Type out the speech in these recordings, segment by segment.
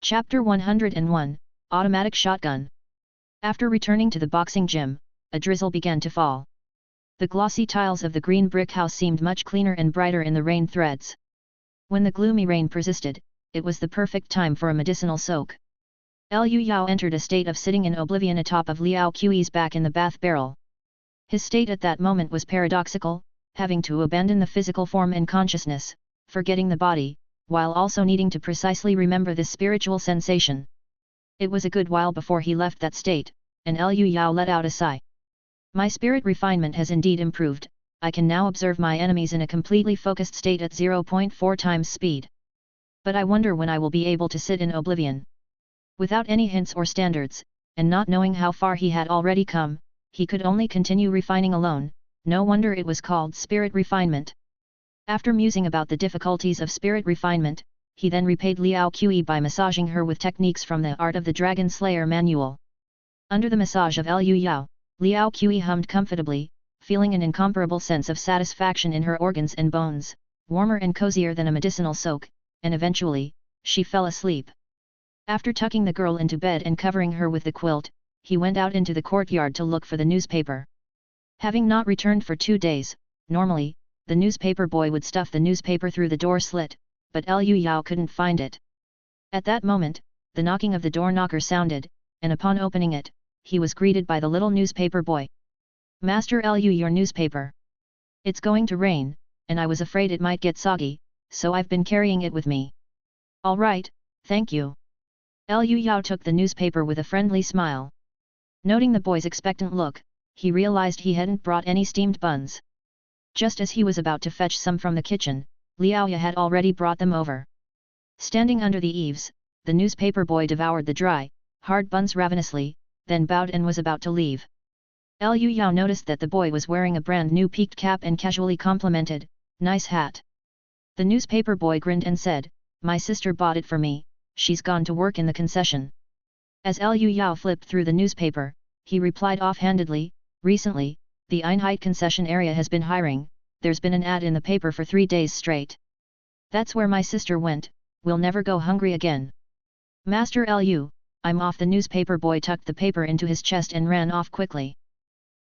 Chapter 101, Automatic Shotgun. After returning to the boxing gym, a drizzle began to fall. The glossy tiles of the green brick house seemed much cleaner and brighter in the rain threads. When the gloomy rain persisted, it was the perfect time for a medicinal soak. Liu Yao entered a state of sitting in oblivion atop of Liao Qi's back in the bath barrel. His state at that moment was paradoxical, having to abandon the physical form and consciousness, forgetting the body, while also needing to precisely remember this spiritual sensation. It was a good while before he left that state, and Liu Yao let out a sigh. My spirit refinement has indeed improved. I can now observe my enemies in a completely focused state at 0.4 times speed. But I wonder when I will be able to sit in oblivion. Without any hints or standards, and not knowing how far he had already come, he could only continue refining alone. No wonder it was called spirit refinement. After musing about the difficulties of spirit refinement, he then repaid Liao Qi by massaging her with techniques from the Art of the Dragon Slayer manual. Under the massage of Liu Yao, Liao Qi hummed comfortably, feeling an incomparable sense of satisfaction in her organs and bones, warmer and cozier than a medicinal soak, and eventually, she fell asleep. After tucking the girl into bed and covering her with the quilt, he went out into the courtyard to look for the newspaper. Having not returned for 2 days, normally, the newspaper boy would stuff the newspaper through the door slit, but Liu Yao couldn't find it. At that moment, the knocking of the door knocker sounded, and upon opening it, he was greeted by the little newspaper boy. "Master Liu, your newspaper. It's going to rain, and I was afraid it might get soggy, so I've been carrying it with me." "All right, thank you." Liu Yao took the newspaper with a friendly smile. Noting the boy's expectant look, he realized he hadn't brought any steamed buns. Just as he was about to fetch some from the kitchen, Liao Ya had already brought them over. Standing under the eaves, the newspaper boy devoured the dry, hard buns ravenously, then bowed and was about to leave. Liu Yao noticed that the boy was wearing a brand new peaked cap and casually complimented, "Nice hat." The newspaper boy grinned and said, "My sister bought it for me, she's gone to work in the concession." As Liu Yao flipped through the newspaper, he replied offhandedly, "Recently, the Einheit concession area has been hiring, there's been an ad in the paper for 3 days straight. That's where my sister went, we'll never go hungry again." "Master Liu, I'm off." The newspaper boy tucked the paper into his chest and ran off quickly.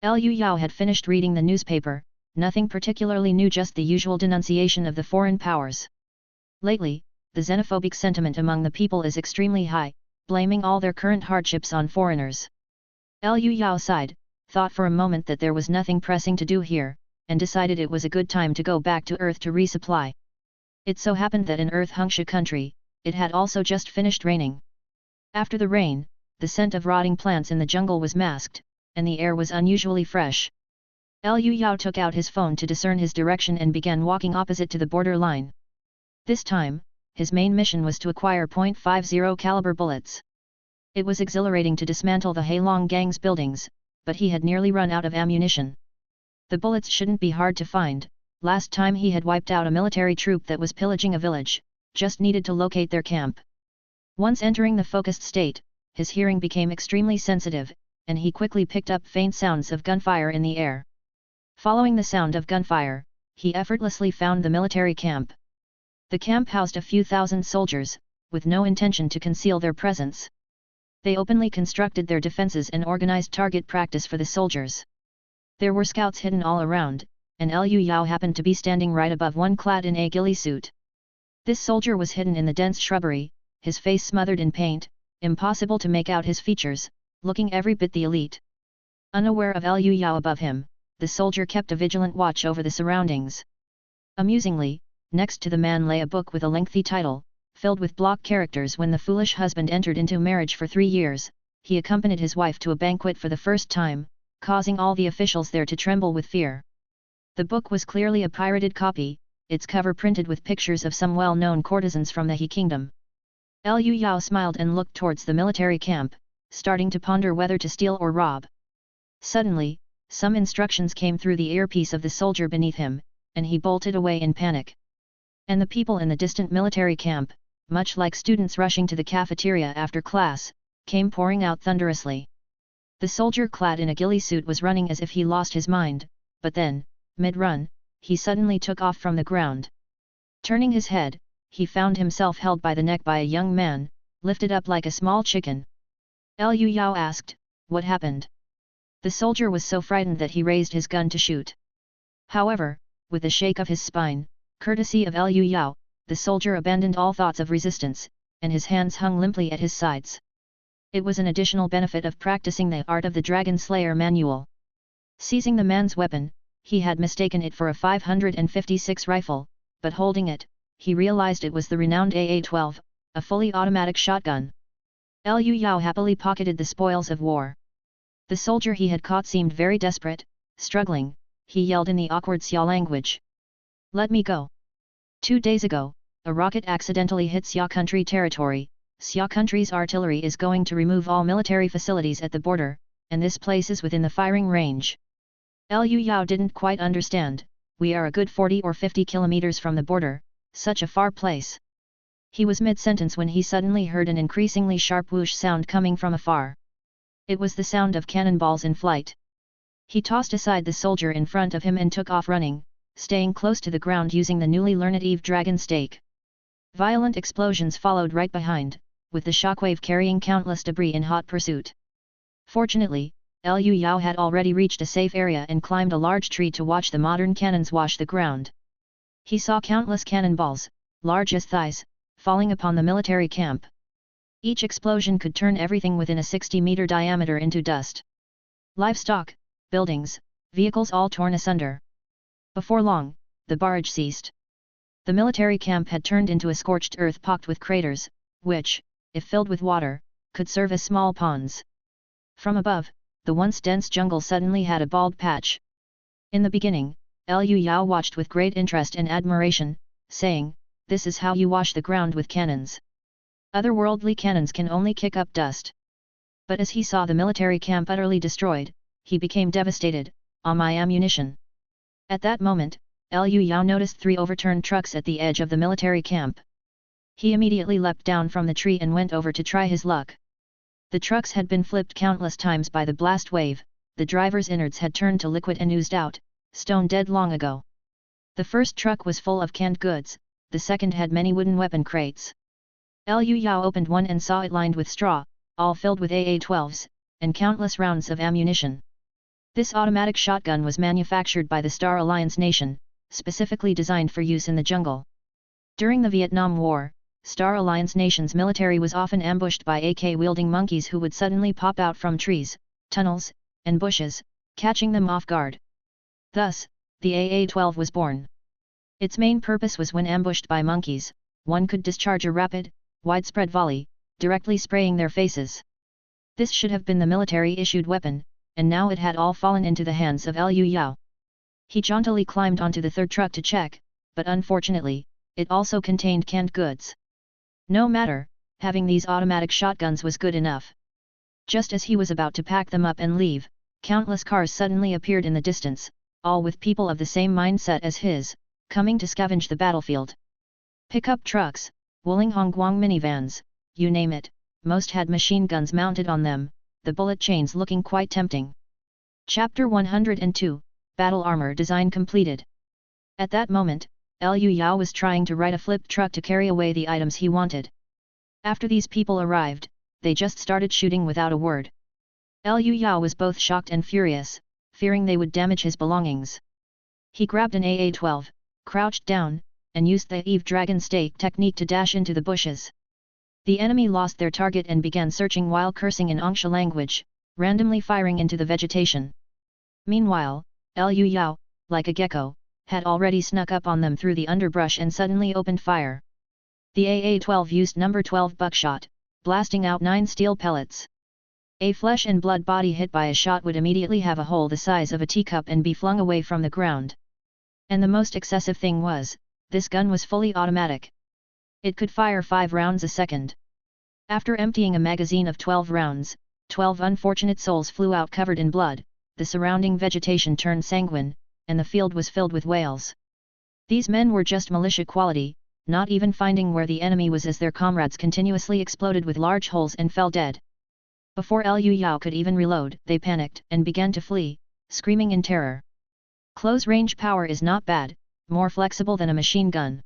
Liu Yao had finished reading the newspaper, nothing particularly new, just the usual denunciation of the foreign powers. Lately, the xenophobic sentiment among the people is extremely high, blaming all their current hardships on foreigners. Liu Yao sighed, thought for a moment that there was nothing pressing to do here, and decided it was a good time to go back to Earth to resupply. It so happened that in Earth Hungsha country, it had also just finished raining. After the rain, the scent of rotting plants in the jungle was masked, and the air was unusually fresh. Liu Yao took out his phone to discern his direction and began walking opposite to the border line. This time, his main mission was to acquire .50 caliber bullets. It was exhilarating to dismantle the Heilong gang's buildings, but he had nearly run out of ammunition. The bullets shouldn't be hard to find. Last time he had wiped out a military troop that was pillaging a village, just needed to locate their camp. Once entering the focused state, his hearing became extremely sensitive, and he quickly picked up faint sounds of gunfire in the air. Following the sound of gunfire, he effortlessly found the military camp. The camp housed a few thousand soldiers, with no intention to conceal their presence. They openly constructed their defenses and organized target practice for the soldiers. There were scouts hidden all around, and Liu Yao happened to be standing right above one clad in a ghillie suit. This soldier was hidden in the dense shrubbery, his face smothered in paint, impossible to make out his features, looking every bit the elite. Unaware of Liu Yao above him, the soldier kept a vigilant watch over the surroundings. Amusingly, next to the man lay a book with a lengthy title, filled with block characters. When the foolish husband entered into marriage for 3 years, he accompanied his wife to a banquet for the first time, causing all the officials there to tremble with fear. The book was clearly a pirated copy, its cover printed with pictures of some well-known courtesans from the He kingdom. Liu Yao smiled and looked towards the military camp, starting to ponder whether to steal or rob. Suddenly, some instructions came through the earpiece of the soldier beneath him, and he bolted away in panic. And the people in the distant military camp, much like students rushing to the cafeteria after class, came pouring out thunderously. The soldier clad in a ghillie suit was running as if he lost his mind, but then, mid-run, he suddenly took off from the ground. Turning his head, he found himself held by the neck by a young man, lifted up like a small chicken. Liu Yao asked, "What happened?" The soldier was so frightened that he raised his gun to shoot. However, with a shake of his spine, courtesy of Liu Yao, the soldier abandoned all thoughts of resistance, and his hands hung limply at his sides. It was an additional benefit of practicing the art of the Dragon Slayer manual. Seizing the man's weapon, he had mistaken it for a 556 rifle, but holding it, he realized it was the renowned AA-12, a fully automatic shotgun. Liu Yao happily pocketed the spoils of war. The soldier he had caught seemed very desperate, struggling, he yelled in the awkward Xia language. "Let me go. 2 days ago, a rocket accidentally hit Xia country territory. Xia country's artillery is going to remove all military facilities at the border, and this place is within the firing range." Liu Yao didn't quite understand. "We are a good 40 or 50 kilometers from the border, such a far place." He was mid-sentence when he suddenly heard an increasingly sharp whoosh sound coming from afar. It was the sound of cannonballs in flight. He tossed aside the soldier in front of him and took off running, staying close to the ground using the newly learned Eve Dragon stake. Violent explosions followed right behind, with the shockwave carrying countless debris in hot pursuit. Fortunately, Liu Yao had already reached a safe area and climbed a large tree to watch the modern cannons wash the ground. He saw countless cannonballs, large as thighs, falling upon the military camp. Each explosion could turn everything within a 60-meter diameter into dust. Livestock, buildings, vehicles all torn asunder. Before long, the barrage ceased. The military camp had turned into a scorched earth pocked with craters, which, if filled with water, could serve as small ponds. From above, the once dense jungle suddenly had a bald patch. In the beginning, Liu Yao watched with great interest and admiration, saying, "This is how you wash the ground with cannons. Otherworldly cannons can only kick up dust." But as he saw the military camp utterly destroyed, he became devastated. "Ah, my ammunition!" At that moment, Liu Yao noticed 3 overturned trucks at the edge of the military camp. He immediately leapt down from the tree and went over to try his luck. The trucks had been flipped countless times by the blast wave, the driver's innards had turned to liquid and oozed out, stone dead long ago. The first truck was full of canned goods, the second had many wooden weapon crates. Liu Yao opened one and saw it lined with straw, all filled with AA-12s, and countless rounds of ammunition. This automatic shotgun was manufactured by the Star Alliance nation, specifically designed for use in the jungle. During the Vietnam War, Star Alliance nation's military was often ambushed by AK-wielding monkeys who would suddenly pop out from trees, tunnels, and bushes, catching them off guard. Thus, the AA-12 was born. Its main purpose was when ambushed by monkeys, one could discharge a rapid, widespread volley, directly spraying their faces. This should have been the military-issued weapon, and now it had all fallen into the hands of Liu Yao. He jauntily climbed onto the third truck to check, but unfortunately, it also contained canned goods. No matter, having these automatic shotguns was good enough. Just as he was about to pack them up and leave, countless cars suddenly appeared in the distance, all with people of the same mindset as his, coming to scavenge the battlefield. Pickup trucks, Wulinghongguang minivans, you name it, most had machine guns mounted on them, the bullet chains looking quite tempting. Chapter 102, Battle Armor Design Completed. At that moment, Liu Yao was trying to ride a flipped truck to carry away the items he wanted. After these people arrived, they just started shooting without a word. Liu Yao was both shocked and furious, fearing they would damage his belongings. He grabbed an AA-12, crouched down, and used the Eve Dragon stake technique to dash into the bushes. The enemy lost their target and began searching while cursing in Angsha language, randomly firing into the vegetation. Meanwhile, Liu Yao, like a gecko, had already snuck up on them through the underbrush and suddenly opened fire. The AA-12 used number 12 buckshot, blasting out 9 steel pellets. A flesh and blood body hit by a shot would immediately have a hole the size of a teacup and be flung away from the ground. And the most excessive thing was, this gun was fully automatic. It could fire 5 rounds a second. After emptying a magazine of 12 rounds, 12 unfortunate souls flew out covered in blood, the surrounding vegetation turned sanguine, and the field was filled with wails. These men were just militia quality, not even finding where the enemy was as their comrades continuously exploded with large holes and fell dead. Before Liu Yao could even reload, they panicked and began to flee, screaming in terror. Close-range power is not bad, more flexible than a machine gun.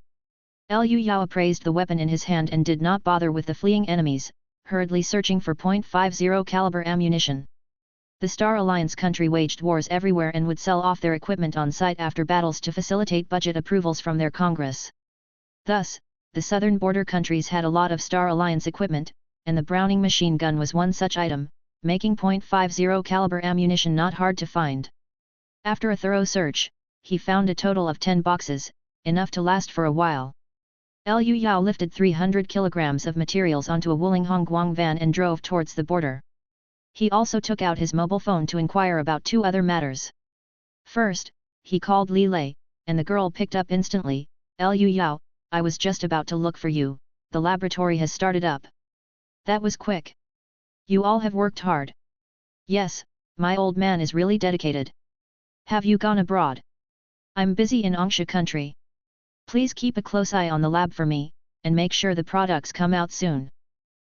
Liu Yao appraised the weapon in his hand and did not bother with the fleeing enemies, hurriedly searching for .50 caliber ammunition. The Star Alliance country waged wars everywhere and would sell off their equipment on site after battles to facilitate budget approvals from their Congress. Thus, the southern border countries had a lot of Star Alliance equipment, and the Browning machine gun was one such item, making .50 caliber ammunition not hard to find. After a thorough search, he found a total of 10 boxes, enough to last for a while. Liu Yao lifted 300 kilograms of materials onto a Wuling Hongguang van and drove towards the border. He also took out his mobile phone to inquire about 2 other matters. First, he called Li Lei, and the girl picked up instantly. Liu Yao, I was just about to look for you, the laboratory has started up. That was quick. You all have worked hard. Yes, my old man is really dedicated. Have you gone abroad? I'm busy in Angsha country. Please keep a close eye on the lab for me, and make sure the products come out soon.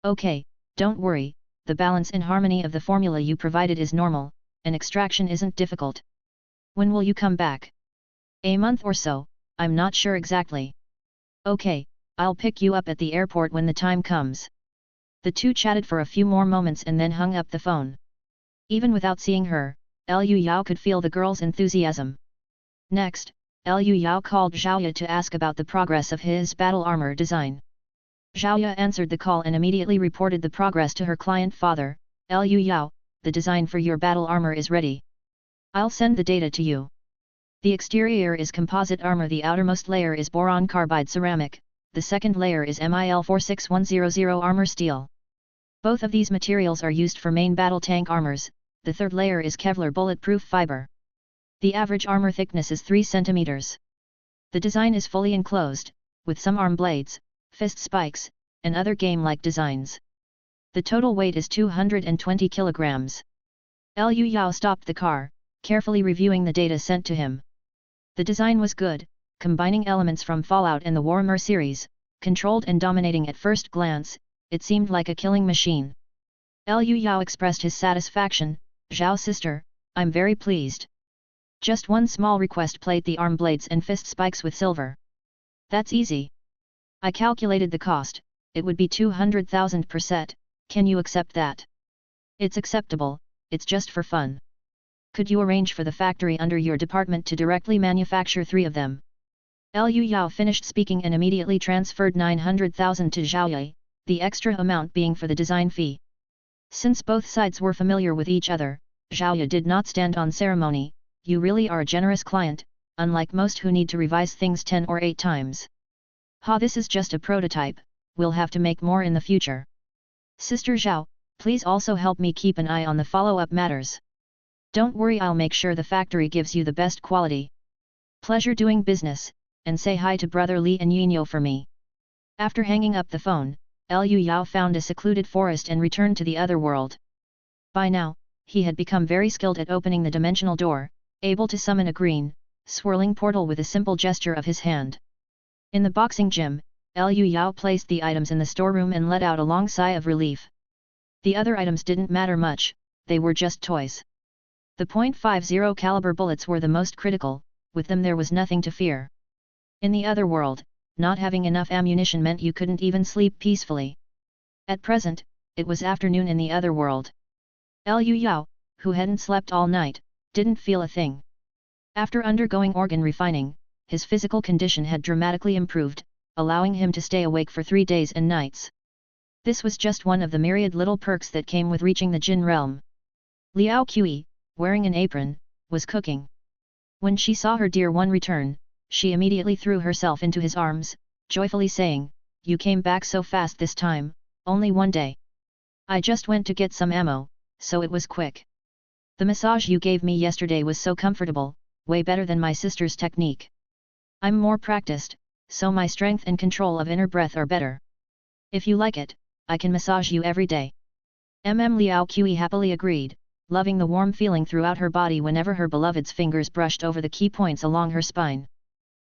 Okay, don't worry, the balance and harmony of the formula you provided is normal, and extraction isn't difficult. When will you come back? A month or so, I'm not sure exactly. Okay, I'll pick you up at the airport when the time comes. The two chatted for a few more moments and then hung up the phone. Even without seeing her, Liu Yao could feel the girl's enthusiasm. Next, Liu Yao called Zhaoya to ask about the progress of his battle armor design. Zhaoya answered the call and immediately reported the progress to her client father. Liu Yao, the design for your battle armor is ready. I'll send the data to you. The exterior is composite armor, the outermost layer is boron carbide ceramic, the second layer is MIL 46100 armor steel. Both of these materials are used for main battle tank armors, the third layer is Kevlar bulletproof fiber. The average armor thickness is 3 cm. The design is fully enclosed, with some arm blades, fist spikes, and other game-like designs. The total weight is 220 kilograms. Liu Yao stopped the car, carefully reviewing the data sent to him. The design was good, combining elements from Fallout and the Warhammer series, controlled and dominating at first glance, it seemed like a killing machine. Liu Yao expressed his satisfaction. Zhao sister, I'm very pleased. Just one small request: plate the arm blades and fist spikes with silver. That's easy. I calculated the cost, it would be 200,000 per set, can you accept that? It's acceptable, it's just for fun. Could you arrange for the factory under your department to directly manufacture 3 of them? Liu Yao finished speaking and immediately transferred 900,000 to Zhaoya, the extra amount being for the design fee. Since both sides were familiar with each other, Zhaoya did not stand on ceremony. You really are a generous client, unlike most who need to revise things 10 or 8 times. This is just a prototype, we'll have to make more in the future. Sister Zhao, please also help me keep an eye on the follow-up matters. Don't worry, I'll make sure the factory gives you the best quality. Pleasure doing business, and say hi to brother Li and Yinyo for me. After hanging up the phone, Liu Yao found a secluded forest and returned to the other world. By now, he had become very skilled at opening the dimensional door, able to summon a green, swirling portal with a simple gesture of his hand. In the boxing gym, Liu Yao placed the items in the storeroom and let out a long sigh of relief. The other items didn't matter much, they were just toys. The .50 caliber bullets were the most critical, with them there was nothing to fear. In the other world, not having enough ammunition meant you couldn't even sleep peacefully. At present, it was afternoon in the other world. Liu Yao, who hadn't slept all night, didn't feel a thing. After undergoing organ refining, his physical condition had dramatically improved, allowing him to stay awake for 3 days and nights. This was just one of the myriad little perks that came with reaching the Jin realm. Liao Qi, wearing an apron, was cooking. When she saw her dear one return, she immediately threw herself into his arms, joyfully saying, "You came back so fast this time, only 1 day. I just went to get some ammo, so it was quick. The massage you gave me yesterday was so comfortable, way better than my sister's technique. I'm more practiced, so my strength and control of inner breath are better. If you like it, I can massage you every day." Liao Qi happily agreed, loving the warm feeling throughout her body whenever her beloved's fingers brushed over the key points along her spine.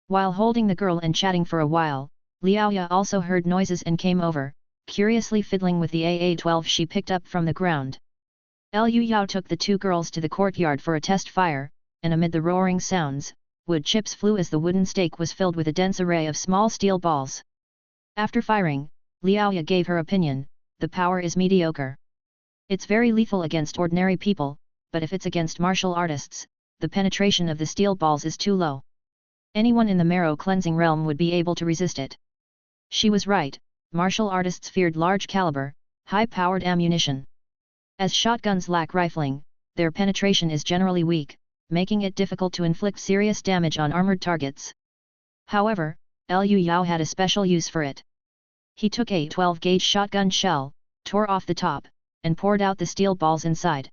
While holding the girl and chatting for a while, Liaoya also heard noises and came over, curiously fiddling with the AA-12 she picked up from the ground. Liu Yao took the 2 girls to the courtyard for a test fire, and amid the roaring sounds, wood chips flew as the wooden stake was filled with a dense array of small steel balls. After firing, Liaoya gave her opinion, the power is mediocre. It's very lethal against ordinary people, but if it's against martial artists, the penetration of the steel balls is too low. Anyone in the marrow cleansing realm would be able to resist it. She was right, martial artists feared large caliber, high-powered ammunition. As shotguns lack rifling, their penetration is generally weak, making it difficult to inflict serious damage on armored targets. However, Liu Yao had a special use for it. He took a 12-gauge shotgun shell, tore off the top, and poured out the steel balls inside.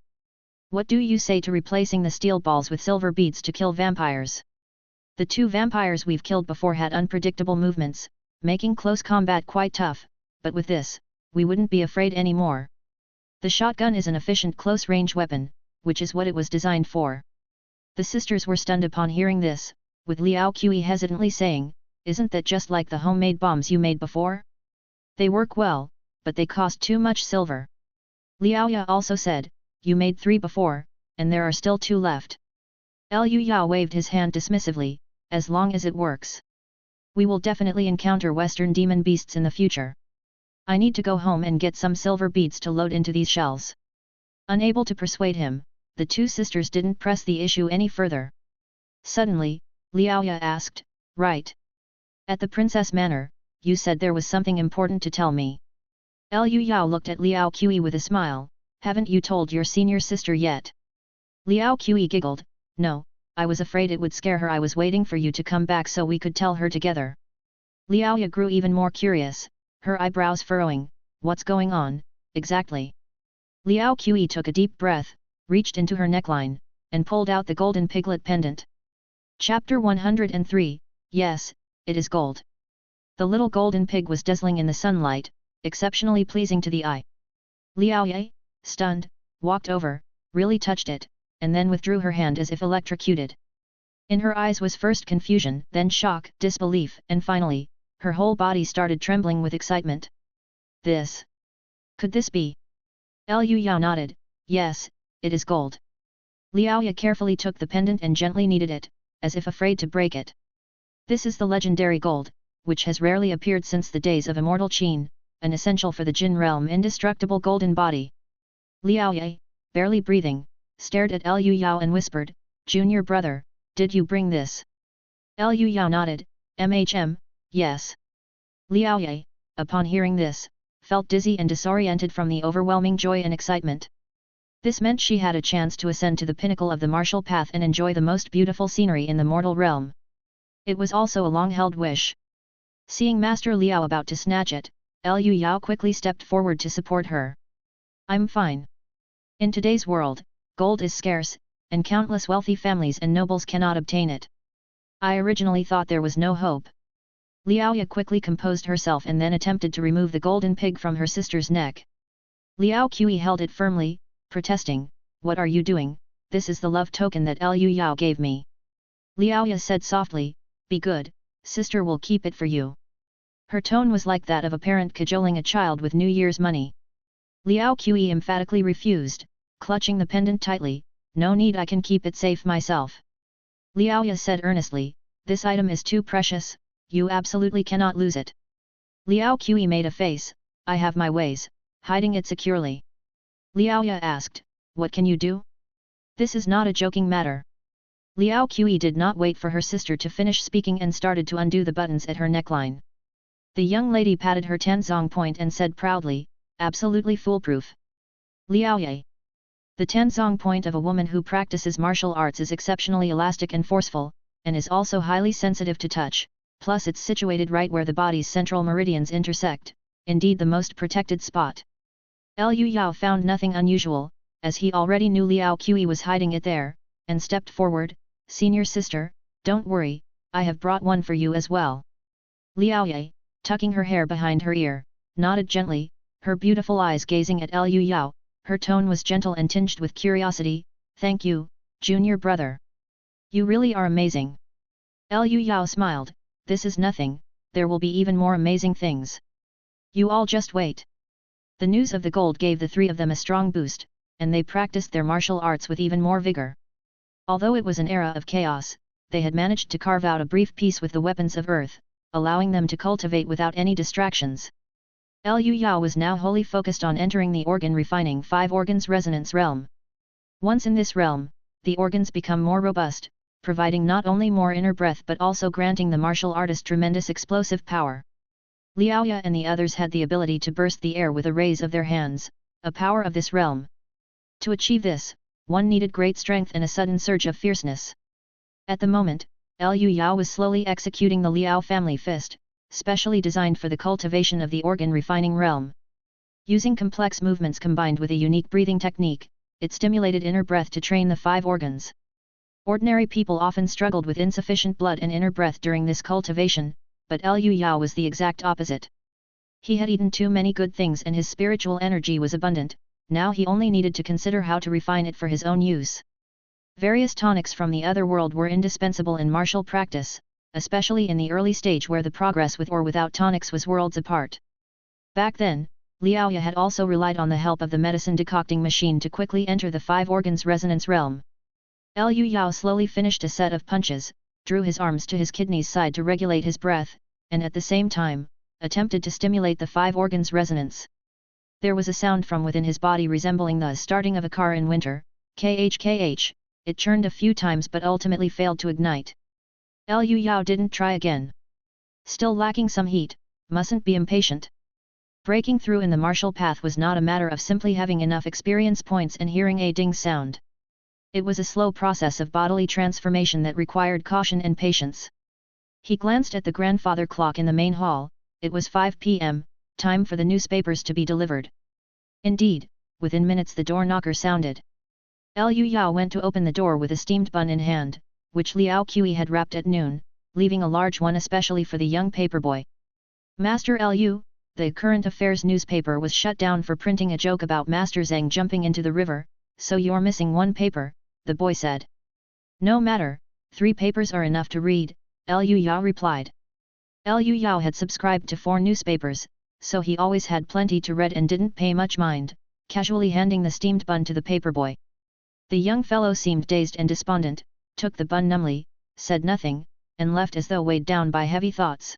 What do you say to replacing the steel balls with silver beads to kill vampires? The 2 vampires we've killed before had unpredictable movements, making close combat quite tough, but with this, we wouldn't be afraid anymore. The shotgun is an efficient close-range weapon, which is what it was designed for. The sisters were stunned upon hearing this, with Liao Qi hesitantly saying, "Isn't that just like the homemade bombs you made before? They work well, but they cost too much silver." Liaoya also said, "You made 3 before, and there are still 2 left." Liu Yao waved his hand dismissively, "As long as it works. We will definitely encounter western demon beasts in the future. I need to go home and get some silver beads to load into these shells." Unable to persuade him, the 2 sisters didn't press the issue any further. Suddenly, Liaoya asked, "Right. At the Princess Manor, you said there was something important to tell me." Liu Yao looked at Liao Qi with a smile, "Haven't you told your senior sister yet?" Liao Qi giggled, "No, I was afraid it would scare her. I was waiting for you to come back so we could tell her together." Liaoya grew even more curious, her eyebrows furrowing, "What's going on, exactly?" Liao Qi took a deep breath, reached into her neckline, and pulled out the golden piglet pendant. Chapter 103, Yes, it is gold. The little golden pig was dazzling in the sunlight, exceptionally pleasing to the eye. Liaoya, stunned, walked over, really touched it, and then withdrew her hand as if electrocuted. In her eyes was first confusion, then shock, disbelief, and finally, her whole body started trembling with excitement. "This? Could this be?" Liu Yao nodded, "Yes, it is gold." Liaoya carefully took the pendant and gently kneaded it, as if afraid to break it. "This is the legendary gold, which has rarely appeared since the days of immortal Qin, an essential for the Jin realm indestructible golden body." Liaoya, barely breathing, stared at Liu Yao and whispered, "Junior brother, did you bring this?" Liu Yao nodded, yes." Liaoya, upon hearing this, felt dizzy and disoriented from the overwhelming joy and excitement. This meant she had a chance to ascend to the pinnacle of the martial path and enjoy the most beautiful scenery in the mortal realm. It was also a long-held wish. Seeing Master Liao about to snatch it, Liu Yao quickly stepped forward to support her. "I'm fine. In today's world, gold is scarce, and countless wealthy families and nobles cannot obtain it. I originally thought there was no hope." Liaoya quickly composed herself and then attempted to remove the golden pig from her sister's neck. Liao Qi held it firmly, protesting, "What are you doing? This is the love token that Liu Yao gave me." Liaoya said softly, "Be good, sister will keep it for you." Her tone was like that of a parent cajoling a child with New Year's money. Liao Qi emphatically refused, clutching the pendant tightly, "No need, I can keep it safe myself." Liaoya said earnestly, "This item is too precious, you absolutely cannot lose it." Liao Qi made a face, "I have my ways, hiding it securely." Liaoya asked, "What can you do? This is not a joking matter." Liao Qi did not wait for her sister to finish speaking and started to undo the buttons at her neckline. The young lady patted her Tenzong point and said proudly, "Absolutely foolproof." Liaoya. The Tenzong point of a woman who practices martial arts is exceptionally elastic and forceful, and is also highly sensitive to touch, plus it's situated right where the body's central meridians intersect, indeed the most protected spot. Liu Yao found nothing unusual, as he already knew Liao Qi was hiding it there, and stepped forward, "Senior sister, don't worry, I have brought one for you as well." Liaoya, tucking her hair behind her ear, nodded gently, her beautiful eyes gazing at Liu Yao, her tone was gentle and tinged with curiosity, "Thank you, junior brother. You really are amazing." Liu Yao smiled, "This is nothing, there will be even more amazing things. You all just wait." The news of the gold gave the 3 of them a strong boost, and they practiced their martial arts with even more vigor. Although it was an era of chaos, they had managed to carve out a brief peace with the weapons of earth, allowing them to cultivate without any distractions. Liu Yao was now wholly focused on entering the organ refining 5 organs resonance realm. Once in this realm, the organs become more robust, providing not only more inner breath but also granting the martial artist tremendous explosive power. Liaoya and the others had the ability to burst the air with a raise of their hands, a power of this realm. To achieve this, one needed great strength and a sudden surge of fierceness. At the moment, Liu Yao was slowly executing the Liao family fist, specially designed for the cultivation of the organ refining realm. Using complex movements combined with a unique breathing technique, it stimulated inner breath to train the 5 organs. Ordinary people often struggled with insufficient blood and inner breath during this cultivation, but Liu Yao was the exact opposite. He had eaten too many good things and his spiritual energy was abundant, now he only needed to consider how to refine it for his own use. Various tonics from the other world were indispensable in martial practice, especially in the early stage where the progress with or without tonics was worlds apart. Back then, Liaoya had also relied on the help of the medicine decocting machine to quickly enter the 5 organs resonance realm. Liu Yao slowly finished a set of punches, drew his arms to his kidneys side to regulate his breath, and at the same time, attempted to stimulate the 5 organs resonance. There was a sound from within his body resembling the starting of a car in winter, kh. It churned a few times but ultimately failed to ignite. Liu Yao didn't try again. Still lacking some heat, mustn't be impatient. Breaking through in the martial path was not a matter of simply having enough experience points and hearing a ding sound. It was a slow process of bodily transformation that required caution and patience. He glanced at the grandfather clock in the main hall, it was 5 p.m., time for the newspapers to be delivered. Indeed, within minutes the door knocker sounded. Liu Yao went to open the door with a steamed bun in hand, which Liao Qi had wrapped at noon, leaving a large one especially for the young paperboy. Master Liu, the current affairs newspaper was shut down for printing a joke about Master Zhang jumping into the river, so you're missing one paper, the boy said. No matter, 3 papers are enough to read, Liu Yao replied. Liu Yao had subscribed to 4 newspapers, so he always had plenty to read and didn't pay much mind, casually handing the steamed bun to the paperboy. The young fellow seemed dazed and despondent, took the bun numbly, said nothing, and left as though weighed down by heavy thoughts.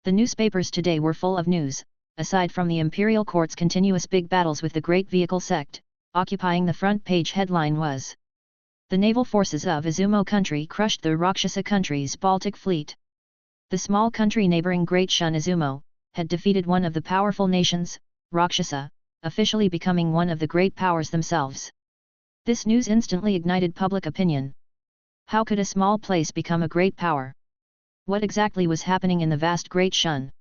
The newspapers today were full of news, aside from the imperial court's continuous big battles with the great vehicle sect, occupying the front page headline was: The naval forces of Izumo country crushed the Rakshasa country's Baltic fleet. The small country neighboring Great Shun Izumo, had defeated one of the powerful nations, Rakshasa, officially becoming one of the great powers themselves. This news instantly ignited public opinion. How could a small place become a great power? What exactly was happening in the vast Great Shun?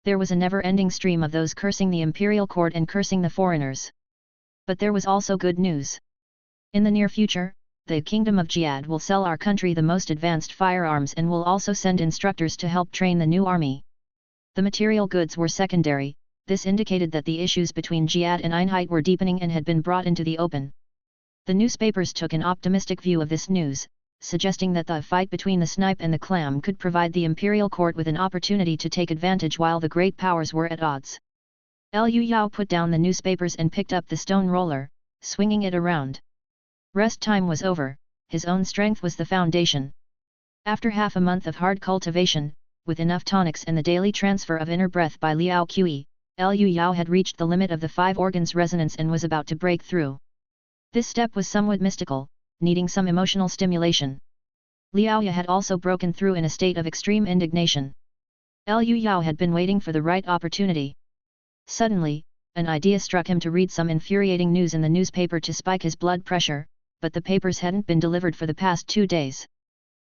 There was a never-ending stream of those cursing the imperial court and cursing the foreigners. But there was also good news. In the near future, the Kingdom of Jihad will sell our country the most advanced firearms and will also send instructors to help train the new army. The material goods were secondary, this indicated that the issues between Jihad and Einheit were deepening and had been brought into the open. The newspapers took an optimistic view of this news, suggesting that the fight between the snipe and the clam could provide the imperial court with an opportunity to take advantage while the great powers were at odds. Liu Yao put down the newspapers and picked up the stone roller, swinging it around. Rest time was over, his own strength was the foundation. After half a month of hard cultivation, with enough tonics and the daily transfer of inner breath by Liao Qi, Liu Yao had reached the limit of the 5 organs resonance and was about to break through. This step was somewhat mystical, needing some emotional stimulation. Liaoya had also broken through in a state of extreme indignation. Liu Yao had been waiting for the right opportunity. Suddenly, an idea struck him to read some infuriating news in the newspaper to spike his blood pressure, but the papers hadn't been delivered for the past 2 days.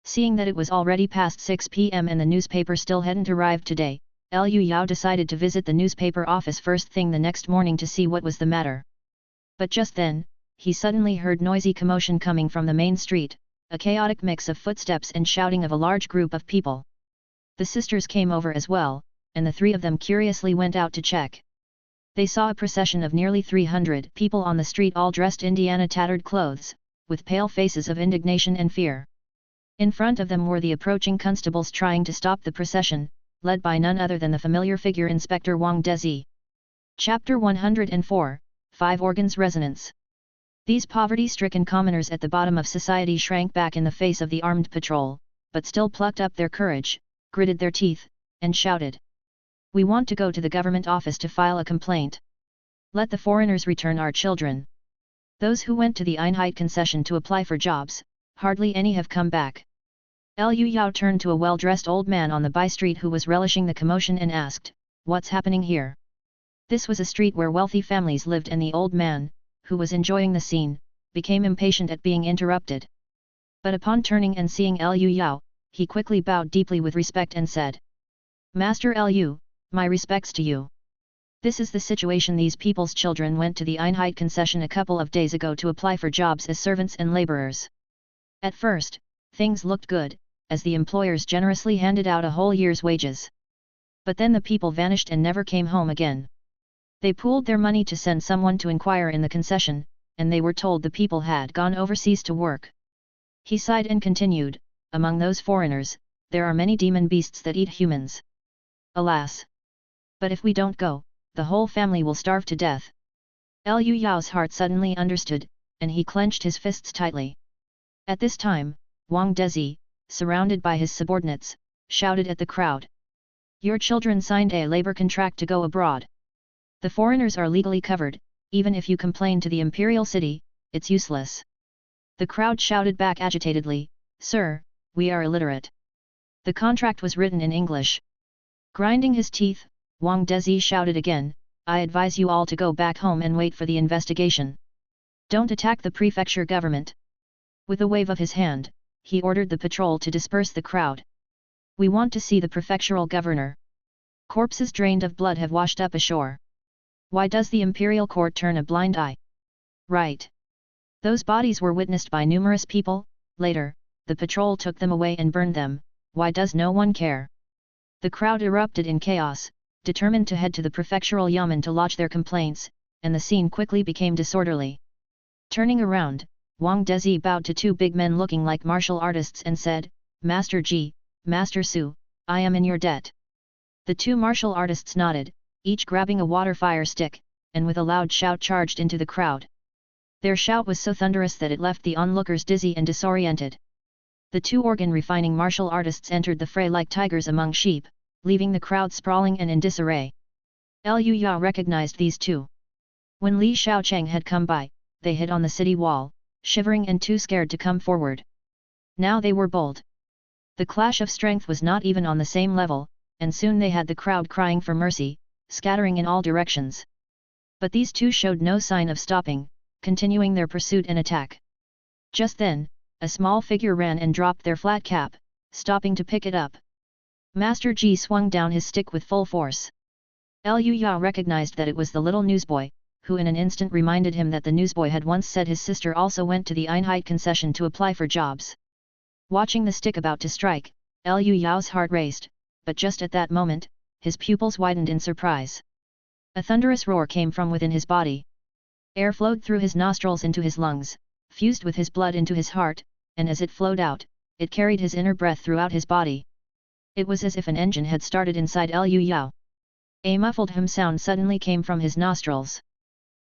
Seeing that it was already past 6 p.m. and the newspaper still hadn't arrived today, Liu Yao decided to visit the newspaper office first thing the next morning to see what was the matter. But just then, he suddenly heard noisy commotion coming from the main street, a chaotic mix of footsteps and shouting of a large group of people. The sisters came over as well, and the 3 of them curiously went out to check. They saw a procession of nearly 300 people on the street all dressed Indiana tattered clothes, with pale faces of indignation and fear. In front of them were the approaching constables trying to stop the procession, led by none other than the familiar figure Inspector Wang Dezi. Chapter 104, 5 Organs Resonance. These poverty-stricken commoners at the bottom of society shrank back in the face of the armed patrol, but still plucked up their courage, gritted their teeth, and shouted. We want to go to the government office to file a complaint. Let the foreigners return our children. Those who went to the Einheit concession to apply for jobs, hardly any have come back. Liu Yao turned to a well-dressed old man on the by-street who was relishing the commotion and asked, What's happening here? This was a street where wealthy families lived, and the old man, who was enjoying the scene, became impatient at being interrupted. But upon turning and seeing Liu Yao, he quickly bowed deeply with respect and said, Master Liu, my respects to you. This is the situation. These people's children went to the Einheit concession a couple of days ago to apply for jobs as servants and laborers. At first, things looked good, as the employers generously handed out a whole year's wages. But then the people vanished and never came home again. They pooled their money to send someone to inquire in the concession, and they were told the people had gone overseas to work. He sighed and continued, Among those foreigners, there are many demon beasts that eat humans. Alas! But if we don't go, the whole family will starve to death. Liu Yao's heart suddenly understood, and he clenched his fists tightly. At this time, Wang Dezi, surrounded by his subordinates, shouted at the crowd. Your children signed a labor contract to go abroad. The foreigners are legally covered, even if you complain to the imperial city, it's useless. The crowd shouted back agitatedly, Sir, we are illiterate. The contract was written in English. Grinding his teeth, Wang Dezi shouted again, I advise you all to go back home and wait for the investigation. Don't attack the prefecture government. With a wave of his hand, he ordered the patrol to disperse the crowd. We want to see the prefectural governor. Corpses drained of blood have washed up ashore. Why does the imperial court turn a blind eye? Right. Those bodies were witnessed by numerous people, later, the patrol took them away and burned them, why does no one care? The crowd erupted in chaos, determined to head to the prefectural yamen to lodge their complaints, and the scene quickly became disorderly. Turning around, Wang Dezi bowed to two big men looking like martial artists and said, Master Ji, Master Su, I am in your debt. The two martial artists nodded, each grabbing a water fire stick, and with a loud shout charged into the crowd. Their shout was so thunderous that it left the onlookers dizzy and disoriented. The two organ refining martial artists entered the fray like tigers among sheep, leaving the crowd sprawling and in disarray. Liu Yao recognized these two. When Li Shaocheng had come by, they hid on the city wall, shivering and too scared to come forward. Now they were bold. The clash of strength was not even on the same level, and soon they had the crowd crying for mercy, scattering in all directions. But these two showed no sign of stopping, continuing their pursuit and attack. Just then, a small figure ran and dropped their flat cap, stopping to pick it up. Master Ji swung down his stick with full force. Liu Yao recognized that it was the little newsboy, who in an instant reminded him that the newsboy had once said his sister also went to the Einheit concession to apply for jobs. Watching the stick about to strike, Liu Yao's heart raced, but just at that moment, his pupils widened in surprise. A thunderous roar came from within his body. Air flowed through his nostrils into his lungs, fused with his blood into his heart, and as it flowed out, it carried his inner breath throughout his body. It was as if an engine had started inside Liu Yao. A muffled hum sound suddenly came from his nostrils.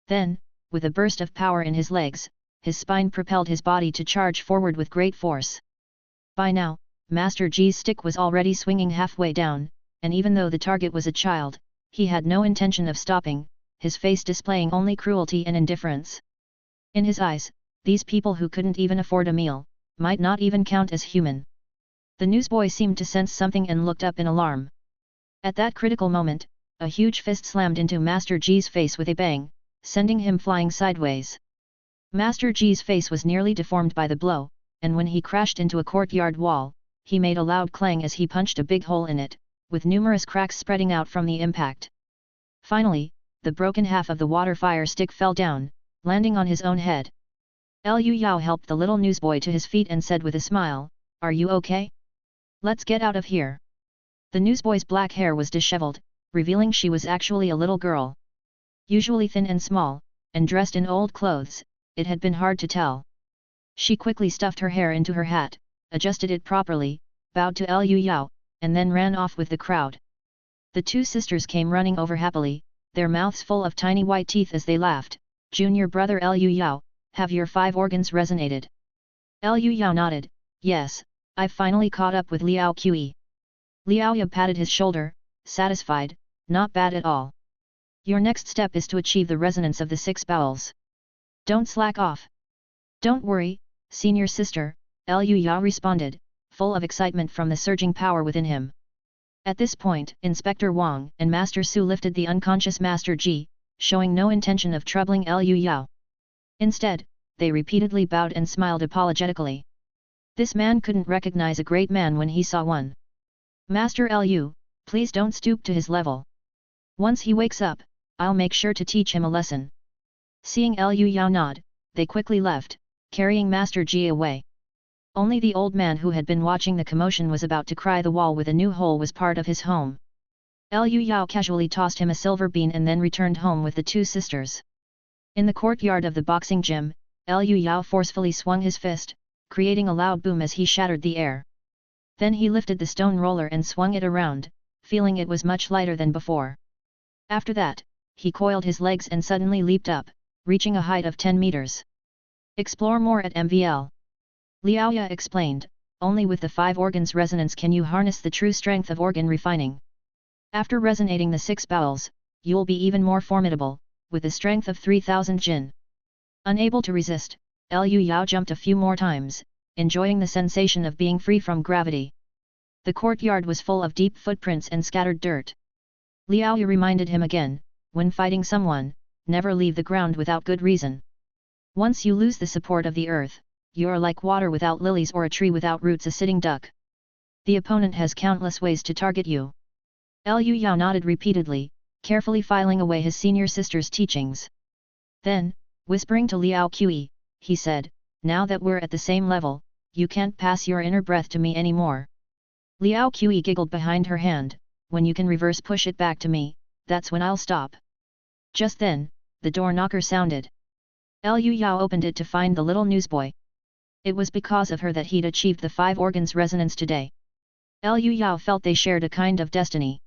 Then, with a burst of power in his legs, his spine propelled his body to charge forward with great force. By now, Master Ji's stick was already swinging halfway down, and even though the target was a child, he had no intention of stopping, his face displaying only cruelty and indifference. In his eyes, these people who couldn't even afford a meal, might not even count as human. The newsboy seemed to sense something and looked up in alarm. At that critical moment, a huge fist slammed into Master Ji's face with a bang, sending him flying sideways. Master Ji's face was nearly deformed by the blow, and when he crashed into a courtyard wall, he made a loud clang as he punched a big hole in it, with numerous cracks spreading out from the impact. Finally, the broken half of the water fire stick fell down, landing on his own head. Liu Yao helped the little newsboy to his feet and said with a smile, "Are you okay? Let's get out of here." The newsboy's black hair was disheveled, revealing she was actually a little girl. Usually thin and small, and dressed in old clothes, it had been hard to tell. She quickly stuffed her hair into her hat, adjusted it properly, bowed to Liu Yao, and then ran off with the crowd. The two sisters came running over happily, their mouths full of tiny white teeth as they laughed. Junior brother Liu Yao, Have your 5 organs resonated? Liu Yao nodded, yes, I've finally caught up with Liao Qi. Liao Ya patted his shoulder, satisfied, not bad at all. Your next step is to achieve the resonance of the 6 bowels. Don't slack off. Don't worry, senior sister, Liu Yao responded, full of excitement from the surging power within him. At this point, Inspector Wang and Master Su lifted the unconscious Master Ji, showing no intention of troubling Liu Yao. Instead, they repeatedly bowed and smiled apologetically. This man couldn't recognize a great man when he saw one. Master Liu, please don't stoop to his level. Once he wakes up, I'll make sure to teach him a lesson. Seeing Liu Yao nod, they quickly left, carrying Master Ji away. Only the old man who had been watching the commotion was about to cry. The wall with a new hole was part of his home. Liu Yao casually tossed him a silver bean and then returned home with the 2 sisters. In the courtyard of the boxing gym, Liu Yao forcefully swung his fist, creating a loud boom as he shattered the air. Then he lifted the stone roller and swung it around, feeling it was much lighter than before. After that, he coiled his legs and suddenly leaped up, reaching a height of 10 meters. Explore more at MVL. Liao Ya explained, only with the 5 organs resonance can you harness the true strength of organ refining. After resonating the 6 bowels, you'll be even more formidable, with a strength of 3000 jin. Unable to resist, Liu Yao jumped a few more times, enjoying the sensation of being free from gravity. The courtyard was full of deep footprints and scattered dirt. Liao Ya reminded him again, when fighting someone, never leave the ground without good reason. Once you lose the support of the earth, you're like water without lilies or a tree without roots, a sitting duck. The opponent has countless ways to target you. Liu Yao nodded repeatedly, carefully filing away his senior sister's teachings. Then, whispering to Liao Qi, he said, now that we're at the same level, you can't pass your inner breath to me anymore. Liao Qi giggled behind her hand, when you can reverse push it back to me, that's when I'll stop. Just then, the door knocker sounded. Liu Yao opened it to find the little newsboy. It was because of her that he'd achieved the 5 organs resonance today. Liu Yao felt they shared a kind of destiny.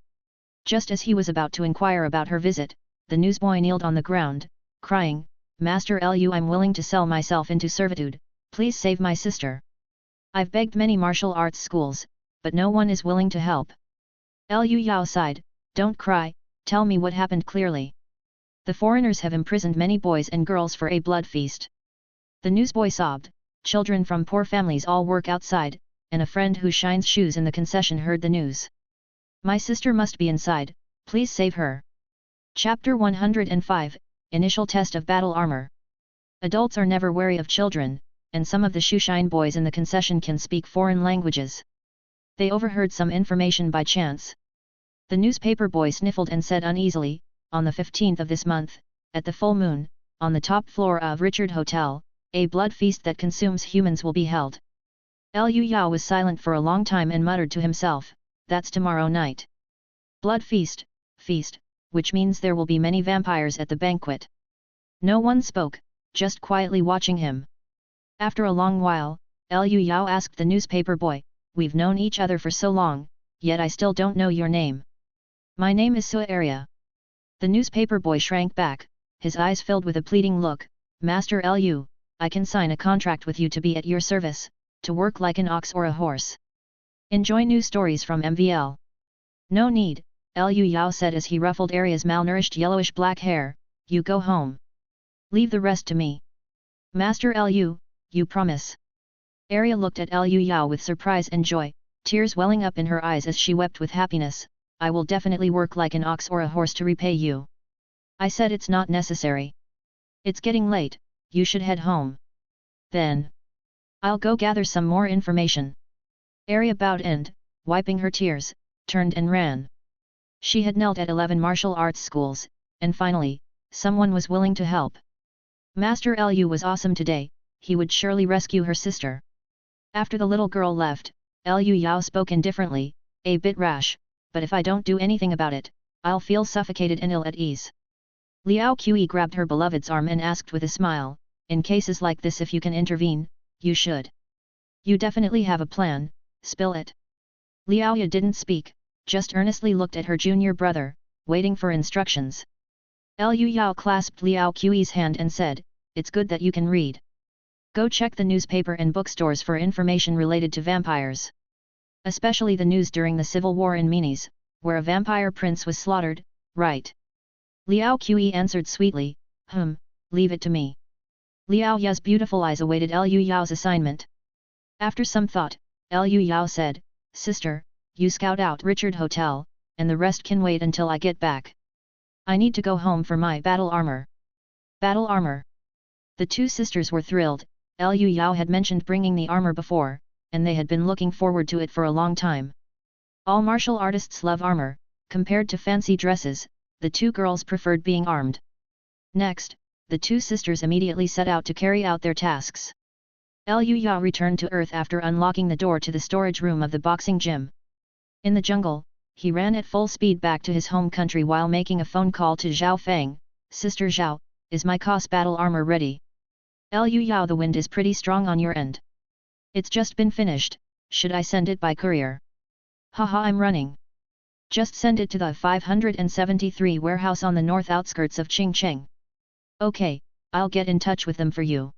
Just as he was about to inquire about her visit, the newsboy kneeled on the ground, crying, Master Liu, I'm willing to sell myself into servitude, please save my sister. I've begged many martial arts schools, but no one is willing to help. Liu Yao sighed, don't cry, tell me what happened clearly. The foreigners have imprisoned many boys and girls for a blood feast. The newsboy sobbed, children from poor families all work outside, and a friend who shines shoes in the concession heard the news. My sister must be inside, please save her. Chapter 105, Initial Test of Battle Armor. Adults are never wary of children, and some of the shoeshine boys in the concession can speak foreign languages. They overheard some information by chance. The newspaper boy sniffled and said uneasily, on the 15th of this month, at the full moon, on the top floor of Richard Hotel, a blood feast that consumes humans will be held. Liu Yao was silent for a long time and muttered to himself, that's tomorrow night. Blood feast, which means there will be many vampires at the banquet. No one spoke, just quietly watching him. After a long while, Liu Yao asked the newspaper boy, we've known each other for so long, yet I still don't know your name. My name is Sua Arya. The newspaper boy shrank back, his eyes filled with a pleading look, Master Liu, I can sign a contract with you to be at your service, to work like an ox or a horse. Enjoy new stories from MVL. No need, Liu Yao said as he ruffled Arya's malnourished yellowish-black hair, you go home. Leave the rest to me. Master Liu, you promise? Arya looked at Liu Yao with surprise and joy, tears welling up in her eyes as she wept with happiness, I will definitely work like an ox or a horse to repay you. I said it's not necessary. It's getting late, you should head home. Then, I'll go gather some more information. Arya bowed and, wiping her tears, turned and ran. She had knelt at 11 martial arts schools, and finally, someone was willing to help. Master Liu was awesome today, he would surely rescue her sister. After the little girl left, Liu Yao spoke indifferently, a bit rash, but if I don't do anything about it, I'll feel suffocated and ill at ease. Liao Qi grabbed her beloved's arm and asked with a smile, in cases like this if you can intervene, you should. You definitely have a plan, spill it. Liao Ya didn't speak, just earnestly looked at her junior brother, waiting for instructions. Liu Yao clasped Liao Qi's hand and said, it's good that you can read. Go check the newspaper and bookstores for information related to vampires. Especially the news during the civil war in Minas, where a vampire prince was slaughtered, right? Liao Qi answered sweetly, leave it to me. Liao Ya's beautiful eyes awaited Liu Yao's assignment. After some thought, Liu Yao said, Sister, you scout out Richard Hotel, and the rest can wait until I get back. I need to go home for my battle armor. Battle armor. The two sisters were thrilled. Liu Yao had mentioned bringing the armor before, and they had been looking forward to it for a long time. All martial artists love armor. Compared to fancy dresses, the two girls preferred being armed. Next, the two sisters immediately set out to carry out their tasks. Liu Yao returned to Earth after unlocking the door to the storage room of the boxing gym. In the jungle, he ran at full speed back to his home country while making a phone call to Zhao Feng. Sister Zhao, is my COS battle armor ready? Liu Yao, the wind is pretty strong on your end. It's just been finished, should I send it by courier? Haha, I'm running. Just send it to the 573 warehouse on the north outskirts of Qingcheng. Okay, I'll get in touch with them for you.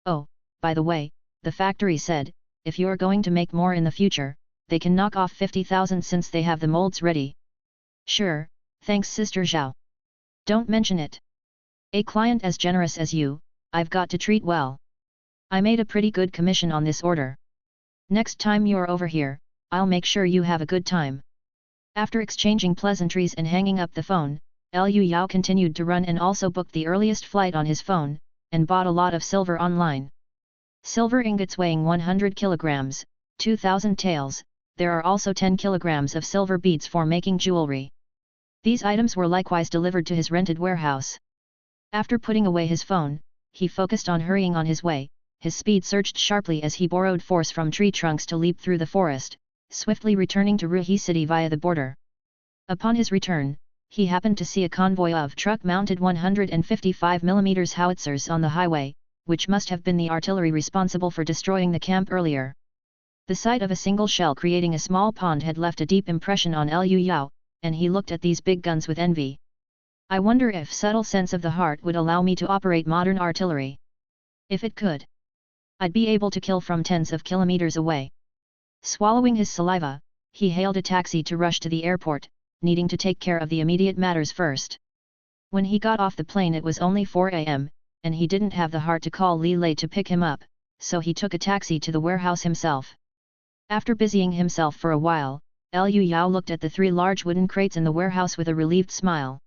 Oh, by the way, the factory said, if you're going to make more in the future, they can knock off 50,000 since they have the molds ready. Sure, thanks Sister Zhao. Don't mention it. A client as generous as you, I've got to treat well. I made a pretty good commission on this order. Next time you're over here, I'll make sure you have a good time. After exchanging pleasantries and hanging up the phone, Liu Yao continued to run and also booked the earliest flight on his phone, and bought a lot of silver online. Silver ingots weighing 100 kilograms, 2,000 taels, there are also 10 kilograms of silver beads for making jewelry. These items were likewise delivered to his rented warehouse. After putting away his phone, he focused on hurrying on his way. His speed surged sharply as he borrowed force from tree trunks to leap through the forest, swiftly returning to Ruhi City via the border. Upon his return, he happened to see a convoy of truck-mounted 155mm howitzers on the highway, which must have been the artillery responsible for destroying the camp earlier. The sight of a single shell creating a small pond had left a deep impression on Liu Yao, and he looked at these big guns with envy. I wonder if subtle sense of the heart would allow me to operate modern artillery. If it could, I'd be able to kill from tens of kilometers away. Swallowing his saliva, he hailed a taxi to rush to the airport, needing to take care of the immediate matters first. When he got off the plane it was only 4 a.m., and he didn't have the heart to call Li Lei to pick him up, so he took a taxi to the warehouse himself. After busying himself for a while, Liu Yao looked at the 3 large wooden crates in the warehouse with a relieved smile.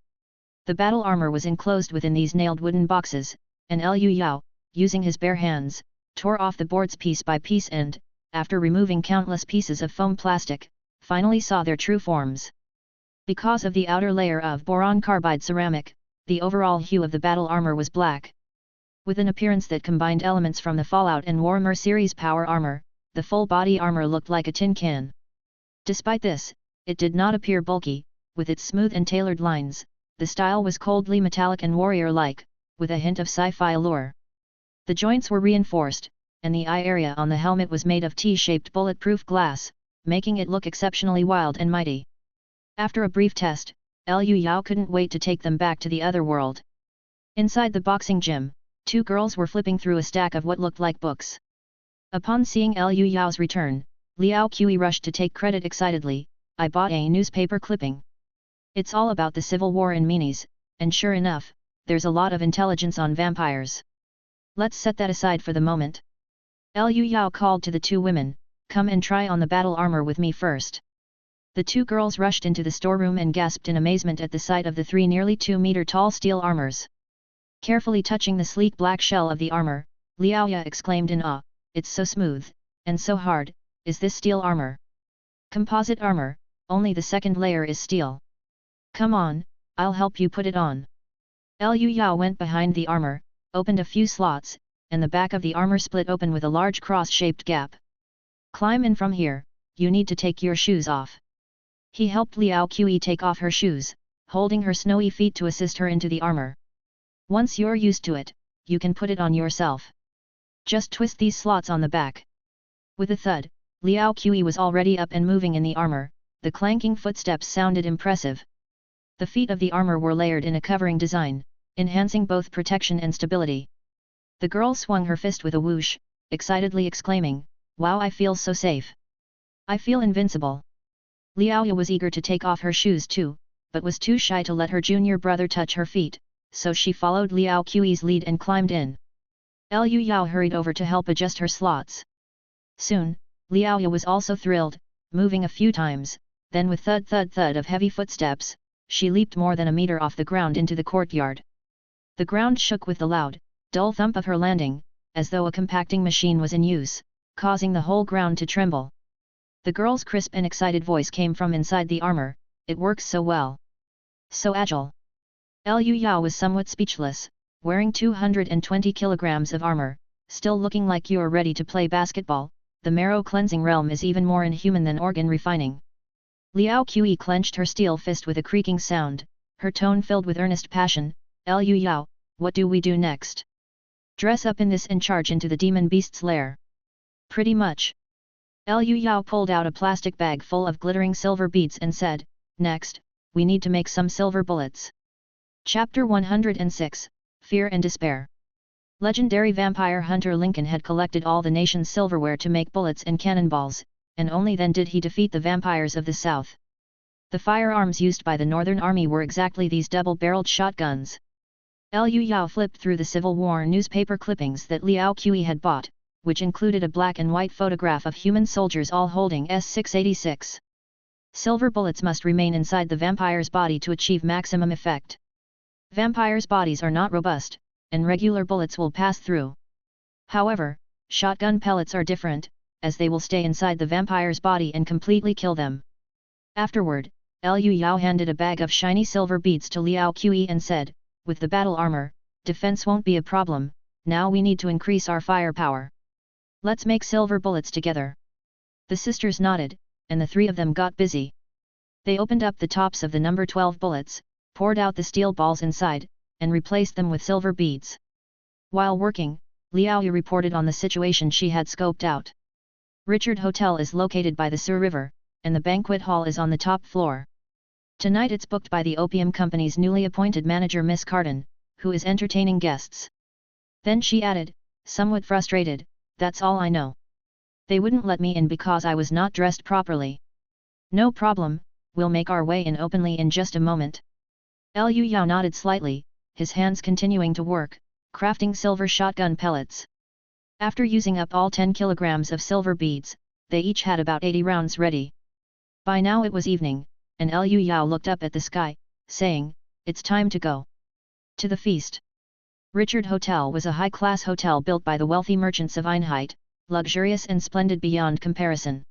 The battle armor was enclosed within these nailed wooden boxes, and Liu Yao, using his bare hands, tore off the boards piece by piece and, after removing countless pieces of foam plastic, finally saw their true forms. Because of the outer layer of boron carbide ceramic, the overall hue of the battle armor was black. With an appearance that combined elements from the Fallout and Warhammer series power armor, the full body armor looked like a tin can. Despite this, it did not appear bulky, with its smooth and tailored lines. The style was coldly metallic and warrior-like, with a hint of sci-fi allure. The joints were reinforced, and the eye area on the helmet was made of T-shaped bulletproof glass, making it look exceptionally wild and mighty. After a brief test, Liu Yao couldn't wait to take them back to the other world. Inside the boxing gym, 2 girls were flipping through a stack of what looked like books. Upon seeing Liu Yao's return, Liao Qi rushed to take credit excitedly. I bought a newspaper clipping. It's all about the civil war in Minas, and sure enough, there's a lot of intelligence on vampires. Let's set that aside for the moment. Liu Yao called to the 2 women, come and try on the battle armor with me first. The 2 girls rushed into the storeroom and gasped in amazement at the sight of the 3 nearly 2-meter-tall steel armors. Carefully touching the sleek black shell of the armor, Liao Ya exclaimed in awe, it's so smooth, and so hard. Is this steel armor? Composite armor, only the second layer is steel. Come on, I'll help you put it on. Liu Yao went behind the armor, opened a few slots, and the back of the armor split open with a large cross-shaped gap. Climb in from here, you need to take your shoes off. He helped Liao Qi take off her shoes, holding her snowy feet to assist her into the armor. Once you're used to it, you can put it on yourself. Just twist these slots on the back. With a thud, Liao Qi was already up and moving in the armor. The clanking footsteps sounded impressive. The feet of the armor were layered in a covering design, enhancing both protection and stability. The girl swung her fist with a whoosh, excitedly exclaiming, "Wow, I feel so safe. I feel invincible." Liaoya was eager to take off her shoes too, but was too shy to let her junior brother touch her feet, so she followed Liao Qi's lead and climbed in. Liu Yao hurried over to help adjust her slots. Soon, Liaoya was also thrilled, moving a few times, then with thud thud thud of heavy footsteps, she leaped more than a meter off the ground into the courtyard. The ground shook with the loud, dull thump of her landing, as though a compacting machine was in use, causing the whole ground to tremble. The girl's crisp and excited voice came from inside the armor, "It works so well. So agile." Liu Yao was somewhat speechless, wearing 220 kilograms of armor, still looking like you're ready to play basketball. The marrow cleansing realm is even more inhuman than organ refining. Liao Qi clenched her steel fist with a creaking sound, her tone filled with earnest passion. "Liu Yao, what do we do next? Dress up in this and charge into the demon beast's lair?" "Pretty much." Liu Yao pulled out a plastic bag full of glittering silver beads and said, "Next, we need to make some silver bullets." Chapter 106, Fear and Despair. Legendary vampire hunter Lincoln had collected all the nation's silverware to make bullets and cannonballs, and only then did he defeat the vampires of the south. The firearms used by the Northern Army were exactly these double-barreled shotguns. Liu Yao flipped through the Civil War newspaper clippings that Liao Qi had bought, which included a black and white photograph of human soldiers all holding S-686. Silver bullets must remain inside the vampire's body to achieve maximum effect. Vampires' bodies are not robust, and regular bullets will pass through. However, shotgun pellets are different, as they will stay inside the vampire's body and completely kill them. Afterward, Liu Yao handed a bag of shiny silver beads to Liao Qi and said, "With the battle armor, defense won't be a problem. Now we need to increase our firepower. Let's make silver bullets together." The sisters nodded, and the three of them got busy. They opened up the tops of the number 12 bullets, poured out the steel balls inside, and replaced them with silver beads. While working, Liaoya reported on the situation she had scoped out. Richard Hotel is located by the Sur River, and the banquet hall is on the top floor. Tonight it's booked by the Opium Company's newly appointed manager Miss Carden, who is entertaining guests. Then she added, somewhat frustrated, "That's all I know. They wouldn't let me in because I was not dressed properly." "No problem, we'll make our way in openly in just a moment." Liu Yao nodded slightly, his hands continuing to work, crafting silver shotgun pellets. After using up all 10 kilograms of silver beads, they each had about 80 rounds ready. By now it was evening, and Liu Yao looked up at the sky, saying, "It's time to go to the feast." Richard Hotel was a high-class hotel built by the wealthy merchants of Einheit, luxurious and splendid beyond comparison.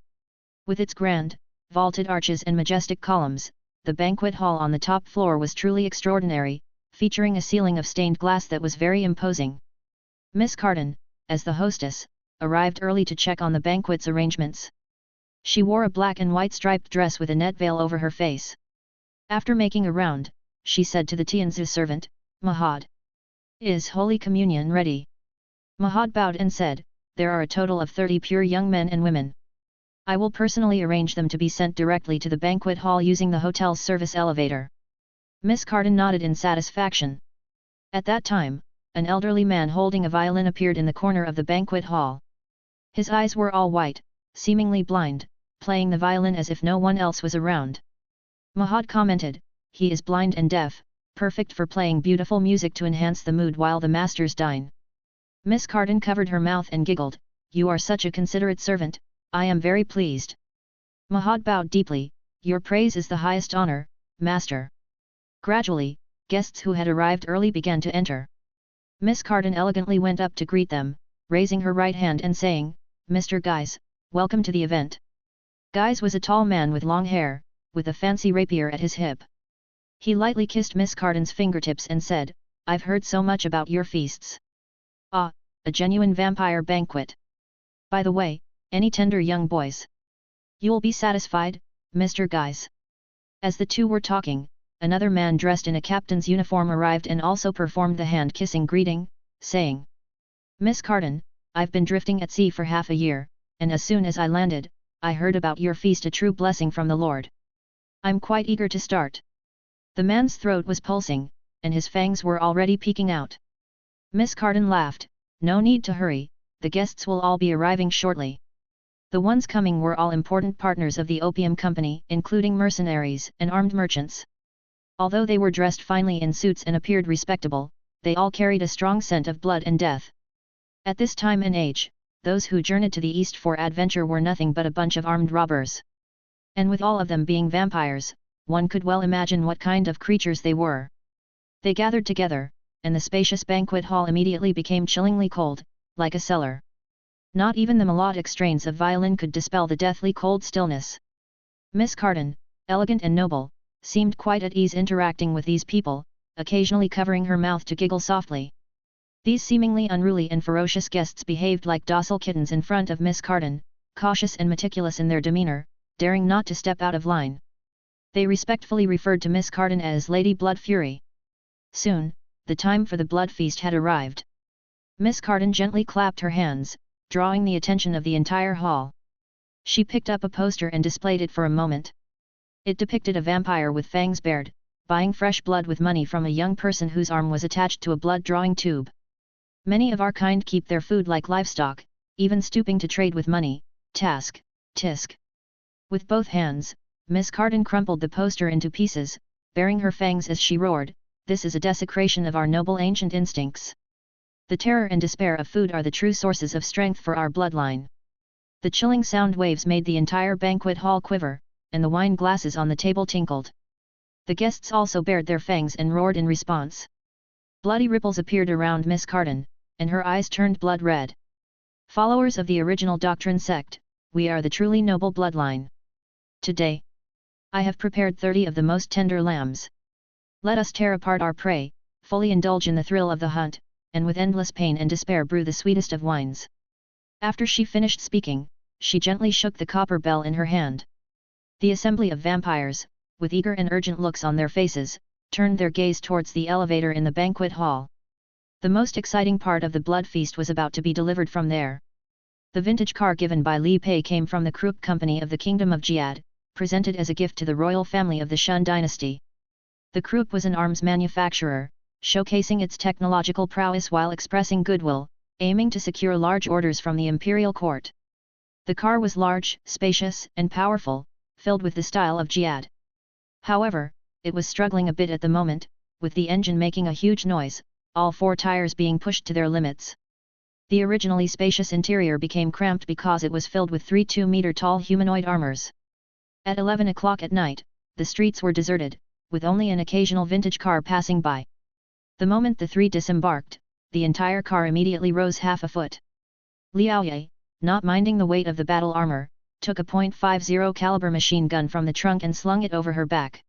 With its grand, vaulted arches and majestic columns, the banquet hall on the top floor was truly extraordinary, featuring a ceiling of stained glass that was very imposing. Miss Carden, as the hostess, arrived early to check on the banquet's arrangements. She wore a black and white striped dress with a net veil over her face. After making a round, she said to the Tianzi servant, "Mahad, is Holy Communion ready?" Mahad bowed and said, "There are a total of 30 pure young men and women. I will personally arrange them to be sent directly to the banquet hall using the hotel's service elevator." Miss Carden nodded in satisfaction. At that time, an elderly man holding a violin appeared in the corner of the banquet hall. His eyes were all white, seemingly blind, playing the violin as if no one else was around. Mahad commented, "He is blind and deaf, perfect for playing beautiful music to enhance the mood while the masters dine." Miss Carden covered her mouth and giggled, "You are such a considerate servant, I am very pleased." Mahad bowed deeply, "Your praise is the highest honor, master." Gradually, guests who had arrived early began to enter. Miss Carden elegantly went up to greet them, raising her right hand and saying, "Mr. Guise, welcome to the event." Guise was a tall man with long hair, with a fancy rapier at his hip. He lightly kissed Miss Carden's fingertips and said, "I've heard so much about your feasts. Ah, a genuine vampire banquet. By the way, any tender young boys? You'll be satisfied, Mr. Guise." As the two were talking, another man dressed in a captain's uniform arrived and also performed the hand-kissing greeting, saying, "Miss Carden, I've been drifting at sea for half a year, and as soon as I landed, I heard about your feast, a true blessing from the Lord. I'm quite eager to start." The man's throat was pulsing, and his fangs were already peeking out. Miss Carden laughed, No need to hurry, the guests will all be arriving shortly. The ones coming were all important partners of the opium company, including mercenaries and armed merchants. Although they were dressed finely in suits and appeared respectable, they all carried a strong scent of blood and death. At this time and age, those who journeyed to the east for adventure were nothing but a bunch of armed robbers. And with all of them being vampires, one could well imagine what kind of creatures they were. They gathered together, and the spacious banquet hall immediately became chillingly cold, like a cellar. Not even the melodic strains of violin could dispel the deathly cold stillness. Miss Carden, elegant and noble, seemed quite at ease interacting with these people, occasionally covering her mouth to giggle softly. These seemingly unruly and ferocious guests behaved like docile kittens in front of Miss Carden, cautious and meticulous in their demeanor, daring not to step out of line. They respectfully referred to Miss Carden as Lady Blood Fury. Soon, the time for the blood feast had arrived. Miss Carden gently clapped her hands, drawing the attention of the entire hall. She picked up a poster and displayed it for a moment. It depicted a vampire with fangs bared, buying fresh blood with money from a young person whose arm was attached to a blood-drawing tube. Many of our kind keep their food like livestock, even stooping to trade with money, tisk. With both hands, Miss Carden crumpled the poster into pieces, baring her fangs as she roared, "This is a desecration of our noble ancient instincts. The terror and despair of food are the true sources of strength for our bloodline." The chilling sound waves made the entire banquet hall quiver, and the wine glasses on the table tinkled. The guests also bared their fangs and roared in response. Bloody ripples appeared around Miss Carden, and her eyes turned blood red. "Followers of the original doctrine sect, we are the truly noble bloodline. Today, I have prepared 30 of the most tender lambs. Let us tear apart our prey, fully indulge in the thrill of the hunt, and with endless pain and despair brew the sweetest of wines." After she finished speaking, she gently shook the copper bell in her hand. The assembly of vampires, with eager and urgent looks on their faces, turned their gaze towards the elevator in the banquet hall. The most exciting part of the blood feast was about to be delivered from there. The vintage car given by Li Pei came from the Krupp Company of the Kingdom of Jihad, presented as a gift to the royal family of the Shun dynasty. The Krupp was an arms manufacturer, showcasing its technological prowess while expressing goodwill, aiming to secure large orders from the imperial court. The car was large, spacious, and powerful, filled with the style of Jihad. However, it was struggling a bit at the moment, with the engine making a huge noise, all 4 tires being pushed to their limits. The originally spacious interior became cramped because it was filled with 3 2-meter-tall humanoid armors. At 11 o'clock at night, the streets were deserted, with only an occasional vintage car passing by. The moment the 3 disembarked, the entire car immediately rose half a foot. Liao Ye, not minding the weight of the battle armor, took a .50 caliber machine gun from the trunk and slung it over her back.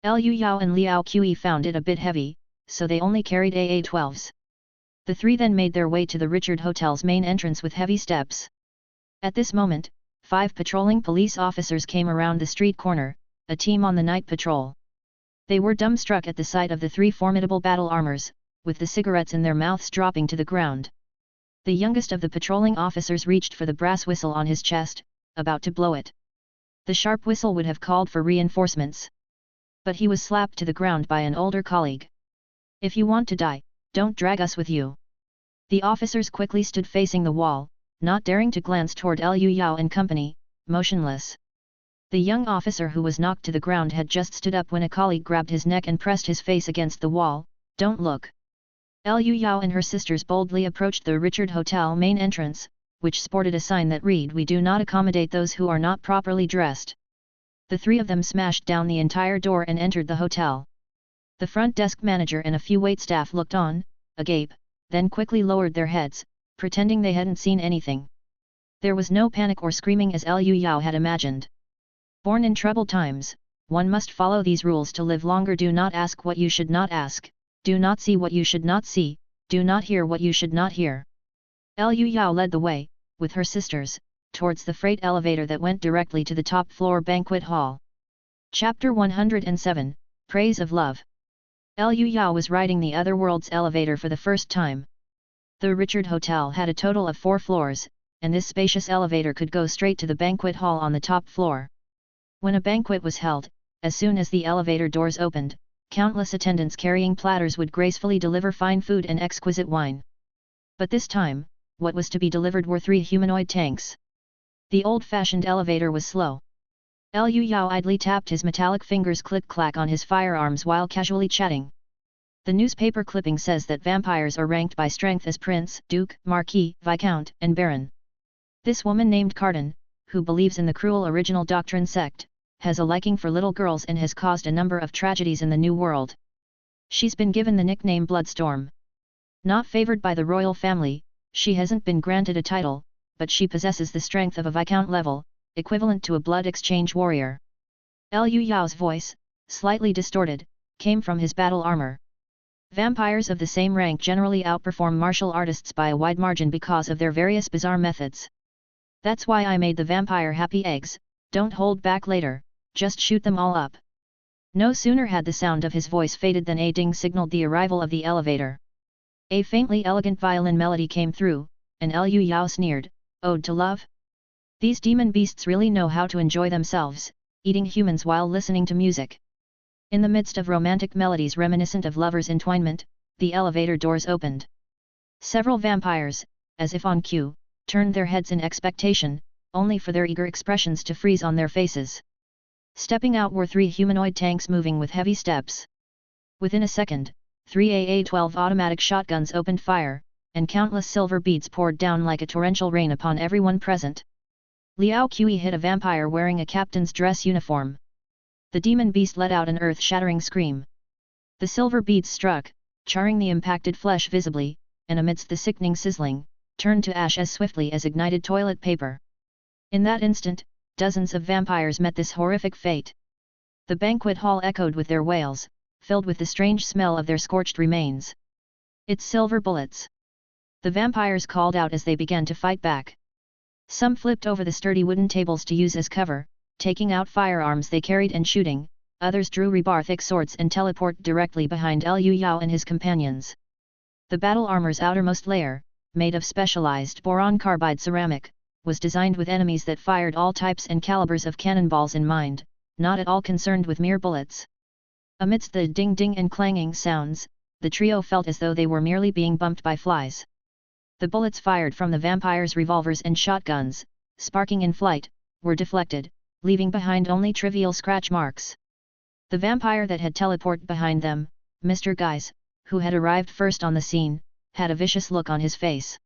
Liu Yao and Liao Qi found it a bit heavy, so they only carried AA-12s. The 3 then made their way to the Richard Hotel's main entrance with heavy steps. At this moment, 5 patrolling police officers came around the street corner, a team on the night patrol. They were dumbstruck at the sight of the 3 formidable battle armors, with the cigarettes in their mouths dropping to the ground. The youngest of the patrolling officers reached for the brass whistle on his chest, about to blow it. The sharp whistle would have called for reinforcements. But he was slapped to the ground by an older colleague. "If you want to die, don't drag us with you." The officers quickly stood facing the wall, not daring to glance toward Liu Yao and company, motionless. The young officer who was knocked to the ground had just stood up when a colleague grabbed his neck and pressed his face against the wall. "Don't look." Liu Yao and her sisters boldly approached the Richard Hotel main entrance, which sported a sign that read, "We do not accommodate those who are not properly dressed." The 3 of them smashed down the entire door and entered the hotel. The front desk manager and a few waitstaff looked on, agape, then quickly lowered their heads, pretending they hadn't seen anything. There was no panic or screaming as Liu Yao had imagined. Born in troubled times, one must follow these rules to live longer. Do not ask what you should not ask, do not see what you should not see, do not hear what you should not hear. Liu Yao led the way, with her sisters, towards the freight elevator that went directly to the top floor banquet hall. Chapter 107, Praise of Love. Liu Yao was riding the other world's elevator for the first time. The Richard Hotel had a total of 4 floors, and this spacious elevator could go straight to the banquet hall on the top floor. When a banquet was held, as soon as the elevator doors opened, countless attendants carrying platters would gracefully deliver fine food and exquisite wine. But this time, what was to be delivered were 3 humanoid tanks. The old-fashioned elevator was slow. Liu Yao idly tapped his metallic fingers click-clack on his firearms while casually chatting. The newspaper clipping says that vampires are ranked by strength as prince, duke, marquis, viscount, and baron. This woman named Cardin, who believes in the cruel original doctrine sect, has a liking for little girls and has caused a number of tragedies in the New World. She's been given the nickname Bloodstorm. Not favored by the royal family, she hasn't been granted a title, but she possesses the strength of a viscount level, equivalent to a blood exchange warrior. Liu Yao's voice, slightly distorted, came from his battle armor. Vampires of the same rank generally outperform martial artists by a wide margin because of their various bizarre methods. That's why I made the vampire happy eggs, don't hold back later, just shoot them all up. No sooner had the sound of his voice faded than a ding signaled the arrival of the elevator. A faintly elegant violin melody came through, and Liu Yao sneered, "Ode to love? These demon beasts really know how to enjoy themselves, eating humans while listening to music." In the midst of romantic melodies reminiscent of lovers' entwinement, the elevator doors opened. Several vampires, as if on cue, turned their heads in expectation, only for their eager expressions to freeze on their faces. Stepping out were 3 humanoid tanks moving with heavy steps. Within a second, 3 AA-12 automatic shotguns opened fire, and countless silver beads poured down like a torrential rain upon everyone present. Liao Qi hit a vampire wearing a captain's dress uniform. The demon beast let out an earth-shattering scream. The silver beads struck, charring the impacted flesh visibly, and amidst the sickening sizzling, turned to ash as swiftly as ignited toilet paper. In that instant, dozens of vampires met this horrific fate. The banquet hall echoed with their wails, filled with the strange smell of their scorched remains. "It's silver bullets!" the vampires called out as they began to fight back. Some flipped over the sturdy wooden tables to use as cover, taking out firearms they carried and shooting, others drew rebar-thick swords and teleported directly behind Liu Yao and his companions. The battle armor's outermost layer, made of specialized boron carbide ceramic, was designed with enemies that fired all types and calibers of cannonballs in mind, not at all concerned with mere bullets. Amidst the ding-ding and clanging sounds, the trio felt as though they were merely being bumped by flies. The bullets fired from the vampires' revolvers and shotguns, sparking in flight, were deflected, leaving behind only trivial scratch marks. The vampire that had teleported behind them, Mr. Guise, who had arrived first on the scene, had a vicious look on his face.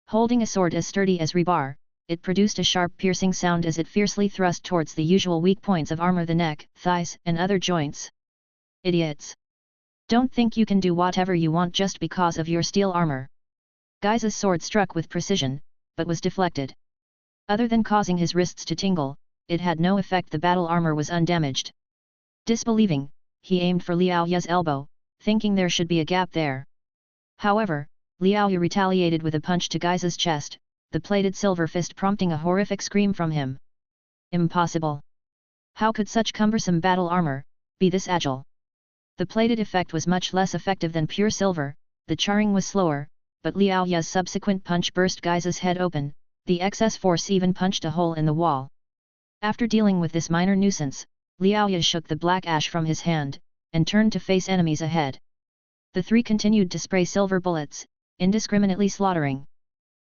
Holding a sword as sturdy as rebar, it produced a sharp piercing sound as it fiercely thrust towards the usual weak points of armor: the neck, thighs, and other joints. "Idiots! Don't think you can do whatever you want just because of your steel armor." Guise's sword struck with precision, but was deflected. Other than causing his wrists to tingle, it had no effect. The battle armor was undamaged. Disbelieving, he aimed for Liao Ye's elbow, thinking there should be a gap there. However, Liao Ye retaliated with a punch to Guise's chest, the plated silver fist prompting a horrific scream from him. Impossible! How could such cumbersome battle armor be this agile? The plated effect was much less effective than pure silver, the charring was slower, but Liao Ye's subsequent punch burst Guise's head open, the excess force even punched a hole in the wall. After dealing with this minor nuisance, Liao Ye shook the black ash from his hand, and turned to face enemies ahead. The 3 continued to spray silver bullets, indiscriminately slaughtering.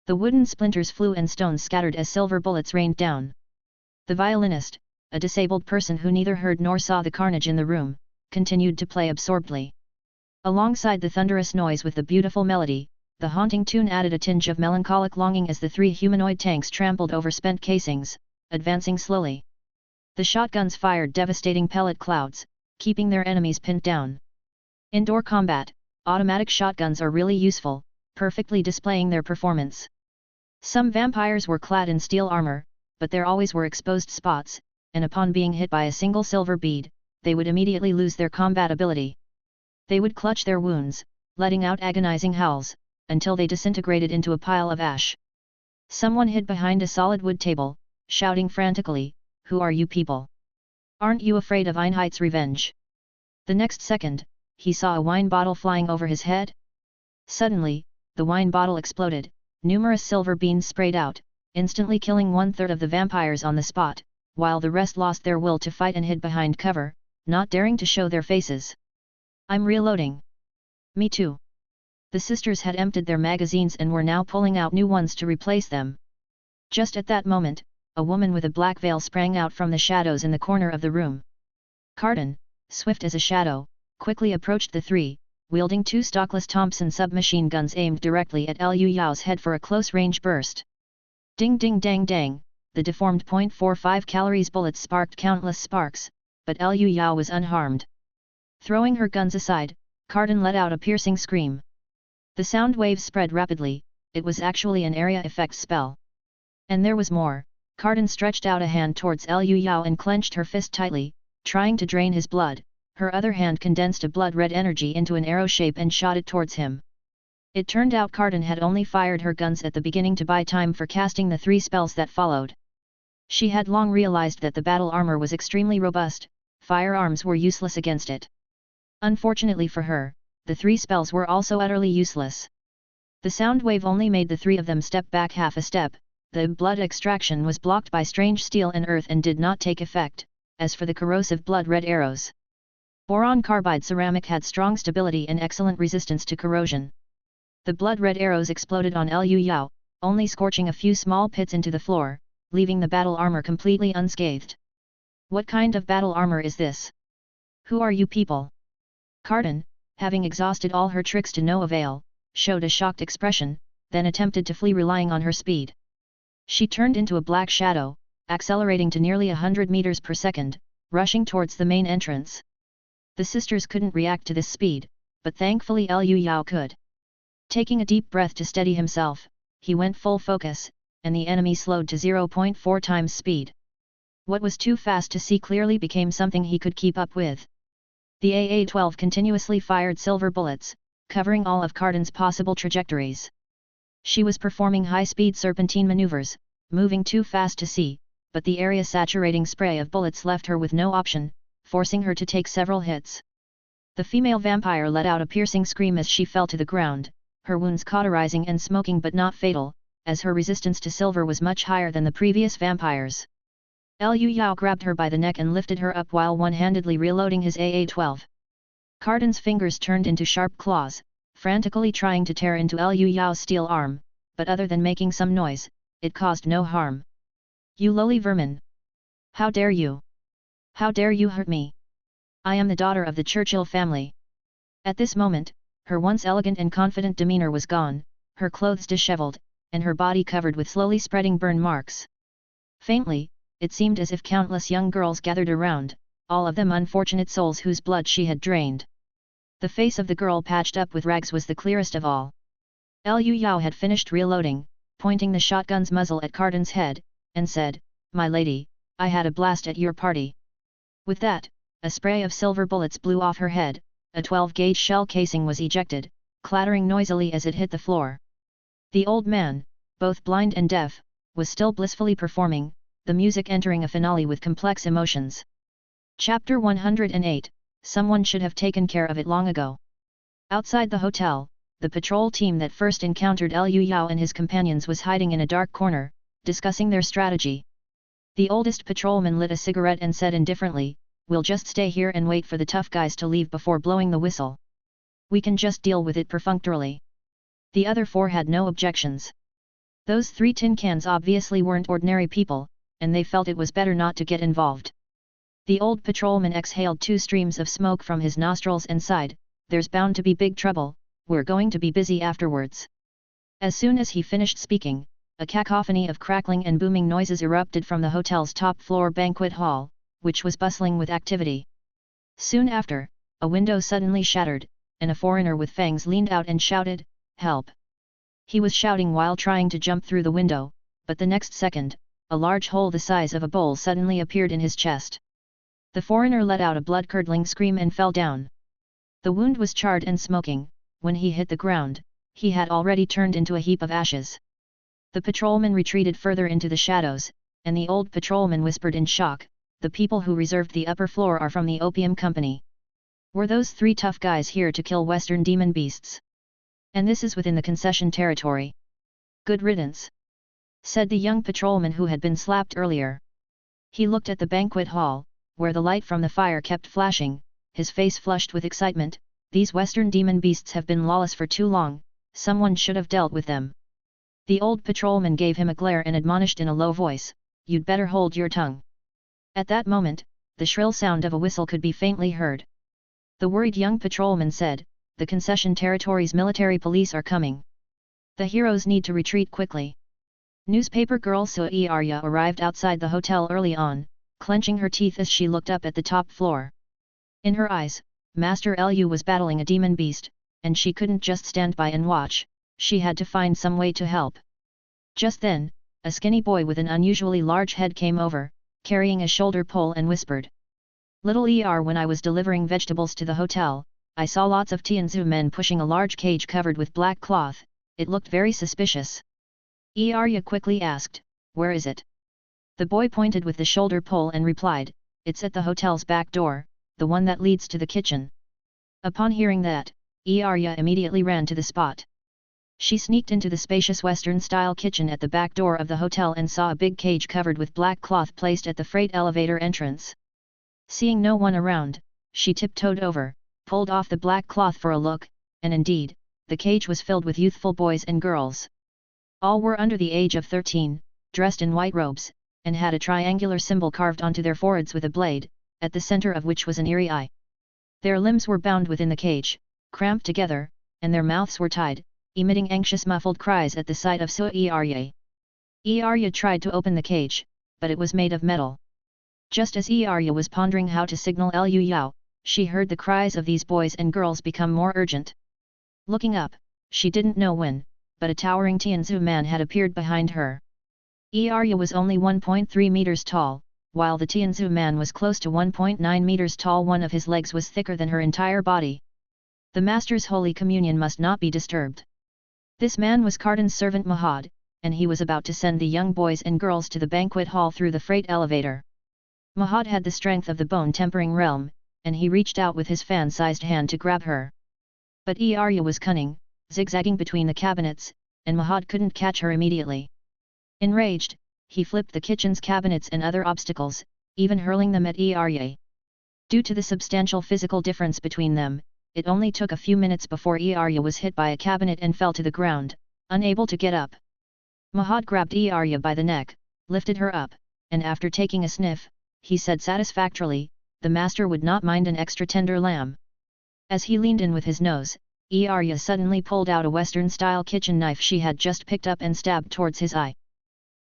The wooden splinters flew and stones scattered as silver bullets rained down. The violinist, a disabled person who neither heard nor saw the carnage in the room, continued to play absorbedly. Alongside the thunderous noise with the beautiful melody, the haunting tune added a tinge of melancholic longing as the 3 humanoid tanks trampled over spent casings, advancing slowly. The shotguns fired devastating pellet clouds, keeping their enemies pinned down. Indoor combat, automatic shotguns are really useful, perfectly displaying their performance. Some vampires were clad in steel armor, but there always were exposed spots, and upon being hit by a single silver bead, they would immediately lose their combat ability. They would clutch their wounds, letting out agonizing howls, until they disintegrated into a pile of ash. Someone hid behind a solid wood table, shouting frantically, "Who are you people? Aren't you afraid of Einheit's revenge?" The next second, he saw a wine bottle flying over his head. Suddenly, the wine bottle exploded, numerous silver beans sprayed out, instantly killing 1/3 of the vampires on the spot, while the rest lost their will to fight and hid behind cover, not daring to show their faces. "I'm reloading." "Me too." The sisters had emptied their magazines and were now pulling out new ones to replace them. Just at that moment, a woman with a black veil sprang out from the shadows in the corner of the room. Carden, swift as a shadow, quickly approached the three, wielding two stockless Thompson submachine guns aimed directly at Liu Yao's head for a close-range burst. Ding ding dang dang, the deformed .45 calories bullets sparked countless sparks, but Liu Yao was unharmed. Throwing her guns aside, Carden let out a piercing scream. The sound waves spread rapidly, it was actually an area effect spell. And there was more. Carden stretched out a hand towards Liu Yao and clenched her fist tightly, trying to drain his blood. Her other hand condensed a blood-red energy into an arrow shape and shot it towards him. It turned out Carden had only fired her guns at the beginning to buy time for casting the three spells that followed. She had long realized that the battle armor was extremely robust, firearms were useless against it. Unfortunately for her, the three spells were also utterly useless. The sound wave only made the three of them step back half a step. The blood extraction was blocked by strange steel and earth and did not take effect. As for the corrosive blood-red arrows, boron carbide ceramic had strong stability and excellent resistance to corrosion. The blood-red arrows exploded on Liu Yao, only scorching a few small pits into the floor, leaving the battle armor completely unscathed. What kind of battle armor is this? Who are you people? Carden, having exhausted all her tricks to no avail, showed a shocked expression, then attempted to flee relying on her speed. She turned into a black shadow, accelerating to nearly 100 meters per second, rushing towards the main entrance. The sisters couldn't react to this speed, but thankfully Liu Yao could. Taking a deep breath to steady himself, he went full focus, and the enemy slowed to 0.4 times speed. What was too fast to see clearly became something he could keep up with. The AA-12 continuously fired silver bullets, covering all of Carden's possible trajectories. She was performing high-speed serpentine maneuvers, moving too fast to see, but the area-saturating spray of bullets left her with no option, forcing her to take several hits. The female vampire let out a piercing scream as she fell to the ground, her wounds cauterizing and smoking but not fatal, as her resistance to silver was much higher than the previous vampires. Liu Yao grabbed her by the neck and lifted her up while one-handedly reloading his AA-12. Carden's fingers turned into sharp claws, frantically trying to tear into Liu Yao's steel arm, but other than making some noise, it caused no harm. You lowly vermin! How dare you! How dare you hurt me! I am the daughter of the Churchill family. At this moment, her once elegant and confident demeanor was gone, her clothes disheveled, and her body covered with slowly spreading burn marks. Faintly, it seemed as if countless young girls gathered around, all of them unfortunate souls whose blood she had drained. The face of the girl patched up with rags was the clearest of all. Liu Yao had finished reloading, pointing the shotgun's muzzle at Carden's head, and said, "My lady, I had a blast at your party." With that, a spray of silver bullets blew off her head, a 12-gauge shell casing was ejected, clattering noisily as it hit the floor. The old man, both blind and deaf, was still blissfully performing, the music entering a finale with complex emotions. Chapter 108, Someone should have taken care of it long ago. Outside the hotel, the patrol team that first encountered Liu Yao and his companions was hiding in a dark corner, discussing their strategy. The oldest patrolman lit a cigarette and said indifferently, "We'll just stay here and wait for the tough guys to leave before blowing the whistle. We can just deal with it perfunctorily." The other four had no objections. Those three tin cans obviously weren't ordinary people, and they felt it was better not to get involved. The old patrolman exhaled 2 streams of smoke from his nostrils and sighed, "There's bound to be big trouble, we're going to be busy afterwards." As soon as he finished speaking, a cacophony of crackling and booming noises erupted from the hotel's top-floor banquet hall, which was bustling with activity. Soon after, a window suddenly shattered, and a foreigner with fangs leaned out and shouted, "Help!" He was shouting while trying to jump through the window, but the next second, a large hole the size of a bowl suddenly appeared in his chest. The foreigner let out a blood-curdling scream and fell down. The wound was charred and smoking. When he hit the ground, he had already turned into a heap of ashes. The patrolman retreated further into the shadows, and the old patrolman whispered in shock, "The people who reserved the upper floor are from the Opium Company. Were those 3 tough guys here to kill Western demon beasts? And this is within the concession territory. Good riddance," said the young patrolman who had been slapped earlier. He looked at the banquet hall, where the light from the fire kept flashing, his face flushed with excitement, these western demon beasts have been lawless for too long, someone should have dealt with them. The old patrolman gave him a glare and admonished in a low voice, "You'd better hold your tongue." At that moment, the shrill sound of a whistle could be faintly heard. The worried young patrolman said, "The concession territory's military police are coming. The heroes need to retreat quickly." Newspaper girl Sui Arya arrived outside the hotel early on, clenching her teeth as she looked up at the top floor. In her eyes, Master Lu was battling a demon beast, and she couldn't just stand by and watch, she had to find some way to help. Just then, a skinny boy with an unusually large head came over, carrying a shoulder pole and whispered, "Little when I was delivering vegetables to the hotel, I saw lots of Tianzu men pushing a large cage covered with black cloth, it looked very suspicious." Arya quickly asked, "Where is it?" The boy pointed with the shoulder pole and replied, "It's at the hotel's back door, the one that leads to the kitchen." Upon hearing that, Arya immediately ran to the spot. She sneaked into the spacious Western-style kitchen at the back door of the hotel and saw a big cage covered with black cloth placed at the freight elevator entrance. Seeing no one around, she tiptoed over, pulled off the black cloth for a look, and indeed, the cage was filled with youthful boys and girls. All were under the age of 13, dressed in white robes, and had a triangular symbol carved onto their foreheads with a blade, at the center of which was an eerie eye. Their limbs were bound within the cage, cramped together, and their mouths were tied, emitting anxious muffled cries at the sight of Sui Arya. Arya tried to open the cage, but it was made of metal. Just as Arya was pondering how to signal Lu Yao, she heard the cries of these boys and girls become more urgent. Looking up, she didn't know when, but a towering Tianzu man had appeared behind her. Arya was only 1.3 meters tall, while the Tianzu man was close to 1.9 meters tall. One of his legs was thicker than her entire body. The Master's Holy Communion must not be disturbed. This man was Cardin's servant Mahad, and he was about to send the young boys and girls to the banquet hall through the freight elevator. Mahad had the strength of the bone-tempering realm, and he reached out with his fan-sized hand to grab her. But Arya was cunning, zigzagging between the cabinets, and Mahad couldn't catch her immediately. Enraged, he flipped the kitchen's cabinets and other obstacles, even hurling them at Arya. Due to the substantial physical difference between them, it only took a few minutes before Arya was hit by a cabinet and fell to the ground, unable to get up. Mahad grabbed Arya by the neck, lifted her up, and after taking a sniff, he said satisfactorily, "The master would not mind an extra tender lamb." As he leaned in with his nose, Arya suddenly pulled out a Western-style kitchen knife she had just picked up and stabbed towards his eye.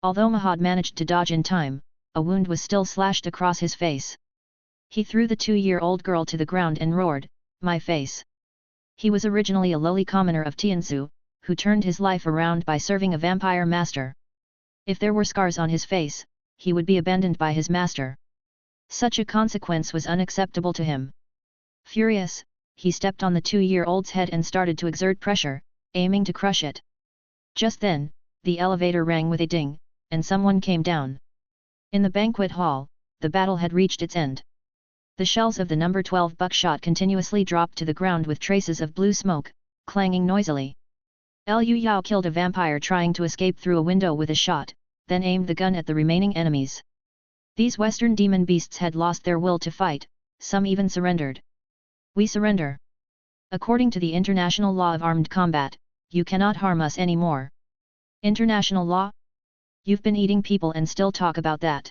Although Mahad managed to dodge in time, a wound was still slashed across his face. He threw the 2-year-old girl to the ground and roared, "My face!" He was originally a lowly commoner of Tianzu, who turned his life around by serving a vampire master. If there were scars on his face, he would be abandoned by his master. Such a consequence was unacceptable to him. Furious, he stepped on the 2-year-old's head and started to exert pressure, aiming to crush it. Just then, the elevator rang with a ding, and someone came down. In the banquet hall, the battle had reached its end. The shells of the number 12 buckshot continuously dropped to the ground with traces of blue smoke, clanging noisily. Lu Yao killed a vampire trying to escape through a window with a shot, then aimed the gun at the remaining enemies. These western demon beasts had lost their will to fight, some even surrendered. "We surrender. According to the international law of armed combat, you cannot harm us anymore." "International law? You've been eating people and still talk about that."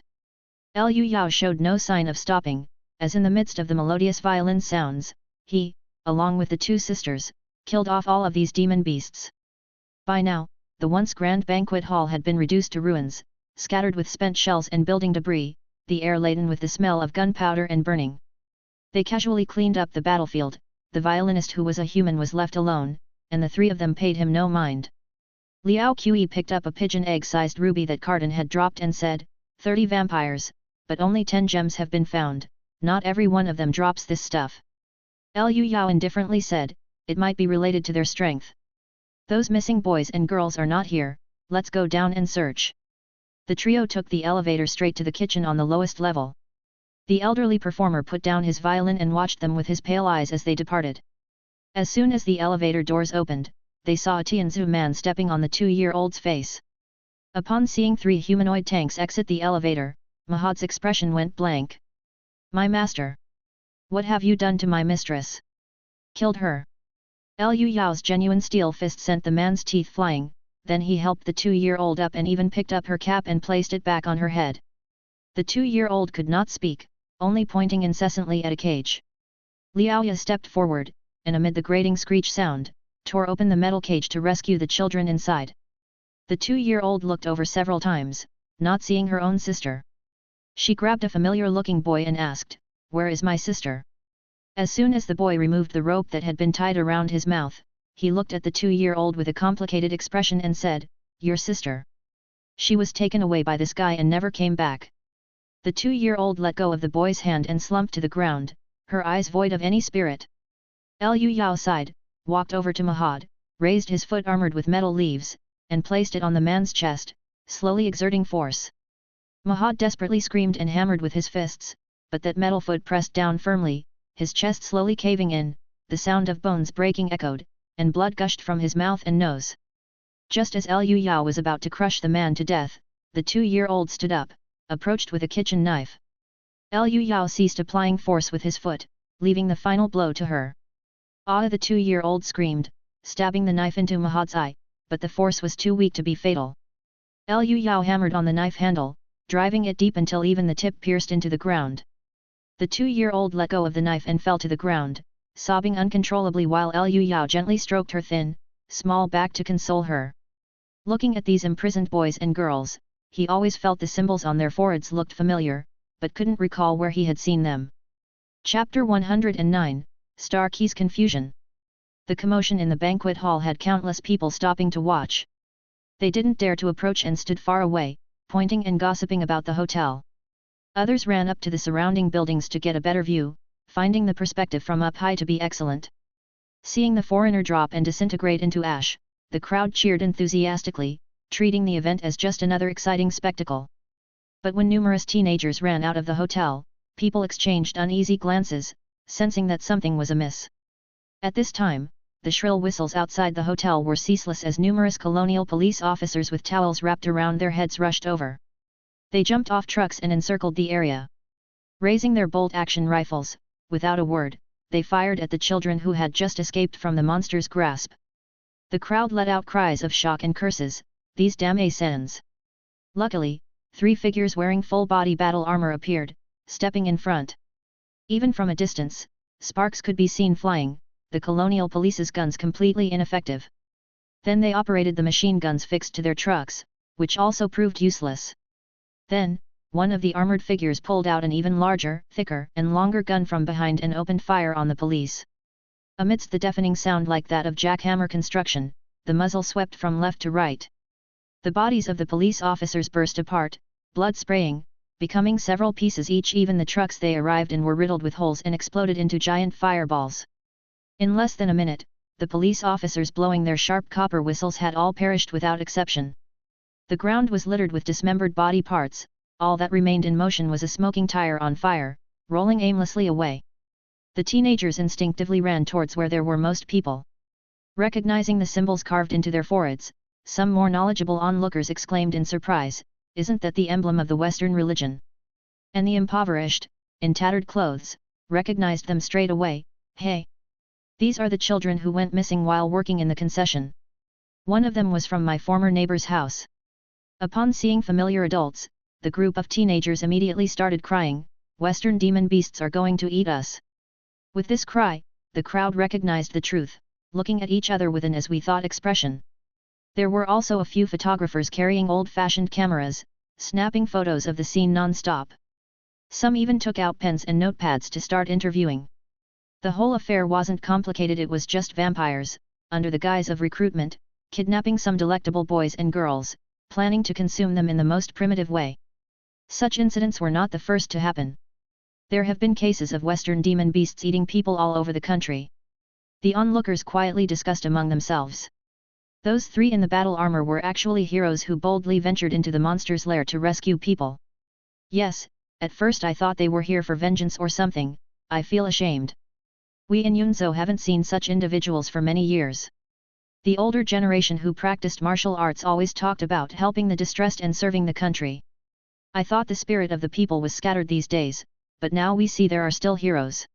Lu Yao showed no sign of stopping, as in the midst of the melodious violin sounds, he, along with the 2 sisters, killed off all of these demon beasts. By now, the once grand banquet hall had been reduced to ruins, scattered with spent shells and building debris, the air laden with the smell of gunpowder and burning. They casually cleaned up the battlefield, the violinist who was a human was left alone, and the 3 of them paid him no mind. Liao Qi picked up a pigeon egg-sized ruby that Cardin had dropped and said, 30 vampires, but only 10 gems have been found, not every one of them drops this stuff. Lu Yao indifferently said, "It might be related to their strength. Those missing boys and girls are not here, let's go down and search." The trio took the elevator straight to the kitchen on the lowest level. The elderly performer put down his violin and watched them with his pale eyes as they departed. As soon as the elevator doors opened, they saw a Tianzu man stepping on the 2-year-old's face. Upon seeing 3 humanoid tanks exit the elevator, Mahad's expression went blank. "My master! What have you done to my mistress?" Killed her. Liu Yao's genuine steel fist sent the man's teeth flying, then he helped the 2-year-old up and even picked up her cap and placed it back on her head. The 2-year-old could not speak, only pointing incessantly at a cage. Liao Ya stepped forward, and amid the grating screech sound, tore open the metal cage to rescue the children inside. The 2-year-old looked over several times, not seeing her own sister. She grabbed a familiar-looking boy and asked, "Where is my sister?" As soon as the boy removed the rope that had been tied around his mouth, he looked at the 2-year-old with a complicated expression and said, "Your sister. She was taken away by this guy and never came back." The 2-year-old let go of the boy's hand and slumped to the ground, her eyes void of any spirit. Liu Yao sighed, walked over to Mahad, raised his foot armored with metal leaves, and placed it on the man's chest, slowly exerting force. Mahad desperately screamed and hammered with his fists, but that metal foot pressed down firmly, his chest slowly caving in, the sound of bones breaking echoed, and blood gushed from his mouth and nose. Just as Liu Yao was about to crush the man to death, the 2-year-old stood up, approached with a kitchen knife. Liu Yao ceased applying force with his foot, leaving the final blow to her. "Ah!" the 2-year-old screamed, stabbing the knife into Mahad's eye, but the force was too weak to be fatal. Liu Yao hammered on the knife handle, driving it deep until even the tip pierced into the ground. The 2-year-old let go of the knife and fell to the ground, sobbing uncontrollably while Liu Yao gently stroked her thin, small back to console her. Looking at these imprisoned boys and girls, he always felt the symbols on their foreheads looked familiar, but couldn't recall where he had seen them. Chapter 109, Starkey's Confusion. The commotion in the banquet hall had countless people stopping to watch. They didn't dare to approach and stood far away, pointing and gossiping about the hotel. Others ran up to the surrounding buildings to get a better view, finding the perspective from up high to be excellent. Seeing the foreigner drop and disintegrate into ash, the crowd cheered enthusiastically, treating the event as just another exciting spectacle. But when numerous teenagers ran out of the hotel, people exchanged uneasy glances, sensing that something was amiss. At this time, the shrill whistles outside the hotel were ceaseless as numerous colonial police officers with towels wrapped around their heads rushed over. They jumped off trucks and encircled the area. Raising their bolt-action rifles, without a word, they fired at the children who had just escaped from the monster's grasp. The crowd let out cries of shock and curses, "These damn assassins!" Luckily, 3 figures wearing full-body battle armor appeared, stepping in front. Even from a distance, sparks could be seen flying, the colonial police's guns completely ineffective. Then they operated the machine guns fixed to their trucks, which also proved useless. Then, one of the armored figures pulled out an even larger, thicker and longer gun from behind and opened fire on the police. Amidst the deafening sound like that of jackhammer construction, the muzzle swept from left to right. The bodies of the police officers burst apart, blood spraying, becoming several pieces each. Even the trucks they arrived in were riddled with holes and exploded into giant fireballs. In less than a minute, the police officers blowing their sharp copper whistles had all perished without exception. The ground was littered with dismembered body parts, all that remained in motion was a smoking tire on fire, rolling aimlessly away. The teenagers instinctively ran towards where there were most people. Recognizing the symbols carved into their foreheads, some more knowledgeable onlookers exclaimed in surprise, "Isn't that the emblem of the Western religion?" And the impoverished, in tattered clothes, recognized them straight away. "Hey! These are the children who went missing while working in the concession. One of them was from my former neighbor's house." Upon seeing familiar adults, the group of teenagers immediately started crying, "Western demon beasts are going to eat us." With this cry, the crowd recognized the truth, looking at each other with an as-we-thought expression. There were also a few photographers carrying old-fashioned cameras, snapping photos of the scene non-stop. Some even took out pens and notepads to start interviewing. The whole affair wasn't complicated, it was just vampires, under the guise of recruitment, kidnapping some delectable boys and girls, planning to consume them in the most primitive way. Such incidents were not the first to happen. There have been cases of Western demon beasts eating people all over the country. The onlookers quietly discussed among themselves. Those 3 in the battle armor were actually heroes who boldly ventured into the monster's lair to rescue people. Yes, at first I thought they were here for vengeance or something. I feel ashamed. We in Yunzhou haven't seen such individuals for many years. The older generation who practiced martial arts always talked about helping the distressed and serving the country. I thought the spirit of the people was scattered these days, but now we see there are still heroes.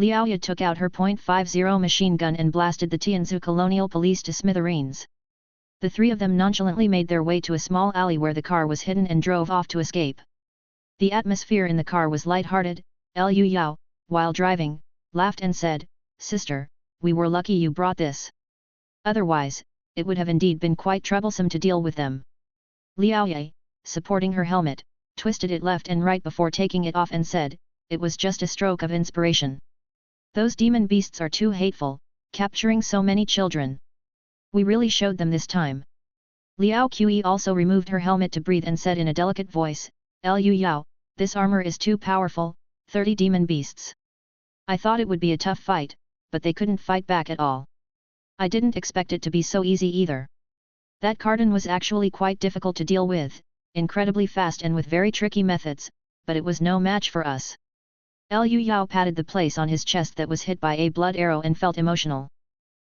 Liaoya took out her .50 machine gun and blasted the Tianzhu Colonial Police to smithereens. The three of them nonchalantly made their way to a small alley where the car was hidden and drove off to escape. The atmosphere in the car was light-hearted. Liu Yao, while driving, laughed and said, "Sister, we were lucky you brought this. Otherwise, it would have indeed been quite troublesome to deal with them." Liaoya, supporting her helmet, twisted it left and right before taking it off and said, "It was just a stroke of inspiration. Those demon beasts are too hateful, capturing so many children. We really showed them this time." Liao Qi also removed her helmet to breathe and said in a delicate voice, "Liu Yao, this armor is too powerful, 30 demon beasts. I thought it would be a tough fight, but they couldn't fight back at all. I didn't expect it to be so easy either. That Cardin was actually quite difficult to deal with, incredibly fast and with very tricky methods, but it was no match for us." Liu Yao patted the place on his chest that was hit by a blood arrow and felt emotional.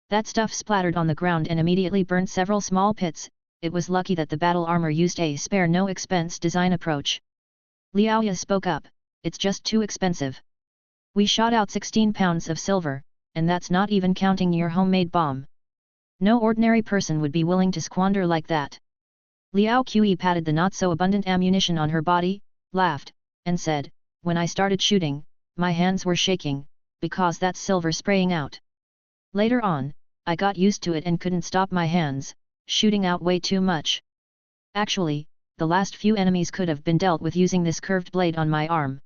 That stuff splattered on the ground and immediately burned several small pits. It was lucky that the battle armor used a spare no-expense design approach. Liaoya spoke up, "It's just too expensive. We shot out 16 pounds of silver, and that's not even counting your homemade bomb. No ordinary person would be willing to squander like that." Liao Qi patted the not-so-abundant ammunition on her body, laughed, and said, "When I started shooting, my hands were shaking, because that's silver spraying out. Later on, I got used to it and couldn't stop my hands, shooting out way too much. Actually, the last few enemies could have been dealt with using this curved blade on my arm."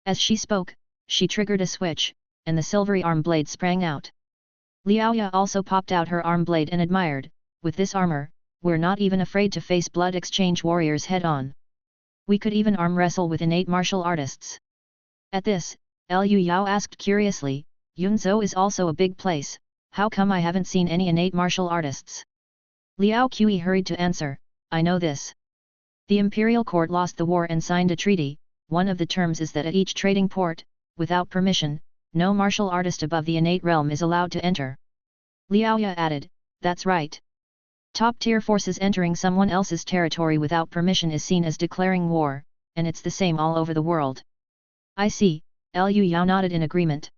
As she spoke, she triggered a switch, and the silvery arm blade sprang out. Liaoya also popped out her arm blade and admired, "With this armor, we're not even afraid to face blood exchange warriors head-on. We could even arm wrestle with innate martial artists." At this, Liu Yao asked curiously, "Yunzhou is also a big place, how come I haven't seen any innate martial artists?" Liao Qi hurried to answer, "I know this. The imperial court lost the war and signed a treaty. One of the terms is that at each trading port, without permission, no martial artist above the innate realm is allowed to enter." Liaoya added, "That's right. Top-tier forces entering someone else's territory without permission is seen as declaring war, and it's the same all over the world." "I see," Liu Yao nodded in agreement.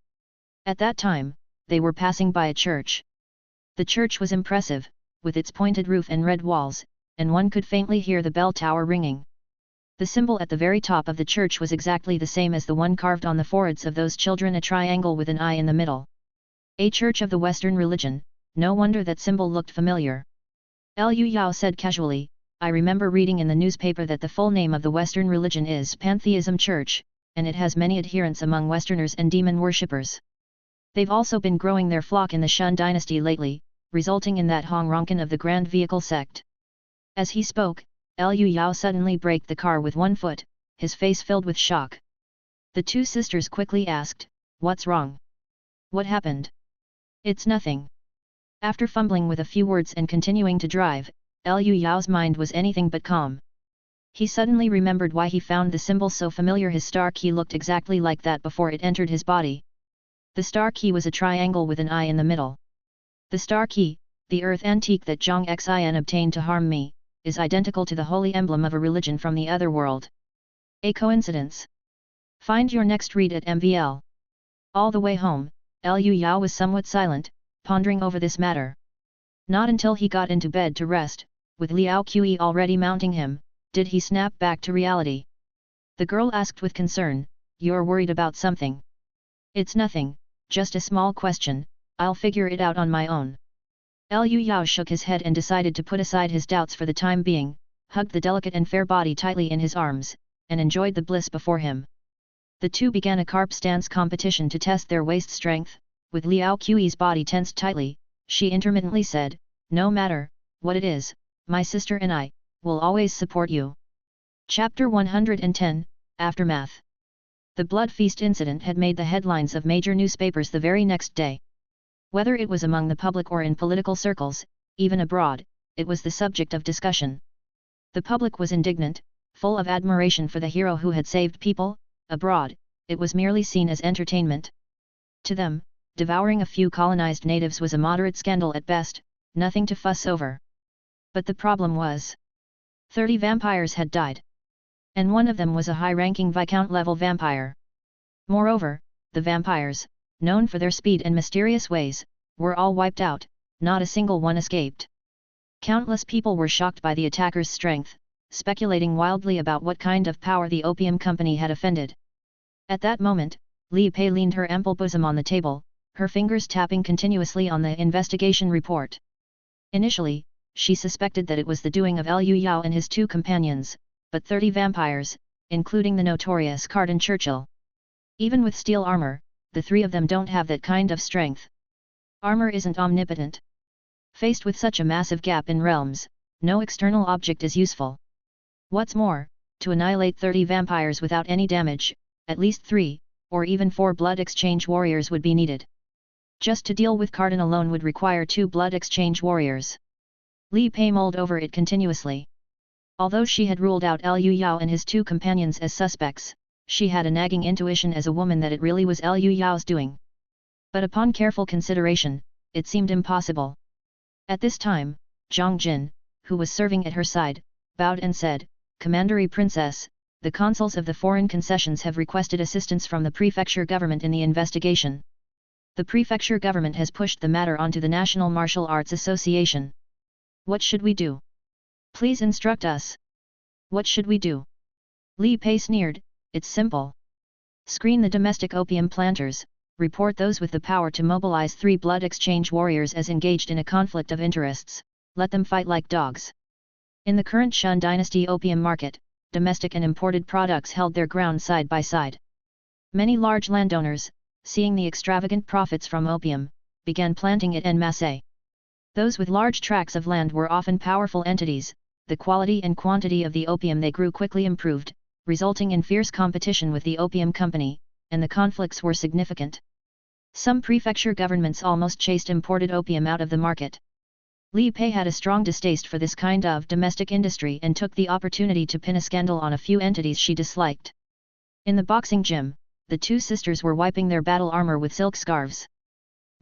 At that time, they were passing by a church. The church was impressive, with its pointed roof and red walls, and one could faintly hear the bell tower ringing. The symbol at the very top of the church was exactly the same as the one carved on the foreheads of those children, a triangle with an eye in the middle. A church of the Western religion, no wonder that symbol looked familiar. Liu Yao said casually, "I remember reading in the newspaper that the full name of the Western religion is Pantheism Church, and it has many adherents among Westerners and demon worshippers. They've also been growing their flock in the Shun dynasty lately, resulting in that Hong Ronkan of the Grand Vehicle sect." As he spoke, Liu Yao suddenly braked the car with one foot, his face filled with shock. The two sisters quickly asked, "What's wrong? What happened?" "It's nothing." After fumbling with a few words and continuing to drive, Liu Yao's mind was anything but calm. He suddenly remembered why he found the symbol so familiar. His star key looked exactly like that before it entered his body. The star key was a triangle with an eye in the middle. "The star key, the earth antique that Zhang Xin obtained to harm me, is identical to the holy emblem of a religion from the other world. A coincidence? Find your next read at MVL." All the way home, Liu Yao was somewhat silent, pondering over this matter. Not until he got into bed to rest, with Liao Qi already mounting him, did he snap back to reality. The girl asked with concern, "You're worried about something?" "It's nothing, just a small question, I'll figure it out on my own." Liu Yao shook his head and decided to put aside his doubts for the time being, hugged the delicate and fair body tightly in his arms, and enjoyed the bliss before him. The two began a carp stance competition to test their waist strength. With Liao Qi's body tensed tightly, she intermittently said, "No matter what it is, my sister and I will always support you." Chapter 110, Aftermath. The blood feast incident had made the headlines of major newspapers the very next day. Whether it was among the public or in political circles, even abroad, it was the subject of discussion. The public was indignant, full of admiration for the hero who had saved people. Abroad, it was merely seen as entertainment. To them, devouring a few colonized natives was a moderate scandal at best, nothing to fuss over. But the problem was, 30 vampires had died. And one of them was a high-ranking Viscount-level vampire. Moreover, the vampires, known for their speed and mysterious ways, were all wiped out, not a single one escaped. Countless people were shocked by the attackers' strength, speculating wildly about what kind of power the opium company had offended. At that moment, Li Pei leaned her ample bosom on the table, her fingers tapping continuously on the investigation report. Initially, she suspected that it was the doing of Liu Yao and his two companions, but 30 vampires, including the notorious Cardin Churchill. Even with steel armor, the three of them don't have that kind of strength. Armor isn't omnipotent. Faced with such a massive gap in realms, no external object is useful. What's more, to annihilate 30 vampires without any damage, at least 3, or even 4 blood exchange warriors would be needed. Just to deal with Cardin alone would require 2 blood exchange warriors. Li Pei mulled over it continuously. Although she had ruled out Liu Yao and his two companions as suspects, she had a nagging intuition as a woman that it really was Liu Yao's doing. But upon careful consideration, it seemed impossible. At this time, Zhang Jin, who was serving at her side, bowed and said, "Commandery Princess, the consuls of the foreign concessions have requested assistance from the prefecture government in the investigation. The prefecture government has pushed the matter onto the National Martial Arts Association. What should we do? Please instruct us." "What should we do?" Li Pei sneered, "It's simple. Screen the domestic opium planters, report those with the power to mobilize 3 blood exchange warriors as engaged in a conflict of interests, let them fight like dogs." In the current Shun dynasty opium market, domestic and imported products held their ground side by side. Many large landowners, seeing the extravagant profits from opium, began planting it en masse. Those with large tracts of land were often powerful entities. The quality and quantity of the opium they grew quickly improved, resulting in fierce competition with the opium company, and the conflicts were significant. Some prefecture governments almost chased imported opium out of the market. Li Pei had a strong distaste for this kind of domestic industry and took the opportunity to pin a scandal on a few entities she disliked. In the boxing gym, the two sisters were wiping their battle armor with silk scarves.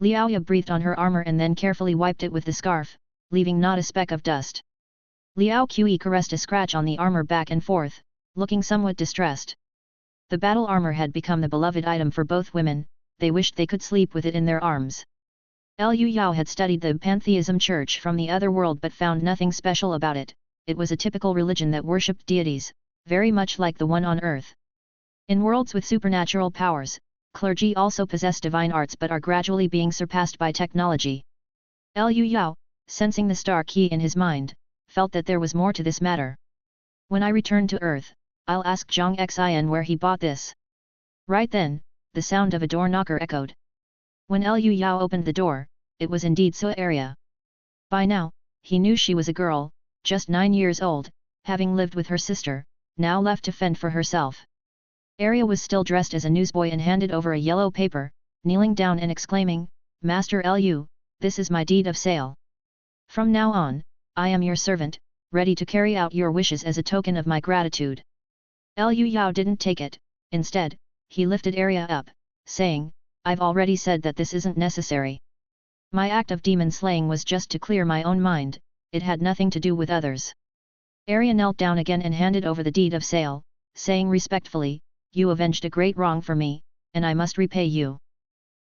Liaoya breathed on her armor and then carefully wiped it with the scarf, leaving not a speck of dust. Liao Qi caressed a scratch on the armor back and forth, looking somewhat distressed. The battle armor had become the beloved item for both women, they wished they could sleep with it in their arms. Liu Yao had studied the pantheism church from the other world but found nothing special about it. It was a typical religion that worshipped deities, very much like the one on earth. In worlds with supernatural powers, clergy also possess divine arts but are gradually being surpassed by technology. Liu Yao, sensing the star key in his mind, felt that there was more to this matter. "When I return to Earth, I'll ask Zhang Xin where he bought this." Right then, the sound of a door knocker echoed. When Liu Yao opened the door, it was indeed Sua Arya. By now, he knew she was a girl, just 9 years old, having lived with her sister, now left to fend for herself. Arya was still dressed as a newsboy and handed over a yellow paper, kneeling down and exclaiming, "Master Liu, this is my deed of sale. From now on, I am your servant, ready to carry out your wishes as a token of my gratitude." Liu Yao didn't take it. Instead, he lifted Arya up, saying, "I've already said that this isn't necessary. My act of demon slaying was just to clear my own mind, it had nothing to do with others." Arya knelt down again and handed over the deed of sale, saying respectfully, "You avenged a great wrong for me, and I must repay you."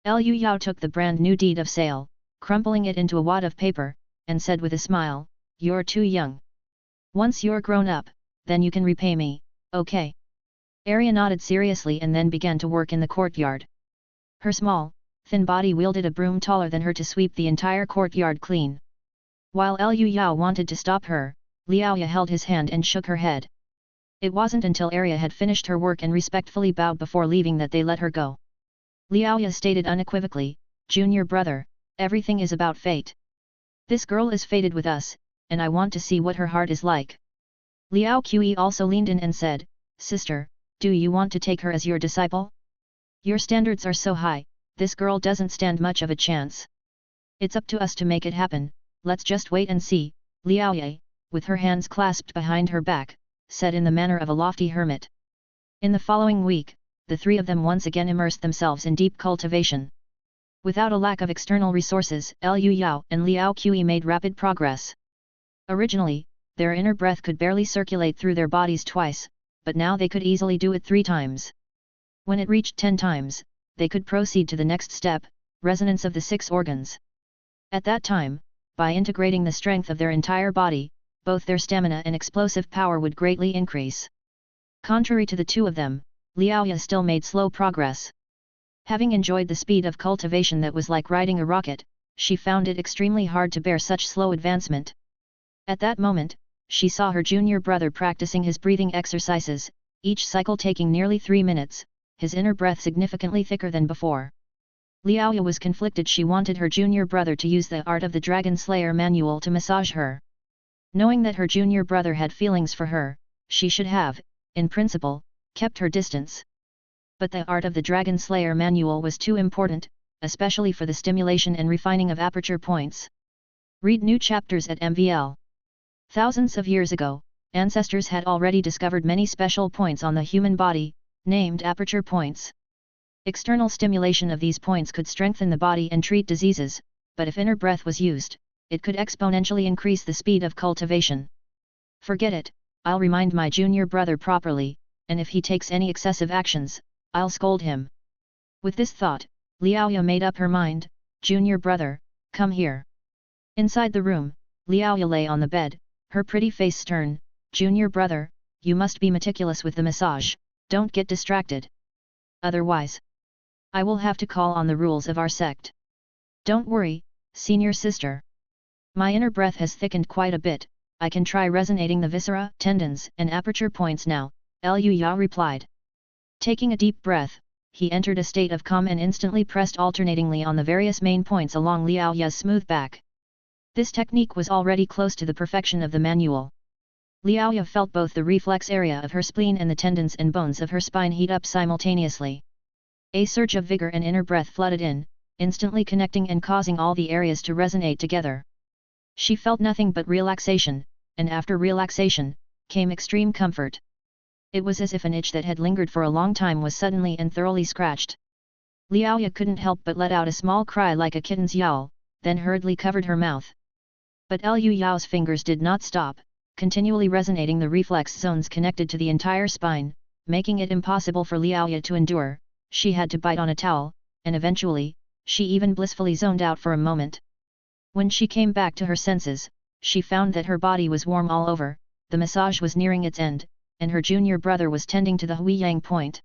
Liu Yao took the brand new deed of sale, crumpling it into a wad of paper, and said with a smile, "You're too young. Once you're grown up, then you can repay me, okay?" Arya nodded seriously and then began to work in the courtyard. Her small, thin body wielded a broom taller than her to sweep the entire courtyard clean. While Liu Yao wanted to stop her, Liaoya held his hand and shook her head. It wasn't until Arya had finished her work and respectfully bowed before leaving that they let her go. Liaoya stated unequivocally, "Junior brother, everything is about fate. This girl is fated with us, and I want to see what her heart is like." Liao Qi also leaned in and said, "Sister, do you want to take her as your disciple? Your standards are so high, this girl doesn't stand much of a chance. It's up to us to make it happen, let's just wait and see." Liaoya, with her hands clasped behind her back, said in the manner of a lofty hermit. In the following week, the three of them once again immersed themselves in deep cultivation. Without a lack of external resources, Liu Yao and Liao Qi made rapid progress. Originally, their inner breath could barely circulate through their bodies twice, but now they could easily do it 3 times. When it reached 10 times, they could proceed to the next step, resonance of the 6 organs. At that time, by integrating the strength of their entire body, both their stamina and explosive power would greatly increase. Contrary to the two of them, Liaoya still made slow progress. Having enjoyed the speed of cultivation that was like riding a rocket, she found it extremely hard to bear such slow advancement. At that moment, she saw her junior brother practicing his breathing exercises, each cycle taking nearly 3 minutes, his inner breath significantly thicker than before. Liaoya was conflicted. She wanted her junior brother to use the Art of the Dragon Slayer manual to massage her. Knowing that her junior brother had feelings for her, she should have, in principle, kept her distance. But the Art of the Dragon Slayer manual was too important, especially for the stimulation and refining of aperture points. Read new chapters at MVL. Thousands of years ago, ancestors had already discovered many special points on the human body, named aperture points. External stimulation of these points could strengthen the body and treat diseases, but if inner breath was used, it could exponentially increase the speed of cultivation. Forget it, I'll remind my junior brother properly, and if he takes any excessive actions, I'll scold him. With this thought, Liaoya made up her mind, junior brother, come here. Inside the room, Liaoya lay on the bed, her pretty face stern, junior brother, you must be meticulous with the massage, don't get distracted. Otherwise, I will have to call on the rules of our sect. Don't worry, senior sister. My inner breath has thickened quite a bit, I can try resonating the viscera, tendons, and aperture points now, Liu Ya replied. Taking a deep breath, he entered a state of calm and instantly pressed alternatingly on the various main points along Liaoya's smooth back. This technique was already close to the perfection of the manual. Liaoya felt both the reflex area of her spleen and the tendons and bones of her spine heat up simultaneously. A surge of vigor and inner breath flooded in, instantly connecting and causing all the areas to resonate together. She felt nothing but relaxation, and after relaxation, came extreme comfort. It was as if an itch that had lingered for a long time was suddenly and thoroughly scratched. Liaoya couldn't help but let out a small cry like a kitten's yowl, then hurriedly covered her mouth. But Liu Yao's fingers did not stop, continually resonating the reflex zones connected to the entire spine, making it impossible for Liaoya to endure. She had to bite on a towel, and eventually, she even blissfully zoned out for a moment. When she came back to her senses, she found that her body was warm all over, the massage was nearing its end, and her junior brother was tending to the Huiyang point.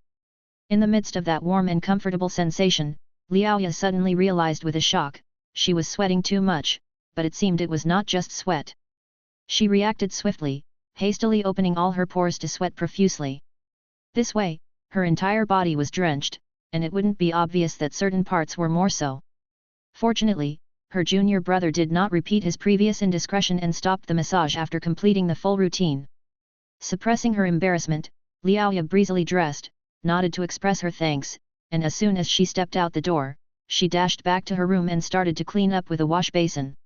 In the midst of that warm and comfortable sensation, Liaoya suddenly realized with a shock, she was sweating too much, but it seemed it was not just sweat. She reacted swiftly, hastily opening all her pores to sweat profusely. This way, her entire body was drenched, and it wouldn't be obvious that certain parts were more so. Fortunately, her junior brother did not repeat his previous indiscretion and stopped the massage after completing the full routine. Suppressing her embarrassment, Liaoya breezily dressed, nodded to express her thanks, and as soon as she stepped out the door, she dashed back to her room and started to clean up with a wash basin.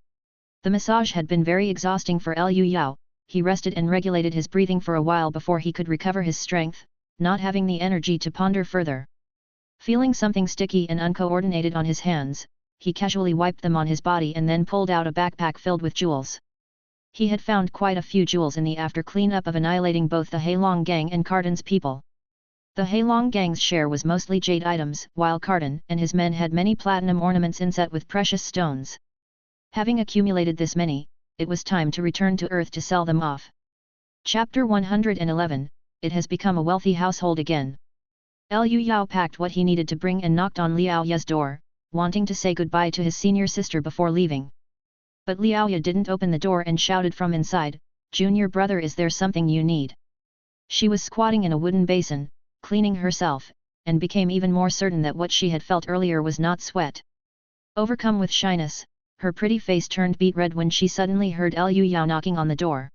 The massage had been very exhausting for Liu Yao. He rested and regulated his breathing for a while before he could recover his strength, not having the energy to ponder further. Feeling something sticky and uncoordinated on his hands, he casually wiped them on his body and then pulled out a backpack filled with jewels. He had found quite a few jewels in the after cleanup of annihilating both the Heilong gang and Cardin's people. The Heilong gang's share was mostly jade items, while Cardin and his men had many platinum ornaments inset with precious stones. Having accumulated this many, it was time to return to Earth to sell them off. Chapter 111, It has become a wealthy household again. Liu Yao packed what he needed to bring and knocked on Liaoya's door, wanting to say goodbye to his senior sister before leaving. But Liaoya didn't open the door and shouted from inside, "Junior brother, is there something you need?" She was squatting in a wooden basin, cleaning herself, and became even more certain that what she had felt earlier was not sweat. Overcome with shyness, her pretty face turned beet red when she suddenly heard Liu Yao knocking on the door.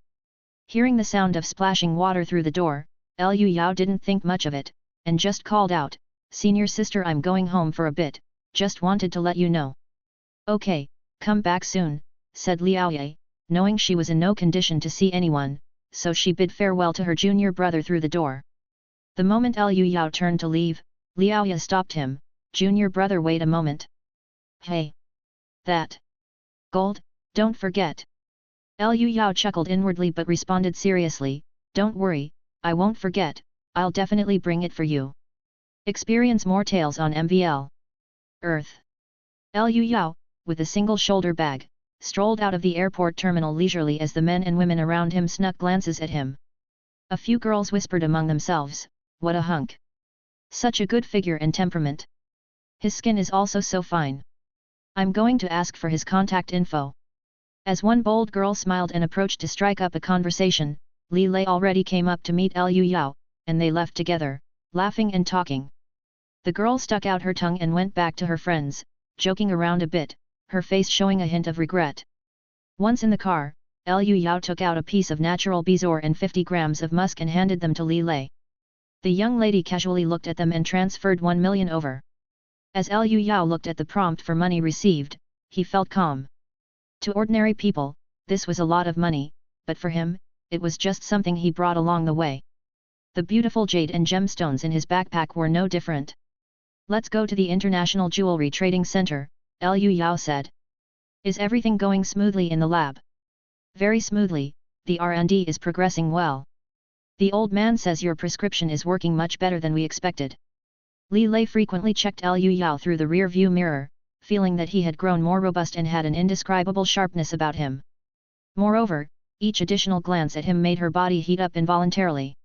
Hearing the sound of splashing water through the door, Liu Yao didn't think much of it, and just called out, "Senior sister, I'm going home for a bit, just wanted to let you know." "Okay, come back soon," said Liaoya, knowing she was in no condition to see anyone, so she bid farewell to her junior brother through the door. The moment Liu Yao turned to leave, Liaoya stopped him, "Junior brother, wait a moment." "Hey! That gold, don't forget." Liu Yao chuckled inwardly but responded seriously, "Don't worry, I won't forget, I'll definitely bring it for you." Experience more tales on MVL Earth. Liu Yao, with a single shoulder bag, strolled out of the airport terminal leisurely as the men and women around him snuck glances at him. A few girls whispered among themselves, "What a hunk! Such a good figure and temperament. His skin is also so fine. I'm going to ask for his contact info." As one bold girl smiled and approached to strike up a conversation, Li Lei already came up to meet Liu Yao, and they left together, laughing and talking. The girl stuck out her tongue and went back to her friends, joking around a bit, her face showing a hint of regret. Once in the car, Liu Yao took out a piece of natural bezoar and 50 grams of musk and handed them to Li Lei. The young lady casually looked at them and transferred 1 million over. As Liu Yao looked at the prompt for money received, he felt calm. To ordinary people, this was a lot of money, but for him, it was just something he brought along the way. The beautiful jade and gemstones in his backpack were no different. "Let's go to the International Jewelry Trading Center," Liu Yao said. "Is everything going smoothly in the lab?" "Very smoothly, the R&D is progressing well. The old man says your prescription is working much better than we expected." Li Lei frequently checked Liu Yao through the rear view mirror, feeling that he had grown more robust and had an indescribable sharpness about him. Moreover, each additional glance at him made her body heat up involuntarily.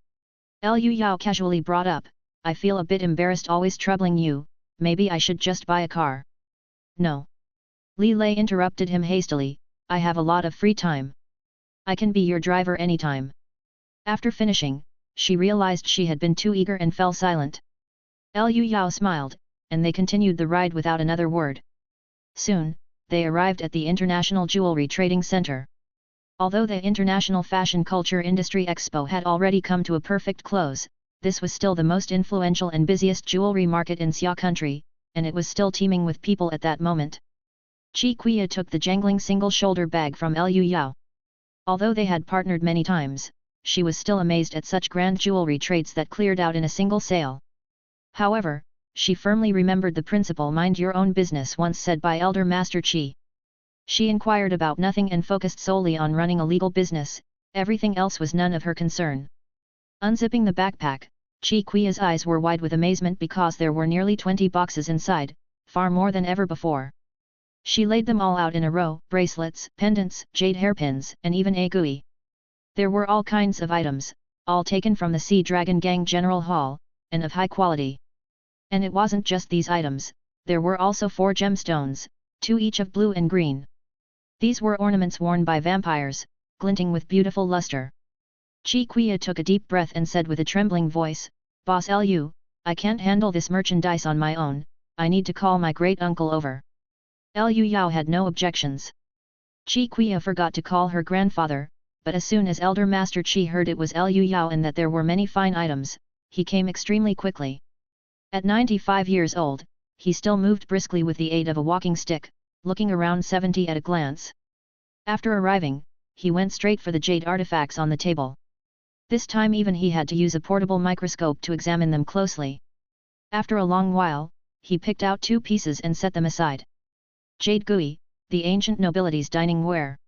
Liu Yao casually brought up, "I feel a bit embarrassed always troubling you, maybe I should just buy a car." "No." Li Lei interrupted him hastily, "I have a lot of free time. I can be your driver anytime." After finishing, she realized she had been too eager and fell silent. Liu Yao smiled, and they continued the ride without another word. Soon, they arrived at the International Jewelry Trading Center. Although the International Fashion Culture Industry Expo had already come to a perfect close, this was still the most influential and busiest jewelry market in Xia country, and it was still teeming with people at that moment. Qi Kuya took the jangling single-shoulder bag from Liu Yao. Although they had partnered many times, she was still amazed at such grand jewelry trades that cleared out in a single sale. However, she firmly remembered the principle "mind your own business" once said by Elder Master Qi. She inquired about nothing and focused solely on running a legal business, everything else was none of her concern. Unzipping the backpack, Qi Kuya's eyes were wide with amazement because there were nearly 20 boxes inside, far more than ever before. She laid them all out in a row, bracelets, pendants, jade hairpins, and even a gui. There were all kinds of items, all taken from the Sea Dragon Gang General Hall, and of high quality. And it wasn't just these items, there were also 4 gemstones, 2 each of blue and green. These were ornaments worn by vampires, glinting with beautiful luster. Qi Kuya took a deep breath and said with a trembling voice, "Boss Liu, I can't handle this merchandise on my own, I need to call my great-uncle over." Liu Yao had no objections. Qi Kuya forgot to call her grandfather, but as soon as Elder Master Qi heard it was Liu Yao and that there were many fine items, he came extremely quickly. At 95 years old, he still moved briskly with the aid of a walking stick, looking around 70 at a glance. After arriving, he went straight for the jade artifacts on the table. This time even he had to use a portable microscope to examine them closely. After a long while, he picked out 2 pieces and set them aside. Jade gui, the ancient nobility's dining ware.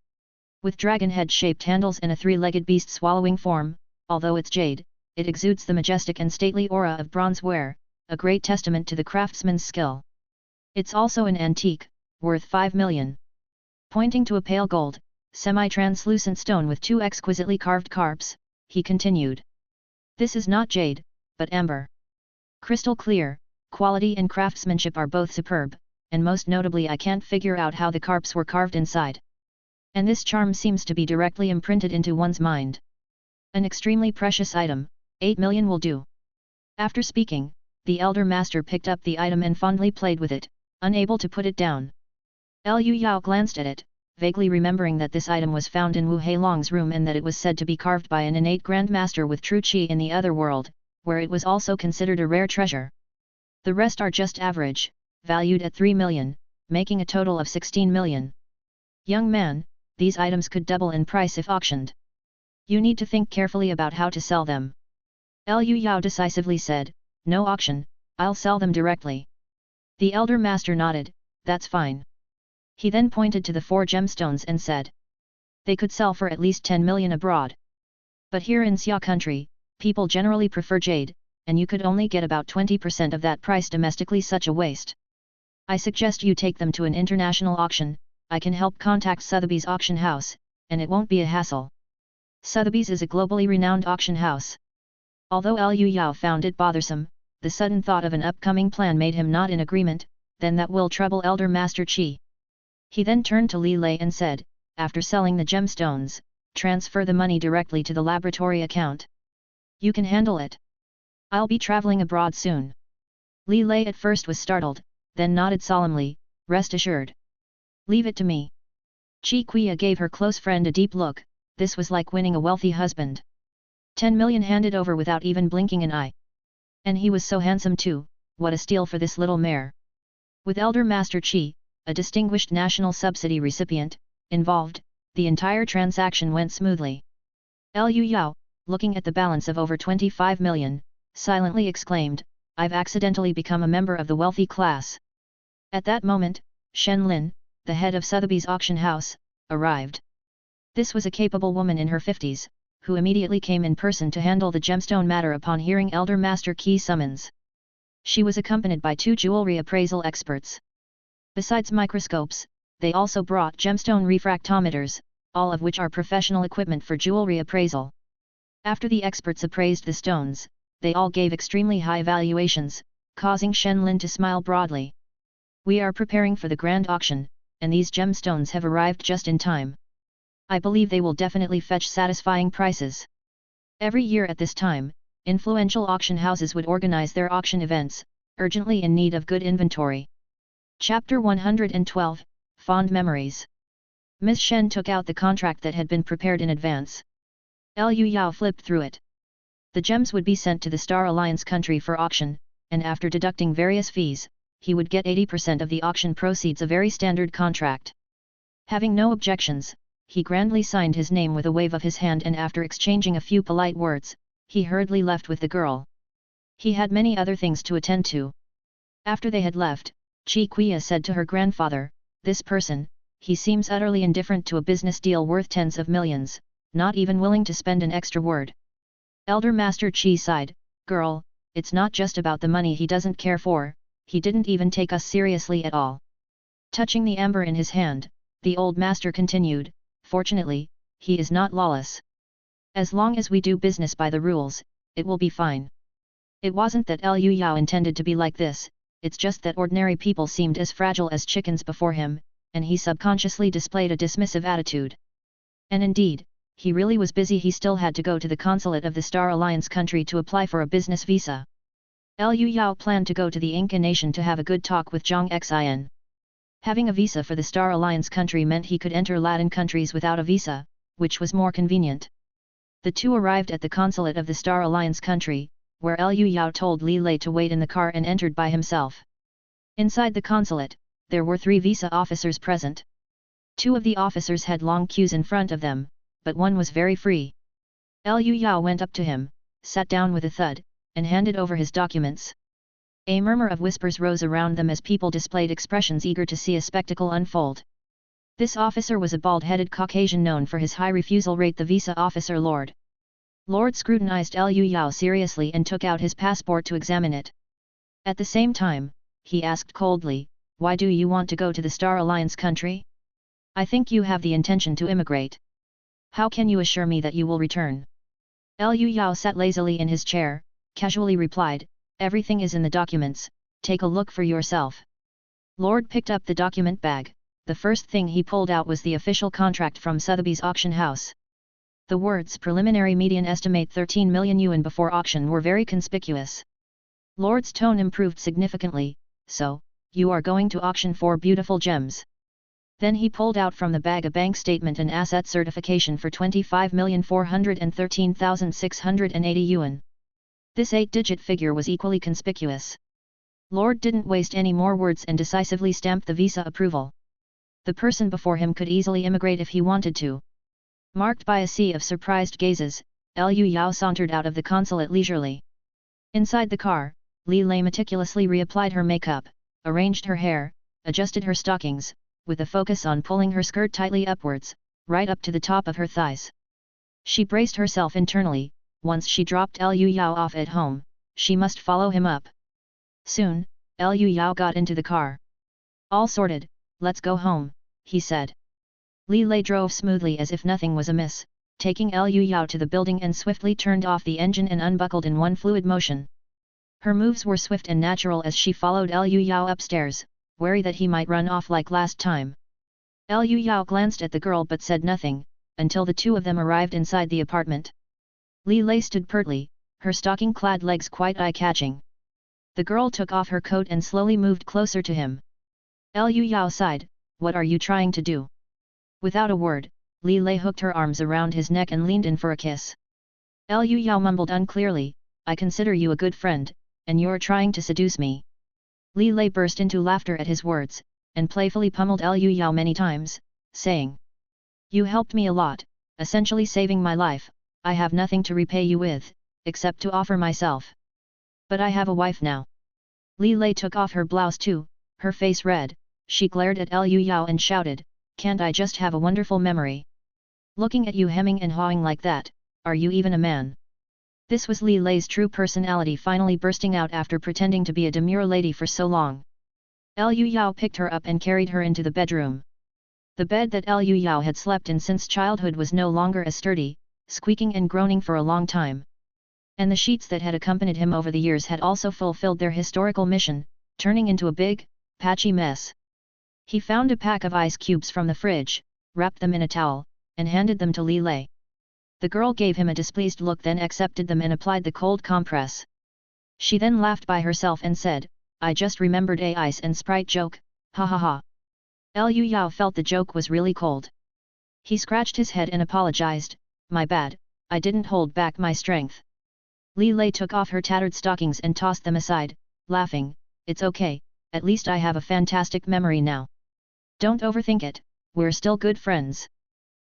With dragon head-shaped handles and a 3-legged beast swallowing form, although it's jade, it exudes the majestic and stately aura of bronze ware, a great testament to the craftsman's skill. It's also an antique, worth 5 million. Pointing to a pale gold, semi-translucent stone with 2 exquisitely carved carps, he continued. This is not jade, but amber. Crystal clear, quality and craftsmanship are both superb, and most notably I can't figure out how the carps were carved inside. And this charm seems to be directly imprinted into one's mind. An extremely precious item, 8 million will do. After speaking, the elder master picked up the item and fondly played with it, unable to put it down. Liu Yao glanced at it, vaguely remembering that this item was found in Wu Heilong's room and that it was said to be carved by an innate grandmaster with true qi in the other world, where it was also considered a rare treasure. The rest are just average, valued at 3 million, making a total of 16 million. Young man, these items could double in price if auctioned. You need to think carefully about how to sell them. Liu Yao decisively said, no auction, I'll sell them directly. The elder master nodded, that's fine. He then pointed to the 4 gemstones and said, they could sell for at least 10 million abroad. But here in Xia country, people generally prefer jade, and you could only get about 20% of that price domestically. Such a waste. I suggest you take them to an international auction. I can help contact Sotheby's auction house, and it won't be a hassle. Sotheby's is a globally renowned auction house. Although Liu Yao found it bothersome, the sudden thought of an upcoming plan made him not in agreement. Then that will trouble Elder Master Qi. He then turned to Li Lei and said, after selling the gemstones, transfer the money directly to the laboratory account. You can handle it. I'll be traveling abroad soon. Li Lei at first was startled, then nodded solemnly, rest assured. Leave it to me. Qi Kuya gave her close friend a deep look. This was like winning a wealthy husband. 10 million handed over without even blinking an eye. And he was so handsome too, what a steal for this little mare. With Elder Master Qi, a distinguished national subsidy recipient, involved, the entire transaction went smoothly. Liu Yao, looking at the balance of over 25 million, silently exclaimed, I've accidentally become a member of the wealthy class. At that moment, Shen Lin, the head of Sotheby's auction house, arrived. This was a capable woman in her 50s, who immediately came in person to handle the gemstone matter upon hearing Elder Master Qi's summons. She was accompanied by 2 jewelry appraisal experts. Besides microscopes, they also brought gemstone refractometers, all of which are professional equipment for jewelry appraisal. After the experts appraised the stones, they all gave extremely high valuations, causing Shen Lin to smile broadly. We are preparing for the grand auction, and these gemstones have arrived just in time. I believe they will definitely fetch satisfying prices. Every year at this time, influential auction houses would organize their auction events, urgently in need of good inventory. Chapter 112, Fond Memories. Ms. Shen took out the contract that had been prepared in advance. Liu Yao flipped through it. The gems would be sent to the Star Alliance country for auction, and after deducting various fees, he would get 80% of the auction proceeds, a very standard contract. Having no objections, he grandly signed his name with a wave of his hand, and after exchanging a few polite words, he hurriedly left with the girl. He had many other things to attend to. After they had left, Qi Kuya said to her grandfather, this person, he seems utterly indifferent to a business deal worth tens of millions, not even willing to spend an extra word. Elder Master Qi sighed, girl, it's not just about the money he doesn't care for, he didn't even take us seriously at all. Touching the amber in his hand, the old master continued, fortunately, he is not lawless. As long as we do business by the rules, it will be fine. It wasn't that Liu Yao intended to be like this, it's just that ordinary people seemed as fragile as chickens before him, and he subconsciously displayed a dismissive attitude. And indeed, he really was busy. He still had to go to the consulate of the Star Alliance country to apply for a business visa. Liu Yao planned to go to the Inca nation to have a good talk with Zhang Xin. Having a visa for the Star Alliance country meant he could enter Latin countries without a visa, which was more convenient. The two arrived at the consulate of the Star Alliance country, where Liu Yao told Li Lei to wait in the car and entered by himself. Inside the consulate, there were 3 visa officers present. 2 of the officers had long queues in front of them, but one was very free. Liu Yao went up to him, sat down with a thud, and handed over his documents. A murmur of whispers rose around them as people displayed expressions eager to see a spectacle unfold. This officer was a bald-headed Caucasian known for his high refusal rate, the visa officer Lord. Lord scrutinized Liu Yao seriously and took out his passport to examine it. At the same time, he asked coldly, why do you want to go to the Star Alliance country? I think you have the intention to immigrate. How can you assure me that you will return? Liu Yao sat lazily in his chair, casually replied, everything is in the documents, take a look for yourself. Lord picked up the document bag. The first thing he pulled out was the official contract from Sotheby's auction house. The words preliminary median estimate 13 million yuan before auction were very conspicuous. Lord's tone improved significantly, so, you are going to auction for beautiful gems. Then he pulled out from the bag a bank statement and asset certification for 25,413,680 yuan. This 8-digit figure was equally conspicuous. Lord didn't waste any more words and decisively stamped the visa approval. The person before him could easily immigrate if he wanted to. Marked by a sea of surprised gazes, Liu Yao sauntered out of the consulate leisurely. Inside the car, Li Lei meticulously reapplied her makeup, arranged her hair, adjusted her stockings, with a focus on pulling her skirt tightly upwards, right up to the top of her thighs. She braced herself internally. Once she dropped Liu Yao off at home, she must follow him up. Soon, Liu Yao got into the car. All sorted, let's go home, he said. Li Lei drove smoothly as if nothing was amiss, taking Liu Yao to the building and swiftly turned off the engine and unbuckled in one fluid motion. Her moves were swift and natural as she followed Liu Yao upstairs, wary that he might run off like last time. Liu Yao glanced at the girl but said nothing, until the two of them arrived inside the apartment. Li Lei stood pertly, her stocking-clad legs quite eye-catching. The girl took off her coat and slowly moved closer to him. Liu Yao sighed, "What are you trying to do?" Without a word, Li Lei hooked her arms around his neck and leaned in for a kiss. Liu Yao mumbled unclearly, "I consider you a good friend, and you're trying to seduce me." Li Lei burst into laughter at his words, and playfully pummeled Liu Yao many times, saying, "You helped me a lot, essentially saving my life. I have nothing to repay you with, except to offer myself. But I have a wife now." Li Lei took off her blouse too, her face red, she glared at Liu Yao and shouted, "Can't I just have a wonderful memory? Looking at you hemming and hawing like that, are you even a man?" This was Li Lei's true personality finally bursting out after pretending to be a demure lady for so long. Liu Yao picked her up and carried her into the bedroom. The bed that Liu Yao had slept in since childhood was no longer as sturdy, squeaking and groaning for a long time. And the sheets that had accompanied him over the years had also fulfilled their historical mission, turning into a big, patchy mess. He found a pack of ice cubes from the fridge, wrapped them in a towel, and handed them to Li Lei. The girl gave him a displeased look, then accepted them and applied the cold compress. She then laughed by herself and said, "I just remembered a ice and Sprite joke, ha ha ha." Liu Yao felt the joke was really cold. He scratched his head and apologized, "My bad, I didn't hold back my strength." Li Lei took off her tattered stockings and tossed them aside, laughing, "It's okay, at least I have a fantastic memory now. Don't overthink it, we're still good friends."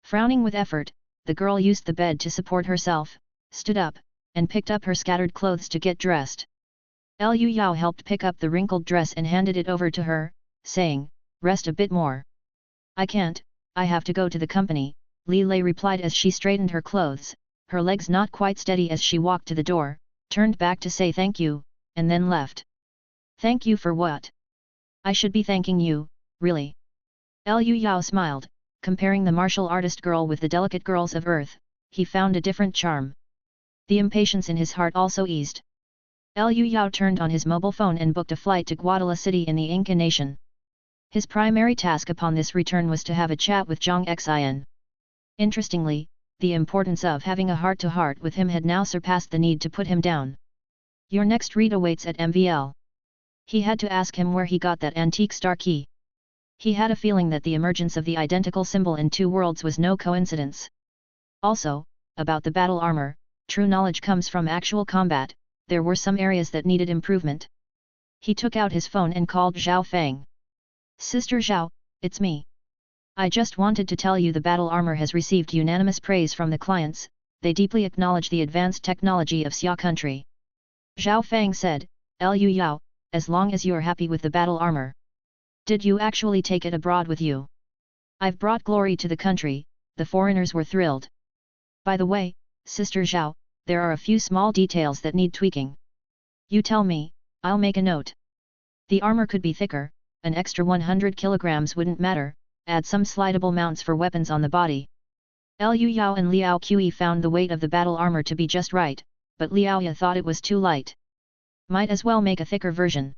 Frowning with effort, the girl used the bed to support herself, stood up, and picked up her scattered clothes to get dressed. Liu Yao helped pick up the wrinkled dress and handed it over to her, saying, "Rest a bit more." "I can't, I have to go to the company," Li Lei replied as she straightened her clothes, her legs not quite steady as she walked to the door, turned back to say thank you, and then left. "Thank you for what? I should be thanking you, really." Liu Yao smiled, comparing the martial artist girl with the delicate girls of Earth, he found a different charm. The impatience in his heart also eased. Liu Yao turned on his mobile phone and booked a flight to Guadala City in the Inca nation. His primary task upon this return was to have a chat with Zhang Xin. Interestingly, the importance of having a heart-to-heart with him had now surpassed the need to put him down. "Your next read awaits at MVL." He had to ask him where he got that antique star key. He had a feeling that the emergence of the identical symbol in two worlds was no coincidence. Also, about the battle armor, true knowledge comes from actual combat, there were some areas that needed improvement. He took out his phone and called Zhao Feng. "Sister Zhao, it's me. I just wanted to tell you the battle armor has received unanimous praise from the clients, they deeply acknowledge the advanced technology of Xia country." Zhao Feng said, "Liu Yao, as long as you're happy with the battle armor. Did you actually take it abroad with you?" "I've brought glory to the country," the foreigners were thrilled. "By the way, Sister Zhao, there are a few small details that need tweaking. You tell me, I'll make a note. The armor could be thicker, an extra 100 kilograms wouldn't matter, add some slidable mounts for weapons on the body." Liu Yao and Liao Qi found the weight of the battle armor to be just right, but Liao Ya thought it was too light. "Might as well make a thicker version."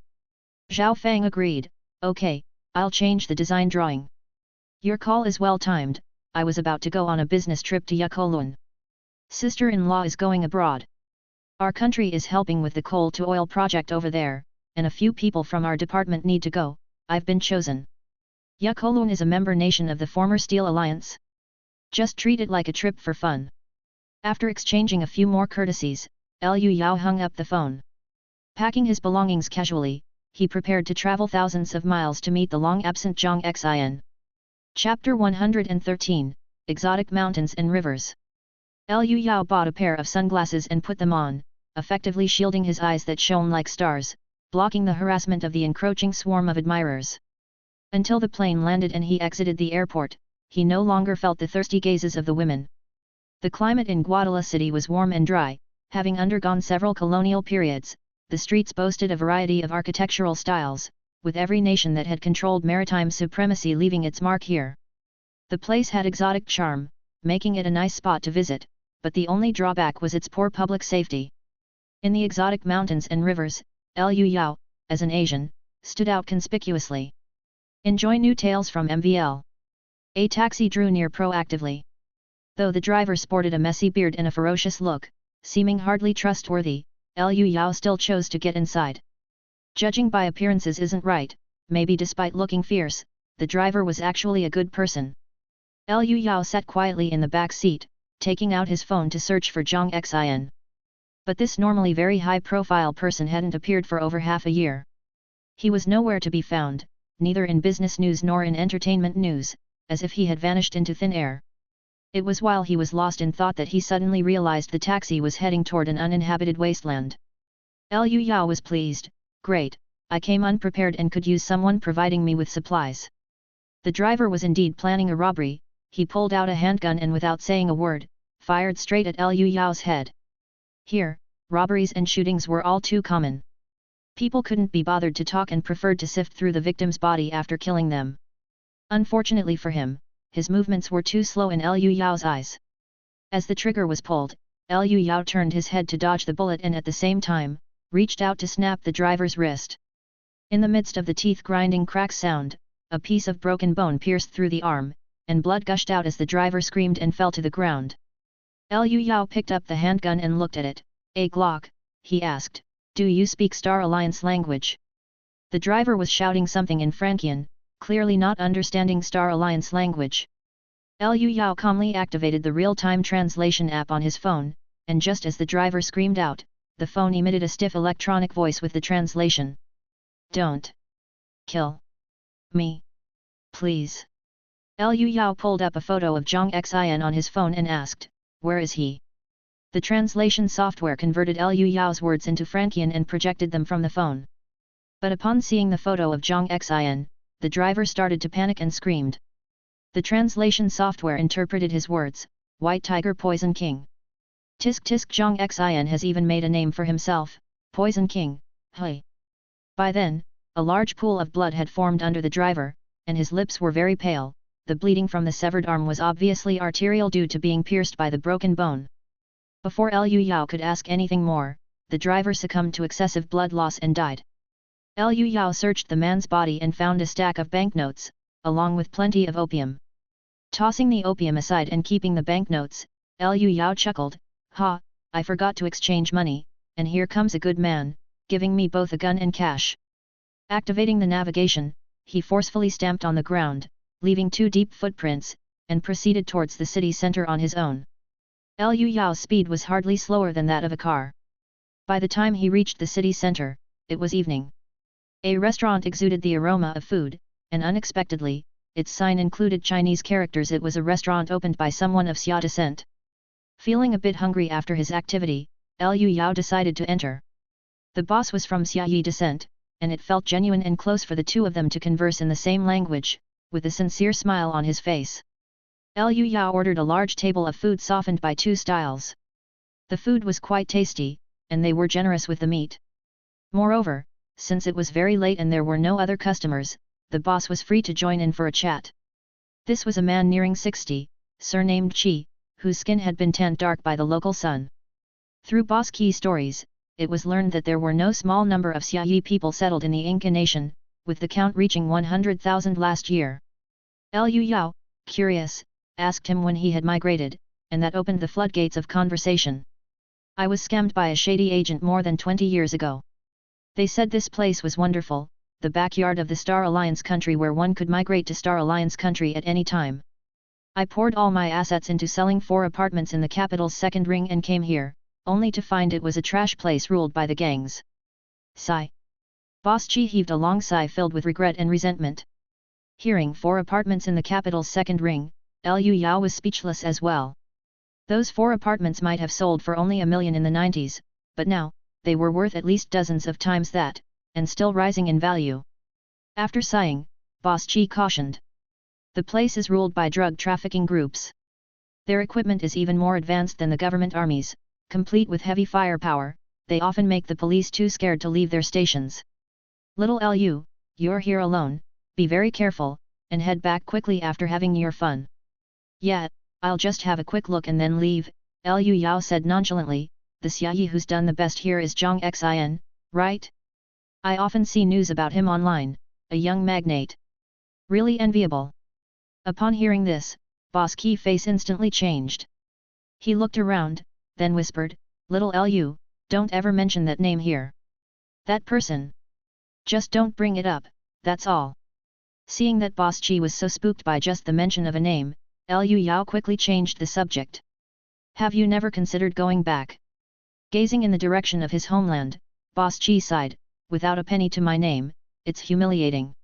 Zhao Feng agreed, "Okay, I'll change the design drawing." "Your call is well timed, I was about to go on a business trip to Yakolun. Sister-in-law is going abroad. Our country is helping with the coal-to-oil project over there, and a few people from our department need to go, I've been chosen. Yakolun is a member nation of the former Steel Alliance. Just treat it like a trip for fun." After exchanging a few more courtesies, Liu Yao hung up the phone. Packing his belongings casually, he prepared to travel thousands of miles to meet the long-absent Zhang Xin. Chapter 113, Exotic Mountains and Rivers. Liu Yao bought a pair of sunglasses and put them on, effectively shielding his eyes that shone like stars, blocking the harassment of the encroaching swarm of admirers. Until the plane landed and he exited the airport, he no longer felt the thirsty gazes of the women. The climate in Guadala City was warm and dry, Having undergone several colonial periods, the streets boasted a variety of architectural styles, with every nation that had controlled maritime supremacy leaving its mark here. The place had exotic charm, making it a nice spot to visit, but the only drawback was its poor public safety. In the exotic mountains and rivers, Liu Yao, as an Asian, stood out conspicuously. Enjoy new tales from MVL. A taxi drew near proactively. Though the driver sported a messy beard and a ferocious look, seeming hardly trustworthy, Liu Yao still chose to get inside. Judging by appearances isn't right, maybe despite looking fierce, the driver was actually a good person. Liu Yao sat quietly in the back seat, taking out his phone to search for Zhang Xin. But this normally very high-profile person hadn't appeared for over half a year. He was nowhere to be found, neither in business news nor in entertainment news, as if he had vanished into thin air. It was while he was lost in thought that he suddenly realized the taxi was heading toward an uninhabited wasteland. Liu Yao was pleased. Great, I came unprepared and could use someone providing me with supplies. The driver was indeed planning a robbery. He pulled out a handgun and without saying a word, fired straight at Liu Yao's head. Here, robberies and shootings were all too common. People couldn't be bothered to talk and preferred to sift through the victim's body after killing them. Unfortunately for him, his movements were too slow in Liu Yao's eyes. As the trigger was pulled, Liu Yao turned his head to dodge the bullet and at the same time, reached out to snap the driver's wrist. In the midst of the teeth-grinding crack sound, a piece of broken bone pierced through the arm, and blood gushed out as the driver screamed and fell to the ground. Liu Yao picked up the handgun and looked at it. "A Glock?" he asked. "Do you speak Star Alliance language?" The driver was shouting something in Frankian, clearly not understanding Star Alliance language. Liu Yao calmly activated the real-time translation app on his phone, and just as the driver screamed out, the phone emitted a stiff electronic voice with the translation. "Don't kill me, please." Liu Yao pulled up a photo of Zhang Xin on his phone and asked, "Where is he?" The translation software converted Liu Yao's words into Frankian and projected them from the phone. But upon seeing the photo of Zhang Xin, the driver started to panic and screamed. The translation software interpreted his words, "White Tiger Poison King." Tisk tisk, Zhang Xin has even made a name for himself, Poison King, hey. By then, a large pool of blood had formed under the driver, and his lips were very pale. The bleeding from the severed arm was obviously arterial due to being pierced by the broken bone. Before Liu Yao could ask anything more, the driver succumbed to excessive blood loss and died. Liu Yao searched the man's body and found a stack of banknotes, along with plenty of opium. Tossing the opium aside and keeping the banknotes, Liu Yao chuckled, "Ha, I forgot to exchange money, and here comes a good man, giving me both a gun and cash." Activating the navigation, he forcefully stamped on the ground, leaving 2 deep footprints, and proceeded towards the city center on his own. Liu Yao's speed was hardly slower than that of a car. By the time he reached the city center, it was evening. A restaurant exuded the aroma of food, and unexpectedly, its sign included Chinese characters. It was a restaurant opened by someone of Xia descent. Feeling a bit hungry after his activity, Liu Yao decided to enter. The boss was from Xia descent, and it felt genuine and close for the two of them to converse in the same language, with a sincere smile on his face. Liu Yao ordered a large table of food softened by 2 styles. The food was quite tasty, and they were generous with the meat. Moreover, since it was very late and there were no other customers, the boss was free to join in for a chat. This was a man nearing 60, surnamed Qi, whose skin had been tanned dark by the local sun. Through Boss Qi's stories, it was learned that there were no small number of Xiayi people settled in the Inca nation, with the count reaching 100,000 last year. Liu Yao, curious, asked him when he had migrated, and that opened the floodgates of conversation. "I was scammed by a shady agent more than 20 years ago. They said this place was wonderful, the backyard of the Star Alliance country where one could migrate to Star Alliance country at any time. I poured all my assets into selling 4 apartments in the capital's 2nd ring and came here, only to find it was a trash place ruled by the gangs." Sigh. Boss Qi heaved a long sigh filled with regret and resentment. Hearing 4 apartments in the capital's 2nd ring, Liu Yao was speechless as well. Those 4 apartments might have sold for only $1 million in the 90s, but now, they were worth at least dozens of times that, and still rising in value. After sighing, Boss Qi cautioned. "The place is ruled by drug trafficking groups. Their equipment is even more advanced than the government armies, complete with heavy firepower, they often make the police too scared to leave their stations. Little Lu, you're here alone, be very careful, and head back quickly after having your fun. Yeah, I'll just have a quick look and then leave, Lu Yao said nonchalantly. The Xiaoyi who's done the best here is Zhang Xin, right? I often see news about him online, a young magnate. Really enviable. Upon hearing this, Boss Qi's face instantly changed. He looked around, then whispered, Little Lu, don't ever mention that name here. That person. Just don't bring it up, that's all. Seeing that Boss Qi was so spooked by just the mention of a name, Lu Yao quickly changed the subject. Have you never considered going back? Gazing in the direction of his homeland, Boss Qi sighed, without a penny to my name, it's humiliating.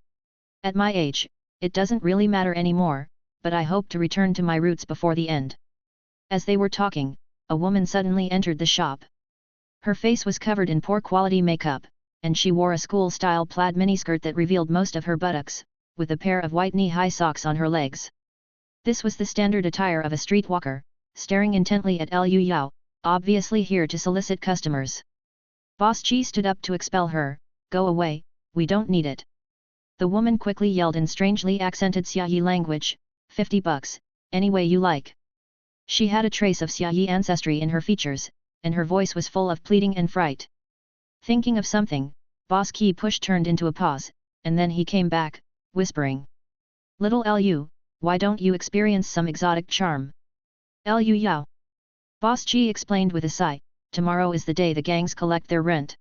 At my age, it doesn't really matter anymore, but I hope to return to my roots before the end. As they were talking, a woman suddenly entered the shop. Her face was covered in poor quality makeup, and she wore a school-style plaid miniskirt that revealed most of her buttocks, with a pair of white knee-high socks on her legs. This was the standard attire of a streetwalker, staring intently at Lu Yao, obviously here to solicit customers. Boss Qi stood up to expel her. Go away, we don't need it. The woman quickly yelled in strangely accented Xiaoyi language, 50 bucks, any way you like. She had a trace of Xiaoyi ancestry in her features, and her voice was full of pleading and fright. Thinking of something, Boss Qi turned into a pause, and then he came back, whispering. Little Lu, why don't you experience some exotic charm? Lu Yao. Boss Qi explained with a sigh, tomorrow is the day the gangs collect their rent.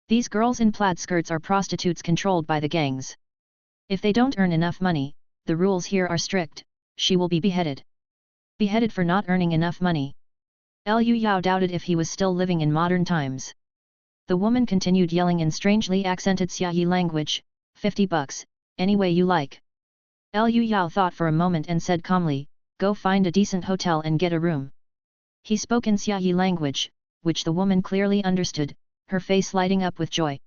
These girls in plaid skirts are prostitutes controlled by the gangs. If they don't earn enough money, the rules here are strict, she will be beheaded. Beheaded for not earning enough money. Lu Yao doubted if he was still living in modern times. The woman continued yelling in strangely accented Xiaoyi language, 50 bucks, any way you like. Lu Yao thought for a moment and said calmly, go find a decent hotel and get a room. He spoke in Xiaoyi language, which the woman clearly understood, her face lighting up with joy.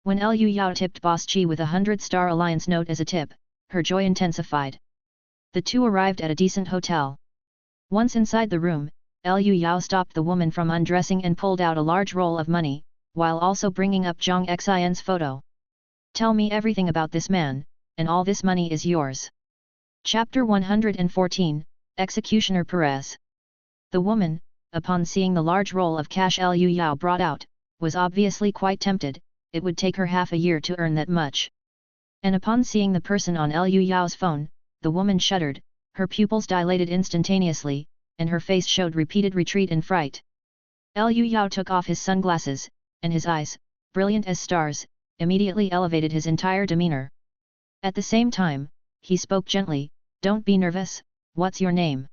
When Lu Yao tipped Boss Qi with a 100-star alliance note as a tip, her joy intensified. The two arrived at a decent hotel. Once inside the room, Lu Yao stopped the woman from undressing and pulled out a large roll of money, while also bringing up Zhang Xin's photo. Tell me everything about this man, and all this money is yours. Chapter 114, Executioner Perez. The woman, upon seeing the large roll of cash Lu Yao brought out, was obviously quite tempted. It would take her half a year to earn that much. And upon seeing the person on Lu Yao's phone, the woman shuddered, her pupils dilated instantaneously, and her face showed repeated retreat and fright. Lu Yao took off his sunglasses, and his eyes, brilliant as stars, immediately elevated his entire demeanor. At the same time, he spoke gently, don't be nervous, what's your name?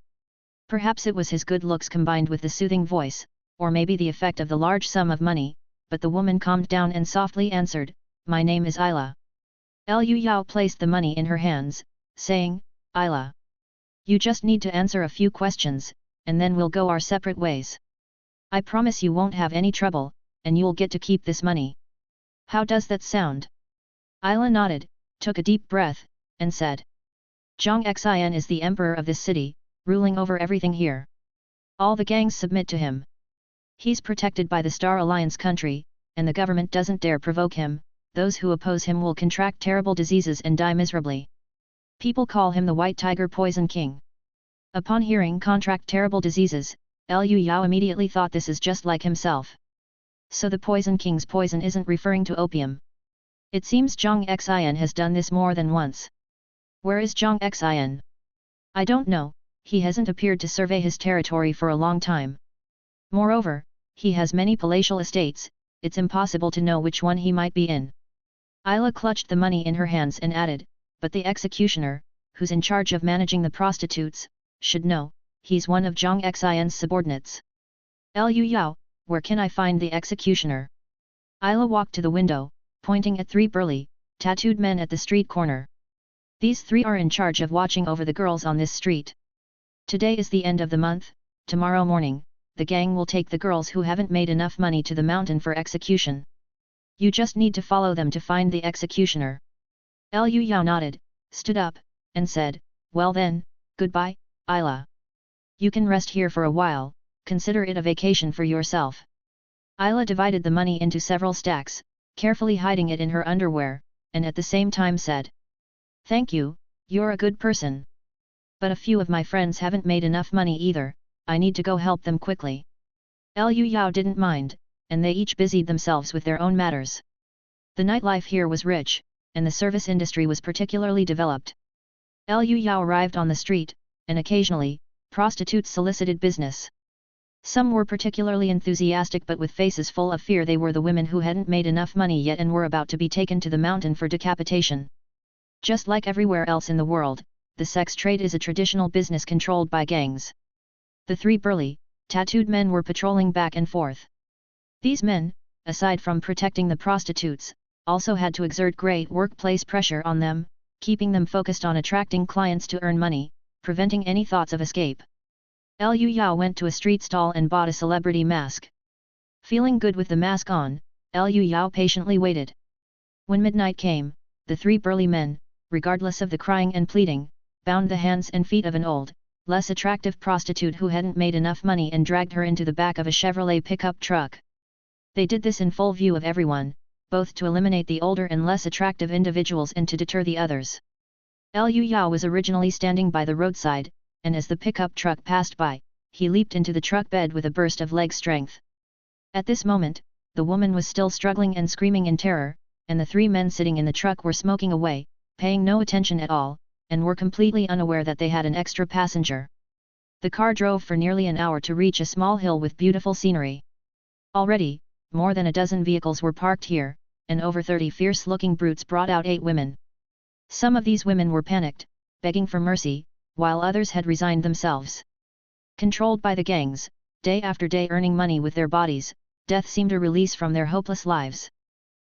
Perhaps it was his good looks combined with the soothing voice, or maybe the effect of the large sum of money, but the woman calmed down and softly answered, my name is Isla. Lu Yao placed the money in her hands, saying, Isla. You just need to answer a few questions, and then we'll go our separate ways. I promise you won't have any trouble, and you'll get to keep this money. How does that sound? Isla nodded, took a deep breath, and said. Zhang Xin is the emperor of this city, ruling over everything here. All the gangs submit to him. He's protected by the Star Alliance country, and the government doesn't dare provoke him. Those who oppose him will contract terrible diseases and die miserably. People call him the White Tiger Poison King. Upon hearing contract terrible diseases, Lu Yao immediately thought this is just like himself. So the Poison King's poison isn't referring to opium. It seems Zhang Xin has done this more than once. Where is Zhang Xin? I don't know, he hasn't appeared to survey his territory for a long time. Moreover, he has many palatial estates, it's impossible to know which one he might be in. Isla clutched the money in her hands and added, but the executioner, who's in charge of managing the prostitutes, should know, he's one of Zhang Xin's subordinates. Lu Yao, where can I find the executioner? Isla walked to the window, pointing at 3 burly, tattooed men at the street corner. These 3 are in charge of watching over the girls on this street. Today is the end of the month, tomorrow morning, the gang will take the girls who haven't made enough money to the mountain for execution. You just need to follow them to find the executioner. Lu Yao nodded, stood up, and said, well then, goodbye, Isla. You can rest here for a while, consider it a vacation for yourself. Isla divided the money into several stacks, carefully hiding it in her underwear, and at the same time said, "Thank you, you're a good person. But a few of my friends haven't made enough money either, I need to go help them quickly." Liu Yao didn't mind, and they each busied themselves with their own matters. The nightlife here was rich, and the service industry was particularly developed. Liu Yao arrived on the street, and occasionally, prostitutes solicited business. Some were particularly enthusiastic, but with faces full of fear. They were the women who hadn't made enough money yet and were about to be taken to the mountain for decapitation. Just like everywhere else in the world, the sex trade is a traditional business controlled by gangs. The three burly, tattooed men were patrolling back and forth. These men, aside from protecting the prostitutes, also had to exert great workplace pressure on them, keeping them focused on attracting clients to earn money, preventing any thoughts of escape. Liu Yao went to a street stall and bought a celebrity mask. Feeling good with the mask on, Liu Yao patiently waited. When midnight came, the three burly men, regardless of the crying and pleading, bound the hands and feet of an old, less attractive prostitute who hadn't made enough money and dragged her into the back of a Chevrolet pickup truck. They did this in full view of everyone, both to eliminate the older and less attractive individuals and to deter the others. Liu Yao was originally standing by the roadside, and as the pickup truck passed by, he leaped into the truck bed with a burst of leg strength. At this moment, the woman was still struggling and screaming in terror, and the three men sitting in the truck were smoking away, paying no attention at all, and were completely unaware that they had an extra passenger. The car drove for nearly an hour to reach a small hill with beautiful scenery. Already, more than a dozen vehicles were parked here, and over 30 fierce-looking brutes brought out 8 women. Some of these women were panicked, begging for mercy, while others had resigned themselves. Controlled by the gangs, day after day earning money with their bodies, death seemed a release from their hopeless lives.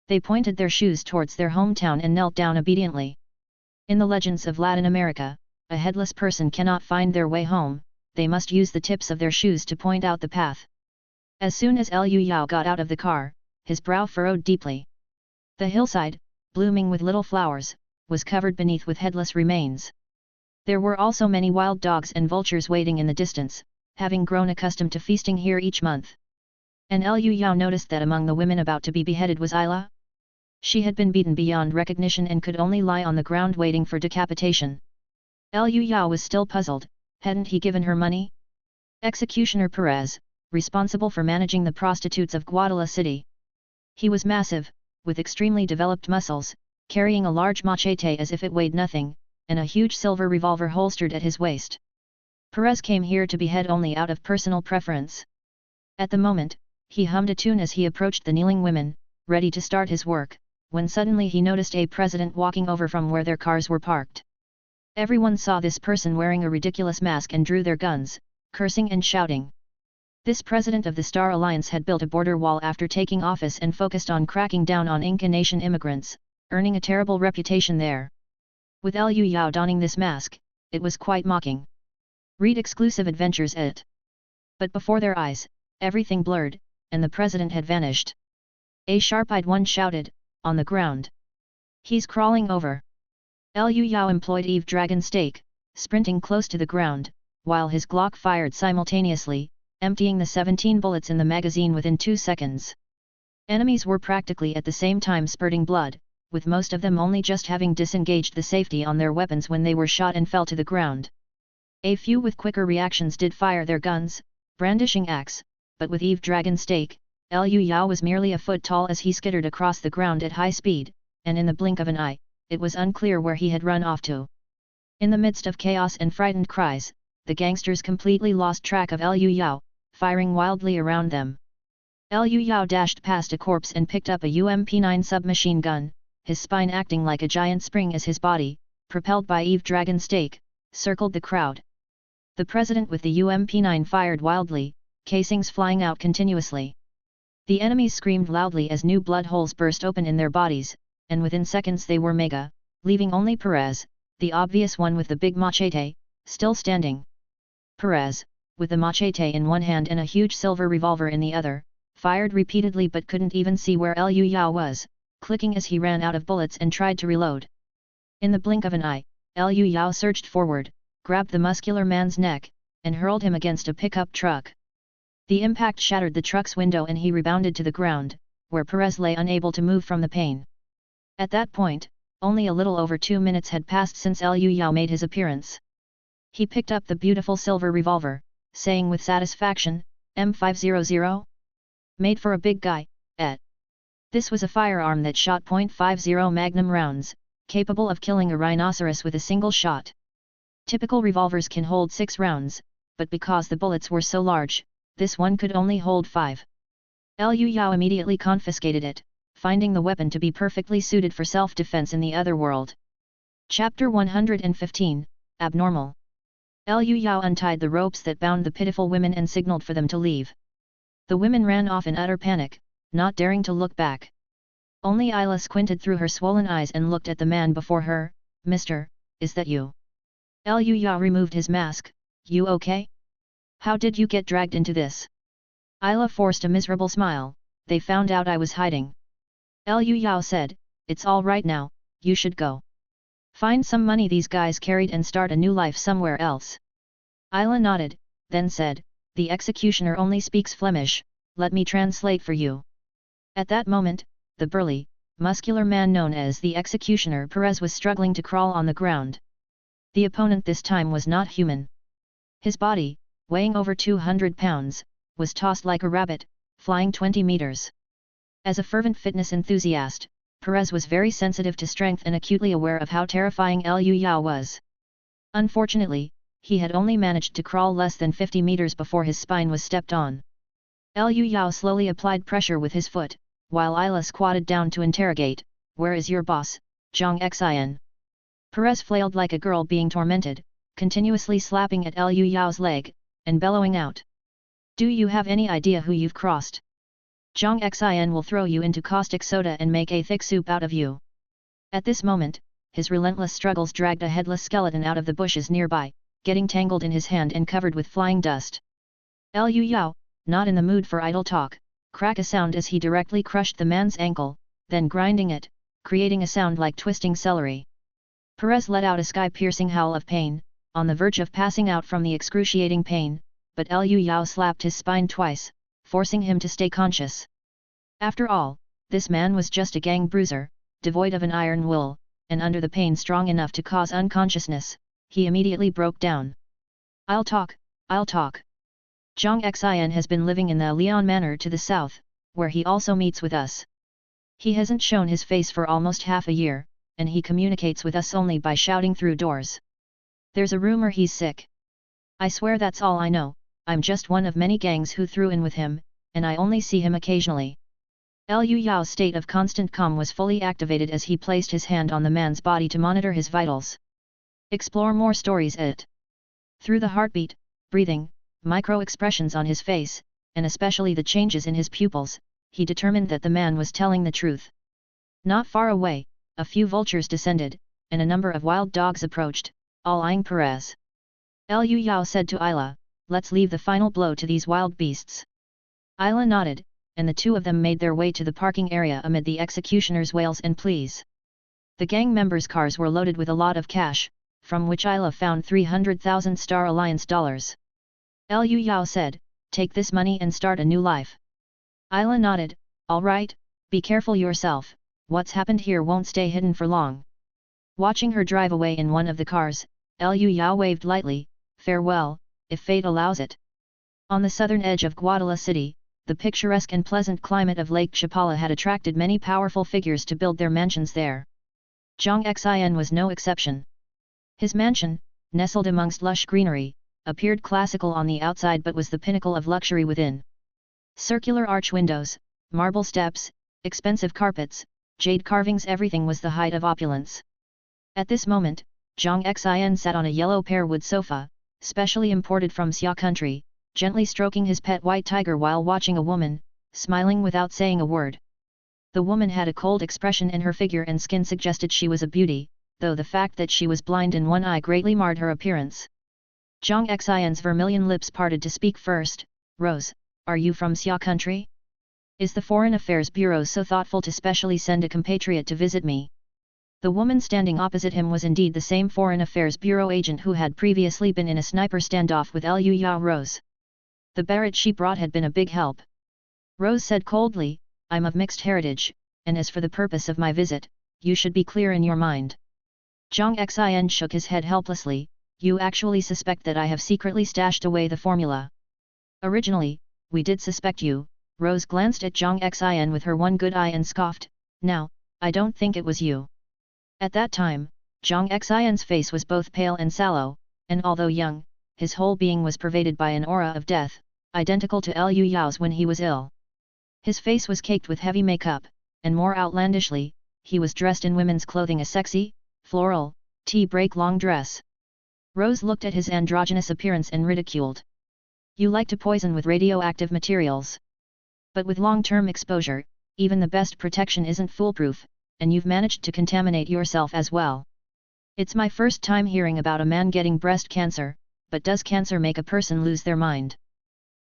They pointed their shoes towards their hometown and knelt down obediently. In the legends of Latin America, a headless person cannot find their way home, they must use the tips of their shoes to point out the path. As soon as Liu Yao got out of the car, his brow furrowed deeply. The hillside, blooming with little flowers, was covered beneath with headless remains. There were also many wild dogs and vultures waiting in the distance, having grown accustomed to feasting here each month. And Liu Yao noticed that among the women about to be beheaded was Isla. She had been beaten beyond recognition and could only lie on the ground waiting for decapitation. Liu Yao was still puzzled, hadn't he given her money? Executioner Perez, responsible for managing the prostitutes of Guadalajara City. He was massive, with extremely developed muscles, carrying a large machete as if it weighed nothing, and a huge silver revolver holstered at his waist. Perez came here to behead only out of personal preference. At the moment, he hummed a tune as he approached the kneeling women, ready to start his work, when suddenly he noticed a president walking over from where their cars were parked. Everyone saw this person wearing a ridiculous mask and drew their guns, cursing and shouting. This president of the Star Alliance had built a border wall after taking office and focused on cracking down on Inca nation immigrants, earning a terrible reputation there. With Liu Yao donning this mask, it was quite mocking. Read exclusive adventures at. But before their eyes, everything blurred, and the president had vanished. A sharp-eyed one shouted, "On the ground! He's crawling over!" Liu Yao employed Eve Dragon Stake, sprinting close to the ground, while his Glock fired simultaneously, emptying the 17 bullets in the magazine within 2 seconds. Enemies were practically at the same time spurting blood, with most of them only just having disengaged the safety on their weapons when they were shot and fell to the ground. A few with quicker reactions did fire their guns, brandishing axe, but with Eve Dragon Stake, Liu Yao was merely a foot tall as he skittered across the ground at high speed, and in the blink of an eye, it was unclear where he had run off to. In the midst of chaos and frightened cries, the gangsters completely lost track of Liu Yao, firing wildly around them. Liu Yao dashed past a corpse and picked up a UMP-9 submachine gun, his spine acting like a giant spring as his body, propelled by Eve Dragon Stake, circled the crowd. The president with the UMP-9 fired wildly, casings flying out continuously. The enemies screamed loudly as new blood holes burst open in their bodies, and within seconds they were mega, leaving only Perez, the obvious one with the big machete, still standing. Perez, with the machete in one hand and a huge silver revolver in the other, fired repeatedly but couldn't even see where Liu Yao was, clicking as he ran out of bullets and tried to reload. In the blink of an eye, Liu Yao surged forward, grabbed the muscular man's neck, and hurled him against a pickup truck. The impact shattered the truck's window and he rebounded to the ground, where Perez lay unable to move from the pain. At that point, only a little over 2 minutes had passed since Liu Yao made his appearance. He picked up the beautiful silver revolver, saying with satisfaction, M500? Made for a big guy, eh? This was a firearm that shot .50 magnum rounds, capable of killing a rhinoceros with a single shot. Typical revolvers can hold 6 rounds, but because the bullets were so large, this one could only hold 5. Liu Yao immediately confiscated it, finding the weapon to be perfectly suited for self-defense in the other world. Chapter 115, Abnormal. Liu Yao untied the ropes that bound the pitiful women and signaled for them to leave. The women ran off in utter panic, not daring to look back. Only Isla squinted through her swollen eyes and looked at the man before her. "Mister, is that you?" Liu Yao removed his mask. "You okay? How did you get dragged into this?" Isla forced a miserable smile. "They found out I was hiding." Liu Yao said, "It's all right now, you should go. Find some money these guys carried and start a new life somewhere else." Isla nodded, then said, "The executioner only speaks Flemish, let me translate for you." At that moment, the burly, muscular man known as the executioner Perez was struggling to crawl on the ground. The opponent this time was not human. His body, weighing over 200 pounds, was tossed like a rabbit, flying 20 meters. As a fervent fitness enthusiast, Perez was very sensitive to strength and acutely aware of how terrifying Liu Yao was. Unfortunately, he had only managed to crawl less than 50 meters before his spine was stepped on. Liu Yao slowly applied pressure with his foot, while Isla squatted down to interrogate, "Where is your boss, Zhang Xin?" Perez flailed like a girl being tormented, continuously slapping at Liu Yao's leg, and bellowing out, "Do you have any idea who you've crossed? Zhang Xin will throw you into caustic soda and make a thick soup out of you." At this moment, his relentless struggles dragged a headless skeleton out of the bushes nearby, getting tangled in his hand and covered with flying dust. Liu Yao, not in the mood for idle talk, cracked a sound as he directly crushed the man's ankle, then grinding it, creating a sound like twisting celery. Perez let out a sky-piercing howl of pain, on the verge of passing out from the excruciating pain, but Liu Yao slapped his spine twice, forcing him to stay conscious. After all, this man was just a gang bruiser, devoid of an iron will, and under the pain strong enough to cause unconsciousness. He immediately broke down. I'll talk. Zhang Xin has been living in the Lian Manor to the south, where he also meets with us. He hasn't shown his face for almost half a year, and he communicates with us only by shouting through doors. There's a rumor he's sick. I swear that's all I know. I'm just one of many gangs who threw in with him, and I only see him occasionally. Liu Yao's state of constant calm was fully activated as he placed his hand on the man's body to monitor his vitals. Explore more stories through the heartbeat, breathing, micro-expressions on his face, and especially the changes in his pupils, he determined that the man was telling the truth. Not far away, a few vultures descended, and a number of wild dogs approached, all eyeing Perez. Liu Yao said to Isla, "Let's leave the final blow to these wild beasts." Isla nodded, and the two of them made their way to the parking area amid the executioner's wails and pleas. The gang members' cars were loaded with a lot of cash, from which Isla found 300,000 Star Alliance dollars. Liu Yao said, "Take this money and start a new life." Isla nodded, "All right, be careful yourself, what's happened here won't stay hidden for long." Watching her drive away in one of the cars, Liu Yao waved lightly, "Farewell, if fate allows it." On the southern edge of Guadalajara City, the picturesque and pleasant climate of Lake Chapala had attracted many powerful figures to build their mansions there. Zhang Xin was no exception. His mansion, nestled amongst lush greenery, appeared classical on the outside but was the pinnacle of luxury within. Circular arch windows, marble steps, expensive carpets, jade carvings, everything was the height of opulence. At this moment, Zhang Xin sat on a yellow pear-wood sofa, specially imported from Xia country, gently stroking his pet white tiger while watching a woman, smiling without saying a word. The woman had a cold expression and her figure and skin suggested she was a beauty, though the fact that she was blind in one eye greatly marred her appearance. Zhang Xin's vermilion lips parted to speak first. "Rose, are you from Xia country? Is the Foreign Affairs Bureau so thoughtful to specially send a compatriot to visit me?" The woman standing opposite him was indeed the same Foreign Affairs Bureau agent who had previously been in a sniper standoff with Liu Yao. "Rose." The barret she brought had been a big help. Rose said coldly, I'm of mixed heritage, and as for the purpose of my visit, you should be clear in your mind. Zhang Xin shook his head helplessly, you actually suspect that I have secretly stashed away the formula. Originally, we did suspect you. Rose glanced at Zhang Xin with her one good eye and scoffed, now, I don't think it was you. At that time, Zhang Xin's face was both pale and sallow, and although young, his whole being was pervaded by an aura of death, identical to Liu Yao's when he was ill. His face was caked with heavy makeup, and more outlandishly, he was dressed in women's clothing, a sexy, floral, tea-break long dress. Rose looked at his androgynous appearance and ridiculed. You like to poison with radioactive materials. But with long-term exposure, even the best protection isn't foolproof, and you've managed to contaminate yourself as well. It's my first time hearing about a man getting breast cancer, but does cancer make a person lose their mind?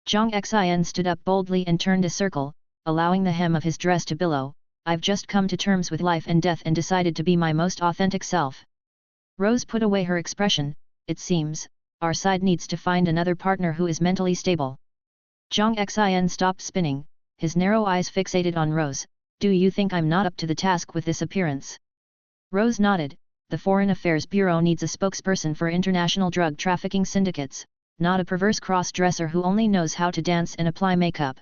Zhang Xin stood up boldly and turned a circle, allowing the hem of his dress to billow. I've just come to terms with life and death and decided to be my most authentic self. Rose put away her expression, it seems, our side needs to find another partner who is mentally stable. Zhang Xin stopped spinning, his narrow eyes fixated on Rose, do you think I'm not up to the task with this appearance? Rose nodded, the Foreign Affairs Bureau needs a spokesperson for international drug trafficking syndicates, not a perverse cross-dresser who only knows how to dance and apply makeup.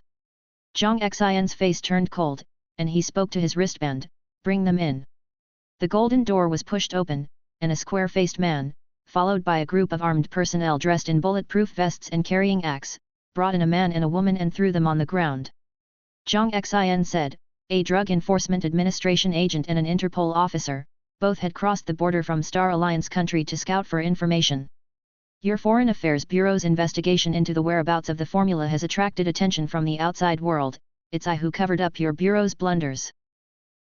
Zhang Xin's face turned cold, and he spoke to his wristband, bring them in. The golden door was pushed open, and a square-faced man, followed by a group of armed personnel dressed in bulletproof vests and carrying axe, brought in a man and a woman and threw them on the ground. Zhang Xin said, a Drug Enforcement Administration agent and an Interpol officer, both had crossed the border from Star Alliance country to scout for information. Your Foreign Affairs Bureau's investigation into the whereabouts of the formula has attracted attention from the outside world, it's I who covered up your bureau's blunders.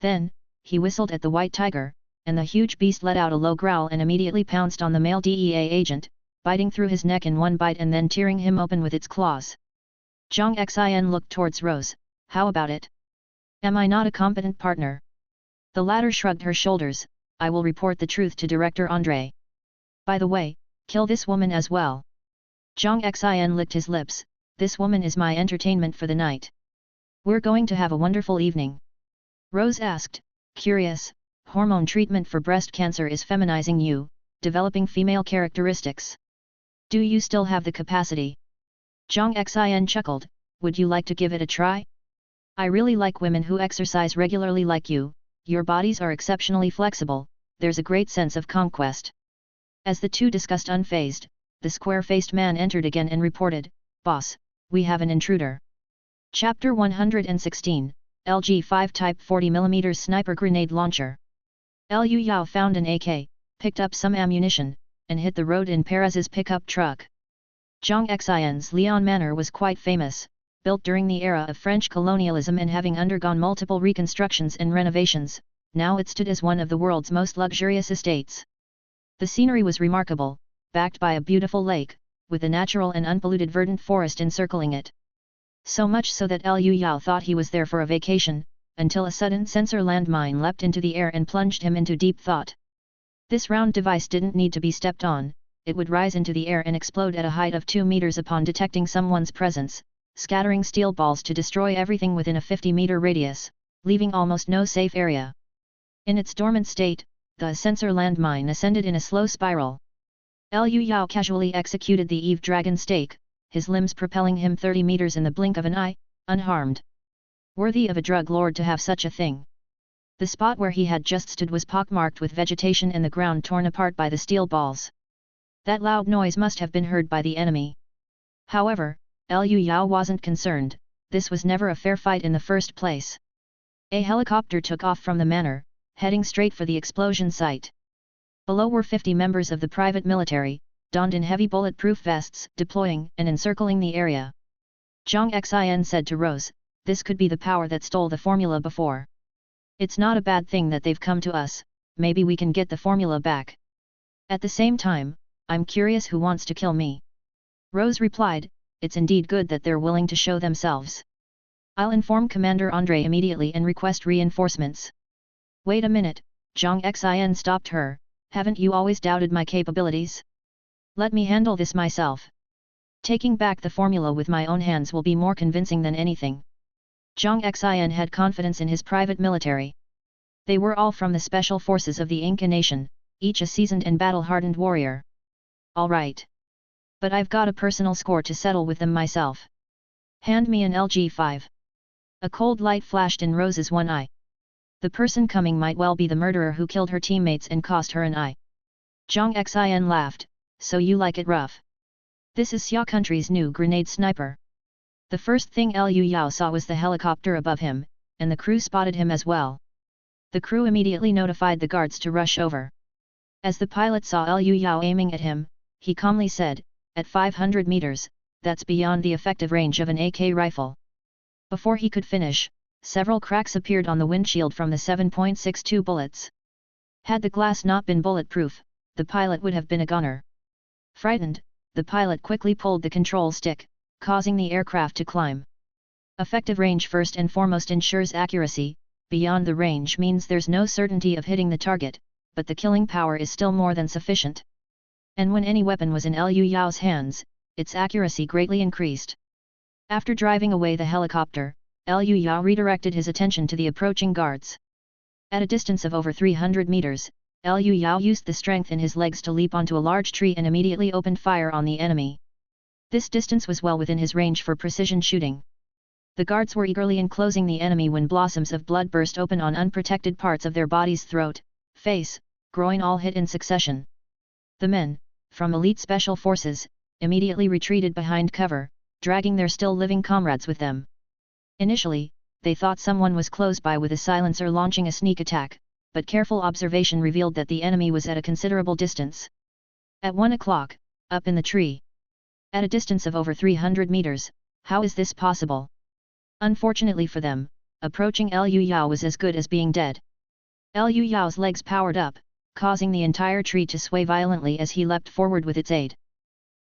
Then, he whistled at the white tiger, and the huge beast let out a low growl and immediately pounced on the male DEA agent, biting through his neck in one bite and then tearing him open with its claws. Zhang Xin looked towards Rose, how about it? Am I not a competent partner? The latter shrugged her shoulders, I will report the truth to Director André. By the way, kill this woman as well. Zhang Xin licked his lips, this woman is my entertainment for the night. We're going to have a wonderful evening. Rose asked, curious, hormone treatment for breast cancer is feminizing you, developing female characteristics. Do you still have the capacity? Zhang Xin chuckled, would you like to give it a try? I really like women who exercise regularly like you, your bodies are exceptionally flexible, there's a great sense of conquest. As the two discussed unfazed, the square-faced man entered again and reported, Boss, we have an intruder. Chapter 116, LG-5 Type 40mm Sniper Grenade Launcher. Liu Yao found an AK, picked up some ammunition, and hit the road in Perez's pickup truck. Zhang Xin's Leon Manor was quite famous, built during the era of French colonialism and having undergone multiple reconstructions and renovations, now it stood as one of the world's most luxurious estates. The scenery was remarkable, backed by a beautiful lake, with a natural and unpolluted verdant forest encircling it. So much so that Liu Yao thought he was there for a vacation, until a sudden sensor landmine leapt into the air and plunged him into deep thought. This round device didn't need to be stepped on, it would rise into the air and explode at a height of 2 meters upon detecting someone's presence, scattering steel balls to destroy everything within a 50-meter radius, leaving almost no safe area. In its dormant state, the sensor landmine ascended in a slow spiral. Liu Yao casually executed the Eve Dragon stake, his limbs propelling him 30 meters in the blink of an eye, unharmed. Worthy of a drug lord to have such a thing. The spot where he had just stood was pockmarked with vegetation and the ground torn apart by the steel balls. That loud noise must have been heard by the enemy. However, Liu Yao wasn't concerned, this was never a fair fight in the first place. A helicopter took off from the manor, heading straight for the explosion site. Below were 50 members of the private military, donned in heavy bulletproof vests, deploying and encircling the area. Zhang Xin said to Rose, this could be the power that stole the formula before. It's not a bad thing that they've come to us, maybe we can get the formula back. At the same time, I'm curious who wants to kill me. Rose replied, it's indeed good that they're willing to show themselves. I'll inform Commander André immediately and request reinforcements. Wait a minute, Zhang Xin stopped her, haven't you always doubted my capabilities? Let me handle this myself. Taking back the formula with my own hands will be more convincing than anything. Zhang Xin had confidence in his private military. They were all from the special forces of the Inca nation, each a seasoned and battle-hardened warrior. All right. But I've got a personal score to settle with them myself. Hand me an LG5. A cold light flashed in Rose's one eye. The person coming might well be the murderer who killed her teammates and cost her an eye. Zhang Xin laughed, so you like it rough. This is Xia country's new grenade sniper. The first thing Liu Yao saw was the helicopter above him, and the crew spotted him as well. The crew immediately notified the guards to rush over. As the pilot saw Liu Yao aiming at him, he calmly said, "At 500 meters, that's beyond the effective range of an AK rifle." Before he could finish, several cracks appeared on the windshield from the 7.62 bullets. Had the glass not been bulletproof, the pilot would have been a goner. Frightened, the pilot quickly pulled the control stick, causing the aircraft to climb. Effective range first and foremost ensures accuracy. Beyond the range means there's no certainty of hitting the target, but the killing power is still more than sufficient. And when any weapon was in Liu Yao's hands, its accuracy greatly increased. After driving away the helicopter, Liu Yao redirected his attention to the approaching guards. At a distance of over 300 meters, Liu Yao used the strength in his legs to leap onto a large tree and immediately opened fire on the enemy. This distance was well within his range for precision shooting. The guards were eagerly enclosing the enemy when blossoms of blood burst open on unprotected parts of their body's throat, face, groin all hit in succession. The men, from elite special forces, immediately retreated behind cover, dragging their still living comrades with them. Initially, they thought someone was close by with a silencer launching a sneak attack, but careful observation revealed that the enemy was at a considerable distance. At 1 o'clock, up in the tree. At a distance of over 300 meters, how is this possible? Unfortunately for them, approaching Liu Yao was as good as being dead. Liu Yao's legs powered up, causing the entire tree to sway violently as he leapt forward with its aid.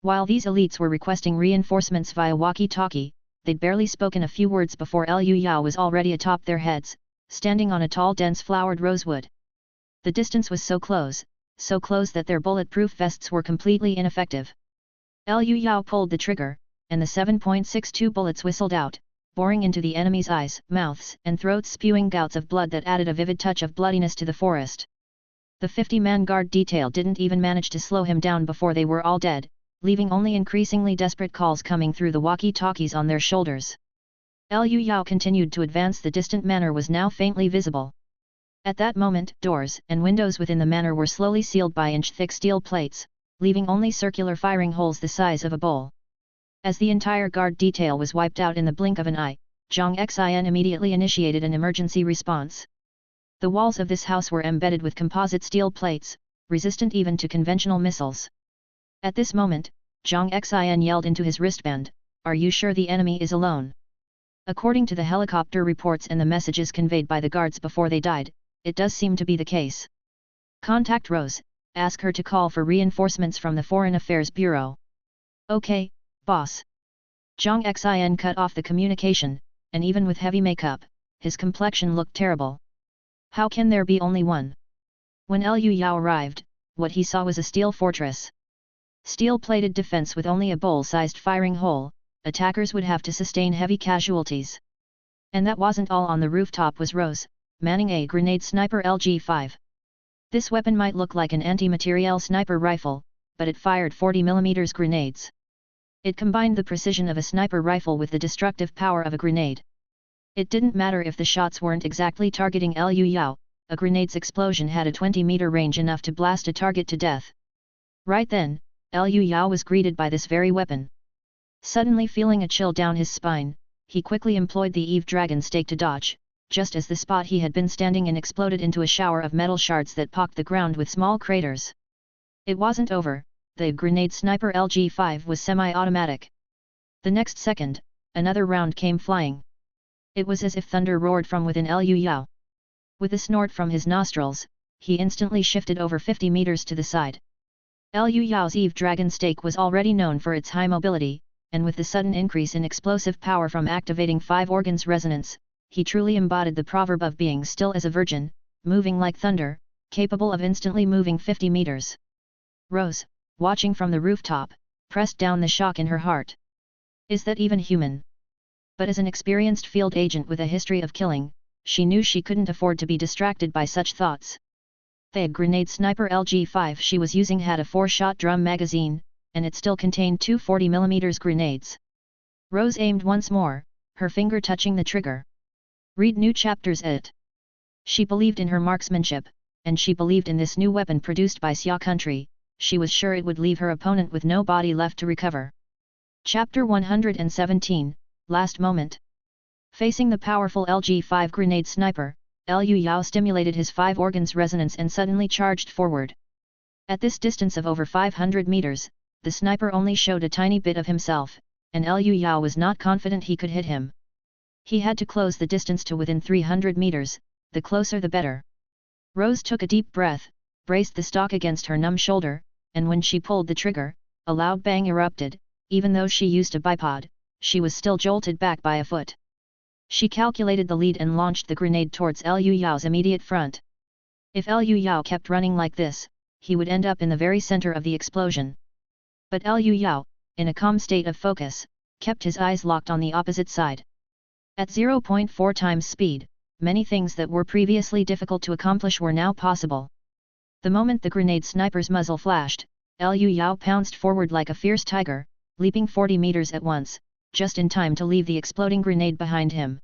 While these elites were requesting reinforcements via walkie-talkie, they'd barely spoken a few words before Liu Yao was already atop their heads, standing on a tall dense flowered rosewood. The distance was so close that their bulletproof vests were completely ineffective. Liu Yao pulled the trigger, and the 7.62 bullets whistled out, boring into the enemy's eyes, mouths, and throats, spewing gouts of blood that added a vivid touch of bloodiness to the forest. The 50-man guard detail didn't even manage to slow him down before they were all dead, leaving only increasingly desperate calls coming through the walkie-talkies on their shoulders. Liu Yao continued to advance. The distant manor was now faintly visible. At that moment, doors and windows within the manor were slowly sealed by inch-thick steel plates, leaving only circular firing holes the size of a bowl. As the entire guard detail was wiped out in the blink of an eye, Zhang Xin immediately initiated an emergency response. The walls of this house were embedded with composite steel plates, resistant even to conventional missiles. At this moment, Zhang Xin yelled into his wristband, "Are you sure the enemy is alone?" According to the helicopter reports and the messages conveyed by the guards before they died, it does seem to be the case. Contact Rose, ask her to call for reinforcements from the Foreign Affairs Bureau. Okay, boss. Zhang Xin cut off the communication, and even with heavy makeup, his complexion looked terrible. How can there be only one? When Liu Yao arrived, what he saw was a steel fortress. Steel-plated defense with only a bowl-sized firing hole, attackers would have to sustain heavy casualties. And that wasn't all. On the rooftop was Rose, manning a grenade sniper LG5. This weapon might look like an anti-materiel sniper rifle, but it fired 40mm grenades. It combined the precision of a sniper rifle with the destructive power of a grenade. It didn't matter if the shots weren't exactly targeting Liu Yao, a grenade's explosion had a 20-meter range, enough to blast a target to death. Right then, Liu Yao was greeted by this very weapon. Suddenly feeling a chill down his spine, he quickly employed the Eve Dragon stake to dodge, just as the spot he had been standing in exploded into a shower of metal shards that pocked the ground with small craters. It wasn't over. The grenade sniper LG5 was semi-automatic. The next second, another round came flying. It was as if thunder roared from within Liu Yao. With a snort from his nostrils, he instantly shifted over 50 meters to the side. Liu Yao's Eve Dragon stake was already known for its high mobility, and with the sudden increase in explosive power from activating 5 organs resonance, he truly embodied the proverb of being still as a virgin, moving like thunder, capable of instantly moving 50 meters. Rose, watching from the rooftop, pressed down the shock in her heart. Is that even human? But as an experienced field agent with a history of killing, she knew she couldn't afford to be distracted by such thoughts. The grenade sniper LG-5 she was using had a 4-shot drum magazine, and it still contained two 40mm grenades. Rose aimed once more, her finger touching the trigger. Read new chapters it. She believed in her marksmanship, and she believed in this new weapon produced by Xia country. She was sure it would leave her opponent with no body left to recover. Chapter 117, Last Moment. Facing the powerful LG-5 grenade sniper, Liu Yao stimulated his 5 organs resonance and suddenly charged forward. At this distance of over 500 meters, the sniper only showed a tiny bit of himself, and Liu Yao was not confident he could hit him. He had to close the distance to within 300 meters, the closer the better. Rose took a deep breath, braced the stock against her numb shoulder, and when she pulled the trigger, a loud bang erupted. Even though she used a bipod, she was still jolted back by a foot. She calculated the lead and launched the grenade towards Liu Yao's immediate front. If Liu Yao kept running like this, he would end up in the very center of the explosion. But Liu Yao, in a calm state of focus, kept his eyes locked on the opposite side. At 0.4 times speed, many things that were previously difficult to accomplish were now possible. The moment the grenade sniper's muzzle flashed, Liu Yao pounced forward like a fierce tiger, leaping 40 meters at once, just in time to leave the exploding grenade behind him.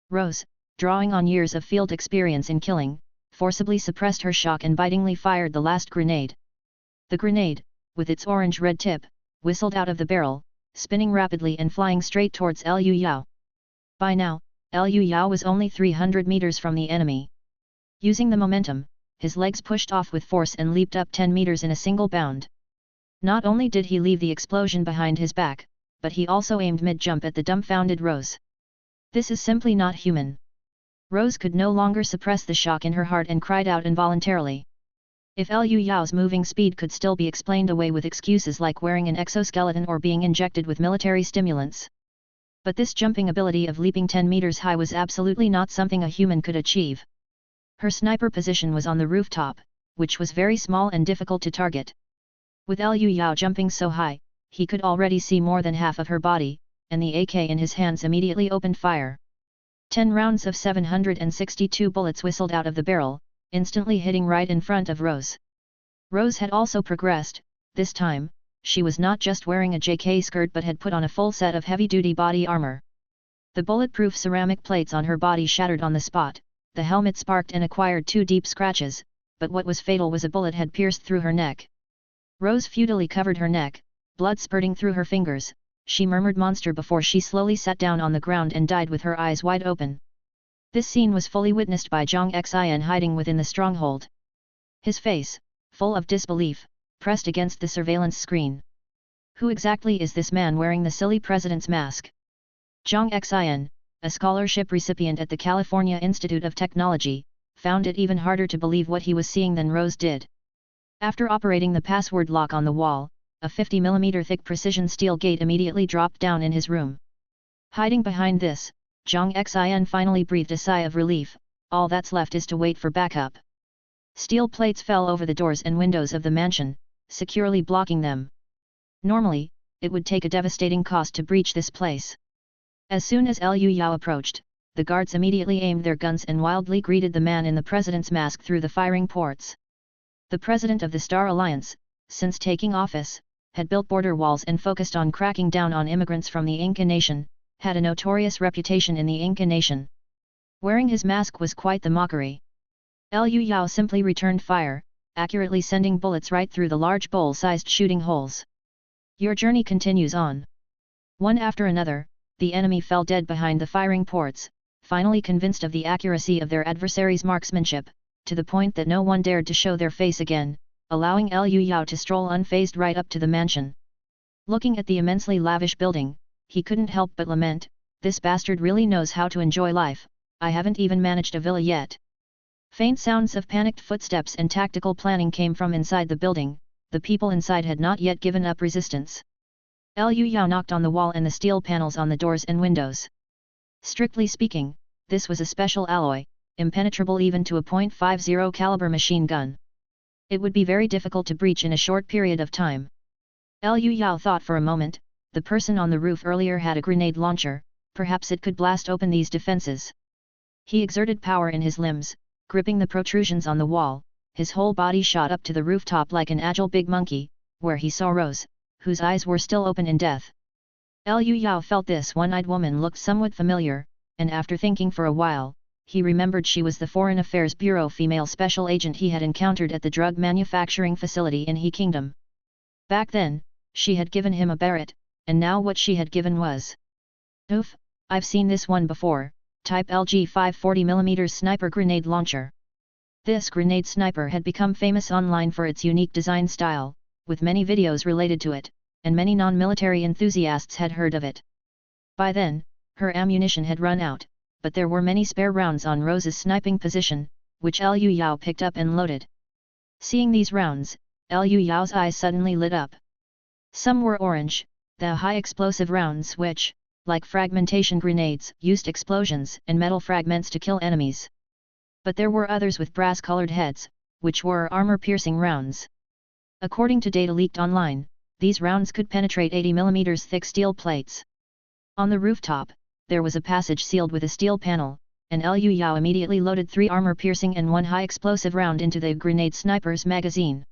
Rose, drawing on years of field experience in killing, forcibly suppressed her shock and bitingly fired the last grenade. The grenade, with its orange-red tip, whistled out of the barrel, spinning rapidly and flying straight towards Liu Yao. By now, Liu Yao was only 300 meters from the enemy. Using the momentum, his legs pushed off with force and leaped up 10 meters in a single bound. Not only did he leave the explosion behind his back, but he also aimed mid-jump at the dumbfounded Rose. This is simply not human. Rose could no longer suppress the shock in her heart and cried out involuntarily. If Liu Yao's moving speed could still be explained away with excuses like wearing an exoskeleton or being injected with military stimulants. But this jumping ability of leaping 10 meters high was absolutely not something a human could achieve. Her sniper position was on the rooftop, which was very small and difficult to target. With Liu Yao jumping so high, he could already see more than half of her body, and the AK in his hands immediately opened fire. 10 rounds of 762 bullets whistled out of the barrel, instantly hitting right in front of Rose. Rose had also progressed. This time, she was not just wearing a JK skirt but had put on a full set of heavy-duty body armor. The bulletproof ceramic plates on her body shattered on the spot, the helmet sparked and acquired 2 deep scratches, but what was fatal was a bullet had pierced through her neck. Rose futilely covered her neck, blood spurting through her fingers. She murmured "monster" before she slowly sat down on the ground and died with her eyes wide open. This scene was fully witnessed by Zhang Xian hiding within the stronghold. His face, full of disbelief, pressed against the surveillance screen. Who exactly is this man wearing the silly president's mask? Zhang Xian, a scholarship recipient at the California Institute of Technology, found it even harder to believe what he was seeing than Rose did. After operating the password lock on the wall, a 50mm thick precision steel gate immediately dropped down in his room. Hiding behind this, Zhang Xian finally breathed a sigh of relief. All that's left is to wait for backup. Steel plates fell over the doors and windows of the mansion, securely blocking them. Normally, it would take a devastating cost to breach this place. As soon as Liu Yao approached, the guards immediately aimed their guns and wildly greeted the man in the president's mask through the firing ports. The president of the Star Alliance, since taking office, had built border walls and focused on cracking down on immigrants from the Inca nation, had a notorious reputation in the Inca nation. Wearing his mask was quite the mockery. Liu Yao simply returned fire, accurately sending bullets right through the large bowl-sized shooting holes. Your journey continues on. One after another, the enemy fell dead behind the firing ports, finally convinced of the accuracy of their adversaries' marksmanship, to the point that no one dared to show their face again, allowing Liu Yao to stroll unfazed right up to the mansion. Looking at the immensely lavish building, he couldn't help but lament, "This bastard really knows how to enjoy life. I haven't even managed a villa yet." Faint sounds of panicked footsteps and tactical planning came from inside the building. The people inside had not yet given up resistance. Liu Yao knocked on the wall and the steel panels on the doors and windows. Strictly speaking, this was a special alloy, impenetrable even to a .50 caliber machine gun. It would be very difficult to breach in a short period of time. Liu Yao thought for a moment, the person on the roof earlier had a grenade launcher, perhaps it could blast open these defenses. He exerted power in his limbs, gripping the protrusions on the wall, his whole body shot up to the rooftop like an agile big monkey, where he saw Rose, whose eyes were still open in death. Liu Yao felt this one-eyed woman looked somewhat familiar, and after thinking for a while, he remembered she was the Foreign Affairs Bureau female special agent he had encountered at the drug manufacturing facility in He Kingdom. Back then, she had given him a Barrett, and now what she had given was... Oof, I've seen this one before, type LG 540mm sniper grenade launcher. This grenade sniper had become famous online for its unique design style, with many videos related to it, and many non-military enthusiasts had heard of it. By then, her ammunition had run out, but there were many spare rounds on Rose's sniping position, which Liu Yao picked up and loaded. Seeing these rounds, Liu Yao's eyes suddenly lit up. Some were orange, the high-explosive rounds which, like fragmentation grenades, used explosions and metal fragments to kill enemies. But there were others with brass-colored heads, which were armor-piercing rounds. According to data leaked online, these rounds could penetrate 80mm thick steel plates. On the rooftop, there was a passage sealed with a steel panel, and Liu Yao immediately loaded 3 armor-piercing and 1 high-explosive round into the grenade sniper's magazine.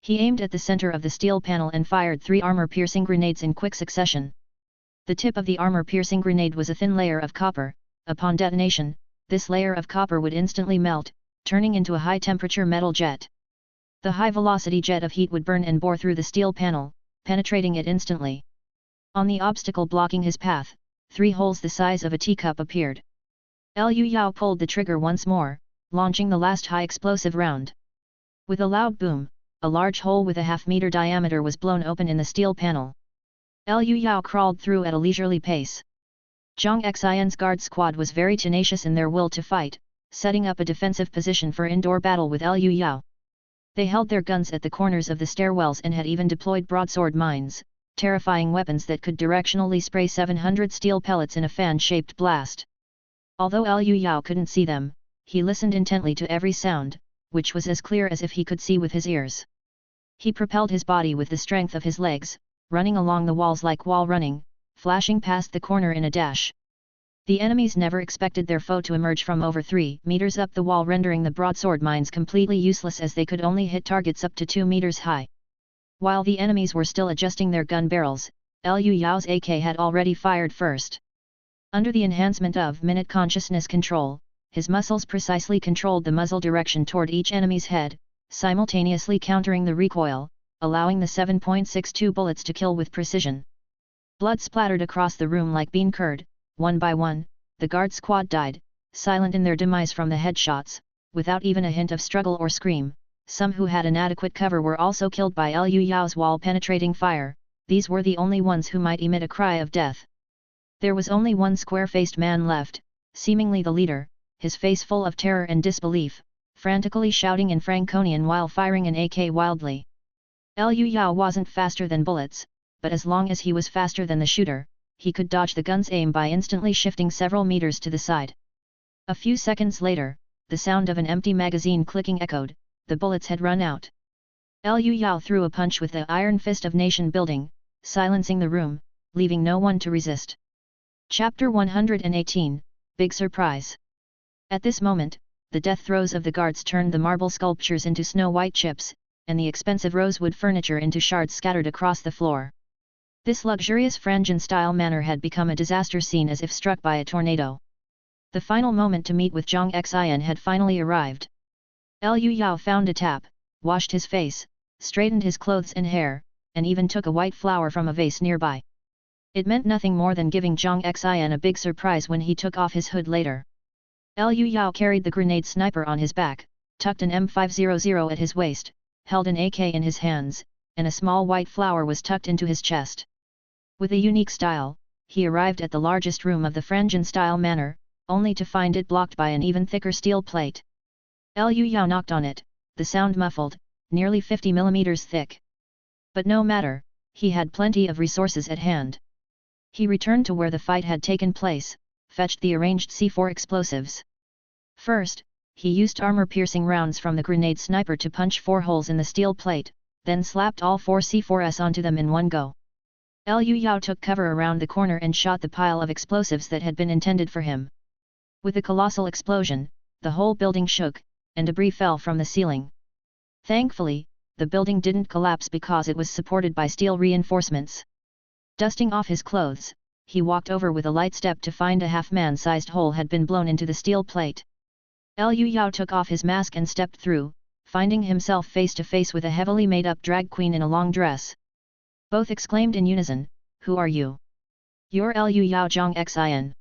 He aimed at the center of the steel panel and fired 3 armor-piercing grenades in quick succession. The tip of the armor-piercing grenade was a thin layer of copper. Upon detonation, this layer of copper would instantly melt, turning into a high-temperature metal jet. The high-velocity jet of heat would burn and bore through the steel panel, penetrating it instantly. On the obstacle blocking his path, 3 holes the size of a teacup appeared. Liu Yao pulled the trigger once more, launching the last high-explosive round. With a loud boom, a large hole with a half-meter diameter was blown open in the steel panel. Liu Yao crawled through at a leisurely pace. Zhang Xian's guard squad was very tenacious in their will to fight, setting up a defensive position for indoor battle with Liu Yao. They held their guns at the corners of the stairwells and had even deployed broadsword mines, terrifying weapons that could directionally spray 700 steel pellets in a fan-shaped blast. Although Liu Yao couldn't see them, he listened intently to every sound, which was as clear as if he could see with his ears. He propelled his body with the strength of his legs, running along the walls like wall running, flashing past the corner in a dash. The enemies never expected their foe to emerge from over 3 meters up the wall, rendering the broadsword mines completely useless as they could only hit targets up to 2 meters high. While the enemies were still adjusting their gun barrels, Liu Yao's AK had already fired first. Under the enhancement of minute consciousness control, his muscles precisely controlled the muzzle direction toward each enemy's head, simultaneously countering the recoil, allowing the 7.62 bullets to kill with precision. Blood splattered across the room like bean curd. One by one, the guard squad died, silent in their demise from the headshots, without even a hint of struggle or scream. Some who had inadequate cover were also killed by Liu Yao's wall-penetrating fire. These were the only ones who might emit a cry of death. There was only one square-faced man left, seemingly the leader, his face full of terror and disbelief, frantically shouting in Franconian while firing an AK wildly. Liu Yao wasn't faster than bullets, but as long as he was faster than the shooter, he could dodge the gun's aim by instantly shifting several meters to the side. A few seconds later, the sound of an empty magazine clicking echoed. The bullets had run out. Liu Yao threw a punch with the iron fist of nation building, silencing the room, leaving no one to resist. Chapter 118, Big Surprise. At this moment, the death throes of the guards turned the marble sculptures into snow-white chips, and the expensive rosewood furniture into shards scattered across the floor. This luxurious Frangian-style manor had become a disaster scene as if struck by a tornado. The final moment to meet with Zhang Xian had finally arrived. Liu Yao found a tap, washed his face, straightened his clothes and hair, and even took a white flower from a vase nearby. It meant nothing more than giving Zhang Xian a big surprise when he took off his hood later. Liu Yao carried the grenade sniper on his back, tucked an M500 at his waist, held an AK in his hands, and a small white flower was tucked into his chest. With a unique style, he arrived at the largest room of the Frangian-style manor, only to find it blocked by an even thicker steel plate. Liu Yao knocked on it, the sound muffled, nearly 50 millimeters thick. But no matter, he had plenty of resources at hand. He returned to where the fight had taken place, fetched the arranged C4 explosives. First, he used armor-piercing rounds from the grenade sniper to punch 4 holes in the steel plate, then slapped all 4 C4s onto them in one go. Liu Yao took cover around the corner and shot the pile of explosives that had been intended for him. With a colossal explosion, the whole building shook, and debris fell from the ceiling. Thankfully, the building didn't collapse because it was supported by steel reinforcements. Dusting off his clothes, he walked over with a light step to find a half-man-sized hole had been blown into the steel plate. Liu Yao took off his mask and stepped through, finding himself face to face with a heavily made-up drag queen in a long dress. Both exclaimed in unison, "Who are you?" "You're Liu Yao Zhang Xin."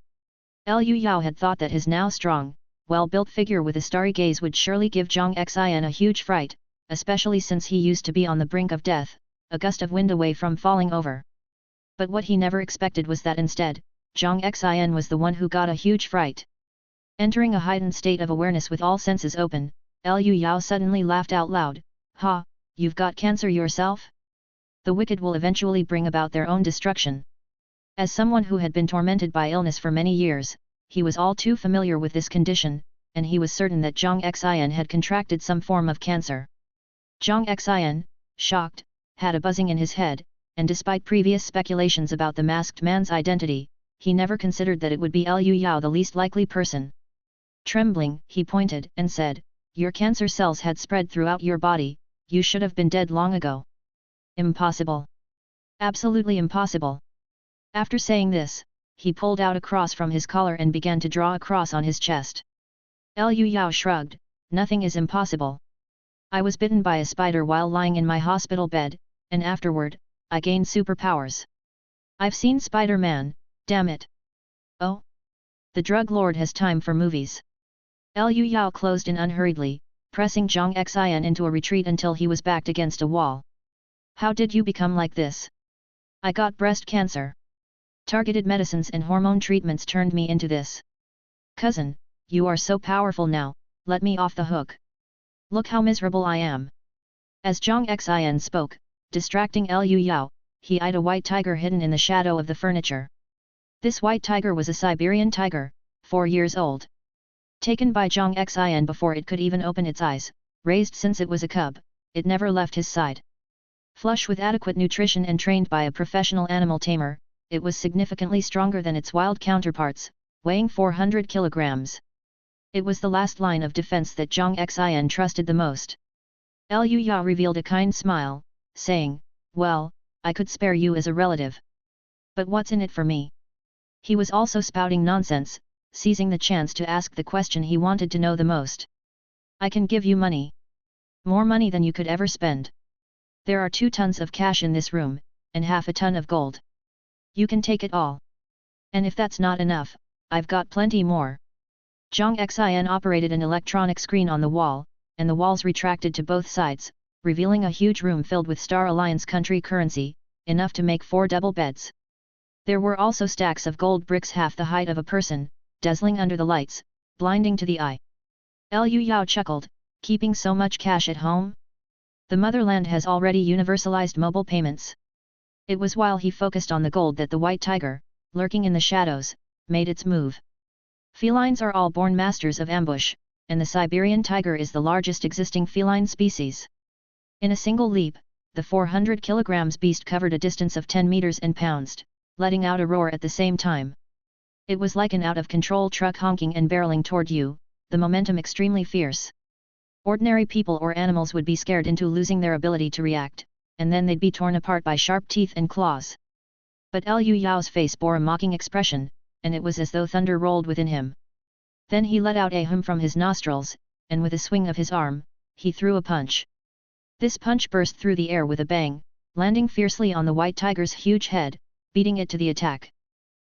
Liu Yao had thought that his now strong, well-built figure with a starry gaze would surely give Zhang Xin a huge fright, especially since he used to be on the brink of death, a gust of wind away from falling over. But what he never expected was that instead, Zhang Xin was the one who got a huge fright. Entering a heightened state of awareness with all senses open, Liu Yao suddenly laughed out loud, "Ha, you've got cancer yourself? The wicked will eventually bring about their own destruction." As someone who had been tormented by illness for many years, he was all too familiar with this condition, and he was certain that Zhang Xin had contracted some form of cancer. Zhang Xin, shocked, had a buzzing in his head, and despite previous speculations about the masked man's identity, he never considered that it would be Liu Yao the least likely person. Trembling, he pointed and said, "Your cancer cells had spread throughout your body, you should have been dead long ago." "Impossible. Absolutely impossible." After saying this, he pulled out a cross from his collar and began to draw a cross on his chest. Liu Yao shrugged, "Nothing is impossible. I was bitten by a spider while lying in my hospital bed, and afterward, I gained superpowers. I've seen Spider-Man, damn it." "Oh? The drug lord has time for movies." Liu Yao closed in unhurriedly, pressing Zhang Xin into a retreat until he was backed against a wall. "How did you become like this?" "I got breast cancer. Targeted medicines and hormone treatments turned me into this." "Cousin, you are so powerful now, let me off the hook. Look how miserable I am." As Zhang Xin spoke, distracting Liu Yao, he eyed a white tiger hidden in the shadow of the furniture. This white tiger was a Siberian tiger, 4 years old. Taken by Zhang Xin before it could even open its eyes, raised since it was a cub, it never left his side. Flush with adequate nutrition and trained by a professional animal tamer, it was significantly stronger than its wild counterparts, weighing 400 kilograms. It was the last line of defense that Zhang Xin trusted the most. Liu Yao revealed a kind smile, saying, "Well, I could spare you as a relative. But what's in it for me?" He was also spouting nonsense, seizing the chance to ask the question he wanted to know the most. "I can give you money. More money than you could ever spend. There are 2 tons of cash in this room, and half a ton of gold. You can take it all. And if that's not enough, I've got plenty more." Zhang Xin operated an electronic screen on the wall, and the walls retracted to both sides, revealing a huge room filled with Star Alliance country currency, enough to make 4 double beds. There were also stacks of gold bricks half the height of a person, dazzling under the lights, blinding to the eye. Liu Yao chuckled, "Keeping so much cash at home? The motherland has already universalized mobile payments." It was while he focused on the gold that the white tiger, lurking in the shadows, made its move. Felines are all born masters of ambush, and the Siberian tiger is the largest existing feline species. In a single leap, the 400 kilograms beast covered a distance of 10 meters and pounced, letting out a roar at the same time. It was like an out-of-control truck honking and barreling toward you, the momentum extremely fierce. Ordinary people or animals would be scared into losing their ability to react, and then they'd be torn apart by sharp teeth and claws. But Liu Yao's face bore a mocking expression, and it was as though thunder rolled within him. Then he let out a hum from his nostrils, and with a swing of his arm, he threw a punch. This punch burst through the air with a bang, landing fiercely on the white tiger's huge head, beating it to the attack.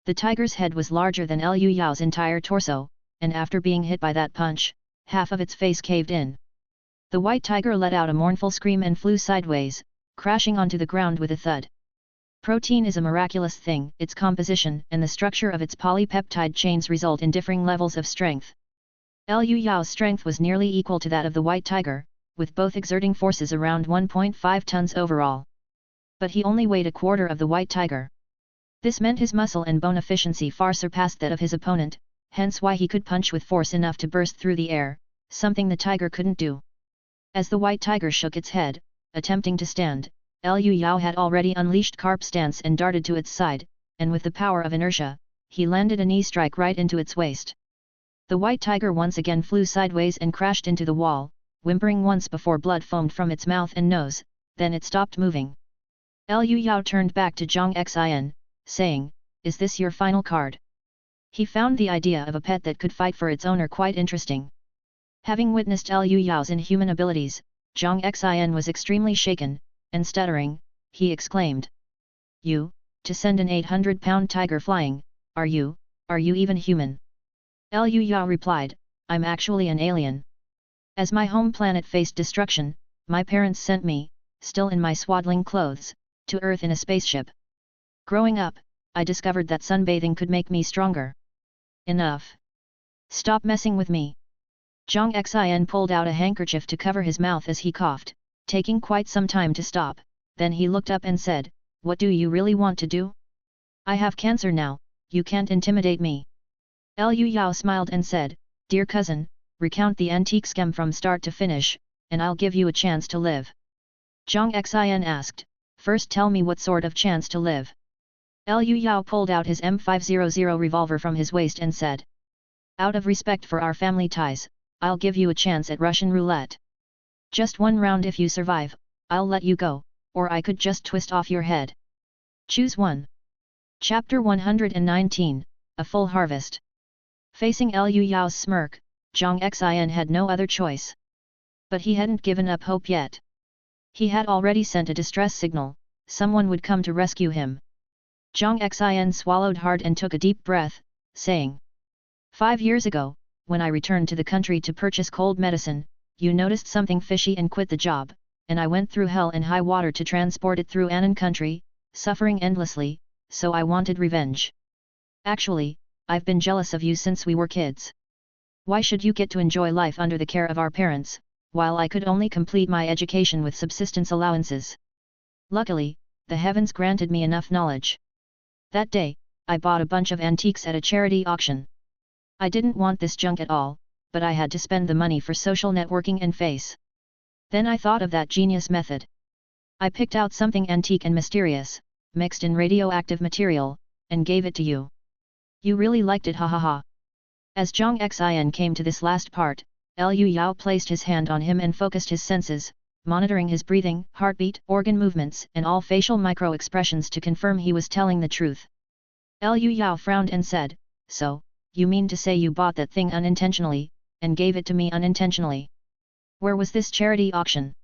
The tiger's head was larger than Liu Yao's entire torso, and after being hit by that punch, half of its face caved in. The white tiger let out a mournful scream and flew sideways, crashing onto the ground with a thud. Protein is a miraculous thing, its composition and the structure of its polypeptide chains result in differing levels of strength. Liu Yao's strength was nearly equal to that of the white tiger, with both exerting forces around 1.5 tons overall. But he only weighed a quarter of the white tiger. This meant his muscle and bone efficiency far surpassed that of his opponent, hence why he could punch with force enough to burst through the air, something the tiger couldn't do. As the white tiger shook its head, attempting to stand, Liu Yao had already unleashed carp stance and darted to its side, and with the power of inertia, he landed a knee strike right into its waist. The white tiger once again flew sideways and crashed into the wall, whimpering once before blood foamed from its mouth and nose, then it stopped moving. Liu Yao turned back to Zhang Xin, saying, "Is this your final card?" He found the idea of a pet that could fight for its owner quite interesting. Having witnessed Liu Yao's inhuman abilities, Zhang Xin was extremely shaken, and stuttering, he exclaimed. "You, to send an 800-pound tiger flying, are you even human?" Liu Yao replied, "I'm actually an alien. As my home planet faced destruction, my parents sent me, still in my swaddling clothes, to Earth in a spaceship. Growing up, I discovered that sunbathing could make me stronger. Enough. Stop messing with me." Zhang Xin pulled out a handkerchief to cover his mouth as he coughed, taking quite some time to stop, then he looked up and said, "What do you really want to do? I have cancer now, you can't intimidate me." Liu Yao smiled and said, "Dear cousin, recount the antique scam from start to finish, and I'll give you a chance to live." Zhang Xin asked, "First tell me what sort of chance to live." Liu Yao pulled out his M500 revolver from his waist and said, "Out of respect for our family ties, I'll give you a chance at Russian roulette. Just one round. If you survive, I'll let you go, or I could just twist off your head. Choose one." Chapter 119, A Full Harvest. Facing Liu Yao's smirk, Zhang Xin had no other choice. But he hadn't given up hope yet. He had already sent a distress signal, someone would come to rescue him. Zhang Xin swallowed hard and took a deep breath, saying, "5 years ago, when I returned to the country to purchase cold medicine, you noticed something fishy and quit the job, and I went through hell and high water to transport it through Annan country, suffering endlessly, so I wanted revenge. Actually, I've been jealous of you since we were kids. Why should you get to enjoy life under the care of our parents, while I could only complete my education with subsistence allowances? Luckily, the heavens granted me enough knowledge. That day, I bought a bunch of antiques at a charity auction. I didn't want this junk at all, but I had to spend the money for social networking and face. Then I thought of that genius method. I picked out something antique and mysterious, mixed in radioactive material, and gave it to you. You really liked it, ha ha ha." As Zhang Xin came to this last part, Liu Yao placed his hand on him and focused his senses, monitoring his breathing, heartbeat, organ movements and all facial micro-expressions to confirm he was telling the truth. Liu Yao frowned and said, "So, you mean to say you bought that thing unintentionally, and gave it to me unintentionally? Where was this charity auction?"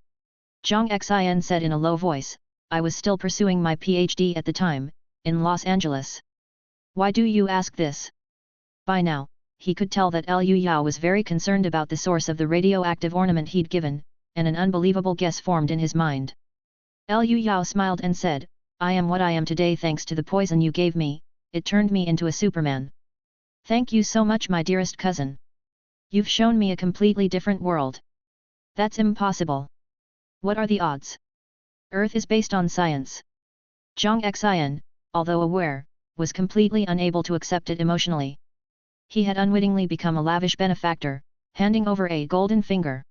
Zhang Xin said in a low voice, "I was still pursuing my PhD at the time, in Los Angeles." "Why do you ask this?" By now, he could tell that Liu Yao was very concerned about the source of the radioactive ornament he'd given, and an unbelievable guess formed in his mind. Liu Yao smiled and said, "I am what I am today thanks to the poison you gave me, it turned me into a Superman. Thank you so much, my dearest cousin. You've shown me a completely different world." "That's impossible. What are the odds? Earth is based on science." Zhang Xin, although aware, was completely unable to accept it emotionally. He had unwittingly become a lavish benefactor, handing over a golden finger.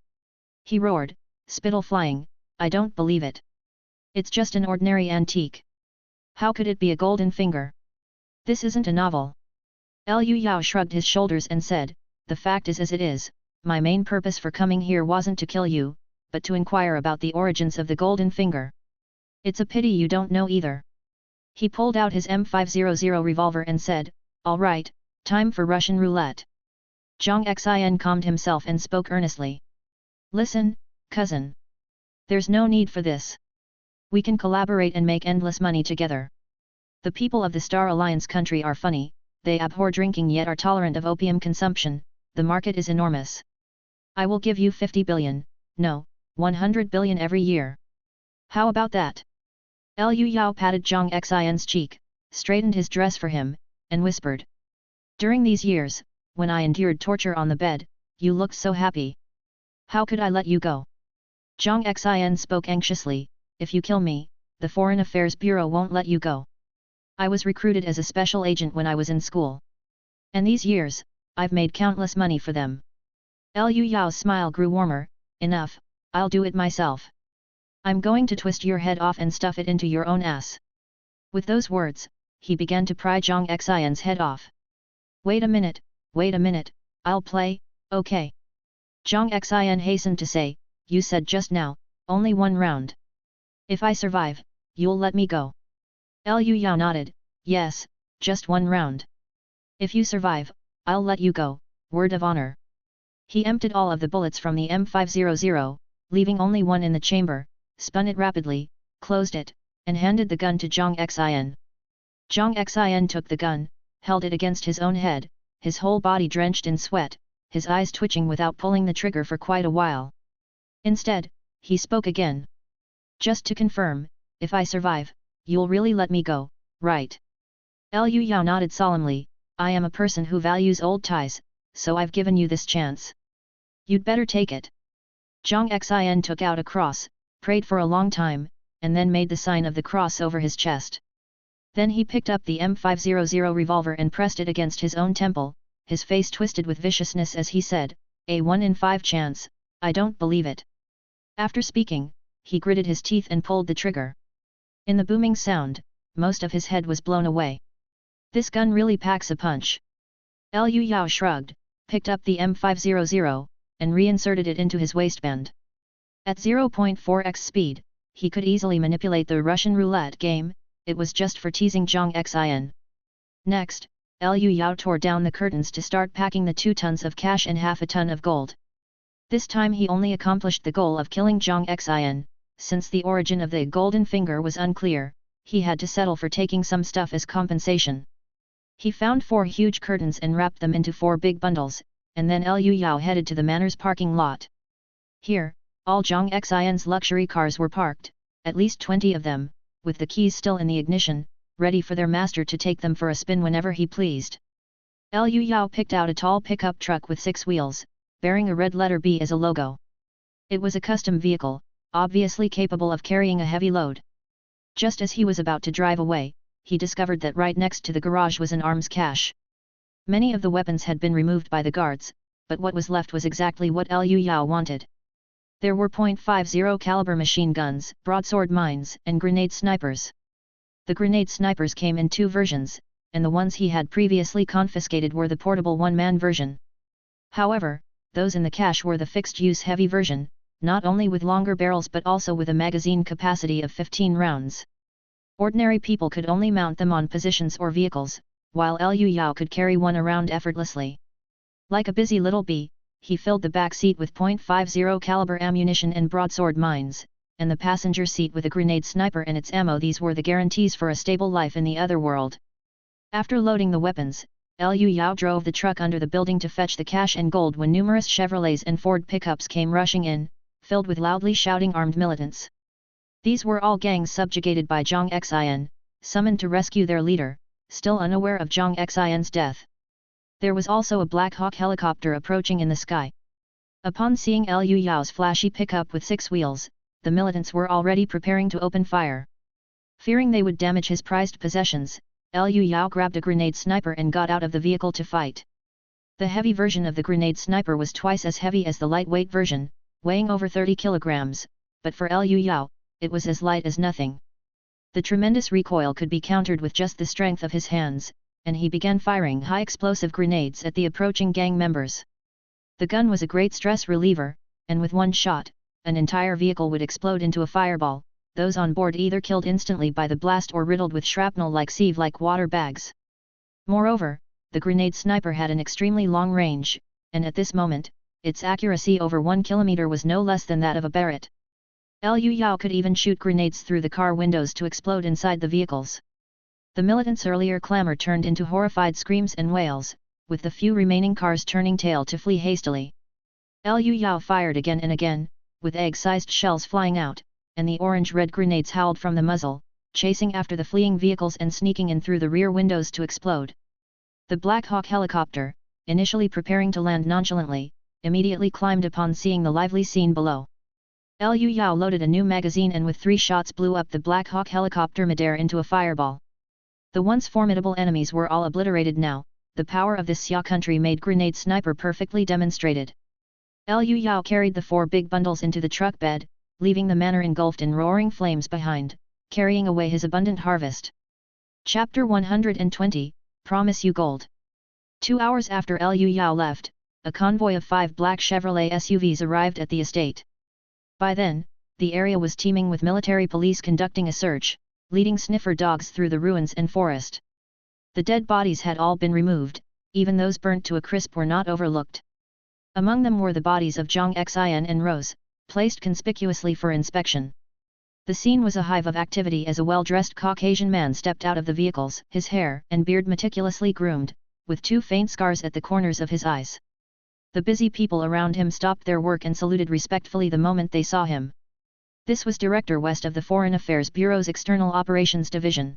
He roared, spittle flying, "I don't believe it. It's just an ordinary antique. How could it be a golden finger? This isn't a novel." Liu Yao shrugged his shoulders and said, "The fact is as it is, my main purpose for coming here wasn't to kill you, but to inquire about the origins of the golden finger. It's a pity you don't know either." He pulled out his M500 revolver and said, "All right, time for Russian roulette." Zhang Xin calmed himself and spoke earnestly. "Listen, cousin. There's no need for this. We can collaborate and make endless money together. The people of the Star Alliance country are funny, they abhor drinking yet are tolerant of opium consumption, the market is enormous. I will give you 50 billion, no, 100 billion every year. How about that?" Liu Yao patted Zhang Xin's cheek, straightened his dress for him, and whispered. "During these years, when I endured torture on the bed, you looked so happy. How could I let you go?" Zhang Xin spoke anxiously, "If you kill me, the Foreign Affairs Bureau won't let you go. I was recruited as a special agent when I was in school. And these years, I've made countless money for them." Liu Yao's smile grew warmer, "Enough, I'll do it myself." I'm going to twist your head off and stuff it into your own ass. With those words, he began to pry Zhang Xian's head off. Wait a minute, I'll play, okay. Zhang Xian hastened to say, you said just now, only one round. If I survive, you'll let me go. Liu Yao nodded, yes, just one round. If you survive, I'll let you go, word of honor. He emptied all of the bullets from the M500, leaving only one in the chamber, spun it rapidly, closed it, and handed the gun to Zhang Xian. Zhang Xian took the gun, held it against his own head, his whole body drenched in sweat, his eyes twitching without pulling the trigger for quite a while. Instead, he spoke again. Just to confirm, if I survive, you'll really let me go, right? Liu Yao nodded solemnly, I am a person who values old ties, so I've given you this chance. You'd better take it. Zhang Xian took out a cross, prayed for a long time, and then made the sign of the cross over his chest. Then he picked up the M500 revolver and pressed it against his own temple, his face twisted with viciousness as he said, a 1 in 5 chance, I don't believe it. After speaking, he gritted his teeth and pulled the trigger. In the booming sound, most of his head was blown away. This gun really packs a punch. Liu Yao shrugged, picked up the M500, and reinserted it into his waistband. At 0.4x speed, he could easily manipulate the Russian roulette game, it was just for teasing Zhang Xian. Next, Liu Yao tore down the curtains to start packing the 2 tons of cash and half a ton of gold. This time he only accomplished the goal of killing Zhang Xian, since the origin of the golden finger was unclear, he had to settle for taking some stuff as compensation. He found 4 huge curtains and wrapped them into 4 big bundles, and then Liu Yao headed to the manor's parking lot. Here, all Zhang Xian's luxury cars were parked, at least 20 of them, with the keys still in the ignition, ready for their master to take them for a spin whenever he pleased. Liu Yao picked out a tall pickup truck with 6 wheels, bearing a red letter B as a logo. It was a custom vehicle, obviously capable of carrying a heavy load. Just as he was about to drive away, he discovered that right next to the garage was an arms cache. Many of the weapons had been removed by the guards, but what was left was exactly what Liu Yao wanted. There were .50 caliber machine guns, broadsword mines, and grenade snipers. The grenade snipers came in 2 versions, and the ones he had previously confiscated were the portable one-man version. However, those in the cache were the fixed-use heavy version, not only with longer barrels but also with a magazine capacity of 15 rounds. Ordinary people could only mount them on positions or vehicles, while Liu Yao could carry one around effortlessly. Like a busy little bee, he filled the back seat with .50 caliber ammunition and broadsword mines, and the passenger seat with a grenade sniper and its ammo. These were the guarantees for a stable life in the other world. After loading the weapons, Liu Yao drove the truck under the building to fetch the cash and gold when numerous Chevrolets and Ford pickups came rushing in, filled with loudly shouting armed militants. These were all gangs subjugated by Zhang Xian, summoned to rescue their leader, still unaware of Zhang Xian's death. There was also a Black Hawk helicopter approaching in the sky. Upon seeing Liu Yao's flashy pickup with 6 wheels, the militants were already preparing to open fire. Fearing they would damage his prized possessions, Liu Yao grabbed a grenade sniper and got out of the vehicle to fight. The heavy version of the grenade sniper was twice as heavy as the lightweight version, weighing over 30 kilograms, but for Liu Yao, it was as light as nothing. The tremendous recoil could be countered with just the strength of his hands, and he began firing high-explosive grenades at the approaching gang members. The gun was a great stress reliever, and with one shot, an entire vehicle would explode into a fireball, those on board either killed instantly by the blast or riddled with shrapnel like sieve-like water bags. Moreover, the grenade sniper had an extremely long range, and at this moment, its accuracy over 1 kilometer was no less than that of a Barrett. Liu Yao could even shoot grenades through the car windows to explode inside the vehicles. The militants' earlier clamor turned into horrified screams and wails, with the few remaining cars turning tail to flee hastily. Liu Yao fired again and again, with egg-sized shells flying out, and the orange-red grenades howled from the muzzle, chasing after the fleeing vehicles and sneaking in through the rear windows to explode. The Black Hawk helicopter, initially preparing to land nonchalantly, immediately climbed upon seeing the lively scene below. Liu Yao loaded a new magazine and with 3 shots blew up the Black Hawk helicopter midair into a fireball. The once formidable enemies were all obliterated now, the power of this Xia country made grenade sniper perfectly demonstrated. Liu Yao carried the 4 big bundles into the truck bed, leaving the manor engulfed in roaring flames behind, carrying away his abundant harvest. Chapter 120, Promise You Gold. 2 hours after Liu Yao left, a convoy of 5 black Chevrolet SUVs arrived at the estate. By then, the area was teeming with military police conducting a search, leading sniffer dogs through the ruins and forest. The dead bodies had all been removed, even those burnt to a crisp were not overlooked. Among them were the bodies of Zhang Xin and Rose, placed conspicuously for inspection. The scene was a hive of activity as a well-dressed Caucasian man stepped out of the vehicles, his hair and beard meticulously groomed, with 2 faint scars at the corners of his eyes. The busy people around him stopped their work and saluted respectfully the moment they saw him. This was Director West of the Foreign Affairs Bureau's External Operations Division.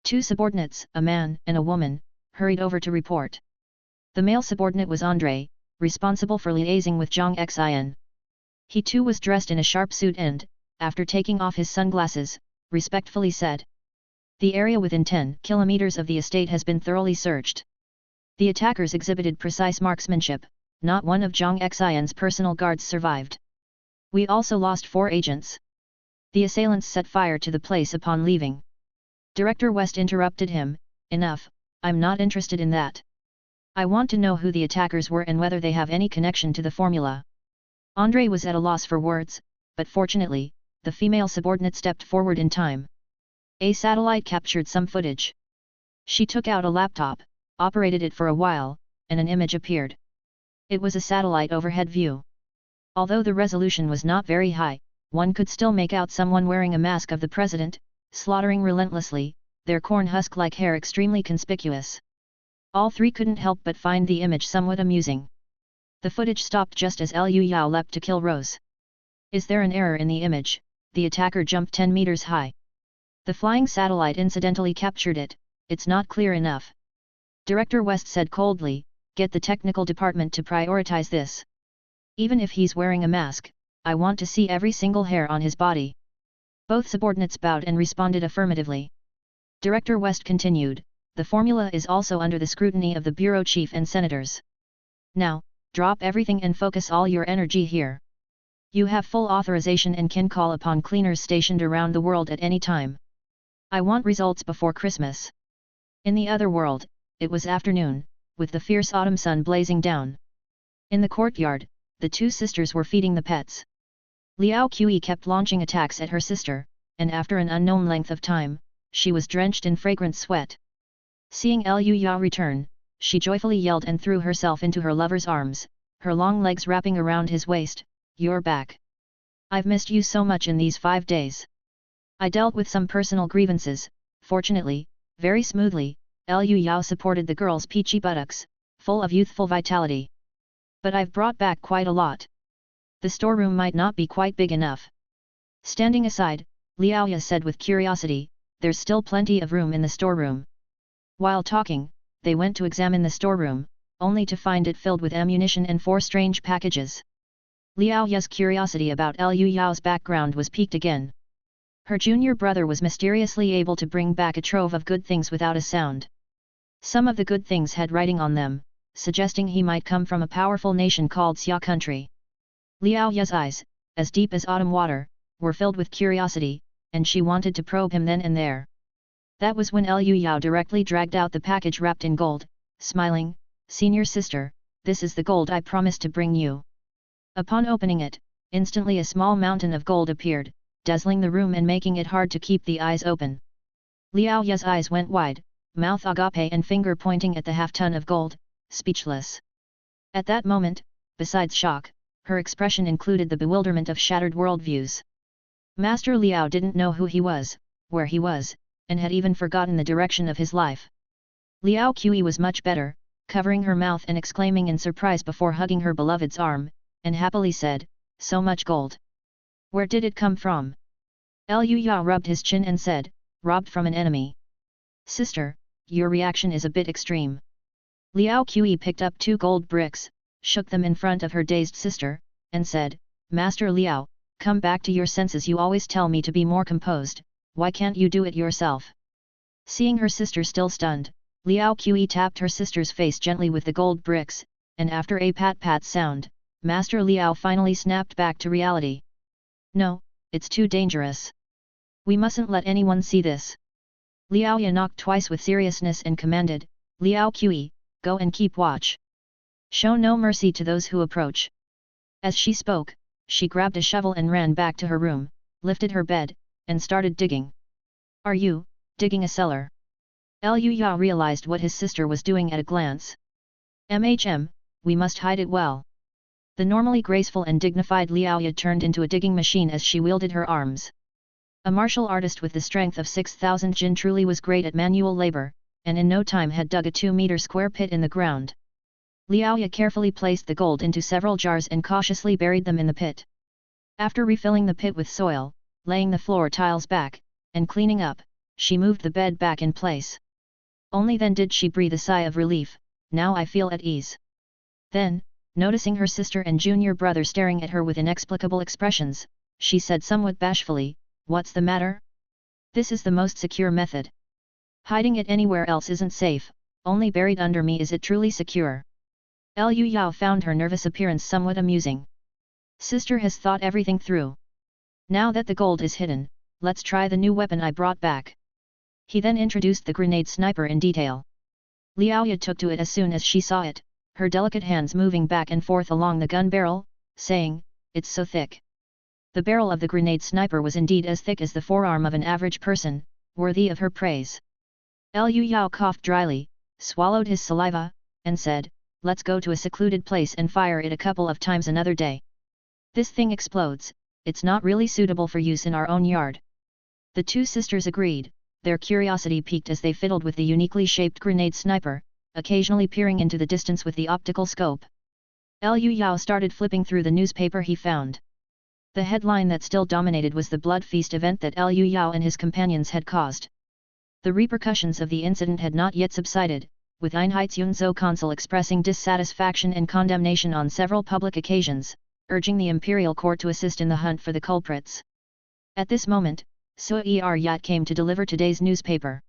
2 subordinates, a man and a woman, hurried over to report. The male subordinate was André, responsible for liaising with Zhang Xin. He too was dressed in a sharp suit and, after taking off his sunglasses, respectfully said, "The area within 10 kilometers of the estate has been thoroughly searched. The attackers exhibited precise marksmanship, not one of Zhang Xin's personal guards survived. We also lost 4 agents. The assailants set fire to the place upon leaving." Director West interrupted him, "Enough, I'm not interested in that. I want to know who the attackers were and whether they have any connection to the formula." André was at a loss for words, but fortunately, the female subordinate stepped forward in time. A satellite captured some footage. She took out a laptop, operated it for a while, and an image appeared. It was a satellite overhead view. Although the resolution was not very high, one could still make out someone wearing a mask of the president, slaughtering relentlessly, their corn husk-like hair extremely conspicuous. All 3 couldn't help but find the image somewhat amusing. The footage stopped just as Liu Yao leapt to kill Rose. "Is there an error in the image? The attacker jumped 10 meters high. The flying satellite incidentally captured it, it's not clear enough." Director West said coldly, "Get the technical department to prioritize this. Even if he's wearing a mask, I want to see every single hair on his body." Both subordinates bowed and responded affirmatively. Director West continued, "The formula is also under the scrutiny of the bureau chief and senators. Now, drop everything and focus all your energy here. You have full authorization and can call upon cleaners stationed around the world at any time. I want results before Christmas." In the other world, it was afternoon, with the fierce autumn sun blazing down. In the courtyard, the 2 sisters were feeding the pets. Liao Qi kept launching attacks at her sister, and after an unknown length of time, she was drenched in fragrant sweat. Seeing Liu Yao return, she joyfully yelled and threw herself into her lover's arms, her long legs wrapping around his waist. "You're back. I've missed you so much in these 5 days. I dealt with some personal grievances, fortunately, very smoothly." Liu Yao supported the girl's peachy buttocks, full of youthful vitality. "But I've brought back quite a lot. The storeroom might not be quite big enough." Standing aside, Liao Ya said with curiosity, "There's still plenty of room in the storeroom." While talking, they went to examine the storeroom, only to find it filled with ammunition and 4 strange packages. Liao Ya's curiosity about Liu Yao's background was piqued again. Her junior brother was mysteriously able to bring back a trove of good things without a sound. Some of the good things had writing on them, suggesting he might come from a powerful nation called Xia country. Liao Ya's eyes, as deep as autumn water, were filled with curiosity, and she wanted to probe him then and there. That was when Liu Yao directly dragged out the package wrapped in gold, smiling, "Senior sister, this is the gold I promised to bring you." Upon opening it, instantly a small mountain of gold appeared, dazzling the room and making it hard to keep the eyes open. Liao Ya's eyes went wide, mouth agape and finger pointing at the half-ton of gold, speechless. At that moment, besides shock, her expression included the bewilderment of shattered worldviews. Master Liao didn't know who he was, where he was, and had even forgotten the direction of his life. Liao Qi was much better, covering her mouth and exclaiming in surprise before hugging her beloved's arm, and happily said, "So much gold. Where did it come from?" Liu Yao rubbed his chin and said, "Robbed from an enemy." "Sister, your reaction is a bit extreme." Liao Qi picked up 2 gold bricks, shook them in front of her dazed sister, and said, "Master Liao, come back to your senses. You always tell me to be more composed, why can't you do it yourself?" Seeing her sister still stunned, Liao Qi tapped her sister's face gently with the gold bricks, and after a pat-pat sound, Master Liao finally snapped back to reality. No, it's too dangerous. We mustn't let anyone see this. Liaoya knocked twice with seriousness and commanded, Liao Qi, go and keep watch. Show no mercy to those who approach. As she spoke, she grabbed a shovel and ran back to her room, lifted her bed, and started digging. Are you digging a cellar? Liu Ya realized what his sister was doing at a glance. We must hide it well. The normally graceful and dignified Liaoya turned into a digging machine as she wielded her arms. A martial artist with the strength of 6,000 jin truly was great at manual labor, and in no time had dug a 2-meter square pit in the ground. Liaoya carefully placed the gold into several jars and cautiously buried them in the pit. After refilling the pit with soil, laying the floor tiles back, and cleaning up, she moved the bed back in place. Only then did she breathe a sigh of relief. Now I feel at ease. Then, noticing her sister and junior brother staring at her with inexplicable expressions, she said somewhat bashfully, "What's the matter? This is the most secure method. Hiding it anywhere else isn't safe, only buried under me is it truly secure." Liu Yao found her nervous appearance somewhat amusing. Sister has thought everything through. Now that the gold is hidden, let's try the new weapon I brought back. He then introduced the grenade sniper in detail. Liaoya took to it as soon as she saw it, her delicate hands moving back and forth along the gun barrel, saying, "It's so thick." The barrel of the grenade sniper was indeed as thick as the forearm of an average person, worthy of her praise. Liu Yao coughed dryly, swallowed his saliva, and said, "Let's go to a secluded place and fire it a couple of times another day. This thing explodes, it's not really suitable for use in our own yard." The two sisters agreed, their curiosity piqued as they fiddled with the uniquely shaped grenade sniper, occasionally peering into the distance with the optical scope. Liu Yao started flipping through the newspaper he found. The headline that still dominated was the blood feast event that Liu Yao and his companions had caused. The repercussions of the incident had not yet subsided, with Einheitsunzo consul expressing dissatisfaction and condemnation on several public occasions, urging the imperial court to assist in the hunt for the culprits. At this moment, Su'er Yat came to deliver today's newspaper.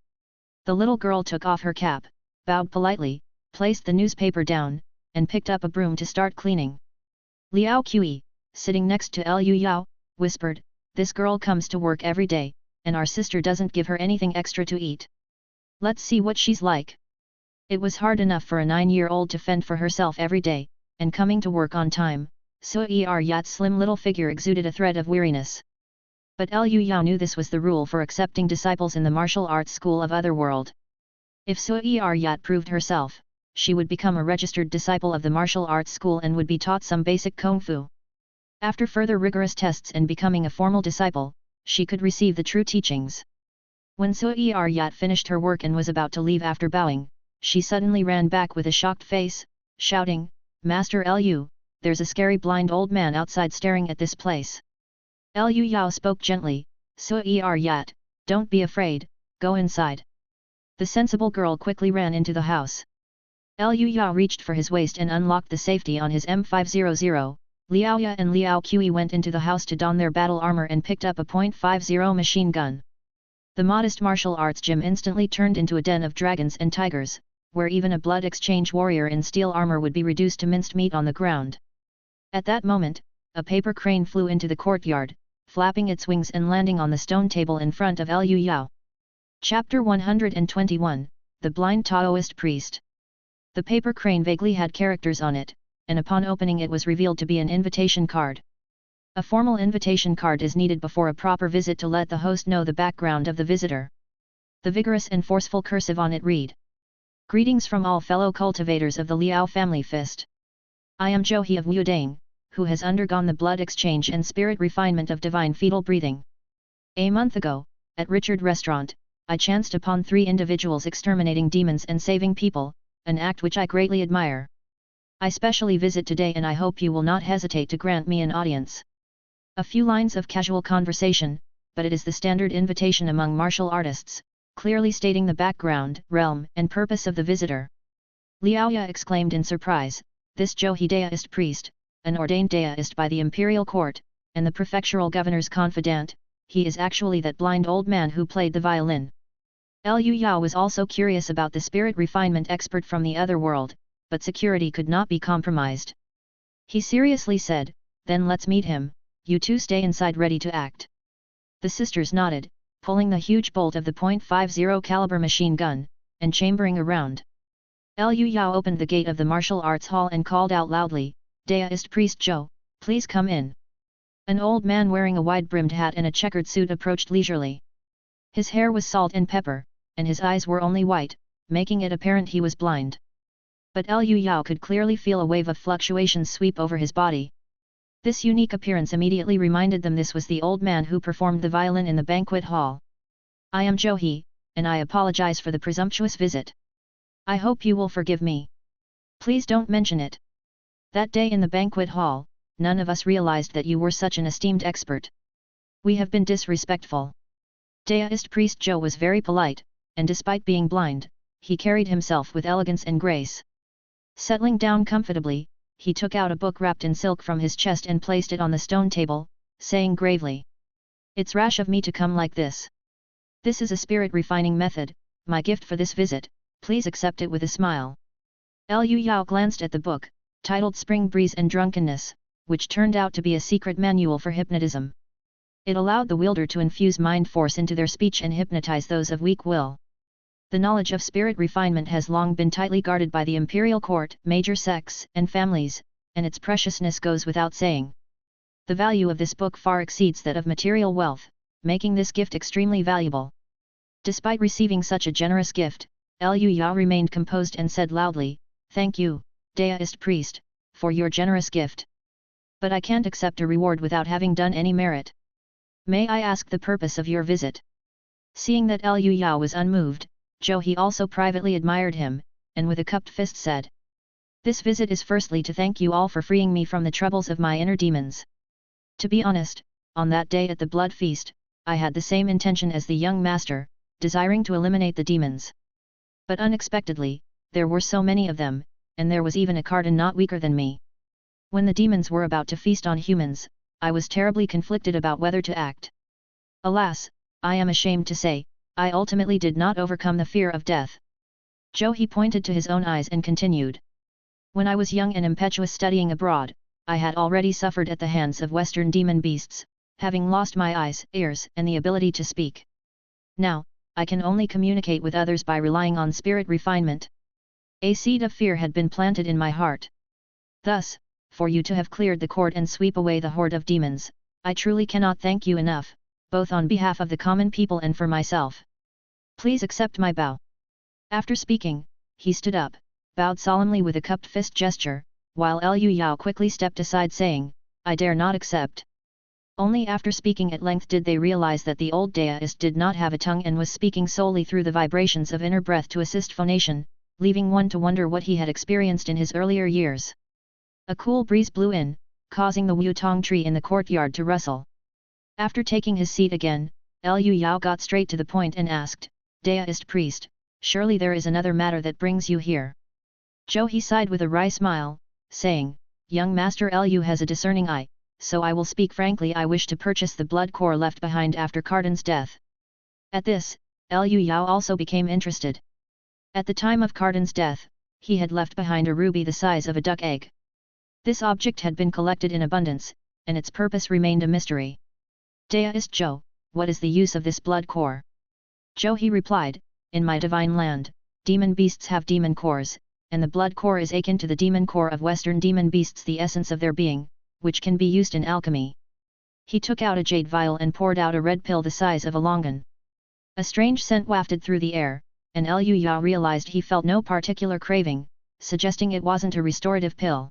The little girl took off her cap, bowed politely, placed the newspaper down, and picked up a broom to start cleaning. Liao Qi, sitting next to Liu Yao, whispered, "This girl comes to work every day, and our sister doesn't give her anything extra to eat. Let's see what she's like." It was hard enough for a 9-year-old to fend for herself every day, and coming to work on time, Su'er Yat's slim little figure exuded a thread of weariness. But Liu Yao knew this was the rule for accepting disciples in the martial arts school of Otherworld. If Su'er Yat proved herself, she would become a registered disciple of the martial arts school and would be taught some basic kung fu. After further rigorous tests and becoming a formal disciple, she could receive the true teachings. When Su'er Yat finished her work and was about to leave after bowing, she suddenly ran back with a shocked face, shouting, "Master Liu, there's a scary blind old man outside staring at this place." Liu Yao spoke gently, "Su'er Yat, don't be afraid, go inside." The sensible girl quickly ran into the house. Liu Yao reached for his waist and unlocked the safety on his M500. Liaoya and Liao Qi went into the house to don their battle armor and picked up a .50 machine gun. The modest martial arts gym instantly turned into a den of dragons and tigers, where even a blood exchange warrior in steel armor would be reduced to minced meat on the ground. At that moment, a paper crane flew into the courtyard, flapping its wings and landing on the stone table in front of Liu Yao. Chapter 121, The Blind Taoist Priest. The paper crane vaguely had characters on it, and upon opening it was revealed to be an invitation card. A formal invitation card is needed before a proper visit to let the host know the background of the visitor. The vigorous and forceful cursive on it read: "Greetings from all fellow cultivators of the Liao family fist. I am Zhou He of Wudang, who has undergone the blood exchange and spirit refinement of divine fetal breathing. A month ago, at Richard Restaurant, I chanced upon 3 individuals exterminating demons and saving people, an act which I greatly admire. I specially visit today and I hope you will not hesitate to grant me an audience." A few lines of casual conversation, but it is the standard invitation among martial artists, clearly stating the background, realm, and purpose of the visitor. Liaoya exclaimed in surprise, "This Zhou He Daoist priest, an ordained Daoist by the imperial court, and the prefectural governor's confidant, he is actually that blind old man who played the violin." Liu Yao was also curious about the spirit refinement expert from the other world, but security could not be compromised. He seriously said, "Then let's meet him, you two stay inside ready to act." The sisters nodded, pulling the huge bolt of the .50 caliber machine gun, and chambering around. Liu Yao opened the gate of the martial arts hall and called out loudly, "Daoist priest Zhou, please come in." An old man wearing a wide-brimmed hat and a checkered suit approached leisurely. His hair was salt and pepper, and his eyes were only white, making it apparent he was blind. But Liu Yao could clearly feel a wave of fluctuations sweep over his body. This unique appearance immediately reminded them this was the old man who performed the violin in the banquet hall. "I am Zhou He, and I apologize for the presumptuous visit. I hope you will forgive me. Please don't mention it. That day in the banquet hall, none of us realized that you were such an esteemed expert. We have been disrespectful." Daoist priest Zhou was very polite, and despite being blind, he carried himself with elegance and grace. Settling down comfortably, he took out a book wrapped in silk from his chest and placed it on the stone table, saying gravely, "It's rash of me to come like this. This is a spirit-refining method, my gift for this visit, please accept it with a smile." Liu Yao glanced at the book, titled Spring Breeze and Drunkenness, which turned out to be a secret manual for hypnotism. It allowed the wielder to infuse mind force into their speech and hypnotize those of weak will. The knowledge of spirit refinement has long been tightly guarded by the imperial court, major sects, and families, and its preciousness goes without saying. The value of this book far exceeds that of material wealth, making this gift extremely valuable. Despite receiving such a generous gift, Liu Yao remained composed and said loudly, "Thank you, Daoist priest, for your generous gift. But I can't accept a reward without having done any merit. May I ask the purpose of your visit?" Seeing that Liu Yao was unmoved, Zhou He also privately admired him, and with a cupped fist said, "This visit is firstly to thank you all for freeing me from the troubles of my inner demons. To be honest, on that day at the blood feast, I had the same intention as the young master, desiring to eliminate the demons. But unexpectedly, there were so many of them, and there was even a Cardin not weaker than me. When the demons were about to feast on humans, I was terribly conflicted about whether to act. Alas, I am ashamed to say, I ultimately did not overcome the fear of death." Zhou He pointed to his own eyes and continued. "When I was young and impetuous studying abroad, I had already suffered at the hands of Western demon beasts, having lost my eyes, ears, and the ability to speak. Now, I can only communicate with others by relying on spirit refinement. A seed of fear had been planted in my heart. Thus, for you to have cleared the court and sweep away the horde of demons, I truly cannot thank you enough, both on behalf of the common people and for myself. Please accept my bow." After speaking, he stood up, bowed solemnly with a cupped fist gesture, while Liu Yao quickly stepped aside saying, "I dare not accept." Only after speaking at length did they realize that the old Daoist did not have a tongue and was speaking solely through the vibrations of inner breath to assist phonation, leaving one to wonder what he had experienced in his earlier years. A cool breeze blew in, causing the Wutong tree in the courtyard to rustle. After taking his seat again, Liu Yao got straight to the point and asked, "Daoist priest, surely there is another matter that brings you here?" Zhou He sighed with a wry smile, saying, "Young Master Liu has a discerning eye, so I will speak frankly. I wish to purchase the blood core left behind after Cardin's death." At this, Liu Yao also became interested. At the time of Cardin's death, he had left behind a ruby the size of a duck egg. This object had been collected in abundance, and its purpose remained a mystery. "Daoist Zhou, what is the use of this blood core?" Zhou He replied, "In my divine land, demon beasts have demon cores, and the blood core is akin to the demon core of Western demon beasts, the essence of their being, which can be used in alchemy." He took out a jade vial and poured out a red pill the size of a longan. A strange scent wafted through the air, and Liu Yao realized he felt no particular craving, suggesting it wasn't a restorative pill.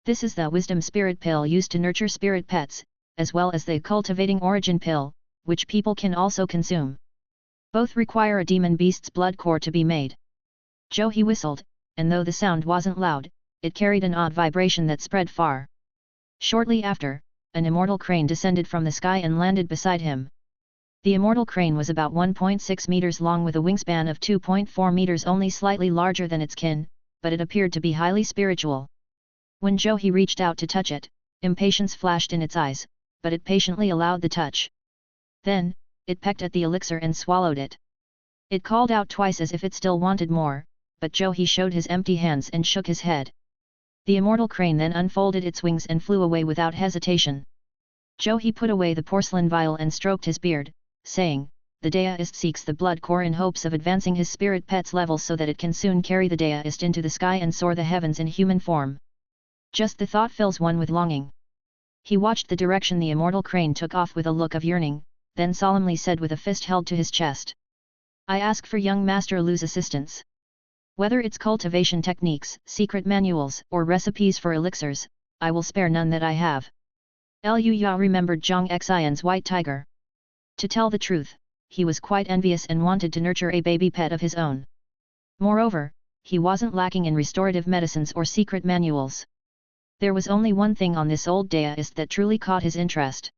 This is the wisdom spirit pill used to nurture spirit pets, as well as the cultivating origin pill, which people can also consume. Both require a demon beast's blood core to be made. Zhou He whistled, and though the sound wasn't loud, it carried an odd vibration that spread far. Shortly after, an immortal crane descended from the sky and landed beside him. The immortal crane was about 1.6 meters long with a wingspan of 2.4 meters, only slightly larger than its kin, but it appeared to be highly spiritual. When Zhou He reached out to touch it, impatience flashed in its eyes, but it patiently allowed the touch. Then, it pecked at the elixir and swallowed it. It called out twice as if it still wanted more, but Zhou He showed his empty hands and shook his head. The immortal crane then unfolded its wings and flew away without hesitation. Zhou He put away the porcelain vial and stroked his beard, saying, the Daoist seeks the blood core in hopes of advancing his spirit pet's level so that it can soon carry the Daoist into the sky and soar the heavens in human form. Just the thought fills one with longing. He watched the direction the immortal crane took off with a look of yearning, then solemnly said with a fist held to his chest. I ask for young Master Lu's assistance. Whether it's cultivation techniques, secret manuals, or recipes for elixirs, I will spare none that I have. Liu Yao remembered Zhang Xian's white tiger. To tell the truth, he was quite envious and wanted to nurture a baby pet of his own. Moreover, he wasn't lacking in restorative medicines or secret manuals. There was only one thing on this old Daoist that truly caught his interest.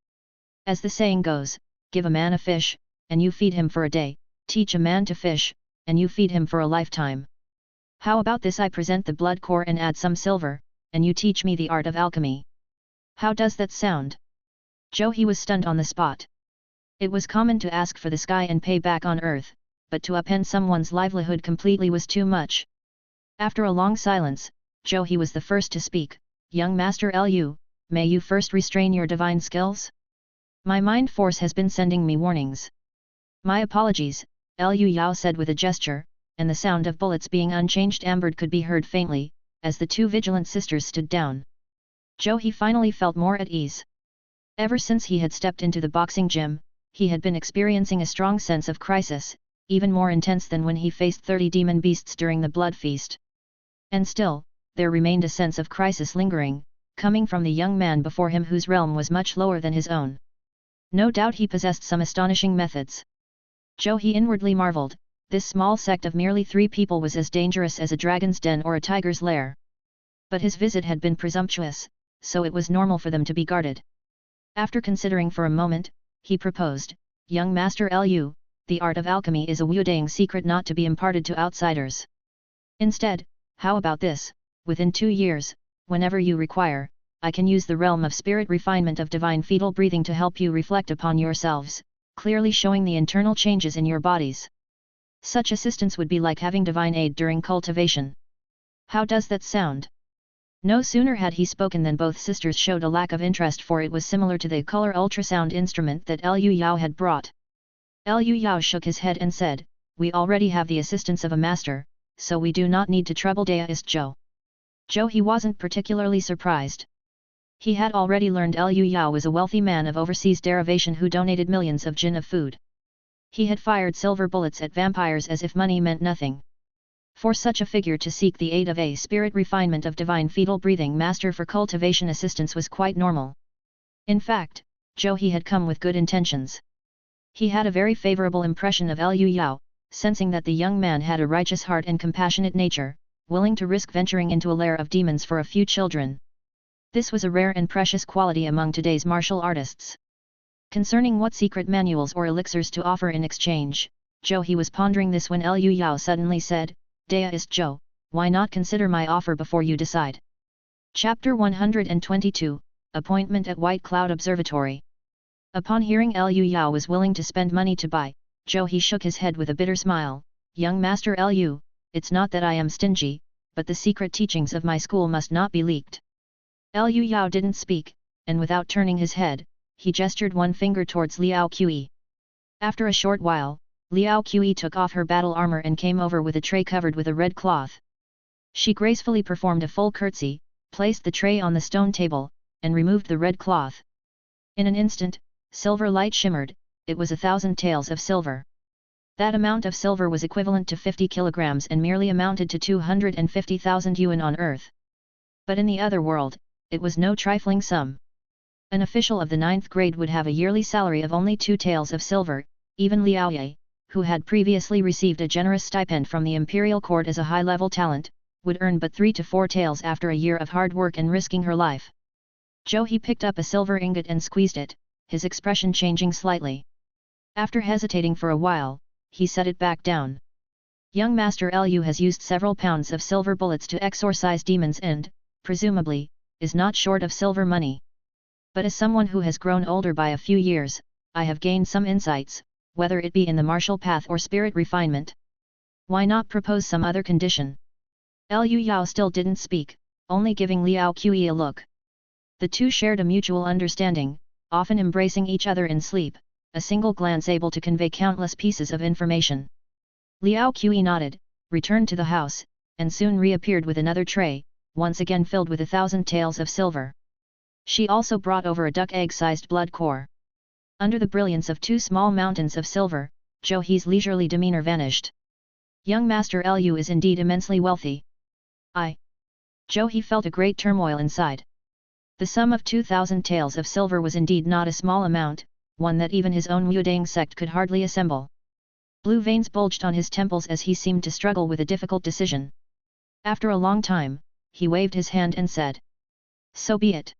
As the saying goes, give a man a fish, and you feed him for a day, teach a man to fish, and you feed him for a lifetime. How about this? I present the blood core and add some silver, and you teach me the art of alchemy. How does that sound? Zhou He was stunned on the spot. It was common to ask for the sky and pay back on earth, but to upend someone's livelihood completely was too much. After a long silence, Zhou He was the first to speak. Young Master Liu, may you first restrain your divine skills? My mind force has been sending me warnings. My apologies, Liu Yao said with a gesture, and the sound of bullets being unchanged ambered could be heard faintly, as the two vigilant sisters stood down. Zhou He finally felt more at ease. Ever since he had stepped into the boxing gym, he had been experiencing a strong sense of crisis, even more intense than when he faced 30 demon beasts during the blood feast. And still, there remained a sense of crisis lingering, coming from the young man before him whose realm was much lower than his own. No doubt he possessed some astonishing methods. Zhou He inwardly marveled, this small sect of merely 3 people was as dangerous as a dragon's den or a tiger's lair. But his visit had been presumptuous, so it was normal for them to be guarded. After considering for a moment, he proposed, young Master Liu, the art of alchemy is a Wuodang secret not to be imparted to outsiders. Instead, how about this, within 2 years, whenever you require, I can use the realm of spirit refinement of divine fetal breathing to help you reflect upon yourselves, clearly showing the internal changes in your bodies. Such assistance would be like having divine aid during cultivation. How does that sound? No sooner had he spoken than both sisters showed a lack of interest, for it was similar to the color ultrasound instrument that Liu Yao had brought. Liu Yao shook his head and said, we already have the assistance of a master, so we do not need to trouble Daoist Zhou. Zhou He wasn't particularly surprised. He had already learned Liu Yao was a wealthy man of overseas derivation who donated millions of jin of food. He had fired silver bullets at vampires as if money meant nothing. For such a figure to seek the aid of a spirit refinement of divine fetal breathing master for cultivation assistance was quite normal. In fact, Zhou He had come with good intentions. He had a very favorable impression of Liu Yao, sensing that the young man had a righteous heart and compassionate nature, willing to risk venturing into a lair of demons for a few children. This was a rare and precious quality among today's martial artists. Concerning what secret manuals or elixirs to offer in exchange, Zhou He was pondering this when Liu Yao suddenly said, Daoist Zhou, why not consider my offer before you decide? Chapter 122, Appointment at White Cloud Observatory. Upon hearing Liu Yao was willing to spend money to buy, Zhou He shook his head with a bitter smile, young Master Liu, it's not that I am stingy, but the secret teachings of my school must not be leaked. Liu Yao didn't speak, and without turning his head, he gestured one finger towards Liao Qi. After a short while, Liao Qi took off her battle armor and came over with a tray covered with a red cloth. She gracefully performed a full curtsy, placed the tray on the stone table, and removed the red cloth. In an instant, silver light shimmered, it was 1,000 taels of silver. That amount of silver was equivalent to 50 kilograms and merely amounted to 250,000 yuan on earth. But in the other world, it was no trifling sum. An official of the 9th grade would have a yearly salary of only 2 taels of silver. Even Liao Ye, who had previously received a generous stipend from the imperial court as a high-level talent, would earn but 3 to 4 taels after a year of hard work and risking her life. Zhou He picked up a silver ingot and squeezed it, his expression changing slightly. After hesitating for a while, he set it back down. Young Master Liu has used several pounds of silver bullets to exorcise demons and, presumably, is not short of silver money. But as someone who has grown older by a few years, I have gained some insights, whether it be in the martial path or spirit refinement. Why not propose some other condition? Liu Yao still didn't speak, only giving Liao Qi a look. The two shared a mutual understanding, often embracing each other in sleep, a single glance able to convey countless pieces of information. Liao Qi nodded, returned to the house, and soon reappeared with another tray, once again filled with 1,000 taels of silver. She also brought over a duck egg-sized blood core. Under the brilliance of 2 small mountains of silver, Zhou He's leisurely demeanor vanished. Young Master Lu is indeed immensely wealthy. Zhou He felt a great turmoil inside. The sum of 2,000 taels of silver was indeed not a small amount, one that even his own Wudang sect could hardly assemble. Blue veins bulged on his temples as he seemed to struggle with a difficult decision. After a long time, he waved his hand and said, "So be it.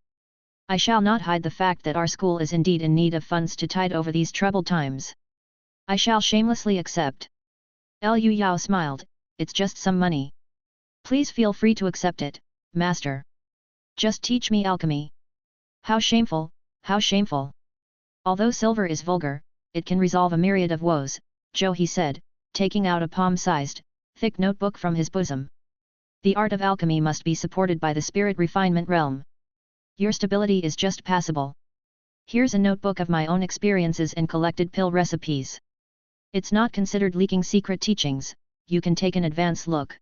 I shall not hide the fact that our school is indeed in need of funds to tide over these troubled times. I shall shamelessly accept." Lu Yao smiled, "It's just some money. Please feel free to accept it, master. Just teach me alchemy." "How shameful, how shameful. Although silver is vulgar, it can resolve a myriad of woes," Zhou He said, taking out a palm-sized, thick notebook from his bosom. "The art of alchemy must be supported by the spirit refinement realm. Your stability is just passable. Here's a notebook of my own experiences and collected pill recipes. It's not considered leaking secret teachings, you can take an advance look.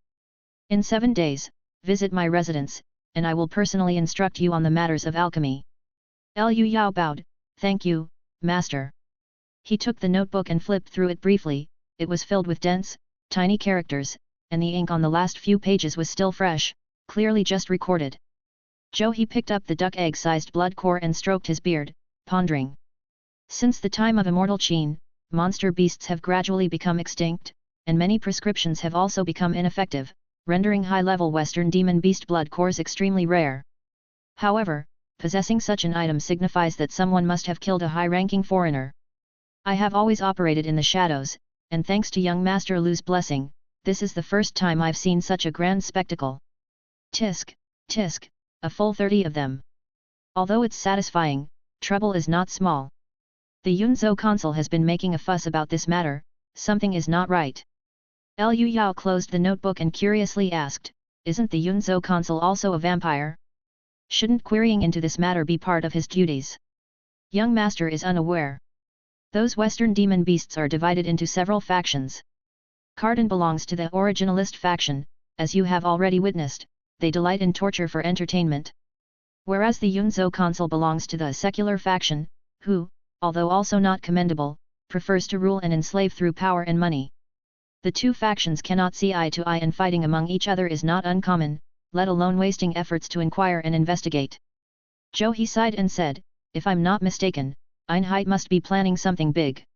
In 7 days, visit my residence, and I will personally instruct you on the matters of alchemy." Lu Yao bowed, "Thank you, master." He took the notebook and flipped through it briefly. It was filled with dense, tiny characters, and the ink on the last few pages was still fresh, clearly just recorded. Zhou He picked up the duck egg-sized blood core and stroked his beard, pondering. Since the time of immortal Qin, monster beasts have gradually become extinct, and many prescriptions have also become ineffective, rendering high-level Western demon beast blood cores extremely rare. However, possessing such an item signifies that someone must have killed a high-ranking foreigner. I have always operated in the shadows, and thanks to young Master Lu's blessing, this is the first time I've seen such a grand spectacle. Tisk, tisk, a full 30 of them. Although it's satisfying, trouble is not small. The Yunzhou Consul has been making a fuss about this matter, something is not right." Lu Yao closed the notebook and curiously asked, "Isn't the Yunzhou Consul also a vampire? Shouldn't querying into this matter be part of his duties?" Young Master is unaware. Those Western demon beasts are divided into several factions. Cardin belongs to the originalist faction, as you have already witnessed, they delight in torture for entertainment. Whereas the Yunzhou Consul belongs to the secular faction, who, although also not commendable, prefers to rule and enslave through power and money. The two factions cannot see eye to eye and fighting among each other is not uncommon, let alone wasting efforts to inquire and investigate. Zhou He sighed and said, "If I'm not mistaken, Einheit must be planning something big."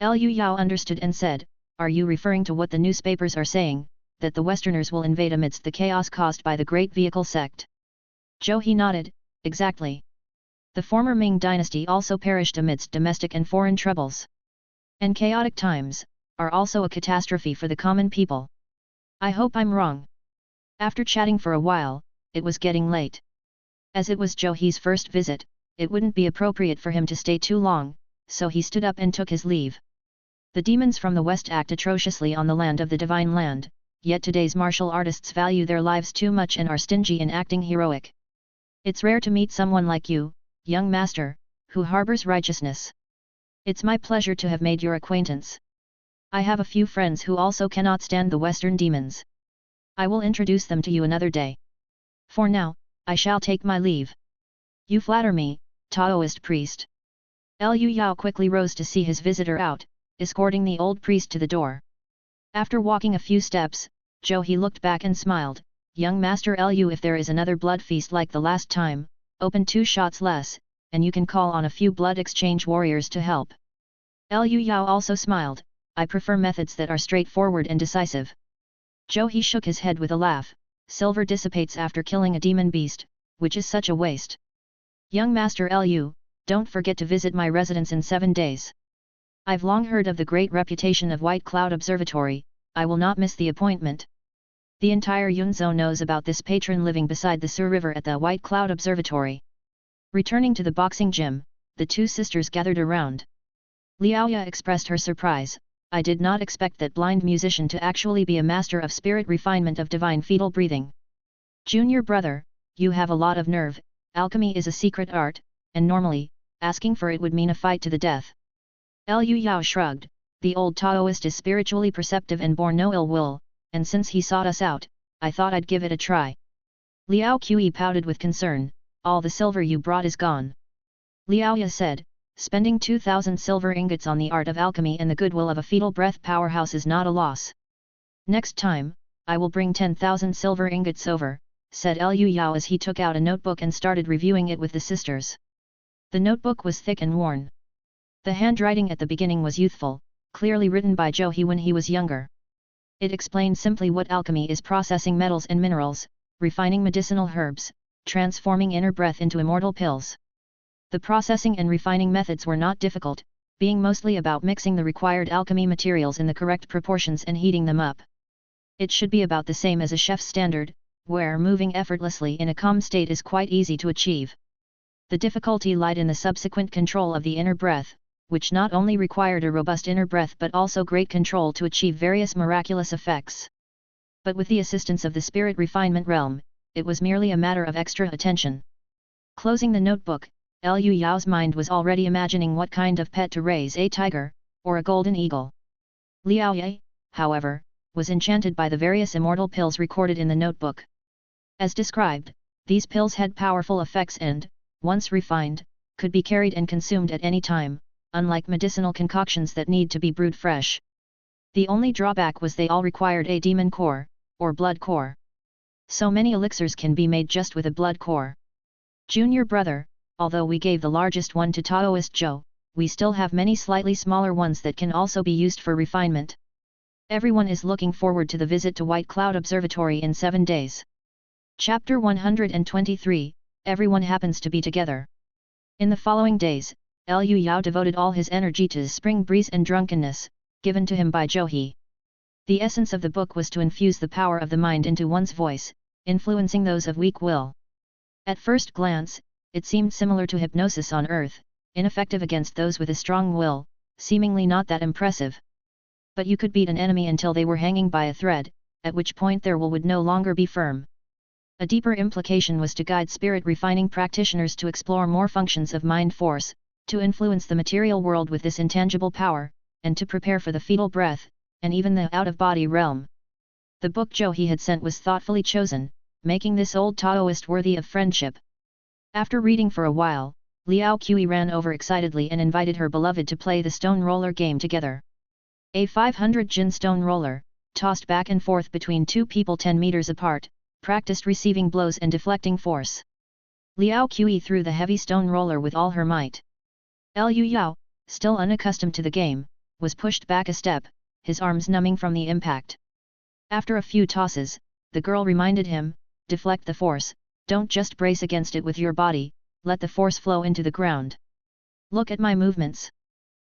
Lu Yao understood and said, "Are you referring to what the newspapers are saying, that the Westerners will invade amidst the chaos caused by the Great Vehicle sect?" Zhou He nodded, "Exactly. The former Ming dynasty also perished amidst domestic and foreign troubles. And chaotic times are also a catastrophe for the common people. I hope I'm wrong." After chatting for a while, it was getting late. As it was Zhou He's first visit, it wouldn't be appropriate for him to stay too long, so he stood up and took his leave. The demons from the West act atrociously on the land of the Divine Land, yet today's martial artists value their lives too much and are stingy in acting heroic. It's rare to meet someone like you, young master, who harbors righteousness. It's my pleasure to have made your acquaintance. I have a few friends who also cannot stand the Western demons. I will introduce them to you another day. For now, I shall take my leave. You flatter me, Taoist priest." Lu Yao quickly rose to see his visitor out, escorting the old priest to the door. After walking a few steps, Zhou He looked back and smiled, "Young Master Lu, if there is another blood feast like the last time, open 2 shots less, and you can call on a few blood exchange warriors to help." Lu Yao also smiled, "I prefer methods that are straightforward and decisive." Zhou He shook his head with a laugh, "Silver dissipates after killing a demon beast, which is such a waste. Young Master Lu, don't forget to visit my residence in 7 days. I've long heard of the great reputation of White Cloud Observatory, I will not miss the appointment. The entire Yunzhou knows about this patron living beside the Sur River at the White Cloud Observatory." Returning to the boxing gym, the two sisters gathered around. Liaoya expressed her surprise, "I did not expect that blind musician to actually be a master of spirit refinement of divine fetal breathing. Junior brother, you have a lot of nerve, alchemy is a secret art, and normally, asking for it would mean a fight to the death. Liu Yao shrugged, the old Taoist is spiritually perceptive and bore no ill will, and since he sought us out, I thought I'd give it a try. Liao Qi pouted with concern, all the silver you brought is gone. Liao Ya said, spending 2,000 silver ingots on the art of alchemy and the goodwill of a fetal breath powerhouse is not a loss. Next time, I will bring 10,000 silver ingots over, said Liu Yao as he took out a notebook and started reviewing it with the sisters. The notebook was thick and worn. The handwriting at the beginning was youthful, clearly written by Zhou He when he was younger. It explained simply what alchemy is: processing metals and minerals, refining medicinal herbs, transforming inner breath into immortal pills. The processing and refining methods were not difficult, being mostly about mixing the required alchemy materials in the correct proportions and heating them up. It should be about the same as a chef's standard, where moving effortlessly in a calm state is quite easy to achieve. The difficulty lied in the subsequent control of the inner breath, which not only required a robust inner breath but also great control to achieve various miraculous effects. But with the assistance of the spirit refinement realm, it was merely a matter of extra attention. Closing the notebook, Liu Yao's mind was already imagining what kind of pet to raise: a tiger, or a golden eagle. Liao Ye, however, was enchanted by the various immortal pills recorded in the notebook. As described, these pills had powerful effects and, once refined, could be carried and consumed at any time, unlike medicinal concoctions that need to be brewed fresh. The only drawback was they all required a demon core, or blood core. So many elixirs can be made just with a blood core. Junior brother, although we gave the largest one to Taoist Zhou, we still have many slightly smaller ones that can also be used for refinement. Everyone is looking forward to the visit to White Cloud Observatory in 7 days. Chapter 123, Everyone happens to be together. In the following days, Liu Yao devoted all his energy to spring breeze and drunkenness, given to him by Zhou He. The essence of the book was to infuse the power of the mind into one's voice, influencing those of weak will. At first glance, it seemed similar to hypnosis on earth, ineffective against those with a strong will, seemingly not that impressive. But you could beat an enemy until they were hanging by a thread, at which point their will would no longer be firm. A deeper implication was to guide spirit refining practitioners to explore more functions of mind force, to influence the material world with this intangible power, and to prepare for the fetal breath, and even the out-of-body realm. The book Zhou He had sent was thoughtfully chosen, making this old Taoist worthy of friendship. After reading for a while, Liao Qi ran over excitedly and invited her beloved to play the stone roller game together. A 500 jin stone roller, tossed back and forth between two people 10 meters apart, practiced receiving blows and deflecting force. Liao Qi threw the heavy stone roller with all her might. Liu Yao, still unaccustomed to the game, was pushed back a step, his arms numbing from the impact. After a few tosses, the girl reminded him, deflect the force, don't just brace against it with your body, let the force flow into the ground. Look at my movements.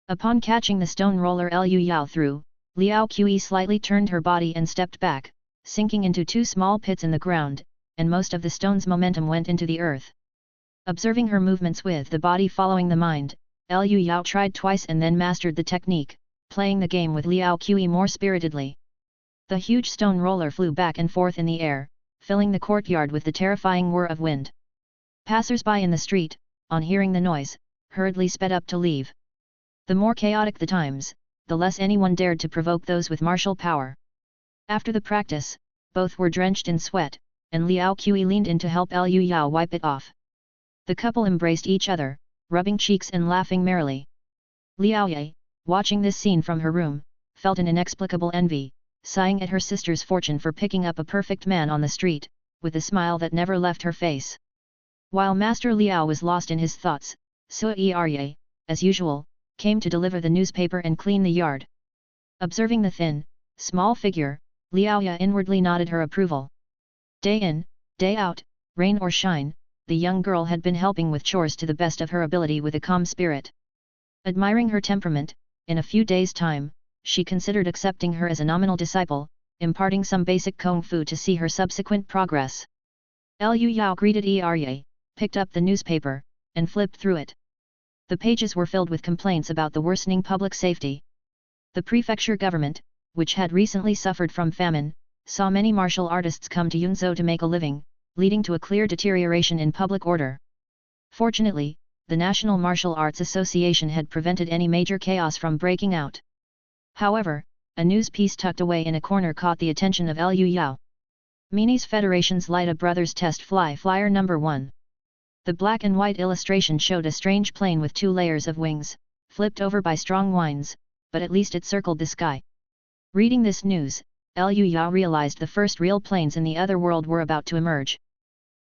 Upon catching the stone roller Liu Yao threw, Liao Qi slightly turned her body and stepped back, sinking into 2 small pits in the ground, and most of the stone's momentum went into the earth. Observing her movements with the body following the mind, Liu Yao tried twice and then mastered the technique, playing the game with Liao Qi more spiritedly. The huge stone roller flew back and forth in the air, filling the courtyard with the terrifying whir of wind. Passers-by in the street, on hearing the noise, hurriedly sped up to leave. The more chaotic the times, the less anyone dared to provoke those with martial power. After the practice, both were drenched in sweat, and Liao Qi leaned in to help Liu Yao wipe it off. The couple embraced each other, rubbing cheeks and laughing merrily. Liao Ye, watching this scene from her room, felt an inexplicable envy, sighing at her sister's fortune for picking up a perfect man on the street, with a smile that never left her face. While Master Liao was lost in his thoughts, Sui Arye, as usual, came to deliver the newspaper and clean the yard. Observing the thin, small figure, Liao Ya inwardly nodded her approval. Day in, day out, rain or shine, the young girl had been helping with chores to the best of her ability with a calm spirit. Admiring her temperament, in a few days' time, she considered accepting her as a nominal disciple, imparting some basic kung fu to see her subsequent progress. Liu Yao greeted Arye, picked up the newspaper, and flipped through it. The pages were filled with complaints about the worsening public safety. The prefecture government, which had recently suffered from famine, saw many martial artists come to Yunzhou to make a living, leading to a clear deterioration in public order. Fortunately, the National Martial Arts Association had prevented any major chaos from breaking out. However, a news piece tucked away in a corner caught the attention of Liu Yao. Mini's Federation's Lita Brothers Test Flyer number 1. The black and white illustration showed a strange plane with 2 layers of wings, flipped over by strong winds, but at least it circled the sky. Reading this news, Liu Yao realized the first real planes in the other world were about to emerge.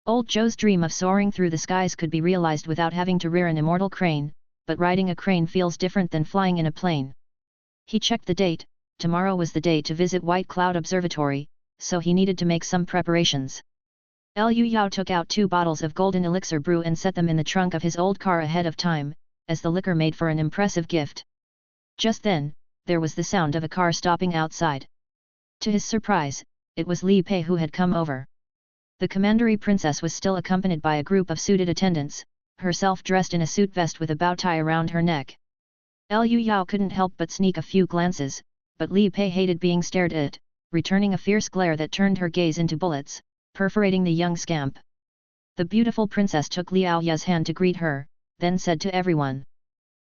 Old Zhou's dream of soaring through the skies could be realized without having to rear an immortal crane, but riding a crane feels different than flying in a plane. He checked the date. Tomorrow was the day to visit White Cloud Observatory, so he needed to make some preparations. Liu Yao took out 2 bottles of golden elixir brew and set them in the trunk of his old car ahead of time, as the liquor made for an impressive gift. Just then, there was the sound of a car stopping outside. To his surprise, it was Li Pei who had come over. The commandery princess was still accompanied by a group of suited attendants, herself dressed in a suit vest with a bow tie around her neck. Liu Yao couldn't help but sneak a few glances, but Li Pei hated being stared at, returning a fierce glare that turned her gaze into bullets, perforating the young scamp. The beautiful princess took Liao Ya's hand to greet her, then said to everyone,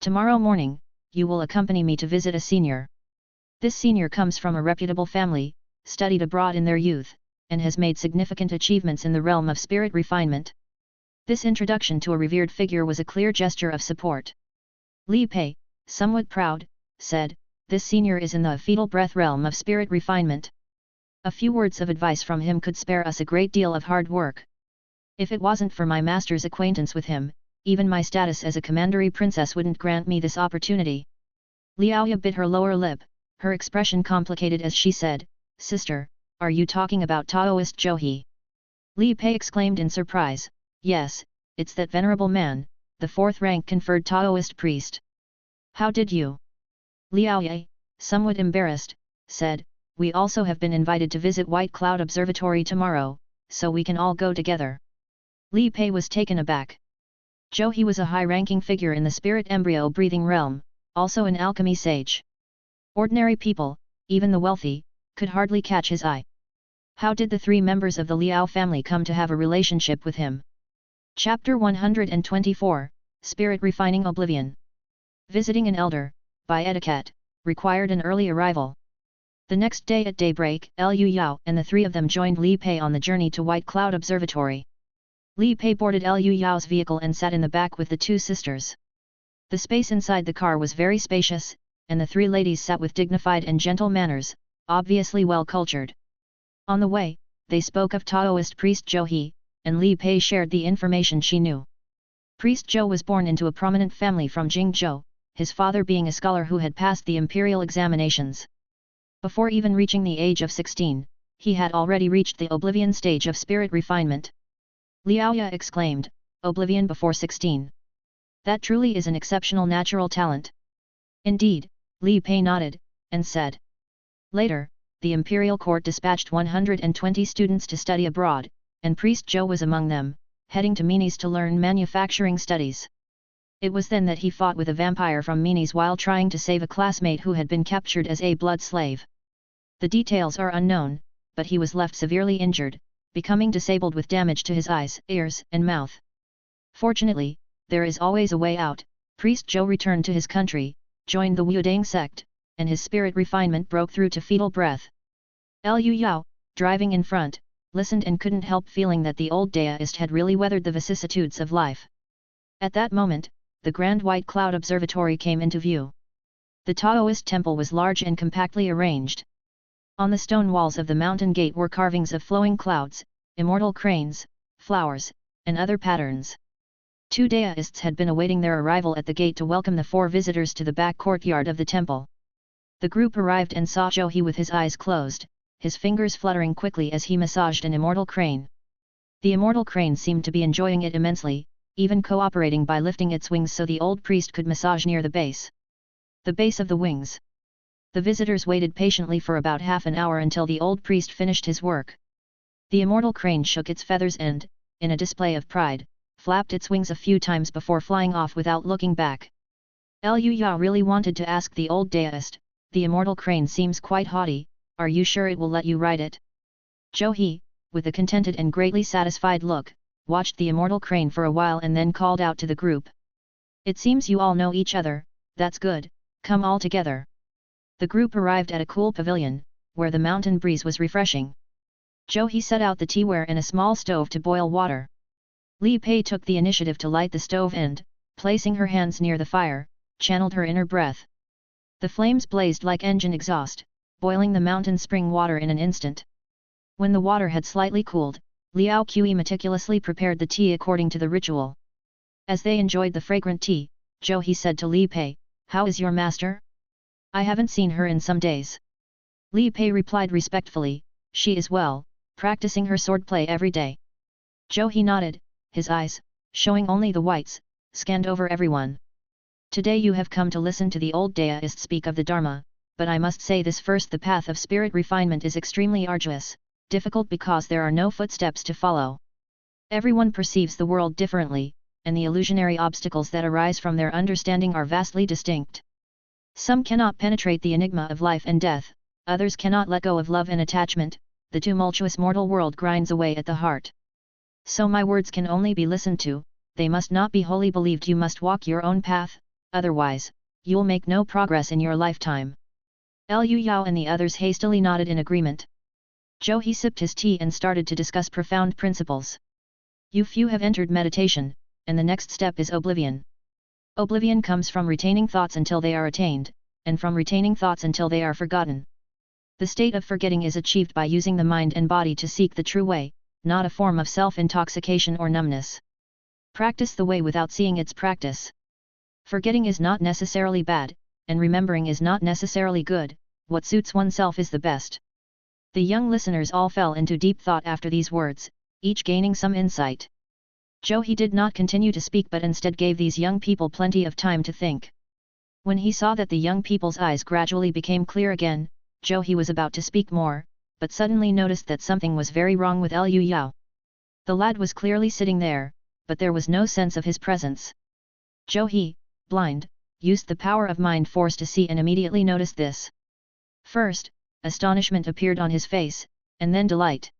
"Tomorrow morning, you will accompany me to visit a senior. This senior comes from a reputable family, studied abroad in their youth, and has made significant achievements in the realm of spirit refinement." This introduction to a revered figure was a clear gesture of support. Li Pei, somewhat proud, said, "This senior is in the fetal breath realm of spirit refinement. A few words of advice from him could spare us a great deal of hard work. If it wasn't for my master's acquaintance with him, even my status as a commandery princess wouldn't grant me this opportunity." Liaoya bit her lower lip, her expression complicated as she said, "Sister, are you talking about Taoist Zhou?" Li Pei exclaimed in surprise, "Yes, it's that venerable man, the 4th rank conferred Taoist priest." "How did you?" Liaoya, somewhat embarrassed, said, "We also have been invited to visit White Cloud Observatory tomorrow, so we can all go together." Li Pei was taken aback. Zhou was a high-ranking figure in the spirit embryo-breathing realm, also an alchemy sage. Ordinary people, even the wealthy, could hardly catch his eye. How did the 3 members of the Liao family come to have a relationship with him? Chapter 124, Spirit Refining Oblivion. Visiting an elder, by etiquette, required an early arrival. The next day at daybreak, Liu Yao and the 3 of them joined Li Pei on the journey to White Cloud Observatory. Li Pei boarded Liu Yao's vehicle and sat in the back with the 2 sisters. The space inside the car was very spacious, and the 3 ladies sat with dignified and gentle manners, obviously well cultured. On the way, they spoke of Taoist priest Zhou, and Li Pei shared the information she knew. Priest Zhou was born into a prominent family from Jingzhou, his father being a scholar who had passed the imperial examinations. Before even reaching the age of 16, he had already reached the oblivion stage of spirit refinement. Liaoya exclaimed, "Oblivion before 16. That truly is an exceptional natural talent." Indeed, Li Pei nodded, and said. Later, the imperial court dispatched 120 students to study abroad, and priest Zhou was among them, heading to Minis to learn manufacturing studies. It was then that he fought with a vampire from Minis while trying to save a classmate who had been captured as a blood slave. The details are unknown, but he was left severely injured, becoming disabled with damage to his eyes, ears, and mouth. Fortunately, there is always a way out. Priest Zhou returned to his country, joined the Wudang sect, and his spirit refinement broke through to fetal breath. Liu Yao, driving in front, listened and couldn't help feeling that the old Daoist had really weathered the vicissitudes of life. At that moment, the Grand White Cloud Observatory came into view. The Taoist temple was large and compactly arranged. On the stone walls of the mountain gate were carvings of flowing clouds, immortal cranes, flowers, and other patterns. 2 Daoists had been awaiting their arrival at the gate to welcome the 4 visitors to the back courtyard of the temple. The group arrived and saw Zhou with his eyes closed, his fingers fluttering quickly as he massaged an immortal crane. The immortal crane seemed to be enjoying it immensely, even cooperating by lifting its wings so the old priest could massage near the base. The base of the wings. The visitors waited patiently for about half an hour until the old priest finished his work. The immortal crane shook its feathers and, in a display of pride, flapped its wings a few times before flying off without looking back. Liu Yao really wanted to ask the old Daoist, "The immortal crane seems quite haughty, are you sure it will let you ride it?" Zhou, with a contented and greatly satisfied look, watched the immortal crane for a while and then called out to the group, It seems you all know each other, that's good, come all together. The group arrived at a cool pavilion, where the mountain breeze was refreshing. Zhou set out the teaware and a small stove to boil water. Li Pei took the initiative to light the stove and, placing her hands near the fire, channeled her inner breath. The flames blazed like engine exhaust, boiling the mountain spring water in an instant. When the water had slightly cooled, Liao Qi meticulously prepared the tea according to the ritual. As they enjoyed the fragrant tea, Zhou said to Li Pei, "How is your master? I haven't seen her in some days." Li Pei replied respectfully, "She is well, practicing her swordplay every day." Zhou nodded, his eyes, showing only the whites, scanned over everyone. "Today you have come to listen to the old daist speak of the Dharma, but I must say this first: the path of spirit refinement is extremely arduous, difficult because there are no footsteps to follow. Everyone perceives the world differently, and the illusionary obstacles that arise from their understanding are vastly distinct. Some cannot penetrate the enigma of life and death, others cannot let go of love and attachment, the tumultuous mortal world grinds away at the heart. So my words can only be listened to, they must not be wholly believed. You must walk your own path, otherwise, you'll make no progress in your lifetime." Liu Yao and the others hastily nodded in agreement. Zhou sipped his tea and started to discuss profound principles. "You few have entered meditation, and the next step is oblivion. Oblivion comes from retaining thoughts until they are attained, and from retaining thoughts until they are forgotten. The state of forgetting is achieved by using the mind and body to seek the true way, not a form of self-intoxication or numbness. Practice the way without seeing its practice. Forgetting is not necessarily bad, and remembering is not necessarily good, what suits oneself is the best." The young listeners all fell into deep thought after these words, each gaining some insight. Zhou did not continue to speak but instead gave these young people plenty of time to think. When he saw that the young people's eyes gradually became clear again, Zhou was about to speak more, but suddenly noticed that something was very wrong with Liu Yao. The lad was clearly sitting there, but there was no sense of his presence. Zhou, blind, used the power of mind force to see and immediately noticed this. First, astonishment appeared on his face, and then delight.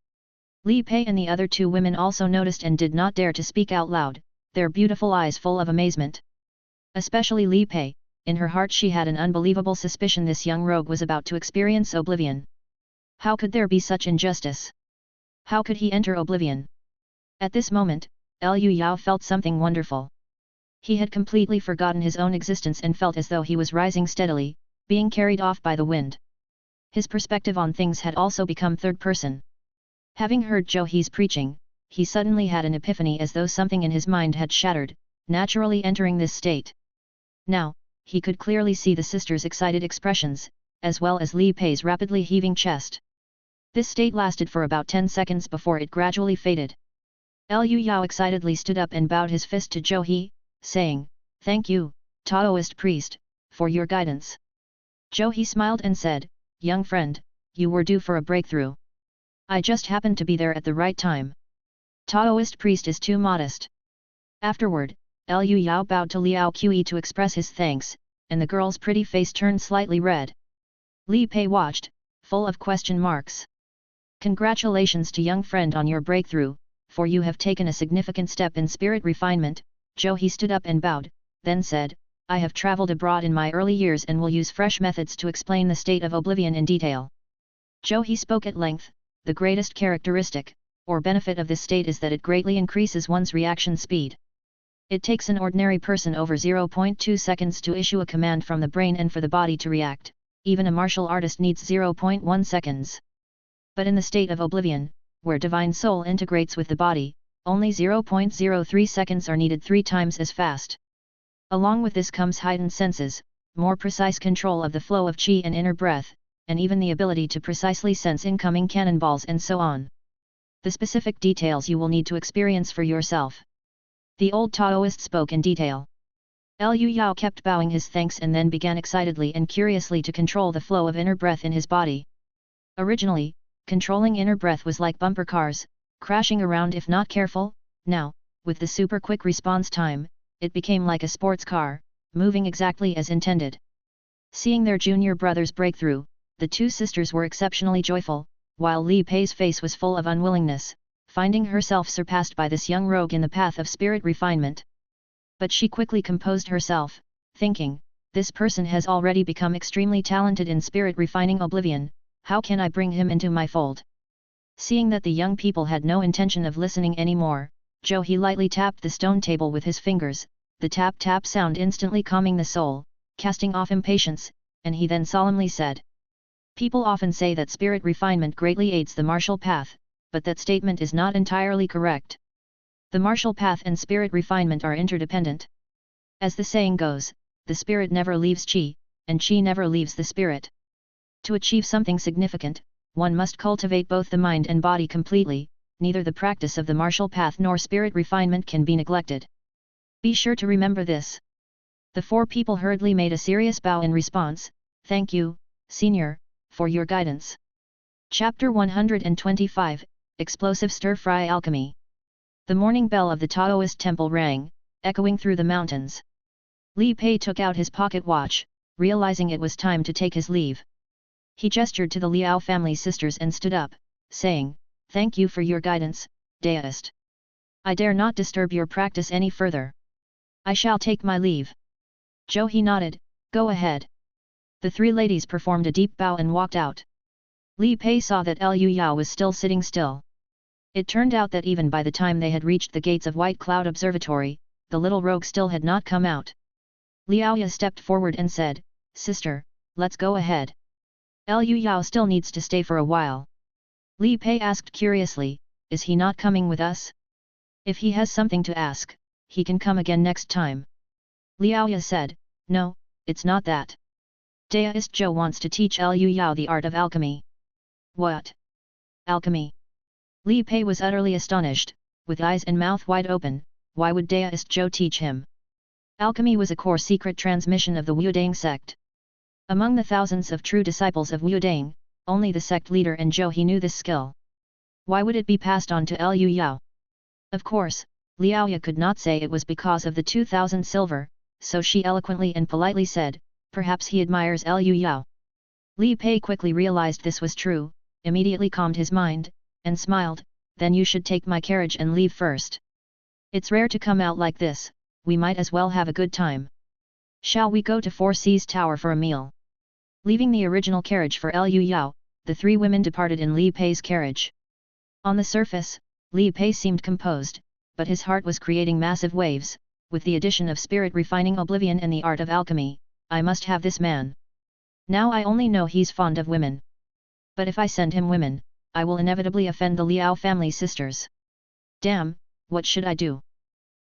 Li Pei and the other two women also noticed and did not dare to speak out loud, their beautiful eyes full of amazement. Especially Li Pei, in her heart she had an unbelievable suspicion this young rogue was about to experience oblivion. How could there be such injustice? How could he enter oblivion? At this moment, Liu Yao felt something wonderful. He had completely forgotten his own existence and felt as though he was rising steadily, being carried off by the wind. His perspective on things had also become third person. Having heard Zhou's preaching, he suddenly had an epiphany as though something in his mind had shattered, naturally entering this state. Now, he could clearly see the sisters' excited expressions, as well as Li Pei's rapidly heaving chest. This state lasted for about 10 seconds before it gradually faded. Liu Yao excitedly stood up and bowed his fist to Zhou, saying, "Thank you, Taoist priest, for your guidance." Zhou smiled and said, "Young friend, you were due for a breakthrough. I just happened to be there at the right time. Taoist priest is too modest." Afterward, Liu Yao bowed to Liao Qi to express his thanks, and the girl's pretty face turned slightly red. Li Pei watched, full of question marks. "Congratulations to young friend on your breakthrough, for you have taken a significant step in spirit refinement." Zhou stood up and bowed, then said, "I have travelled abroad in my early years and will use fresh methods to explain the state of oblivion in detail." Zhou spoke at length. The greatest characteristic, or benefit of this state is that it greatly increases one's reaction speed. It takes an ordinary person over 0.2 seconds to issue a command from the brain and for the body to react, even a martial artist needs 0.1 seconds. But in the state of oblivion, where divine soul integrates with the body, only 0.03 seconds are needed 3 times as fast. Along with this comes heightened senses, more precise control of the flow of qi and inner breath, and even the ability to precisely sense incoming cannonballs and so on. The specific details you will need to experience for yourself. The old Taoist spoke in detail. Liu Yao kept bowing his thanks and then began excitedly and curiously to control the flow of inner breath in his body. Originally, controlling inner breath was like bumper cars, crashing around if not careful. Now, with the super quick response time, it became like a sports car, moving exactly as intended. Seeing their junior brother's breakthrough, the two sisters were exceptionally joyful, while Li Pei's face was full of unwillingness, finding herself surpassed by this young rogue in the path of spirit refinement. But she quickly composed herself, thinking, this person has already become extremely talented in spirit refining oblivion, how can I bring him into my fold? Seeing that the young people had no intention of listening anymore, he lightly tapped the stone table with his fingers, the tap-tap sound instantly calming the soul, casting off impatience, and he then solemnly said. People often say that spirit refinement greatly aids the martial path, but that statement is not entirely correct. The martial path and spirit refinement are interdependent. As the saying goes, the spirit never leaves chi, and chi never leaves the spirit. To achieve something significant, one must cultivate both the mind and body completely, neither the practice of the martial path nor spirit refinement can be neglected. Be sure to remember this. The four people hurriedly made a serious bow in response. Thank you, Senior, for your guidance. Chapter 125, Explosive Stir-Fry Alchemy. The morning bell of the Taoist temple rang, echoing through the mountains. Li Pei took out his pocket watch, realizing it was time to take his leave. He gestured to the Liao family sisters and stood up, saying, Thank you for your guidance, Daoist. I dare not disturb your practice any further. I shall take my leave. He nodded, Go ahead. The three ladies performed a deep bow and walked out. Li Pei saw that Liu Yao was still sitting still. It turned out that even by the time they had reached the gates of White Cloud Observatory, the little rogue still had not come out. Liaoya stepped forward and said, Sister, let's go ahead. Liu Yao still needs to stay for a while. Li Pei asked curiously, Is he not coming with us? If he has something to ask, he can come again next time. Liaoya said, No, it's not that. Daoist Zhou wants to teach Liu Yao the art of alchemy. What? Alchemy? Li Pei was utterly astonished, with eyes and mouth wide open. Why would Daoist Zhou teach him? Alchemy was a core secret transmission of the Wudang sect. Among the thousands of true disciples of Wudang, only the sect leader and he knew this skill. Why would it be passed on to Liu Yao? Of course, Liaoya could not say it was because of the 2,000 silver, so she eloquently and politely said, Perhaps he admires Liu Yao. Li Pei quickly realized this was true, immediately calmed his mind, and smiled, Then you should take my carriage and leave first. It's rare to come out like this, we might as well have a good time. Shall we go to Four Seas Tower for a meal? Leaving the original carriage for Liu Yao, the three women departed in Li Pei's carriage. On the surface, Li Pei seemed composed, but his heart was creating massive waves. With the addition of spirit refining oblivion and the art of alchemy, I must have this man. Now I only know he's fond of women. But if I send him women, I will inevitably offend the Liao family sisters. Damn, what should I do?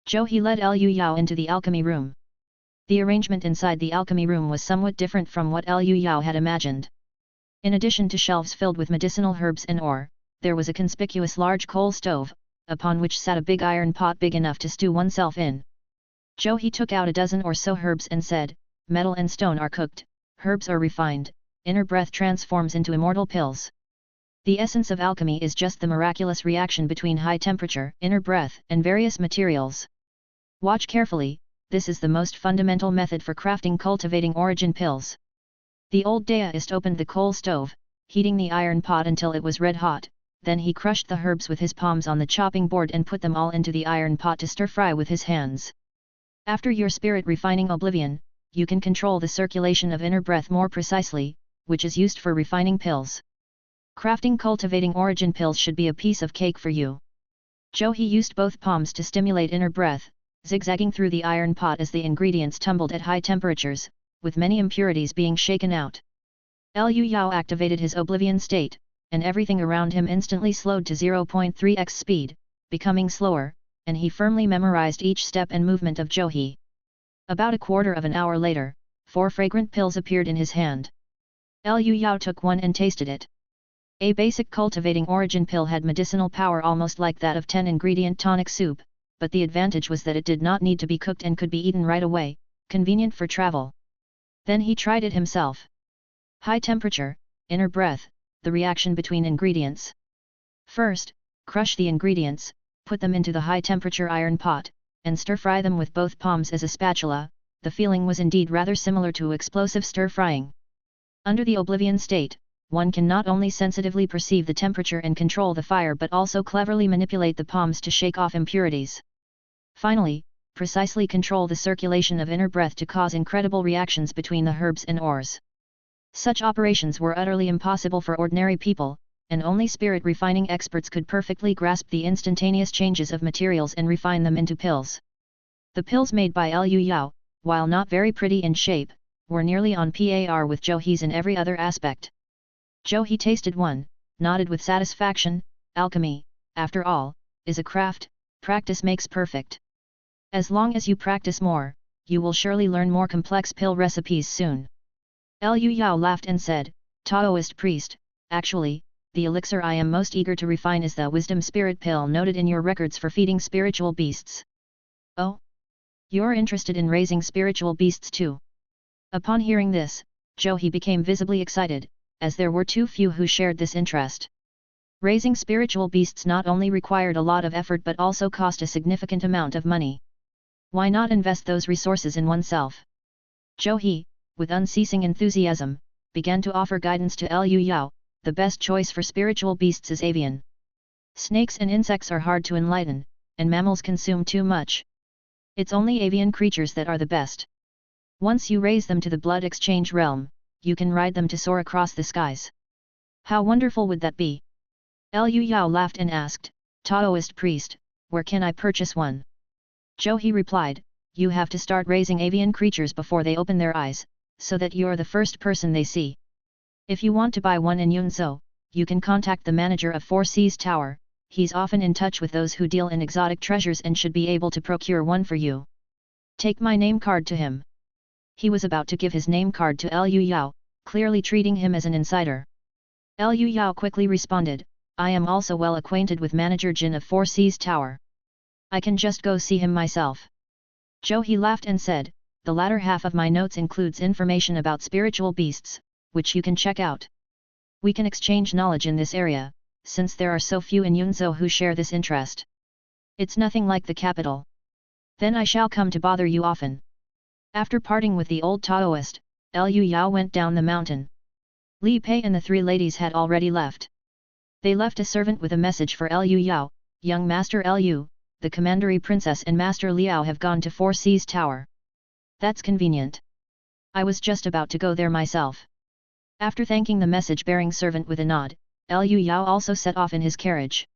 He led Liu Yao into the alchemy room. The arrangement inside the alchemy room was somewhat different from what Liu Yao had imagined. In addition to shelves filled with medicinal herbs and ore, there was a conspicuous large coal stove, upon which sat a big iron pot big enough to stew oneself in. He took out a dozen or so herbs and said, Metal and stone are cooked, herbs are refined, inner breath transforms into immortal pills. The essence of alchemy is just the miraculous reaction between high temperature, inner breath, and various materials. Watch carefully, this is the most fundamental method for crafting cultivating origin pills. The old Daoist opened the coal stove, heating the iron pot until it was red hot, then he crushed the herbs with his palms on the chopping board and put them all into the iron pot to stir-fry with his hands. After your spirit refining oblivion, you can control the circulation of inner breath more precisely, which is used for refining pills. Crafting cultivating origin pills should be a piece of cake for you. He used both palms to stimulate inner breath, zigzagging through the iron pot as the ingredients tumbled at high temperatures, with many impurities being shaken out. Liu Yao activated his oblivion state, and everything around him instantly slowed to 0.3x speed, becoming slower, and he firmly memorized each step and movement of He. About a quarter of an hour later, 4 fragrant pills appeared in his hand. Liu Yao took one and tasted it. A basic cultivating origin pill had medicinal power almost like that of 10-ingredient tonic soup, but the advantage was that it did not need to be cooked and could be eaten right away, convenient for travel. Then he tried it himself. High temperature, inner breath, the reaction between ingredients. First, crush the ingredients, put them into the high temperature iron pot, and stir-fry them with both palms as a spatula. The feeling was indeed rather similar to explosive stir-frying. Under the oblivion state, one can not only sensitively perceive the temperature and control the fire but also cleverly manipulate the palms to shake off impurities. Finally, precisely control the circulation of inner breath to cause incredible reactions between the herbs and ores. Such operations were utterly impossible for ordinary people, and only spirit refining experts could perfectly grasp the instantaneous changes of materials and refine them into pills. The pills made by Liu Yao, while not very pretty in shape, were nearly on par with Zhou He's in every other aspect. Zhou He tasted one, nodded with satisfaction. Alchemy, after all, is a craft, practice makes perfect. As long as you practice more, you will surely learn more complex pill recipes soon. Liu Yao laughed and said, Taoist priest, actually, the elixir I am most eager to refine is the wisdom spirit pill noted in your records for feeding spiritual beasts. Oh? You're interested in raising spiritual beasts too? Upon hearing this, Zhou He became visibly excited, as there were too few who shared this interest. Raising spiritual beasts not only required a lot of effort but also cost a significant amount of money. Why not invest those resources in oneself? Zhou He, with unceasing enthusiasm, began to offer guidance to Liu Yao. The best choice for spiritual beasts is avian. Snakes and insects are hard to enlighten, and mammals consume too much. It's only avian creatures that are the best. Once you raise them to the blood exchange realm, you can ride them to soar across the skies. How wonderful would that be? Liu Yao laughed and asked, Taoist priest, where can I purchase one? Zhou He replied, you have to start raising avian creatures before they open their eyes, so that you're the first person they see. If you want to buy one in Yunzhou, you can contact the manager of Four Seas Tower. He's often in touch with those who deal in exotic treasures and should be able to procure one for you. Take my name card to him. He was about to give his name card to Liu Yao, clearly treating him as an insider. Liu Yao quickly responded, I am also well acquainted with Manager Jin of Four Seas Tower. I can just go see him myself. Zhou He laughed and said, the latter half of my notes includes information about spiritual beasts, which you can check out. We can exchange knowledge in this area, since there are so few in Yunzhou who share this interest. It's nothing like the capital. Then I shall come to bother you often. After parting with the old Taoist, Liu Yao went down the mountain. Li Pei and the three ladies had already left. They left a servant with a message for Liu Yao, young Master Liu, the Commandery Princess and Master Liao have gone to Four Seas Tower. That's convenient. I was just about to go there myself. After thanking the message-bearing servant with a nod, Liu Yao also set off in his carriage.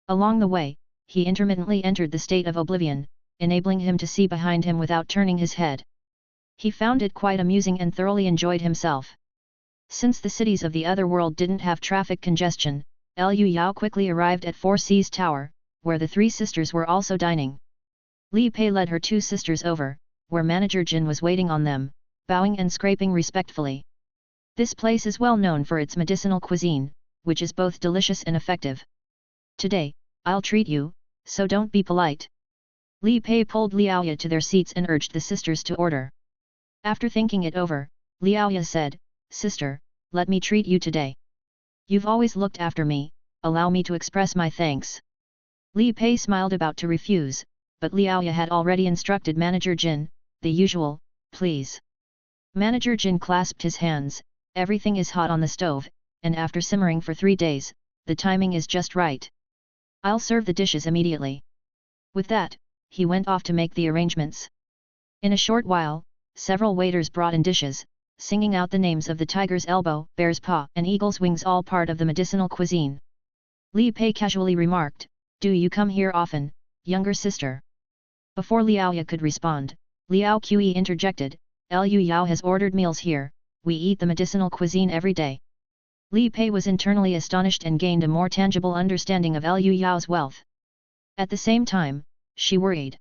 Along the way, he intermittently entered the state of oblivion, enabling him to see behind him without turning his head. He found it quite amusing and thoroughly enjoyed himself. Since the cities of the other world didn't have traffic congestion, Liu Yao quickly arrived at Four Seas Tower, where the three sisters were also dining. Li Pei led her two sisters over, where Manager Jin was waiting on them, bowing and scraping respectfully. This place is well known for its medicinal cuisine, which is both delicious and effective. Today, I'll treat you, so don't be polite. Li Pei pulled Liaoya to their seats and urged the sisters to order. After thinking it over, Liaoya said, Sister, let me treat you today. You've always looked after me, allow me to express my thanks. Li Pei smiled about to refuse, but Liaoya had already instructed Manager Jin, the usual, please. Manager Jin clasped his hands, everything is hot on the stove, and after simmering for 3 days, the timing is just right. I'll serve the dishes immediately. With that, he went off to make the arrangements. In a short while, several waiters brought in dishes, singing out the names of the tiger's elbow, bear's paw and eagle's wings, all part of the medicinal cuisine. Li Pei casually remarked, do you come here often, younger sister? Before Liaoya could respond, Liao Qi interjected, Liu Yao has ordered meals here, we eat the medicinal cuisine every day. Li Pei was internally astonished and gained a more tangible understanding of Liu Yao's wealth. At the same time, she worried.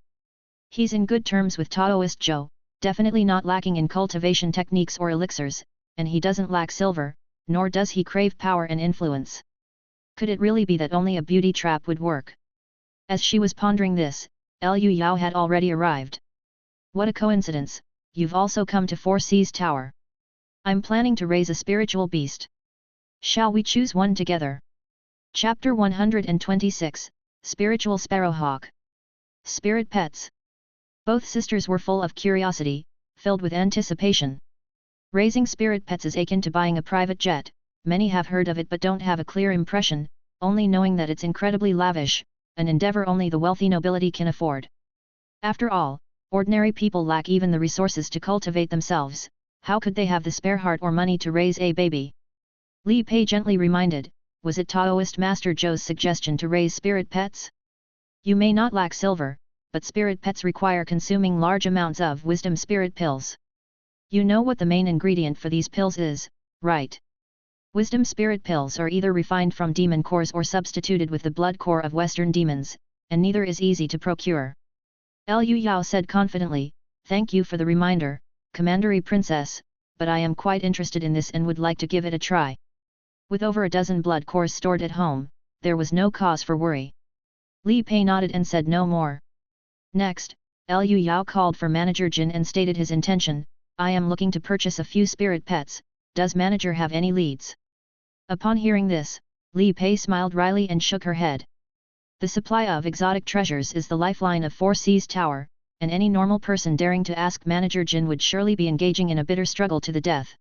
He's in good terms with Taoist Zhou, definitely not lacking in cultivation techniques or elixirs, and he doesn't lack silver, nor does he crave power and influence. Could it really be that only a beauty trap would work? As she was pondering this, Liu Yao had already arrived. What a coincidence, you've also come to Four Seas Tower. I'm planning to raise a spiritual beast. Shall we choose one together? Chapter 126, Spiritual Sparrowhawk. Spirit Pets. Both sisters were full of curiosity, filled with anticipation. Raising spirit pets is akin to buying a private jet, many have heard of it but don't have a clear impression, only knowing that it's incredibly lavish, an endeavor only the wealthy nobility can afford. After all, ordinary people lack even the resources to cultivate themselves, how could they have the spare heart or money to raise a baby? Li Pei gently reminded, was it Taoist Master Zhou's suggestion to raise spirit pets? You may not lack silver, but spirit pets require consuming large amounts of wisdom spirit pills. You know what the main ingredient for these pills is, right? Wisdom spirit pills are either refined from demon cores or substituted with the blood core of Western demons, and neither is easy to procure. Liu Yao said confidently, thank you for the reminder, Commandery Princess, but I am quite interested in this and would like to give it a try. With over a dozen blood cores stored at home, there was no cause for worry. Li Pei nodded and said no more. Next, Liu Yao called for Manager Jin and stated his intention, I am looking to purchase a few spirit pets, does manager have any leads? Upon hearing this, Li Pei smiled wryly and shook her head. The supply of exotic treasures is the lifeline of Four Seas Tower, and any normal person daring to ask Manager Jin would surely be engaging in a bitter struggle to the death.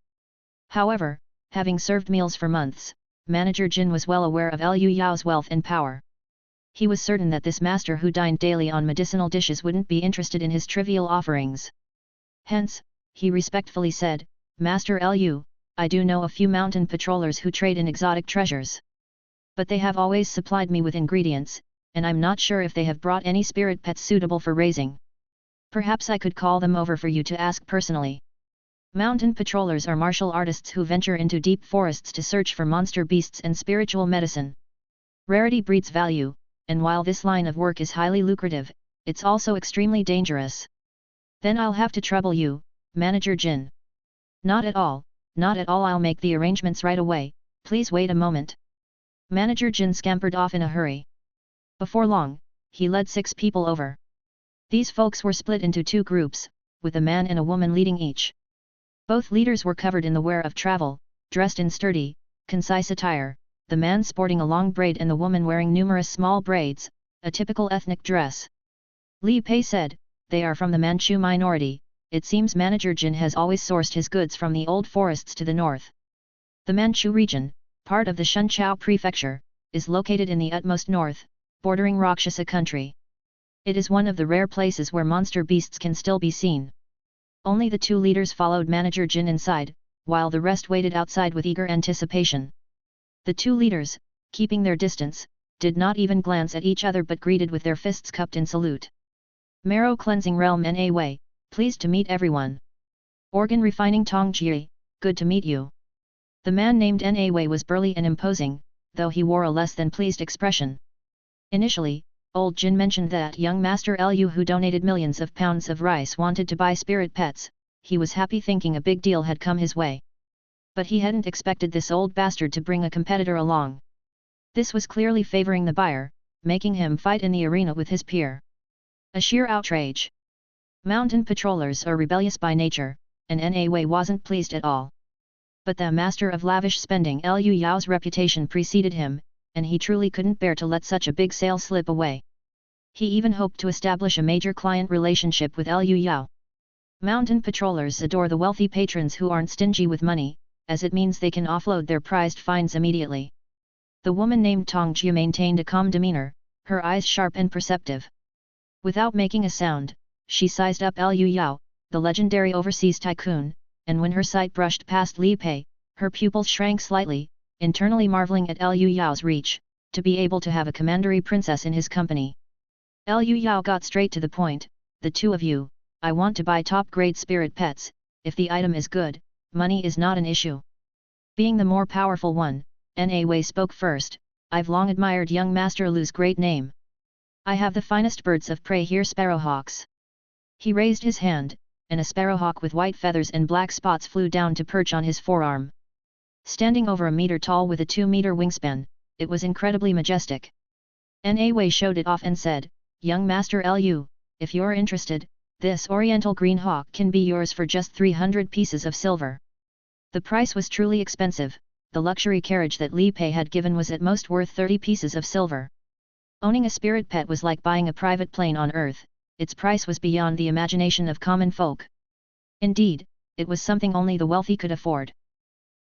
However, having served meals for months, Manager Jin was well aware of Liu Yao's wealth and power. He was certain that this master who dined daily on medicinal dishes wouldn't be interested in his trivial offerings. Hence, he respectfully said, Master Liu, I do know a few mountain patrollers who trade in exotic treasures. But they have always supplied me with ingredients, and I'm not sure if they have brought any spirit pets suitable for raising. Perhaps I could call them over for you to ask personally. Mountain patrollers are martial artists who venture into deep forests to search for monster beasts and spiritual medicine. Rarity breeds value, and while this line of work is highly lucrative, it's also extremely dangerous. Then I'll have to trouble you, Manager Jin. Not at all, I'll make the arrangements right away, please wait a moment. Manager Jin scampered off in a hurry. Before long, he led 6 people over. These folks were split into 2 groups, with a man and a woman leading each. Both leaders were covered in the wear of travel, dressed in sturdy, concise attire, the man sporting a long braid and the woman wearing numerous small braids, a typical ethnic dress. Li Pei said, they are from the Manchu minority, it seems Manager Jin has always sourced his goods from the old forests to the north. The Manchu region, part of the Shunchao prefecture, is located in the utmost north, bordering Rakshasa country. It is one of the rare places where monster beasts can still be seen. Only the 2 leaders followed Manager Jin inside, while the rest waited outside with eager anticipation. The 2 leaders, keeping their distance, did not even glance at each other but greeted with their fists cupped in salute. Marrow Cleansing Realm Na Wei, pleased to meet everyone. Organ Refining Tong Jie, good to meet you. The man named Na Wei was burly and imposing, though he wore a less than pleased expression. Initially, Old Jin mentioned that young Master Liu who donated millions of pounds of rice wanted to buy spirit pets, he was happy thinking a big deal had come his way. But he hadn't expected this old bastard to bring a competitor along. This was clearly favoring the buyer, making him fight in the arena with his peer. A sheer outrage. Mountain patrollers are rebellious by nature, and Na Wei wasn't pleased at all. But the master of lavish spending Liu Yao's reputation preceded him, and he truly couldn't bear to let such a big sale slip away. He even hoped to establish a major client relationship with Liu Yao. Mountain patrollers adore the wealthy patrons who aren't stingy with money, as it means they can offload their prized finds immediately. The woman named Tong Jie maintained a calm demeanor, her eyes sharp and perceptive. Without making a sound, she sized up Liu Yao, the legendary overseas tycoon, and when her sight brushed past Li Pei, her pupils shrank slightly, internally marveling at Liu Yao's reach, to be able to have a commandery princess in his company. Liu Yao got straight to the point, the 2 of you, I want to buy top-grade spirit pets, if the item is good, money is not an issue. Being the more powerful one, Na Wei spoke first, I've long admired young Master Lu's great name. I have the finest birds of prey here, sparrowhawks. He raised his hand, and a sparrowhawk with white feathers and black spots flew down to perch on his forearm. Standing over a meter tall with a 2-meter wingspan, it was incredibly majestic. Na Wei showed it off and said, young Master Liu, if you're interested, this oriental green hawk can be yours for just 300 pieces of silver. The price was truly expensive, the luxury carriage that Li Pei had given was at most worth 30 pieces of silver. Owning a spirit pet was like buying a private plane on Earth, its price was beyond the imagination of common folk. Indeed, it was something only the wealthy could afford.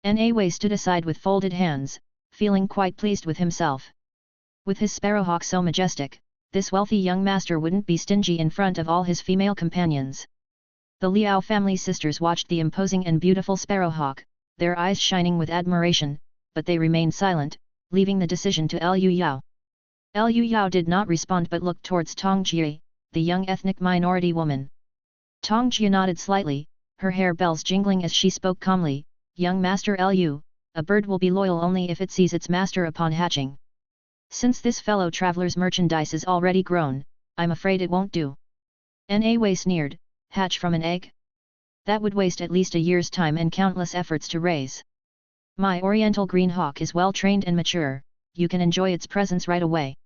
Na Wei stood aside with folded hands, feeling quite pleased with himself. With his sparrowhawk so majestic, this wealthy young master wouldn't be stingy in front of all his female companions. The Liao family sisters watched the imposing and beautiful sparrowhawk, their eyes shining with admiration, but they remained silent, leaving the decision to Liu Yao. Liu Yao did not respond but looked towards Tong Jie, the young ethnic minority woman. Tong Jie nodded slightly, her hair bells jingling as she spoke calmly, "Young Master Liu, a bird will be loyal only if it sees its master upon hatching. Since this fellow traveler's merchandise is already grown, I'm afraid it won't do." Na Wei sneered, "Hatch from an egg? That would waste at least a year's time and countless efforts to raise. My oriental green hawk is well trained and mature, you can enjoy its presence right away."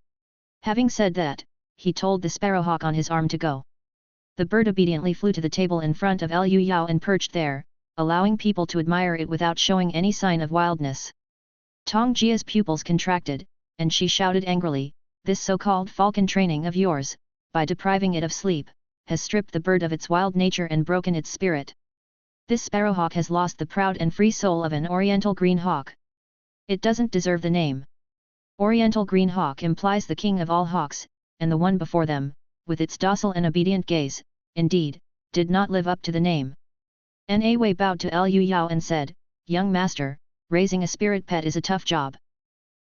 Having said that, he told the sparrowhawk on his arm to go. The bird obediently flew to the table in front of Liu Yao and perched there, allowing people to admire it without showing any sign of wildness. Tong Jie's pupils contracted, and she shouted angrily, "This so-called falcon training of yours, by depriving it of sleep, has stripped the bird of its wild nature and broken its spirit. This sparrowhawk has lost the proud and free soul of an oriental green hawk. It doesn't deserve the name. Oriental green hawk implies the king of all hawks, and the one before them, with its docile and obedient gaze, indeed, did not live up to the name." Na Wei bowed to Liu Yao and said, "Young master, raising a spirit pet is a tough job.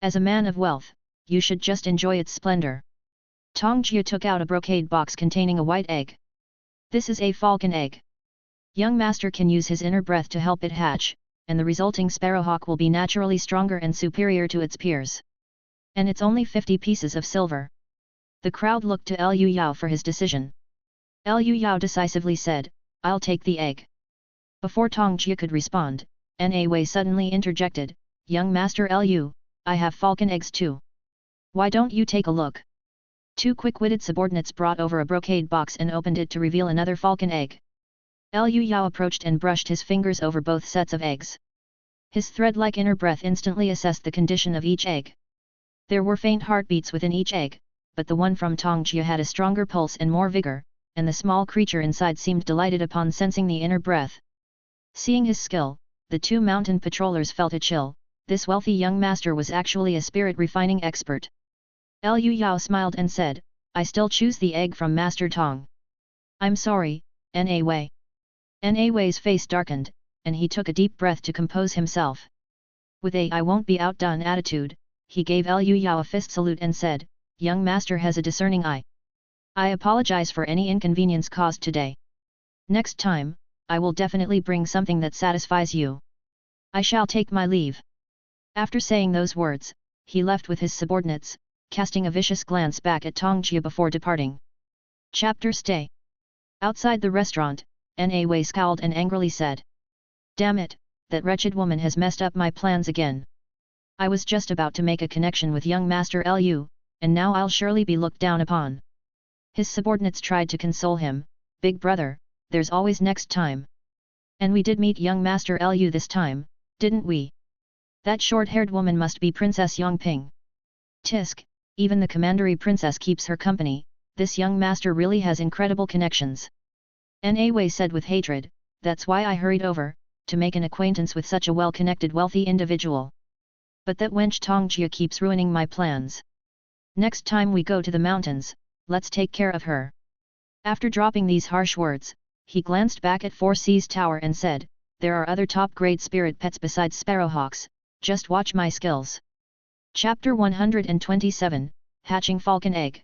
As a man of wealth, you should just enjoy its splendor." Tong Jie took out a brocade box containing a white egg. "This is a falcon egg. Young master can use his inner breath to help it hatch, and the resulting sparrowhawk will be naturally stronger and superior to its peers. And it's only 50 pieces of silver." The crowd looked to Liu Yao for his decision. Liu Yao decisively said, "I'll take the egg." Before Tong Jie could respond, Na Wei suddenly interjected, "Young Master Liu, I have falcon eggs too. Why don't you take a look?" Two quick-witted subordinates brought over a brocade box and opened it to reveal another falcon egg. Liu Yao approached and brushed his fingers over both sets of eggs. His thread-like inner breath instantly assessed the condition of each egg. There were faint heartbeats within each egg, but the one from Tong Jie had a stronger pulse and more vigor, and the small creature inside seemed delighted upon sensing the inner breath. Seeing his skill, the two mountain patrollers felt a chill. This wealthy young master was actually a spirit-refining expert. Liu Yao smiled and said, "I still choose the egg from Master Tong." "I'm sorry, Na Wei." Na Wei's face darkened, and he took a deep breath to compose himself. With a "I won't be outdone" attitude, he gave Liu Yao a fist salute and said, "Young master has a discerning eye. I apologize for any inconvenience caused today. Next time, I will definitely bring something that satisfies you. I shall take my leave." After saying those words, he left with his subordinates, casting a vicious glance back at Tong Jie before departing. Chapter Stay. Outside the restaurant, Na Wei scowled and angrily said, "Damn it, that wretched woman has messed up my plans again. I was just about to make a connection with young Master Liu, and now I'll surely be looked down upon." His subordinates tried to console him, "Big brother, there's always next time. And we did meet young Master Liu this time, didn't we? That short-haired woman must be Princess Yongping. Tisk, even the commandery princess keeps her company, this young master really has incredible connections." Na Wei said with hatred, "That's why I hurried over, to make an acquaintance with such a well-connected wealthy individual. But that wench Tong Jie keeps ruining my plans. Next time we go to the mountains, let's take care of her." After dropping these harsh words, he glanced back at Four Seas Tower and said, "There are other top-grade spirit pets besides sparrowhawks, just watch my skills." Chapter 127, Hatching Falcon Egg.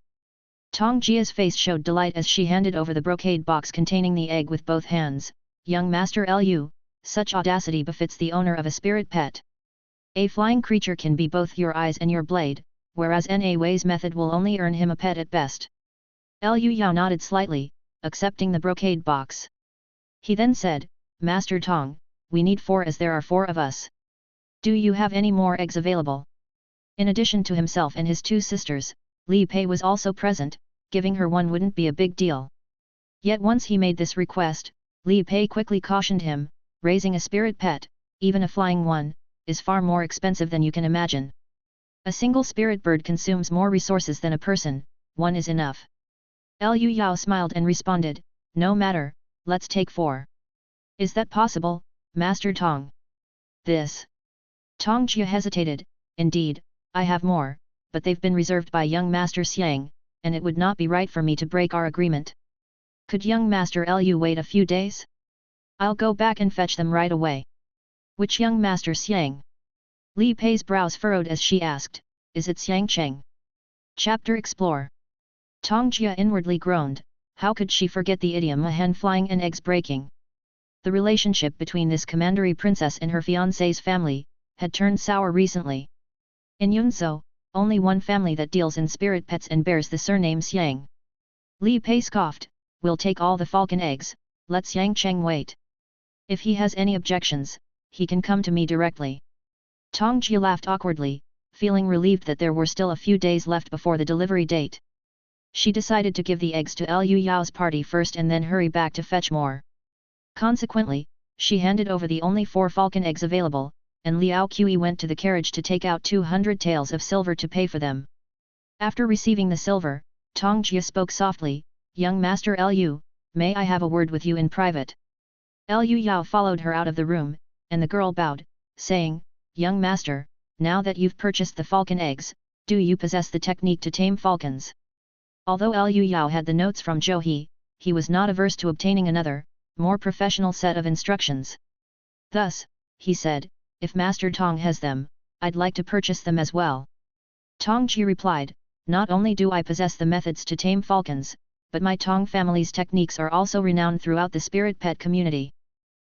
Tong Jie's face showed delight as she handed over the brocade box containing the egg with both hands. "Young Master Liu, such audacity befits the owner of a spirit pet. A flying creature can be both your eyes and your blade, whereas Na Wei's method will only earn him a pet at best." Liu Yao nodded slightly, accepting the brocade box. He then said, "Master Tong, we need 4 as there are 4 of us. Do you have any more eggs available?" In addition to himself and his 2 sisters, Li Pei was also present, giving her one wouldn't be a big deal. Yet once he made this request, Li Pei quickly cautioned him, "Raising a spirit pet, even a flying one, is far more expensive than you can imagine. A single spirit bird consumes more resources than a person, one is enough." Liu Yao smiled and responded, "No matter, let's take 4. Is that possible, Master Tong?" "This." Tong Jie hesitated, "Indeed, I have more, but they've been reserved by young Master Xiang, and it would not be right for me to break our agreement. Could young Master Lu wait a few days? I'll go back and fetch them right away. Which young Master Xiang? Li Pei's brows furrowed as she asked, is it Xiang Cheng? Chapter Explore. Tong Jia inwardly groaned, how could she forget the idiom a hen flying and eggs breaking? The relationship between this commandery princess and her fiancé's family had turned sour recently. In Yunzhou, only one family that deals in spirit pets and bears the surname Xiang. Li Pei scoffed, we'll take all the falcon eggs, let Xiang Cheng wait. If he has any objections, he can come to me directly. Tong Jia laughed awkwardly, feeling relieved that there were still a few days left before the delivery date. She decided to give the eggs to Liu Yao's party first and then hurry back to fetch more. Consequently, she handed over the only 4 falcon eggs available, and Liao Qi went to the carriage to take out 200 taels of silver to pay for them. After receiving the silver, Tong Jia spoke softly, young Master Liu, may I have a word with you in private? Liu Yao followed her out of the room, and the girl bowed, saying, young master, now that you've purchased the falcon eggs, do you possess the technique to tame falcons? Although Liu Yao had the notes from Zhou he was not averse to obtaining another, more professional set of instructions. Thus, he said, if Master Tong has them, I'd like to purchase them as well. Tong Ji replied, not only do I possess the methods to tame falcons, but my Tong family's techniques are also renowned throughout the spirit pet community.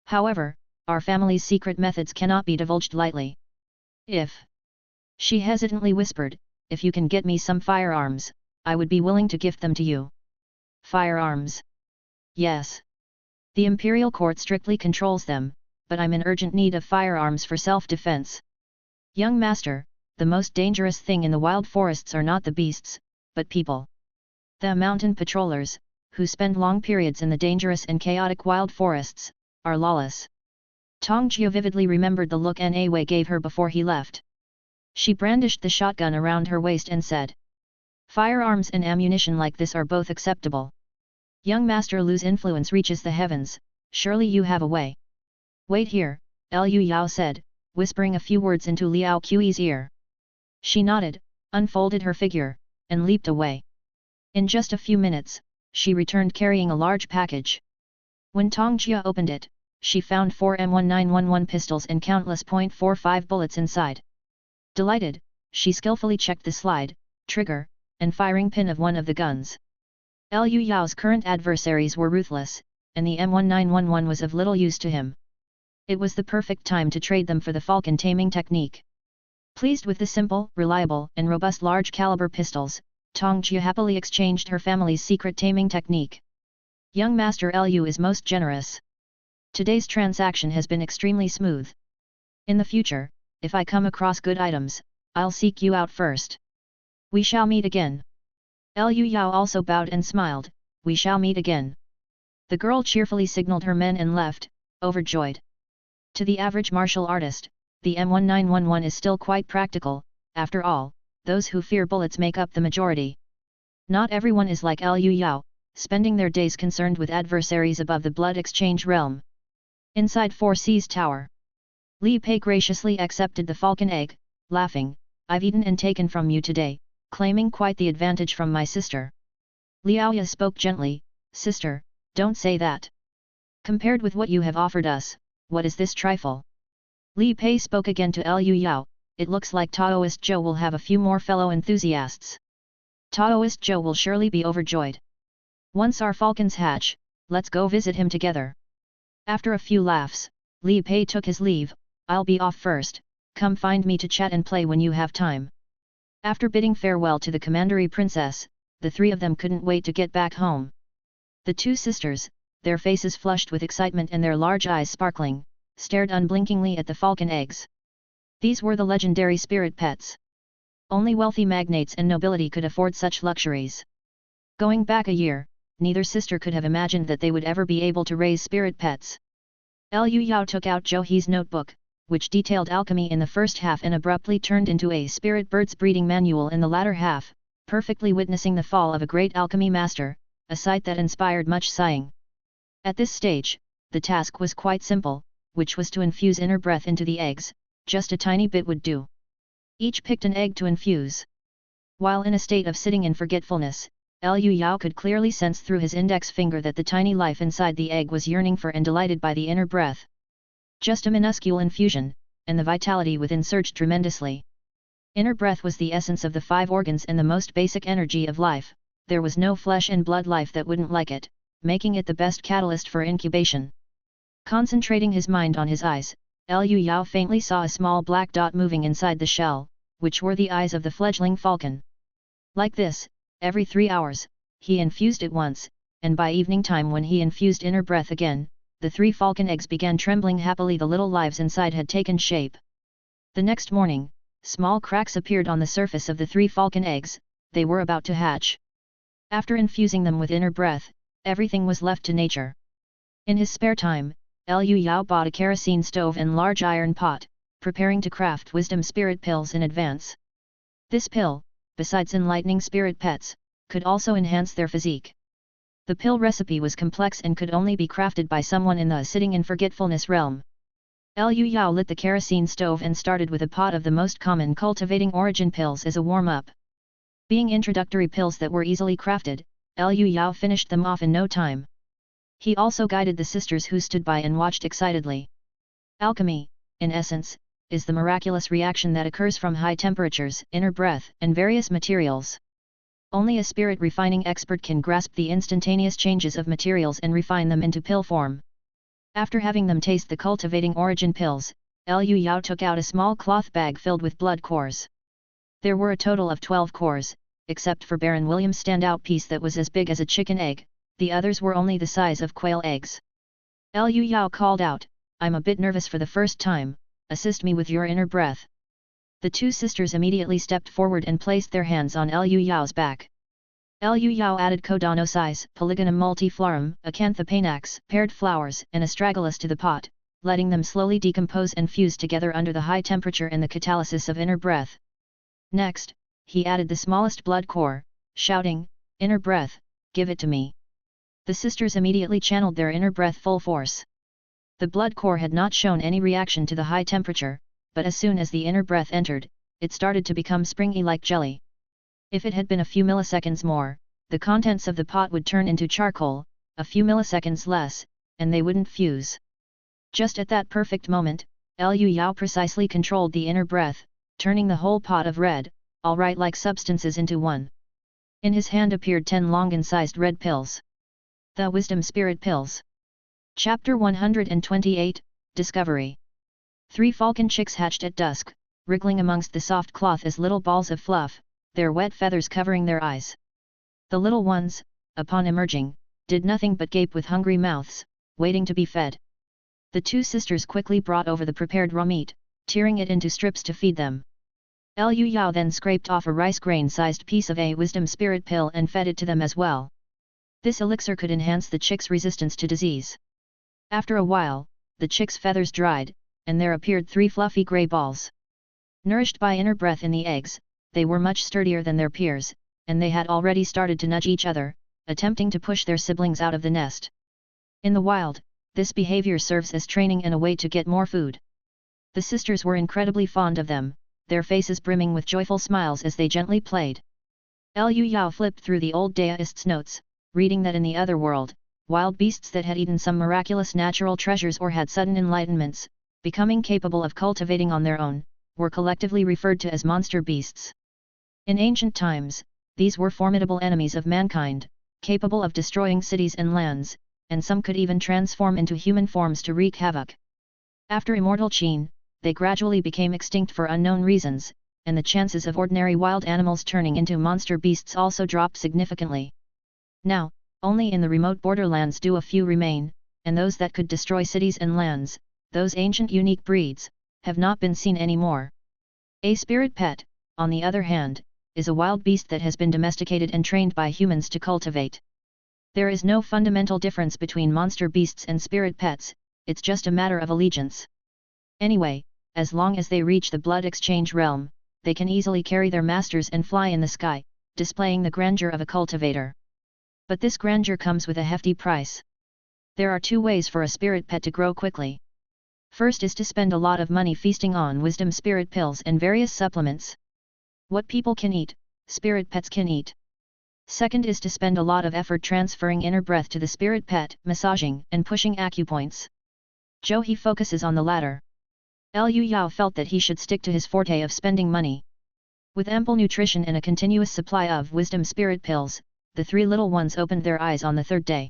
However, our family's secret methods cannot be divulged lightly. If, she hesitantly whispered, if you can get me some firearms, I would be willing to gift them to you. Firearms? Yes. The imperial court strictly controls them, but I'm in urgent need of firearms for self-defense. Young master, the most dangerous thing in the wild forests are not the beasts, but people. The mountain patrollers, who spend long periods in the dangerous and chaotic wild forests, are lawless. Tong Jia vividly remembered the look Na Wei gave her before he left. She brandished the shotgun around her waist and said, firearms and ammunition like this are both acceptable. Young Master Lu's influence reaches the heavens, surely you have a way. Wait here, Liu Yao said, whispering a few words into Liao Qi's ear. She nodded, unfolded her figure, and leaped away. In just a few minutes, she returned carrying a large package. When Tong Jia opened it, she found 4 M1911 pistols and countless .45 bullets inside. Delighted, she skillfully checked the slide, trigger, and firing pin of one of the guns. Liu Yao's current adversaries were ruthless, and the M1911 was of little use to him. It was the perfect time to trade them for the falcon taming technique. Pleased with the simple, reliable, and robust large-caliber pistols, Tong Jia happily exchanged her family's secret taming technique. Young Master Liu is most generous. Today's transaction has been extremely smooth. In the future, if I come across good items, I'll seek you out first. We shall meet again. Liu Yao also bowed and smiled, we shall meet again. The girl cheerfully signaled her men and left, overjoyed. To the average martial artist, the M1911 is still quite practical, after all, those who fear bullets make up the majority. Not everyone is like Liu Yao, spending their days concerned with adversaries above the blood exchange realm. Inside 4C's tower, Li Pei graciously accepted the falcon egg, laughing, I've eaten and taken from you today, claiming quite the advantage from my sister. Liaoya spoke gently, sister, don't say that. Compared with what you have offered us, what is this trifle? Li Pei spoke again to Liu Yao, it looks like Taoist Zhou will have a few more fellow enthusiasts. Taoist Zhou will surely be overjoyed. Once our falcons hatch, let's go visit him together. After a few laughs, Li Pei took his leave, I'll be off first, come find me to chat and play when you have time. After bidding farewell to the commandery princess, the 3 of them couldn't wait to get back home. The 2 sisters, their faces flushed with excitement and their large eyes sparkling, stared unblinkingly at the falcon eggs. These were the legendary spirit pets. Only wealthy magnates and nobility could afford such luxuries. Going back a year, neither sister could have imagined that they would ever be able to raise spirit pets. Liu Yao took out Zhou He's notebook, which detailed alchemy in the first half and abruptly turned into a spirit bird's breeding manual in the latter half, perfectly witnessing the fall of a great alchemy master, a sight that inspired much sighing. At this stage, the task was quite simple, which was to infuse inner breath into the eggs, just a tiny bit would do. Each picked an egg to infuse. While in a state of sitting in forgetfulness, Liu Yao could clearly sense through his index finger that the tiny life inside the egg was yearning for and delighted by the inner breath. Just a minuscule infusion, and the vitality within surged tremendously. Inner breath was the essence of the 5 organs and the most basic energy of life. There was no flesh and blood life that wouldn't like it, making it the best catalyst for incubation. Concentrating his mind on his eyes, Liu Yao faintly saw a small black dot moving inside the shell, which were the eyes of the fledgling falcon. Like this, every 3 hours, he infused it once, and by evening time when he infused inner breath again, the 3 falcon eggs began trembling happily. The little lives inside had taken shape. The next morning, small cracks appeared on the surface of the 3 falcon eggs. They were about to hatch. After infusing them with inner breath, everything was left to nature. In his spare time, Liu Yao bought a kerosene stove and large iron pot, preparing to craft wisdom spirit pills in advance. This pill, besides enlightening spirit pets, could also enhance their physique. The pill recipe was complex and could only be crafted by someone in the sitting in forgetfulness realm. Liu Yao lit the kerosene stove and started with a pot of the most common cultivating origin pills as a warm-up. Being introductory pills that were easily crafted, Liu Yao finished them off in no time. He also guided the sisters who stood by and watched excitedly. Alchemy, in essence, is the miraculous reaction that occurs from high temperatures, inner breath, and various materials. Only a spirit refining expert can grasp the instantaneous changes of materials and refine them into pill form. After having them taste the cultivating origin pills, Liu Yao took out a small cloth bag filled with blood cores. There were a total of 12 cores, except for Baron William's standout piece that was as big as a chicken egg. The others were only the size of quail eggs. Liu Yao called out, "I'm a bit nervous for the first time, assist me with your inner breath." The 2 sisters immediately stepped forward and placed their hands on Liu Yao's back. Liu Yao added Codonosize, Polygonum multiflorum, Acanthopanax, paired flowers and astragalus to the pot, letting them slowly decompose and fuse together under the high temperature and the catalysis of inner breath. Next, he added the smallest blood core, shouting, "Inner breath, give it to me." The sisters immediately channeled their inner breath full force. The blood core had not shown any reaction to the high temperature, but as soon as the inner breath entered, it started to become springy like jelly. If it had been a few milliseconds more, the contents of the pot would turn into charcoal, a few milliseconds less, and they wouldn't fuse. Just at that perfect moment, Liu Yao precisely controlled the inner breath, turning the whole pot of red, alright-like substances into one. In his hand appeared 10 long-incised red pills. The Wisdom Spirit Pills. Chapter 128, Discovery. 3 falcon chicks hatched at dusk, wriggling amongst the soft cloth as little balls of fluff, their wet feathers covering their eyes. The little ones, upon emerging, did nothing but gape with hungry mouths, waiting to be fed. The 2 sisters quickly brought over the prepared raw meat, tearing it into strips to feed them. Liu Yao then scraped off a rice grain-sized piece of a wisdom spirit pill and fed it to them as well. This elixir could enhance the chicks' resistance to disease. After a while, the chicks' feathers dried, and there appeared 3 fluffy grey balls. Nourished by inner breath in the eggs, they were much sturdier than their peers, and they had already started to nudge each other, attempting to push their siblings out of the nest. In the wild, this behavior serves as training and a way to get more food. The sisters were incredibly fond of them, their faces brimming with joyful smiles as they gently played. Liu Yao flipped through the old Daoist's notes, reading that in the other world, wild beasts that had eaten some miraculous natural treasures or had sudden enlightenments, becoming capable of cultivating on their own, were collectively referred to as monster beasts. In ancient times, these were formidable enemies of mankind, capable of destroying cities and lands, and some could even transform into human forms to wreak havoc. After immortal Qin, they gradually became extinct for unknown reasons, and the chances of ordinary wild animals turning into monster beasts also dropped significantly. Now, only in the remote borderlands do a few remain, and those that could destroy cities and lands, those ancient unique breeds, have not been seen anymore. A spirit pet, on the other hand, is a wild beast that has been domesticated and trained by humans to cultivate. There is no fundamental difference between monster beasts and spirit pets, it's just a matter of allegiance. Anyway, as long as they reach the blood exchange realm, they can easily carry their masters and fly in the sky, displaying the grandeur of a cultivator. But this grandeur comes with a hefty price. There are 2 ways for a spirit pet to grow quickly. First is to spend a lot of money feasting on wisdom spirit pills and various supplements. What people can eat, spirit pets can eat. Second is to spend a lot of effort transferring inner breath to the spirit pet, massaging and pushing acupoints. Zhou He focuses on the latter. Liu Yao felt that he should stick to his forte of spending money. With ample nutrition and a continuous supply of wisdom spirit pills, the three little ones opened their eyes on the third day.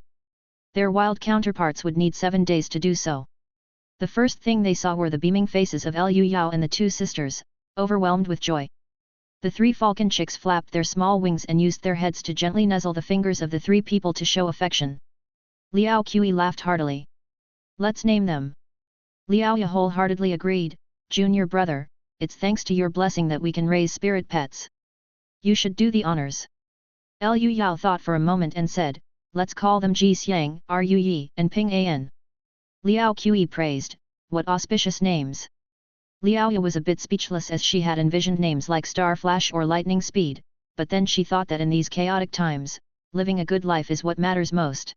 Their wild counterparts would need 7 days to do so. The first thing they saw were the beaming faces of Liu Yao and the two sisters, overwhelmed with joy. The three falcon chicks flapped their small wings and used their heads to gently nuzzle the fingers of the three people to show affection. Liao Qi laughed heartily. Let's name them. Liao Ya wholeheartedly agreed, Junior brother, it's thanks to your blessing that we can raise spirit pets. You should do the honors. Liu Yao thought for a moment and said, let's call them Ji Xiang, Ru Yi, and Ping An. Liao Qi praised, what auspicious names. Liao Ya was a bit speechless as she had envisioned names like Star Flash or Lightning Speed, but then she thought that in these chaotic times, living a good life is what matters most.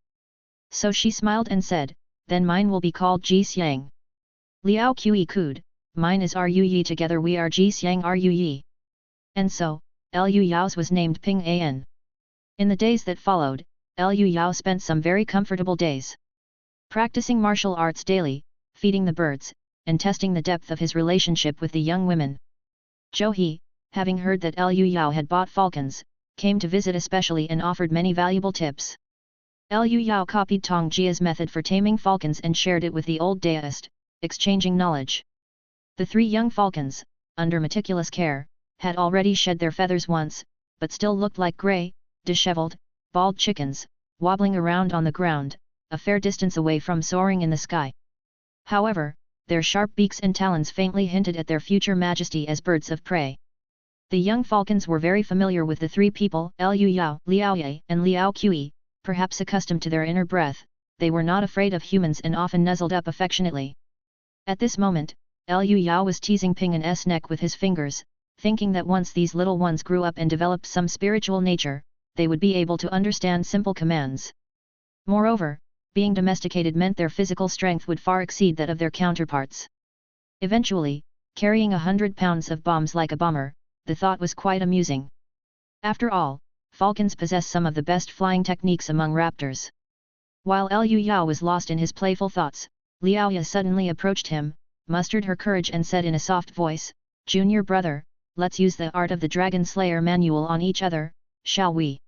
So she smiled and said, then mine will be called Ji Xiang. Liao Qi cooed, mine is Ru Yi, together we are Ji Xiang Ru Yi. And so, Liu Yao's was named Ping An. In the days that followed, Liu Yao spent some very comfortable days. Practicing martial arts daily, feeding the birds, and testing the depth of his relationship with the young women. Zhou He, having heard that Liu Yao had bought falcons, came to visit especially and offered many valuable tips. Liu Yao copied Tong Jia's method for taming falcons and shared it with the old deist, exchanging knowledge. The three young falcons, under meticulous care, had already shed their feathers once, but still looked like grey, disheveled, bald chickens, wobbling around on the ground, a fair distance away from soaring in the sky. However, their sharp beaks and talons faintly hinted at their future majesty as birds of prey. The young falcons were very familiar with the three people, Liu Yao, Liao Ye, and Liao Qi, perhaps accustomed to their inner breath, they were not afraid of humans and often nuzzled up affectionately. At this moment, Liu Yao was teasing Ping An's neck with his fingers, thinking that once these little ones grew up and developed some spiritual nature, they would be able to understand simple commands. Moreover, being domesticated meant their physical strength would far exceed that of their counterparts. Eventually, carrying 100 pounds of bombs like a bomber, the thought was quite amusing. After all, falcons possess some of the best flying techniques among raptors. While Liu Yao was lost in his playful thoughts, Liao Ya suddenly approached him, mustered her courage and said in a soft voice, Junior brother, let's use the Art of the Dragon Slayer manual on each other, shall we?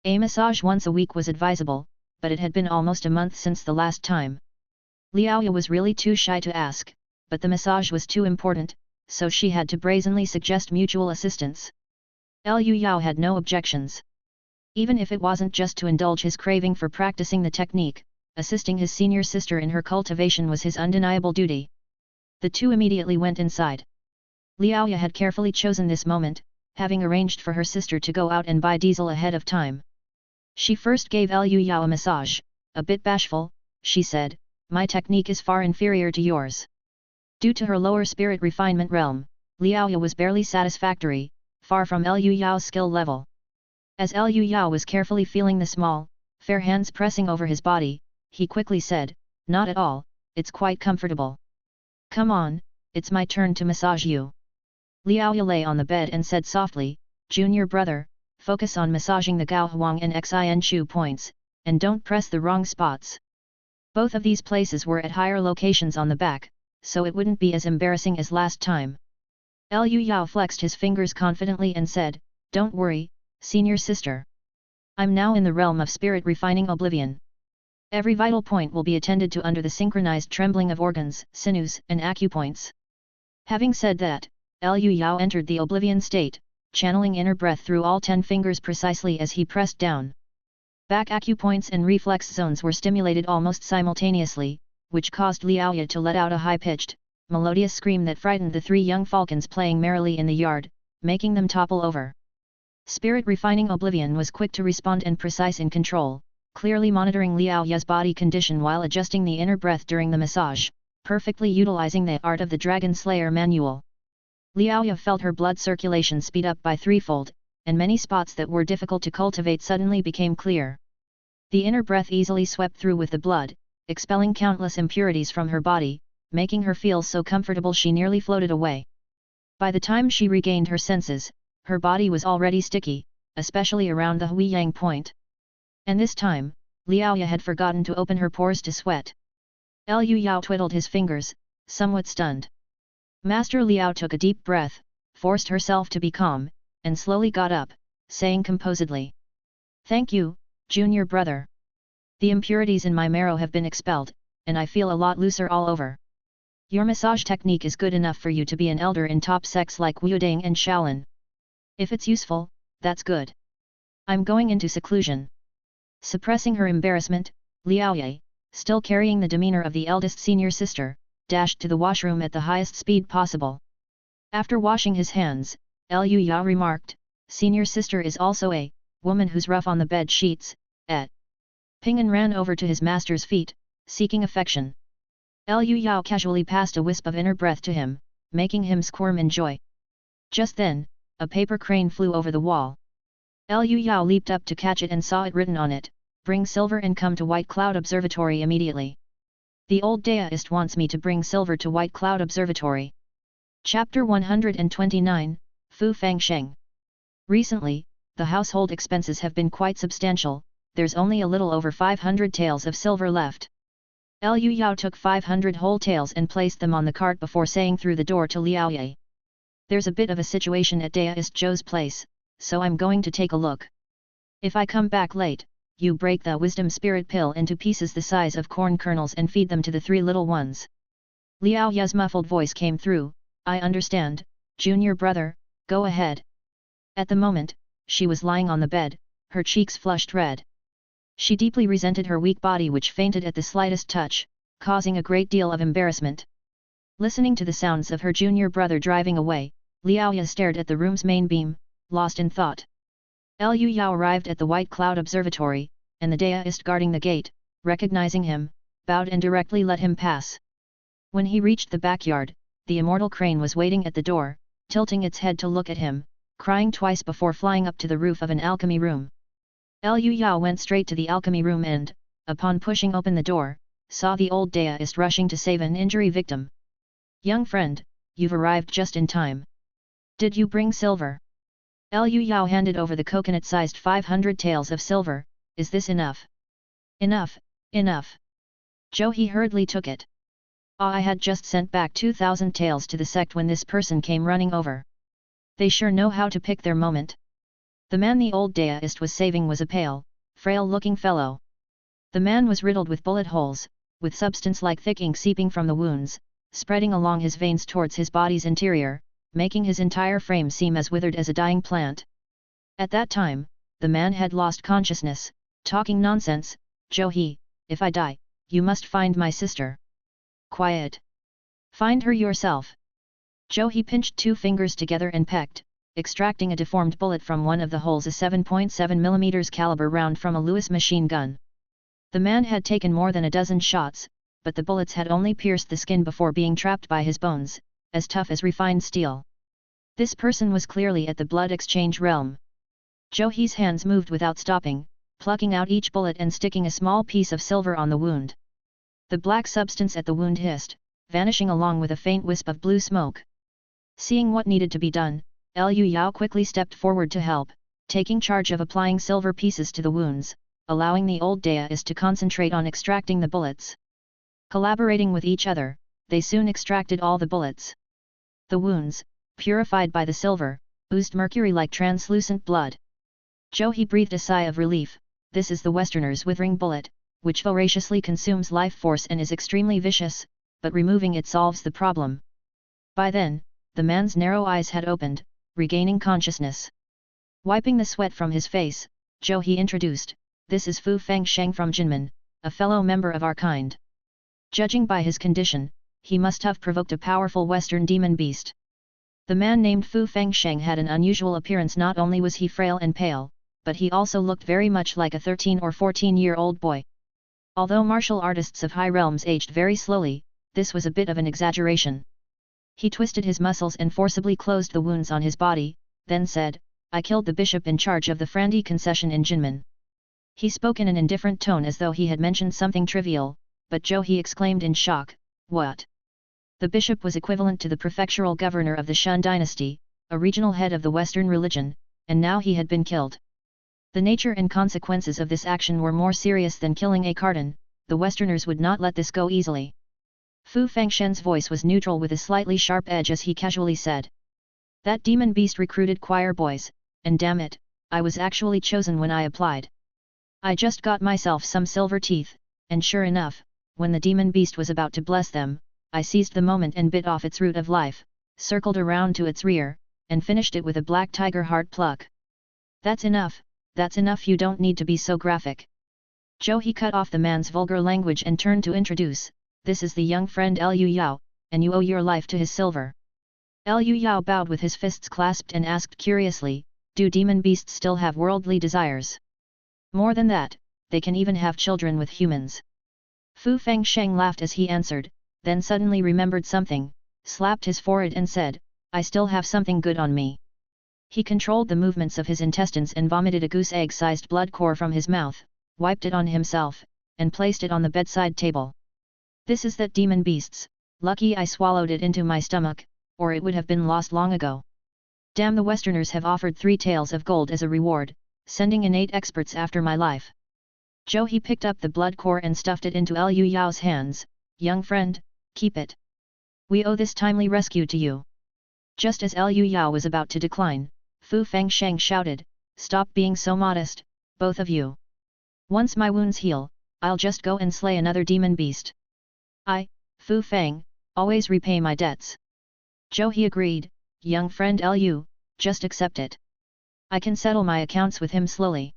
A massage once a week was advisable, but it had been almost a month since the last time. Liao Ya was really too shy to ask, but the massage was too important, so she had to brazenly suggest mutual assistance. Liu Yao had no objections. Even if it wasn't just to indulge his craving for practicing the technique, assisting his senior sister in her cultivation was his undeniable duty. The two immediately went inside. Liao Ya had carefully chosen this moment, having arranged for her sister to go out and buy diesel ahead of time. She first gave Liu Yao a massage, a bit bashful, she said, my technique is far inferior to yours. Due to her lower spirit refinement realm, Liao Ya was barely satisfactory, far from Liu Yao's skill level. As Liu Yao was carefully feeling the small, fair hands pressing over his body, he quickly said, not at all, it's quite comfortable. Come on, it's my turn to massage you. Liao Ya lay on the bed and said softly, Junior brother, focus on massaging the Gao Huang and Xin Chu points, and don't press the wrong spots. Both of these places were at higher locations on the back, so it wouldn't be as embarrassing as last time. Liu Yao flexed his fingers confidently and said, don't worry, senior sister. I'm now in the realm of spirit refining oblivion. Every vital point will be attended to under the synchronized trembling of organs, sinews, and acupoints. Having said that, Liu Yao entered the oblivion state, channeling inner breath through all 10 fingers precisely as he pressed down. Back acupoints and reflex zones were stimulated almost simultaneously, which caused Liao Ya to let out a high-pitched, melodious scream that frightened the 3 young falcons playing merrily in the yard, making them topple over. Spirit refining oblivion was quick to respond and precise in control, clearly monitoring Liao Ya's body condition while adjusting the inner breath during the massage, perfectly utilizing the Art of the Dragon Slayer manual. Liao Ya felt her blood circulation speed up by threefold, and many spots that were difficult to cultivate suddenly became clear. The inner breath easily swept through with the blood, expelling countless impurities from her body, making her feel so comfortable she nearly floated away. By the time she regained her senses, her body was already sticky, especially around the Huiyang point. And this time, Liao Ya had forgotten to open her pores to sweat. Liu Yao twiddled his fingers, somewhat stunned. Master Liao took a deep breath, forced herself to be calm, and slowly got up, saying composedly. Thank you, junior brother. The impurities in my marrow have been expelled, and I feel a lot looser all over. Your massage technique is good enough for you to be an elder in top sects like Wudang and Shaolin. If it's useful, that's good. I'm going into seclusion. Suppressing her embarrassment, Liao Ye, still carrying the demeanor of the eldest senior sister, dashed to the washroom at the highest speed possible. After washing his hands, Liu Ya remarked, Senior sister is also a woman who's rough on the bed sheets, et. Ping'an ran over to his master's feet, seeking affection. Liu Yao casually passed a wisp of inner breath to him, making him squirm in joy. Just then, a paper crane flew over the wall. Liu Yao leaped up to catch it and saw it written on it, Bring silver and come to White Cloud Observatory immediately. The old deist wants me to bring silver to White Cloud Observatory. Chapter 129, Fu Fang Sheng. Recently, the household expenses have been quite substantial, there's only a little over 500 taels of silver left. Liu Yao took 500 whole taels and placed them on the cart before saying through the door to Liao Ye. There's a bit of a situation at Deist Zhou's place, so I'm going to take a look. If I come back late, you break the wisdom spirit pill into pieces the size of corn kernels and feed them to the 3 little ones. Liao Ye's muffled voice came through, I understand, junior brother, go ahead. At the moment, she was lying on the bed, her cheeks flushed red. She deeply resented her weak body which fainted at the slightest touch, causing a great deal of embarrassment. Listening to the sounds of her junior brother driving away, Liao Ya stared at the room's main beam, lost in thought. Liu Yao arrived at the White Cloud Observatory, and the deist guarding the gate, recognizing him, bowed and directly let him pass. When he reached the backyard, the immortal crane was waiting at the door, tilting its head to look at him, crying twice before flying up to the roof of an alchemy room. Liu Yao went straight to the alchemy room and, upon pushing open the door, saw the old deist rushing to save an injury victim. Young friend, you've arrived just in time. Did you bring silver? Liu Yao handed over the coconut-sized 500 taels of silver, is this enough? Enough, enough. Zhou He hurriedly took it. I had just sent back 2,000 taels to the sect when this person came running over. They sure know how to pick their moment. The man the old deist was saving was a pale, frail-looking fellow. The man was riddled with bullet holes, with substance like thick ink seeping from the wounds, spreading along his veins towards his body's interior, making his entire frame seem as withered as a dying plant. At that time, the man had lost consciousness, talking nonsense, Zhou He, if I die, you must find my sister. Quiet. Find her yourself. Zhou He pinched 2 fingers together and pecked, extracting a deformed bullet from one of the holes, a 7.7 mm caliber round from a Lewis machine gun. The man had taken more than a dozen shots, but the bullets had only pierced the skin before being trapped by his bones, as tough as refined steel. This person was clearly at the blood exchange realm. Zhou He's hands moved without stopping, plucking out each bullet and sticking a small piece of silver on the wound. The black substance at the wound hissed, vanishing along with a faint wisp of blue smoke. Seeing what needed to be done, Liu Yao quickly stepped forward to help, taking charge of applying silver pieces to the wounds, allowing the old deist to concentrate on extracting the bullets. Collaborating with each other, they soon extracted all the bullets. The wounds, purified by the silver, oozed mercury-like translucent blood. Zhou He breathed a sigh of relief, this is the Westerner's withering bullet, which voraciously consumes life force and is extremely vicious, but removing it solves the problem. By then, the man's narrow eyes had opened, regaining consciousness. Wiping the sweat from his face, Zhou He introduced, this is Fu Fang Sheng from Jinmen, a fellow member of our kind. Judging by his condition, he must have provoked a powerful Western demon beast. The man named Fu Fang Sheng had an unusual appearance. Not only was he frail and pale, but he also looked very much like a 13 or 14-year-old boy. Although martial artists of high realms aged very slowly, this was a bit of an exaggeration. He twisted his muscles and forcibly closed the wounds on his body, then said, I killed the bishop in charge of the Frandy concession in Jinmen. He spoke in an indifferent tone as though he had mentioned something trivial, but Zhou He exclaimed in shock, what? The bishop was equivalent to the prefectural governor of the Shun dynasty, a regional head of the Western religion, and now he had been killed. The nature and consequences of this action were more serious than killing a Cardin. The Westerners would not let this go easily. Fu Fangshen's voice was neutral with a slightly sharp edge as he casually said. That demon beast recruited choir boys, and damn it, I was actually chosen when I applied. I just got myself some silver teeth, and sure enough, when the demon beast was about to bless them, I seized the moment and bit off its root of life, circled around to its rear, and finished it with a black tiger heart pluck. That's enough, you don't need to be so graphic. He cut off the man's vulgar language and turned to introduce, this is the young friend Liu Yao, and you owe your life to his silver. Liu Yao bowed with his fists clasped and asked curiously, do demon beasts still have worldly desires? More than that, they can even have children with humans. Fu Fangsheng laughed as he answered, then suddenly remembered something, slapped his forehead and said, I still have something good on me. He controlled the movements of his intestines and vomited a goose egg-sized blood core from his mouth, wiped it on himself, and placed it on the bedside table. This is that demon beast's, lucky I swallowed it into my stomach, or it would have been lost long ago. Damn, the Westerners have offered 3 taels of gold as a reward, sending in 8 experts after my life. He picked up the blood core and stuffed it into Liu Yao's hands, young friend, keep it. We owe this timely rescue to you. Just as Liu Yao was about to decline, Fu Fangsheng shouted, stop being so modest, both of you. Once my wounds heal, I'll just go and slay another demon beast. I, Fu Fang, always repay my debts. He agreed, young friend Liu, just accept it. I can settle my accounts with him slowly.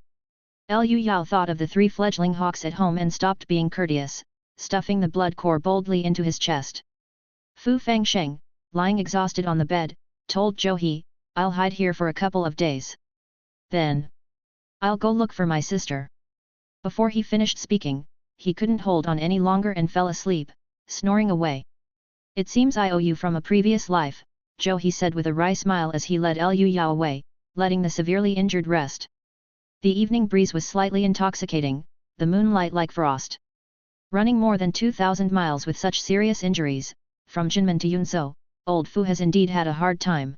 Liu Yao thought of the 3 fledgling hawks at home and stopped being courteous, stuffing the blood core boldly into his chest. Fu Fangsheng, lying exhausted on the bed, told He, I'll hide here for a couple of days. Then, I'll go look for my sister. Before he finished speaking, he couldn't hold on any longer and fell asleep, snoring away. It seems I owe you from a previous life, He said with a wry smile as he led Liu Yao away, letting the severely injured rest. The evening breeze was slightly intoxicating, the moonlight like frost. Running more than 2,000 miles with such serious injuries, from Jinmen to Yunzhou, old Fu has indeed had a hard time.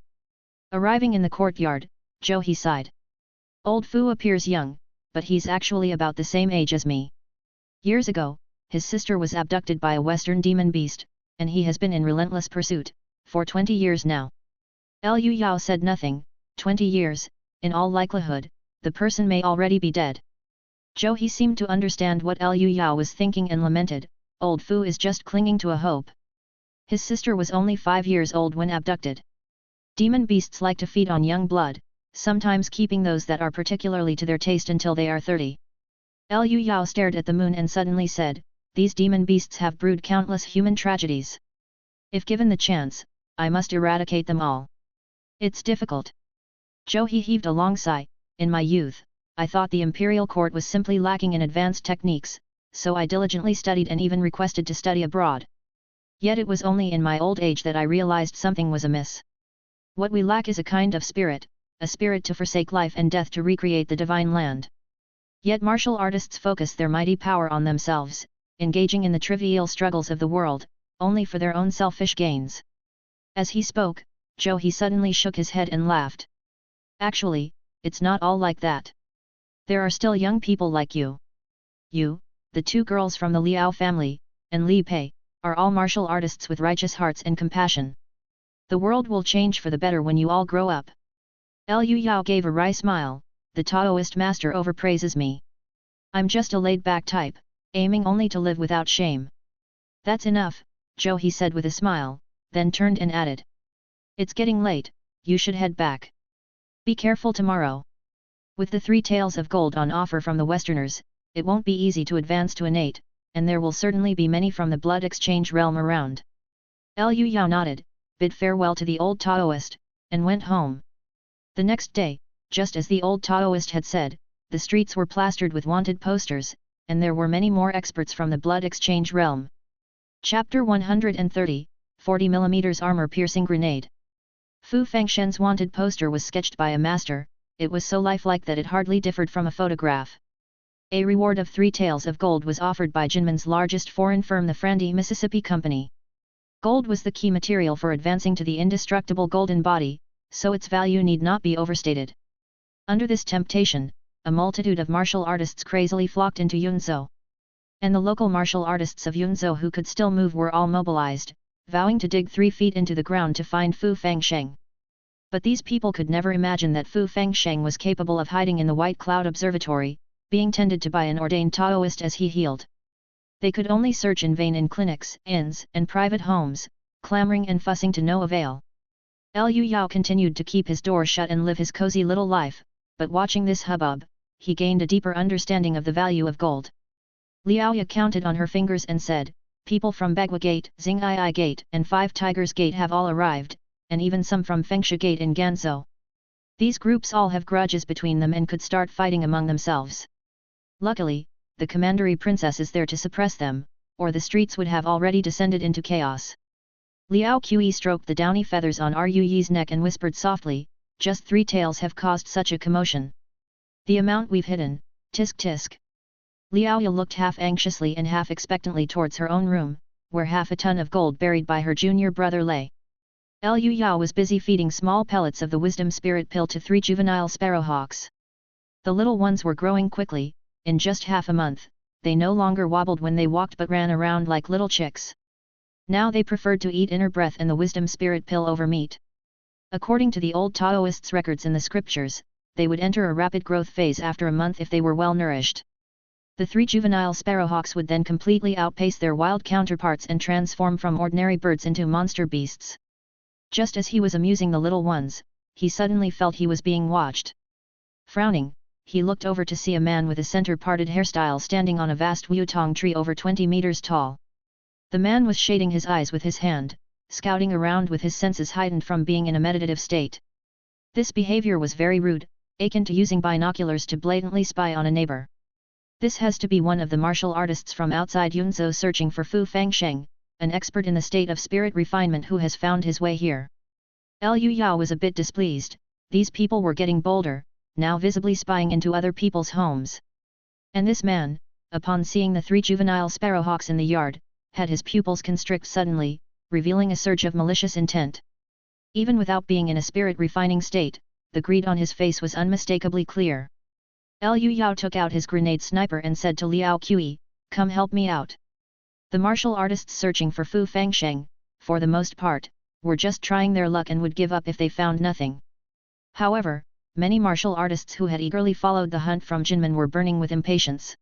Arriving in the courtyard, He sighed. Old Fu appears young, but he's actually about the same age as me. Years ago, his sister was abducted by a Western demon beast, and he has been in relentless pursuit, for 20 years now. Liu Yao said nothing. 20 years, in all likelihood, the person may already be dead. He seemed to understand what Liu Yao was thinking and lamented, old Fu is just clinging to a hope. His sister was only 5 years old when abducted. Demon beasts like to feed on young blood, sometimes keeping those that are particularly to their taste until they are 30. Liu Yao stared at the moon and suddenly said, these demon beasts have brewed countless human tragedies. If given the chance, I must eradicate them all. It's difficult. He heaved a long sigh, in my youth, I thought the imperial court was simply lacking in advanced techniques, so I diligently studied and even requested to study abroad. Yet it was only in my old age that I realized something was amiss. What we lack is a kind of spirit, a spirit to forsake life and death to recreate the divine land. Yet martial artists focus their mighty power on themselves, engaging in the trivial struggles of the world, only for their own selfish gains. As he spoke, He suddenly shook his head and laughed. Actually, it's not all like that. There are still young people like you. You, the 2 girls from the Liao family, and Li Pei, are all martial artists with righteous hearts and compassion. The world will change for the better when you all grow up. Liu Yao gave a wry smile, the Taoist master overpraises me. I'm just a laid-back type, aiming only to live without shame. That's enough, He said with a smile, then turned and added. It's getting late, you should head back. Be careful tomorrow. With the 3 taels of gold on offer from the Westerners, it won't be easy to advance to an 8, and there will certainly be many from the blood exchange realm around. Liu Yao nodded, bid farewell to the old Taoist, and went home. The next day, just as the old Taoist had said, the streets were plastered with wanted posters, and there were many more experts from the blood exchange realm. Chapter 130, 40mm armor-piercing grenade. Fu Fangshen's wanted poster was sketched by a master, it was so lifelike that it hardly differed from a photograph. A reward of 3 taels of gold was offered by Jinmen's largest foreign firm, the Frandy Mississippi Company. Gold was the key material for advancing to the indestructible golden body, so its value need not be overstated. Under this temptation, a multitude of martial artists crazily flocked into Yunzhou. And the local martial artists of Yunzhou who could still move were all mobilized, vowing to dig 3 feet into the ground to find Fu Fangsheng. But these people could never imagine that Fu Fangsheng was capable of hiding in the White Cloud Observatory, being tended to by an ordained Taoist as he healed. They could only search in vain in clinics, inns, and private homes, clamoring and fussing to no avail. Liu Yao continued to keep his door shut and live his cozy little life, but watching this hubbub, he gained a deeper understanding of the value of gold. Liao Ya counted on her fingers and said, "People from Bagua Gate, Xing'ai Gate, and 5 Tigers Gate have all arrived, and even some from Fengsha Gate in Ganzhou. These groups all have grudges between them and could start fighting among themselves. Luckily, the commandery princess is there to suppress them, or the streets would have already descended into chaos." Liao Qi stroked the downy feathers on Ru Yi's neck and whispered softly, "Just 3 tails have caused such a commotion. The amount we've hidden, tisk tisk." Liao Ya looked half anxiously and half expectantly towards her own room, where half a ton of gold buried by her junior brother lay. Liu Yao was busy feeding small pellets of the wisdom spirit pill to 3 juvenile sparrowhawks. The little ones were growing quickly. In just half a month, they no longer wobbled when they walked but ran around like little chicks. Now they preferred to eat inner breath and the wisdom spirit pill over meat. According to the old Taoists' records in the scriptures, they would enter a rapid growth phase after a month if they were well nourished. The 3 juvenile sparrowhawks would then completely outpace their wild counterparts and transform from ordinary birds into monster beasts. Just as he was amusing the little ones, he suddenly felt he was being watched. Frowning, he looked over to see a man with a center-parted hairstyle standing on a vast wutong tree over 20 meters tall. The man was shading his eyes with his hand, scouting around with his senses heightened from being in a meditative state. This behavior was very rude, akin to using binoculars to blatantly spy on a neighbor. This has to be one of the martial artists from outside Yunzhou searching for Fu Fangsheng, an expert in the state of spirit refinement who has found his way here. Liu Yao was a bit displeased. These people were getting bolder, now visibly spying into other people's homes. And this man, upon seeing the 3 juvenile sparrowhawks in the yard, had his pupils constrict suddenly, revealing a surge of malicious intent. Even without being in a spirit refining state, the greed on his face was unmistakably clear. Liu Yao took out his grenade sniper and said to Liao Qi, "Come help me out." The martial artists searching for Fu Fangsheng, for the most part, were just trying their luck and would give up if they found nothing. However, many martial artists who had eagerly followed the hunt from Jinmen were burning with impatience.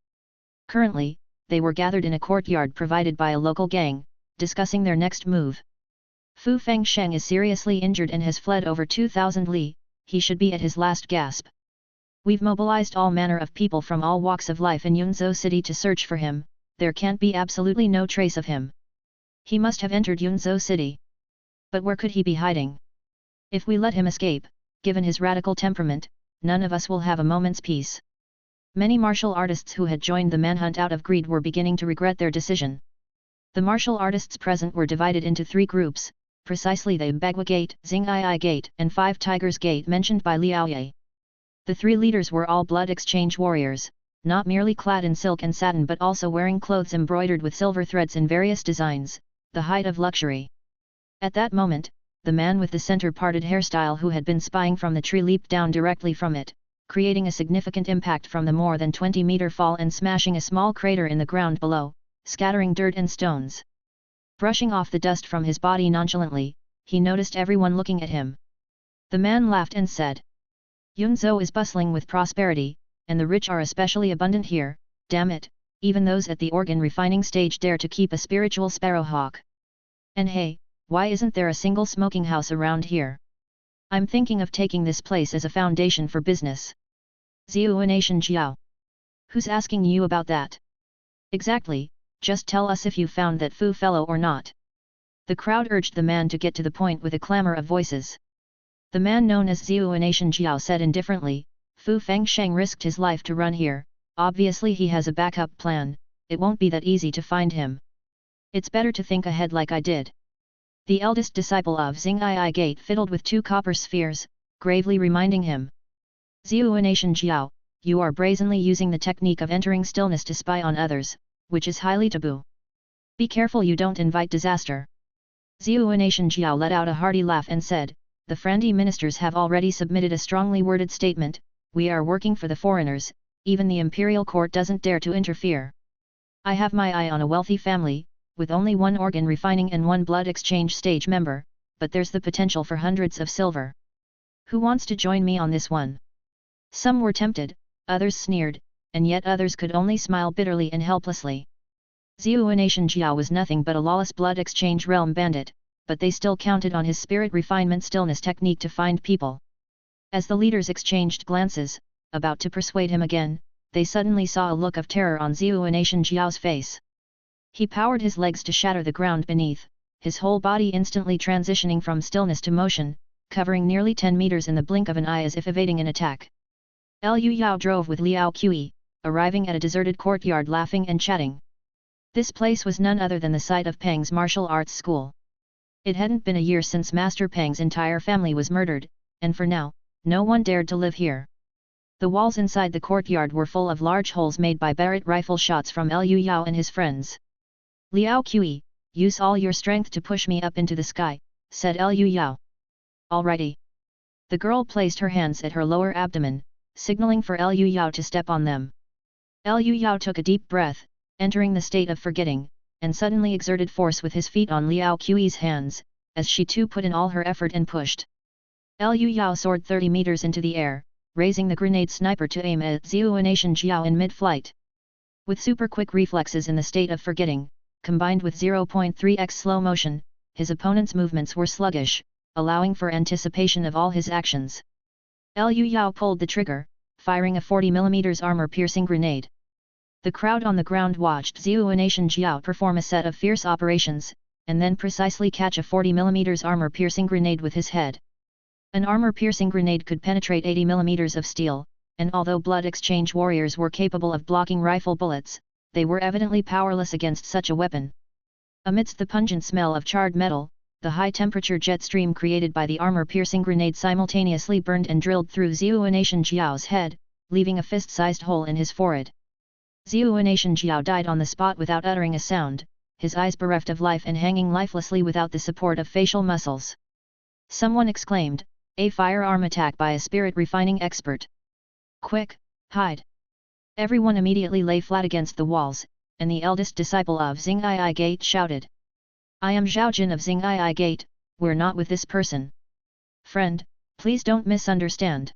Currently, they were gathered in a courtyard provided by a local gang, discussing their next move. Fu Fangsheng is seriously injured and has fled over 2,000 li, he should be at his last gasp. We've mobilized all manner of people from all walks of life in Yunzhou city to search for him, there can't be absolutely no trace of him. He must have entered Yunzhou city. But where could he be hiding? If we let him escape, given his radical temperament, none of us will have a moment's peace. Many martial artists who had joined the manhunt out of greed were beginning to regret their decision. The martial artists present were divided into 3 groups, precisely the Bagua Gate, Xing'ai Gate, and 5 Tigers Gate mentioned by Liao Ye. The 3 leaders were all blood exchange warriors, not merely clad in silk and satin but also wearing clothes embroidered with silver threads in various designs, the height of luxury. At that moment, the man with the center-parted hairstyle who had been spying from the tree leaped down directly from it, creating a significant impact from the more than 20-meter fall and smashing a small crater in the ground below, scattering dirt and stones. Brushing off the dust from his body nonchalantly, he noticed everyone looking at him. The man laughed and said, "Yunzhou is bustling with prosperity, and the rich are especially abundant here, damn it, even those at the organ refining stage dare to keep a spiritual sparrowhawk. And hey, why isn't there a single smoking house around here? I'm thinking of taking this place as a foundation for business." Ziuanation Jiao. Who's asking you about that? Exactly, just tell us if you found that Fu fellow or not. The crowd urged the man to get to the point with a clamor of voices. The man known as Ziuanation Jiao said indifferently, "Fu Fangsheng risked his life to run here, obviously he has a backup plan, it won't be that easy to find him. It's better to think ahead like I did." The eldest disciple of Xing'ai Gate fiddled with 2 copper spheres, gravely reminding him. "Ziuanation Jiao, you are brazenly using the technique of entering stillness to spy on others, which is highly taboo. Be careful you don't invite disaster." Ziuanation Jiao let out a hearty laugh and said, the Frandy ministers have already submitted a strongly worded statement, we are working for the foreigners, even the imperial court doesn't dare to interfere. I have my eye on a wealthy family, with only one organ refining and one blood exchange stage member, but there's the potential for hundreds of silver. Who wants to join me on this one? Some were tempted, others sneered, and yet others could only smile bitterly and helplessly. Xiuanation Jiao was nothing but a lawless blood exchange realm bandit, but they still counted on his spirit refinement stillness technique to find people. As the leaders exchanged glances, about to persuade him again, they suddenly saw a look of terror on Xiuanation Jiao's face. He powered his legs to shatter the ground beneath, his whole body instantly transitioning from stillness to motion, covering nearly 10 meters in the blink of an eye as if evading an attack. Liu Yao drove with Liao Qi, arriving at a deserted courtyard laughing and chatting. This place was none other than the site of Peng's martial arts school. It hadn't been a year since Master Peng's entire family was murdered, and for now, no one dared to live here. The walls inside the courtyard were full of large holes made by Barrett rifle shots from Liu Yao and his friends. Liao Qi, use all your strength to push me up into the sky, said Liu Yao. Alrighty. The girl placed her hands at her lower abdomen, signaling for Liu Yao to step on them. Liu Yao took a deep breath, entering the state of forgetting, and suddenly exerted force with his feet on Liao Qi's hands, as she too put in all her effort and pushed. Liu Yao soared 30 meters into the air, raising the grenade sniper to aim at Xiuanation Jiao in mid-flight. With super quick reflexes in the state of forgetting, combined with 0.3x slow motion, his opponent's movements were sluggish, allowing for anticipation of all his actions. Liu Yao pulled the trigger, firing a 40mm armor-piercing grenade. The crowd on the ground watched Xiuanation Jiao perform a set of fierce operations, and then precisely catch a 40mm armor-piercing grenade with his head. An armor-piercing grenade could penetrate 80mm of steel, and although blood exchange warriors were capable of blocking rifle bullets, they were evidently powerless against such a weapon. Amidst the pungent smell of charred metal, the high-temperature jet stream created by the armor-piercing grenade simultaneously burned and drilled through Xiuanation Jiao's head, leaving a fist-sized hole in his forehead. Xiuanation Jiao died on the spot without uttering a sound, his eyes bereft of life and hanging lifelessly without the support of facial muscles. Someone exclaimed, "A firearm attack by a spirit refining expert! Quick, hide!" Everyone immediately lay flat against the walls, and the eldest disciple of Xing'ai Gate shouted, "I am Zhao Jin of Xing'ai Gate, we're not with this person. Friend, please don't misunderstand."